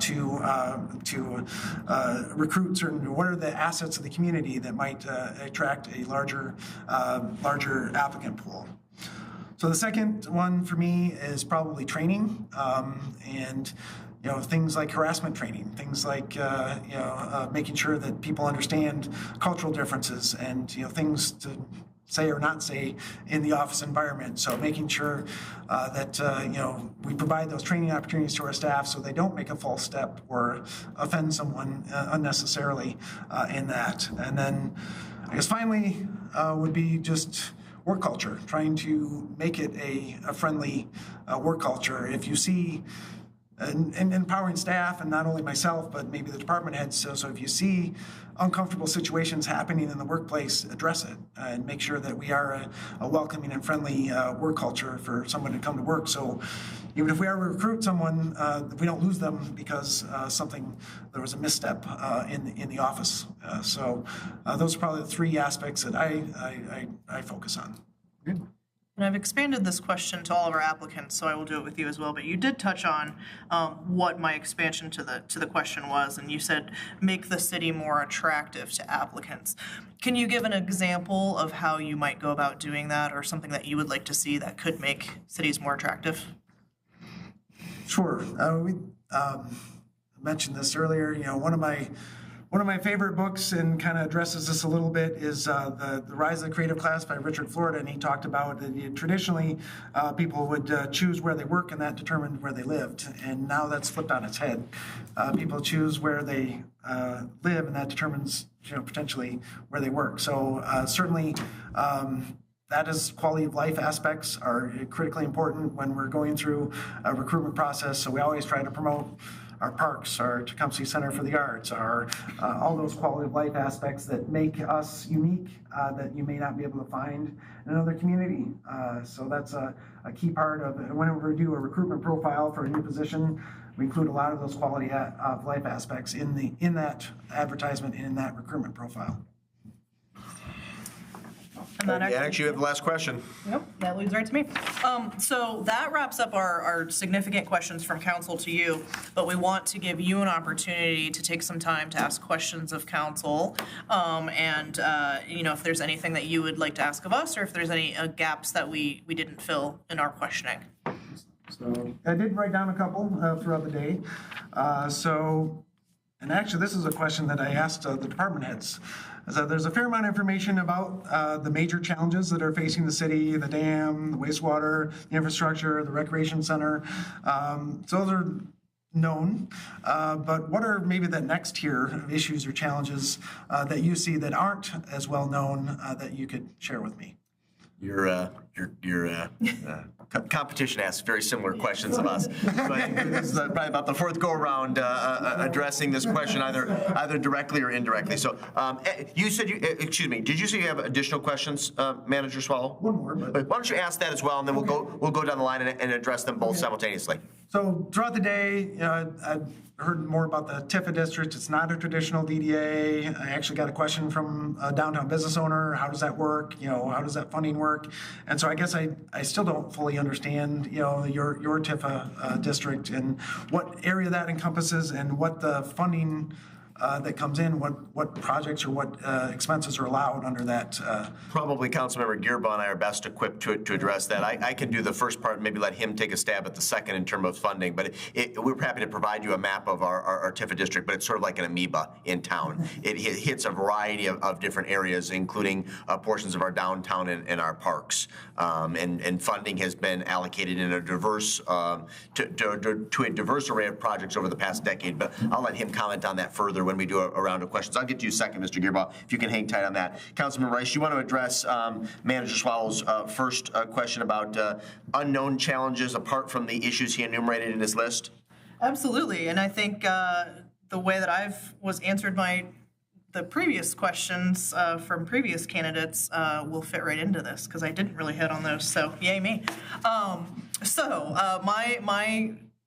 to recruit certain. What are the assets of the community that might attract a larger applicant pool? So the second one for me is probably training, and things like harassment training, things like making sure that people understand cultural differences and things to say or not say in the office environment. So making sure that we provide those training opportunities to our staff so they don't make a false step or offend someone unnecessarily in that. And then I guess finally would be just work culture, trying to make it a friendly work culture. If you see and empowering staff, and not only myself, but maybe the department heads. So if you see uncomfortable situations happening in the workplace, address it and make sure that we are a welcoming and friendly work culture for someone to come to work. So even if we ever recruit someone, we don't lose them because there was a misstep in the office. So those are probably the three aspects that I focus on. Good. And I've expanded this question to all of our applicants, so I will do it with you as well. But you did touch on what my expansion to the question was, and you said make the city more attractive to applicants. Can you give an example of how you might go about doing that, or something that you would like to see that could make cities more attractive? Sure. We mentioned this earlier. One of my favorite books, and kind of addresses this a little bit, is the Rise of the Creative Class by Richard Florida, and he talked about that traditionally people would choose where they work, and that determined where they lived, and now that's flipped on its head. People choose where they live, and that determines potentially where they work. So certainly that is quality of life aspects are critically important when we're going through a recruitment process. So we always try to promote our parks, our Tecumseh Center for the Arts, our all those quality of life aspects that make us unique that you may not be able to find in another community. So that's a key part of it. Whenever we do a recruitment profile for a new position, we include a lot of those quality of life aspects in that advertisement and in that recruitment profile. And that Yannick, you have the last question. Nope, that leads right to me. So that wraps up our significant questions from council to you, but we want to give you an opportunity to take some time to ask questions of council. If there's anything that you would like to ask of us, or if there's any gaps that we didn't fill in our questioning. So I did write down a couple throughout the day. And actually, this is a question that I asked the department heads. So there's a fair amount of information about the major challenges that are facing the city, the dam, the wastewater, the infrastructure, the recreation center. So those are known, but what are maybe the next tier of issues or challenges that you see that aren't as well known that you could share with me? Your competition asks very similar questions of us. So I think this is probably about the fourth go-around addressing this question either directly or indirectly. So you said excuse me, did you say you have additional questions, Manager Swallow? One more. But why don't you ask that as well, and then we'll go down the line and address them both simultaneously. So throughout the day, I've heard more about the Tifa district. It's not a traditional DDA. I actually got a question from a downtown business owner. How does that work? How does that funding work? And so I guess I still don't fully understand, your Tifa district and what area that encompasses and what the funding that comes in, what projects or what expenses are allowed under that. Probably Councilmember Gearba and I are best equipped to address that. I can do the first part and maybe let him take a stab at the second in terms of funding, but we're happy to provide you a map of our Tifa district, but it's sort of like an amoeba in town. It hits a variety of different areas, including portions of our downtown and our parks. And funding has been allocated in a diverse, to a diverse array of projects over the past decade, but I'll let him comment on that further when we do a round of questions. I'll get to you second, Mr. Gearbaugh, if you can hang tight on that. Councilman Rice, you want to address Manager Swallow's first question about unknown challenges apart from the issues he enumerated in his list? Absolutely, and I think the way that I've answered the previous questions from previous candidates will fit right into this, because I didn't really hit on those, so yay me. My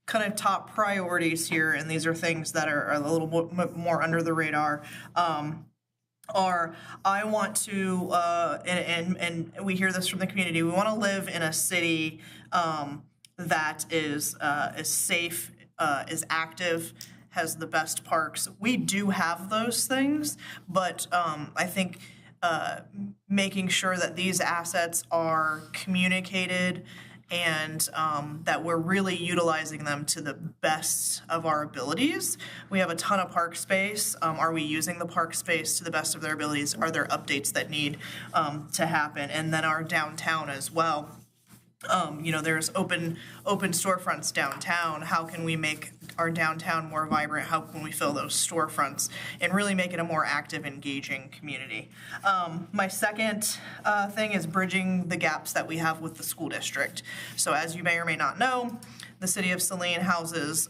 kind of top priorities here, and these are things that are a little bit more under the radar, are I want to, and we hear this from the community, we want to live in a city that is safe, is active, has the best parks. We do have those things, but I think making sure that these assets are communicated and that we're really utilizing them to the best of our abilities. We have a ton of park space. Are we using the park space to the best of their abilities? Are there updates that need to happen? And then our downtown as well. There's open storefronts downtown. How can we make our downtown more vibrant? How can we fill those storefronts and really make it a more active, engaging community? My second thing is bridging the gaps that we have with the school district. So as you may or may not know, the city of Saline houses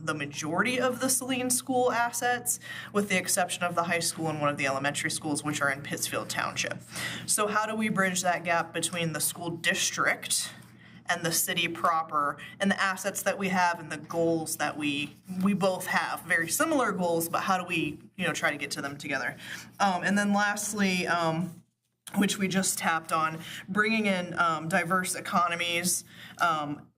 the majority of the Saline school assets, with the exception of the high school and one of the elementary schools, which are in Pittsfield Township. So how do we bridge that gap between the school district and the city proper, and the assets that we have and the goals that we both have? Very similar goals, but how do we try to get to them together? And then lastly, which we just tapped on, bringing in diverse economies.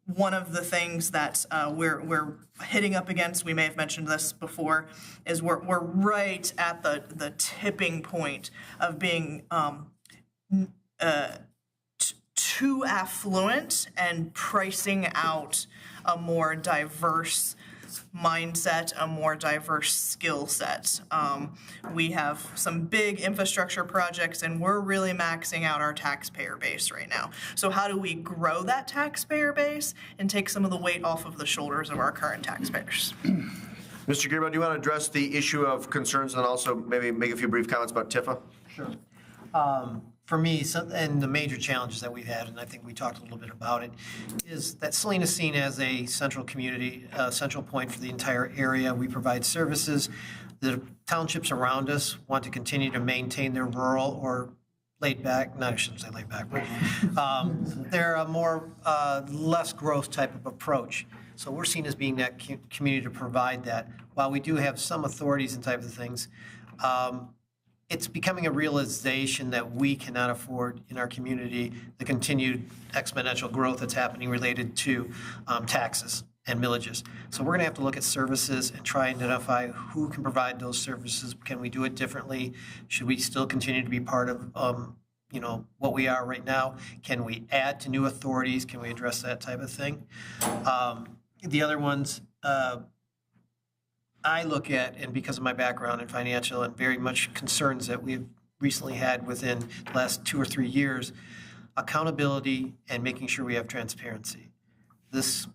One of the things that we're hitting up against, we may have mentioned this before, is we're right at the tipping point of being too affluent and pricing out a more diverse mindset, a more diverse skill set. We have some big infrastructure projects, and we're really maxing out our taxpayer base right now. So how do we grow that taxpayer base and take some of the weight off of the shoulders of our current taxpayers? Mr. Gearbaugh, do you want to address the issue of concerns and also maybe make a few brief comments about Tifa? Sure. For me, and the major challenges that we've had, and I think we talked a little bit about it, is that Saline is seen as a central community, central point for the entire area. We provide services. The townships around us want to continue to maintain their rural or laid back, I shouldn't say laid back, but they're a more less growth type of approach. So we're seen as being that community to provide that. While we do have some authorities and type of things, it's becoming a realization that we cannot afford in our community the continued exponential growth that's happening related to taxes and millages. So we're going to have to look at services and try and identify who can provide those services. Can we do it differently? Should we still continue to be part of what we are right now? Can we add to new authorities? Can we address that type of thing? The other ones I look at, and because of my background in financial and very much concerns that we've recently had within the last 2 or 3 years, accountability and making sure we have transparency. This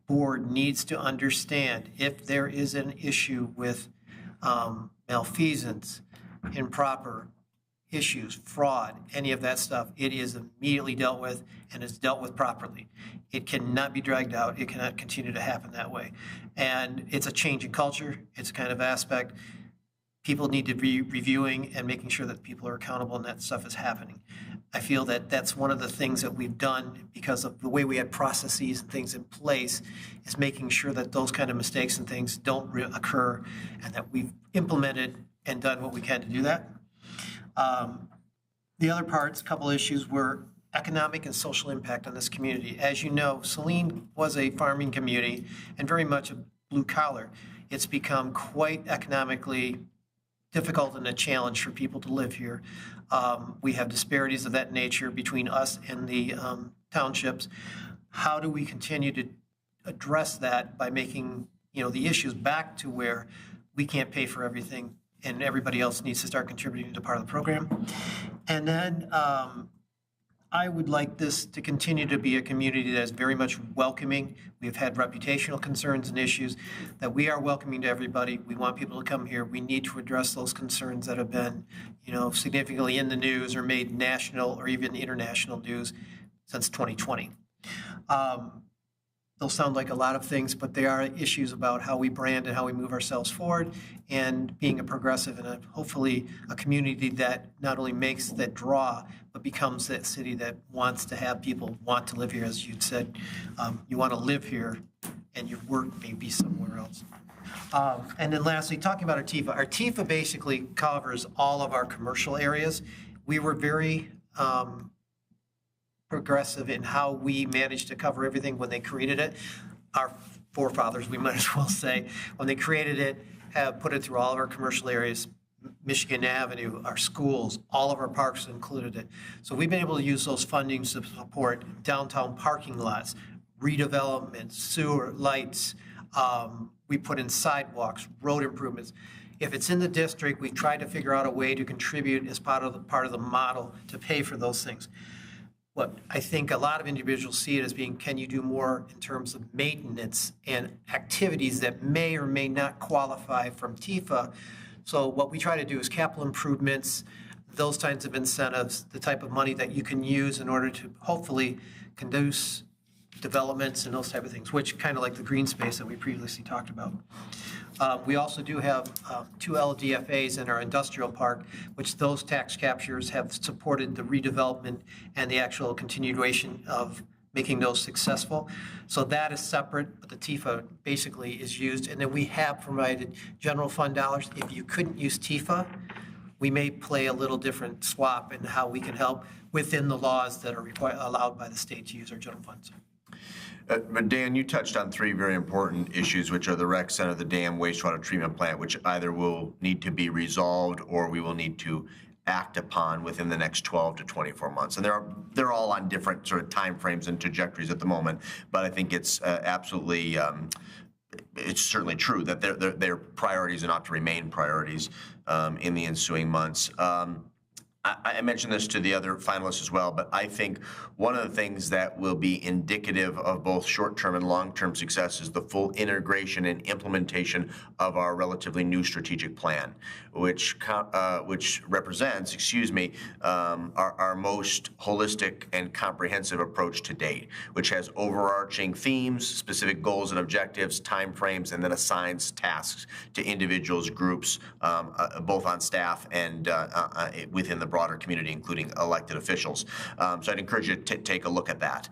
board needs to understand if there is an issue with malfeasance, improper issues, fraud, any of that stuff, it is immediately dealt with and is dealt with properly. It cannot be dragged out. It cannot continue to happen that way. And it's a change in culture. It's a kind of aspect. People need to be reviewing and making sure that people are accountable and that stuff is happening. I feel that that's one of the things that we've done because of the way we had processes and things in place is making sure that those kind of mistakes and things don't occur and that we've implemented and done what we can to do that. The other parts, a couple issues, were economic and social impact on this community. As you know, Saline was a farming community and very much a blue collar. It's become quite economically difficult and a challenge for people to live here. We have disparities of that nature between us and the townships. How do we continue to address that by making the issues back to where we can't pay for everything and everybody else needs to start contributing to part of the program? And then I would like this to continue to be a community that is very much welcoming. We've had reputational concerns and issues that we are welcoming to everybody. We want people to come here. We need to address those concerns that have been, significantly in the news or made national or even international news since 2020. They'll sound like a lot of things, but they are issues about how we brand and how we move ourselves forward and being a progressive and hopefully a community that not only makes that draw, but becomes that city that wants to have people want to live here. As you said, you want to live here and your work may be somewhere else. And then lastly, talking about our TIFA. Our TIFA basically covers all of our commercial areas. We were very progressive in how we managed to cover everything when they created it. Our forefathers, we might as well say, when they created it, have put it through all of our commercial areas, Michigan Avenue, our schools, all of our parks included it. So we've been able to use those fundings to support downtown parking lots, redevelopment, sewer, lights. We put in sidewalks, road improvements. If it's in the district, we try to figure out a way to contribute as part of the model to pay for those things. What I think a lot of individuals see it as being, can you do more in terms of maintenance and activities that may or may not qualify from TIFA? So what we try to do is capital improvements, those kinds of incentives, the type of money that you can use in order to hopefully conduce developments and those type of things, which kind of like the green space that we previously talked about. We also do have 2 LDFAs in our industrial park, which those tax captures have supported the redevelopment and the actual continuation of making those successful. So that is separate, but the TIFA basically is used. And then we have provided general fund dollars. If you couldn't use TIFA, we may play a little different swap in how we can help within the laws that are allowed by the state to use our general funds. But Dan, you touched on 3 very important issues, which are the rec center, the dam, wastewater treatment plant, which either will need to be resolved or we will need to act upon within the next 12 to 24 months. And they're all on different sort of timeframes and trajectories at the moment. But I think it's absolutely, it's certainly true that they're priorities and ought to remain priorities in the ensuing months. I mentioned this to the other finalists as well, but I think one of the things that will be indicative of both short-term and long-term success is the full integration and implementation of our relatively new strategic plan, which represents, our most holistic and comprehensive approach to date, which has overarching themes, specific goals and objectives, timeframes, and then assigns tasks to individuals, groups, both on staff and within the broader broader community, including elected officials. So I'd encourage you to take a look at that.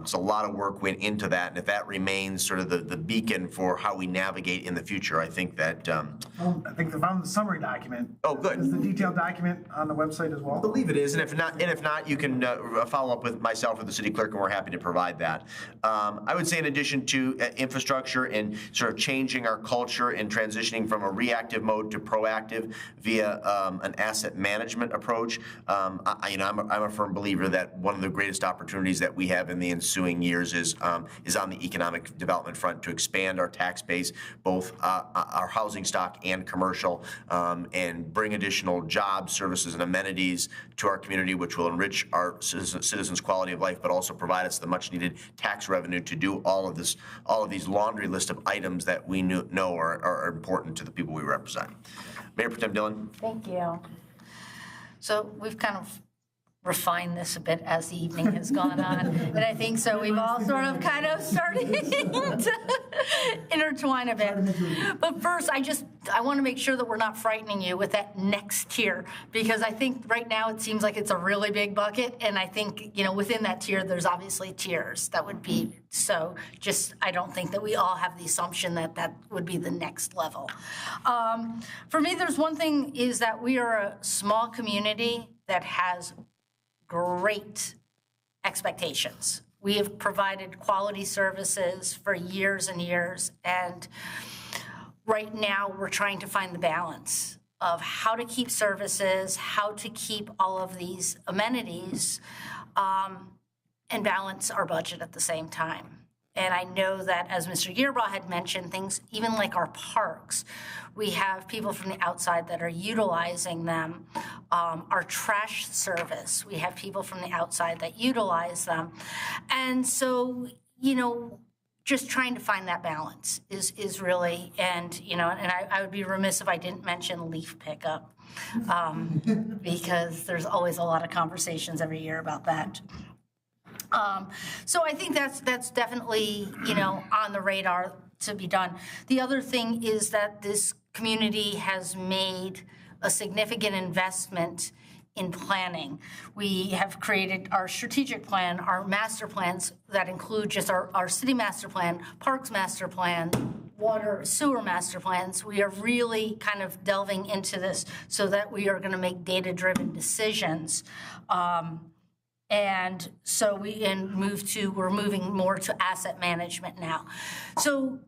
So a lot of work went into that, and if that remains sort of the beacon for how we navigate in the future, I think that. I think they found the summary document. Oh, good. Is the detailed document on the website as well? I believe it is, and if not, you can follow up with myself or the city clerk, and we're happy to provide that. I would say, in addition to infrastructure and sort of changing our culture and transitioning from a reactive mode to proactive via an asset management approach, I'm a firm believer that one of the greatest opportunities that we have in the ensuing years is on the economic development front to expand our tax base, both our housing stock and commercial, and bring additional jobs, services, and amenities to our community, which will enrich our citizens' quality of life, but also provide us the much-needed tax revenue to do all of these laundry list of items that we know are important to the people we represent. Mayor Pro Tem Dillon. Thank you. So we've kind of refined this a bit as the evening has gone on, and I think so we've all sort of kind of started to intertwine a bit. But first, I want to make sure that we're not frightening you with that next tier, because I think right now it seems like it's a really big bucket, and I think, within that tier, there's obviously tiers that would be, so I don't think that we all have the assumption that that would be the next level. For me, there's one thing is that we are a small community that has great expectations. We have provided quality services for years and years, and right now we're trying to find the balance of how to keep services, how to keep all of these amenities, and balance our budget at the same time. And I know that, as Mr. Gearbaugh had mentioned, things, even like our parks, we have people from the outside that are utilizing them. Our trash service, we have people from the outside that utilize them. And so, just trying to find that balance is really, and I would be remiss if I didn't mention leaf pickup, because there's always a lot of conversations every year about that. So I think that's definitely, on the radar to be done. The other thing is that this community has made a significant investment in planning. We have created our strategic plan, our master plans that include just our city master plan, parks master plan, water, sewer master plans. We are really kind of delving into this so that we are going to make data-driven decisions. And so we're moving more to asset management now. So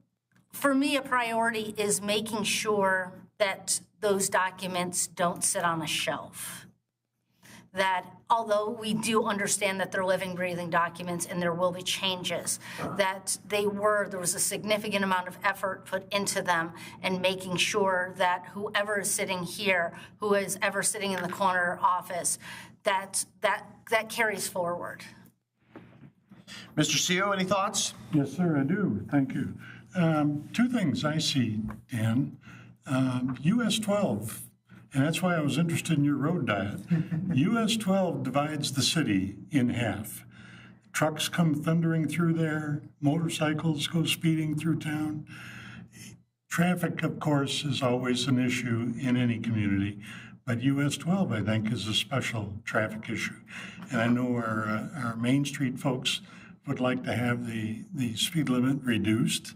for me, a priority is making sure that those documents don't sit on a shelf. That although we do understand that they're living, breathing documents and there will be changes, that there was a significant amount of effort put into them, and making sure that whoever is sitting here, who is ever sitting in the corner office, that carries forward. Mr. CEO, any thoughts? Yes, sir, I do. Thank you. Two things I see, Dan. US 12, and that's why I was interested in your road diet. US 12 divides the city in half. Trucks come thundering through there, motorcycles go speeding through town. Traffic, of course, is always an issue in any community, but US 12, I think, is a special traffic issue. And I know our Main Street folks would like to have the speed limit reduced.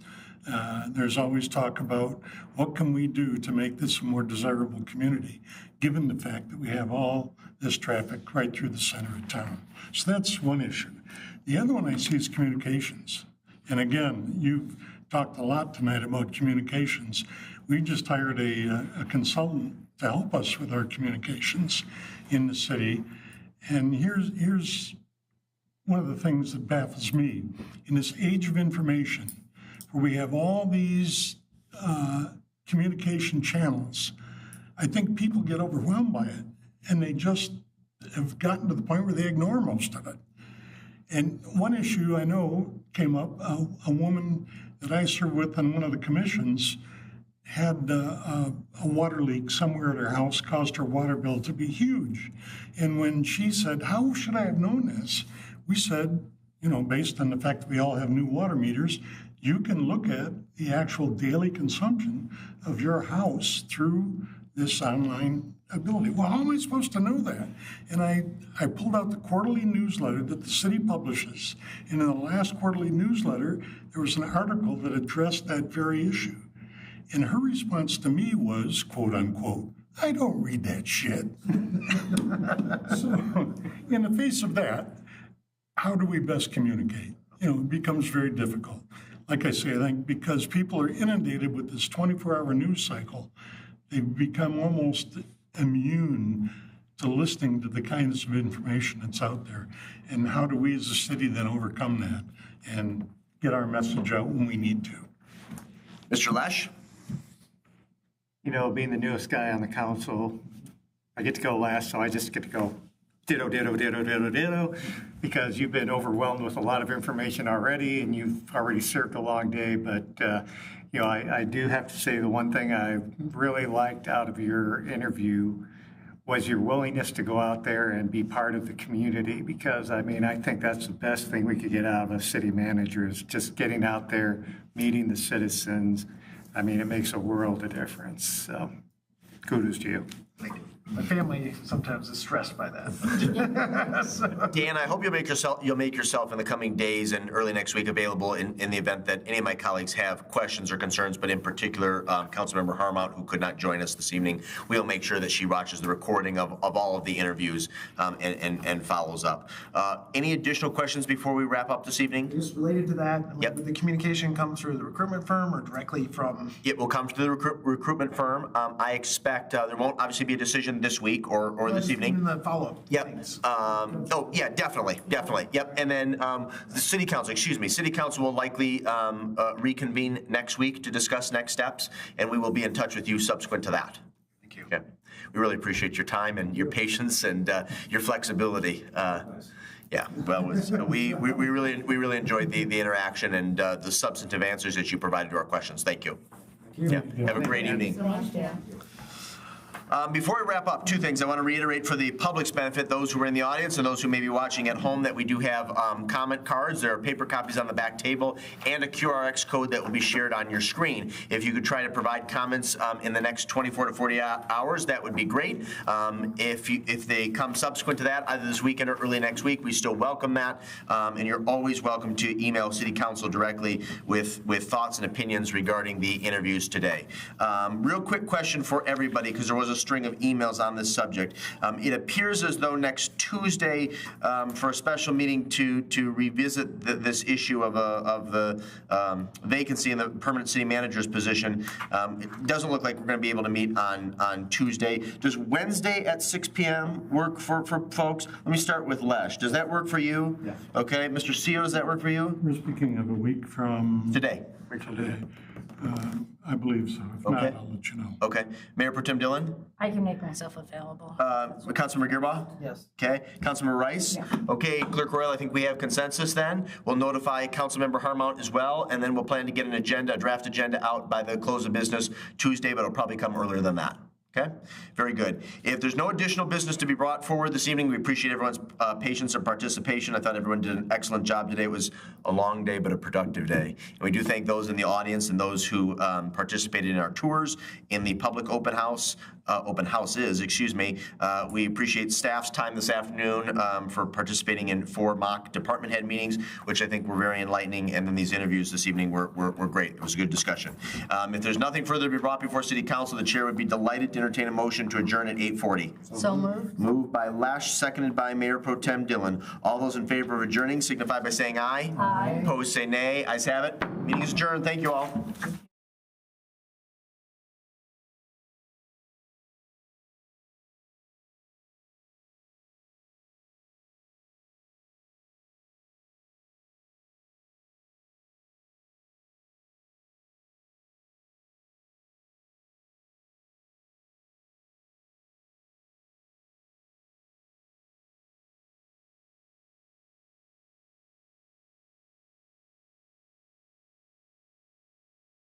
There's always talk about what can we do to make this a more desirable community, given the fact that we have all this traffic right through the center of town. So that's one issue. The other one I see is communications. And again, you've talked a lot tonight about communications. We just hired a consultant to help us with our communications in the city. And here's one of the things that baffles me. In this age of information, where we have all these communication channels, I think people get overwhelmed by it, and they just have gotten to the point where they ignore most of it. And one issue I know came up, a woman that I served with on one of the commissions had a water leak somewhere at her house, caused her water bill to be huge. And when she said, how should I have known this? We said, based on the fact that we all have new water meters, you can look at the actual daily consumption of your house through this online ability. Well, how am I supposed to know that? And I pulled out the quarterly newsletter that the city publishes. And in the last quarterly newsletter, there was an article that addressed that very issue. And her response to me was, quote unquote, I don't read that shit. So in the face of that, how do we best communicate? You know, it becomes very difficult. Like I say, I think because people are inundated with this 24-hour news cycle, they've become almost immune to listening to the kinds of information that's out there. And how do we as a city then overcome that and get our message out when we need to? Mr. Lesh? You know, being the newest guy on the council, I get to go last, so I just get to go ditto, ditto, ditto, ditto, ditto, because you've been overwhelmed with a lot of information already, and you've already served a long day. But, you know, I do have to say the one thing I really liked out of your interview was your willingness to go out there and be part of the community, because, I mean, I think that's the best thing we could get out of a city manager is just getting out there, meeting the citizens. I mean, it makes a world of difference. So kudos to you. My family sometimes is stressed by that. So. Dan, I hope you'll make yourself in the coming days and early next week available in the event that any of my colleagues have questions or concerns, but in particular, Councilmember Harmount, who could not join us this evening. We'll make sure that she watches the recording of all of the interviews and follows up. Any additional questions before we wrap up this evening? Just related to that, Yep. would the communication come through the recruitment firm or directly from? It will come to the recruitment firm. I expect there won't obviously be a decision this week or this evening. In the follow-up. Yep. Things. Oh, yeah, definitely. Yep. And then the city council will likely reconvene next week to discuss next steps, and we will be in touch with you subsequent to that. Thank you. Okay. We really appreciate your time and your patience and your flexibility. Yeah, well, we really enjoyed the interaction and the substantive answers that you provided to our questions. Thank you. Yeah. Have a great evening. Before we wrap up, two things. I want to reiterate for the public's benefit, those who are in the audience and those who may be watching at home, that we do have comment cards. There are paper copies on the back table and a QRX code that will be shared on your screen. If you could try to provide comments in the next 24 to 48 hours, that would be great. If they come subsequent to that, either this weekend or early next week, we still welcome that. And you're always welcome to email City Council directly with thoughts and opinions regarding the interviews today. Real quick question for everybody, because there was a string of emails on this subject. It appears as though next Tuesday, for a special meeting to revisit this issue of the vacancy in the permanent city manager's position, it doesn't look like we're going to be able to meet on Tuesday. Does Wednesday at 6 p.m. work for folks? Let me start with Lesh. Does that work for you? Yes. Okay. Mr. CEO, does that work for you? We're speaking of a week from Today. I believe so. If Okay. not, I'll let you know. Okay. Mayor Pro Tem Dillon? I can make myself available. Councilmember Gearbaugh? Yes. Okay. Councilmember Rice? Okay. Clerk Royal, I think we have consensus then. We'll notify Councilmember Harmount as well, and then we'll plan to get a draft agenda out by the close of business Tuesday, but it'll probably come earlier than that. Okay? Very good. If there's no additional business to be brought forward this evening, we appreciate everyone's patience and participation. I thought everyone did an excellent job today. It was a long day, but a productive day. And we do thank those in the audience and those who participated in our tours, in the public open houses, excuse me. We appreciate staff's time this afternoon for participating in 4 mock department head meetings, which I think were very enlightening. And then these interviews this evening were great. It was a good discussion. If there's nothing further to be brought before City Council, the chair would be delighted to entertain a motion to adjourn at 8:40. So moved. Moved by Lesh, seconded by Mayor Pro Tem Dillon. All those in favor of adjourning signify by saying aye. Aye. Opposed say nay. Ayes have it. Meeting is adjourned. Thank you all.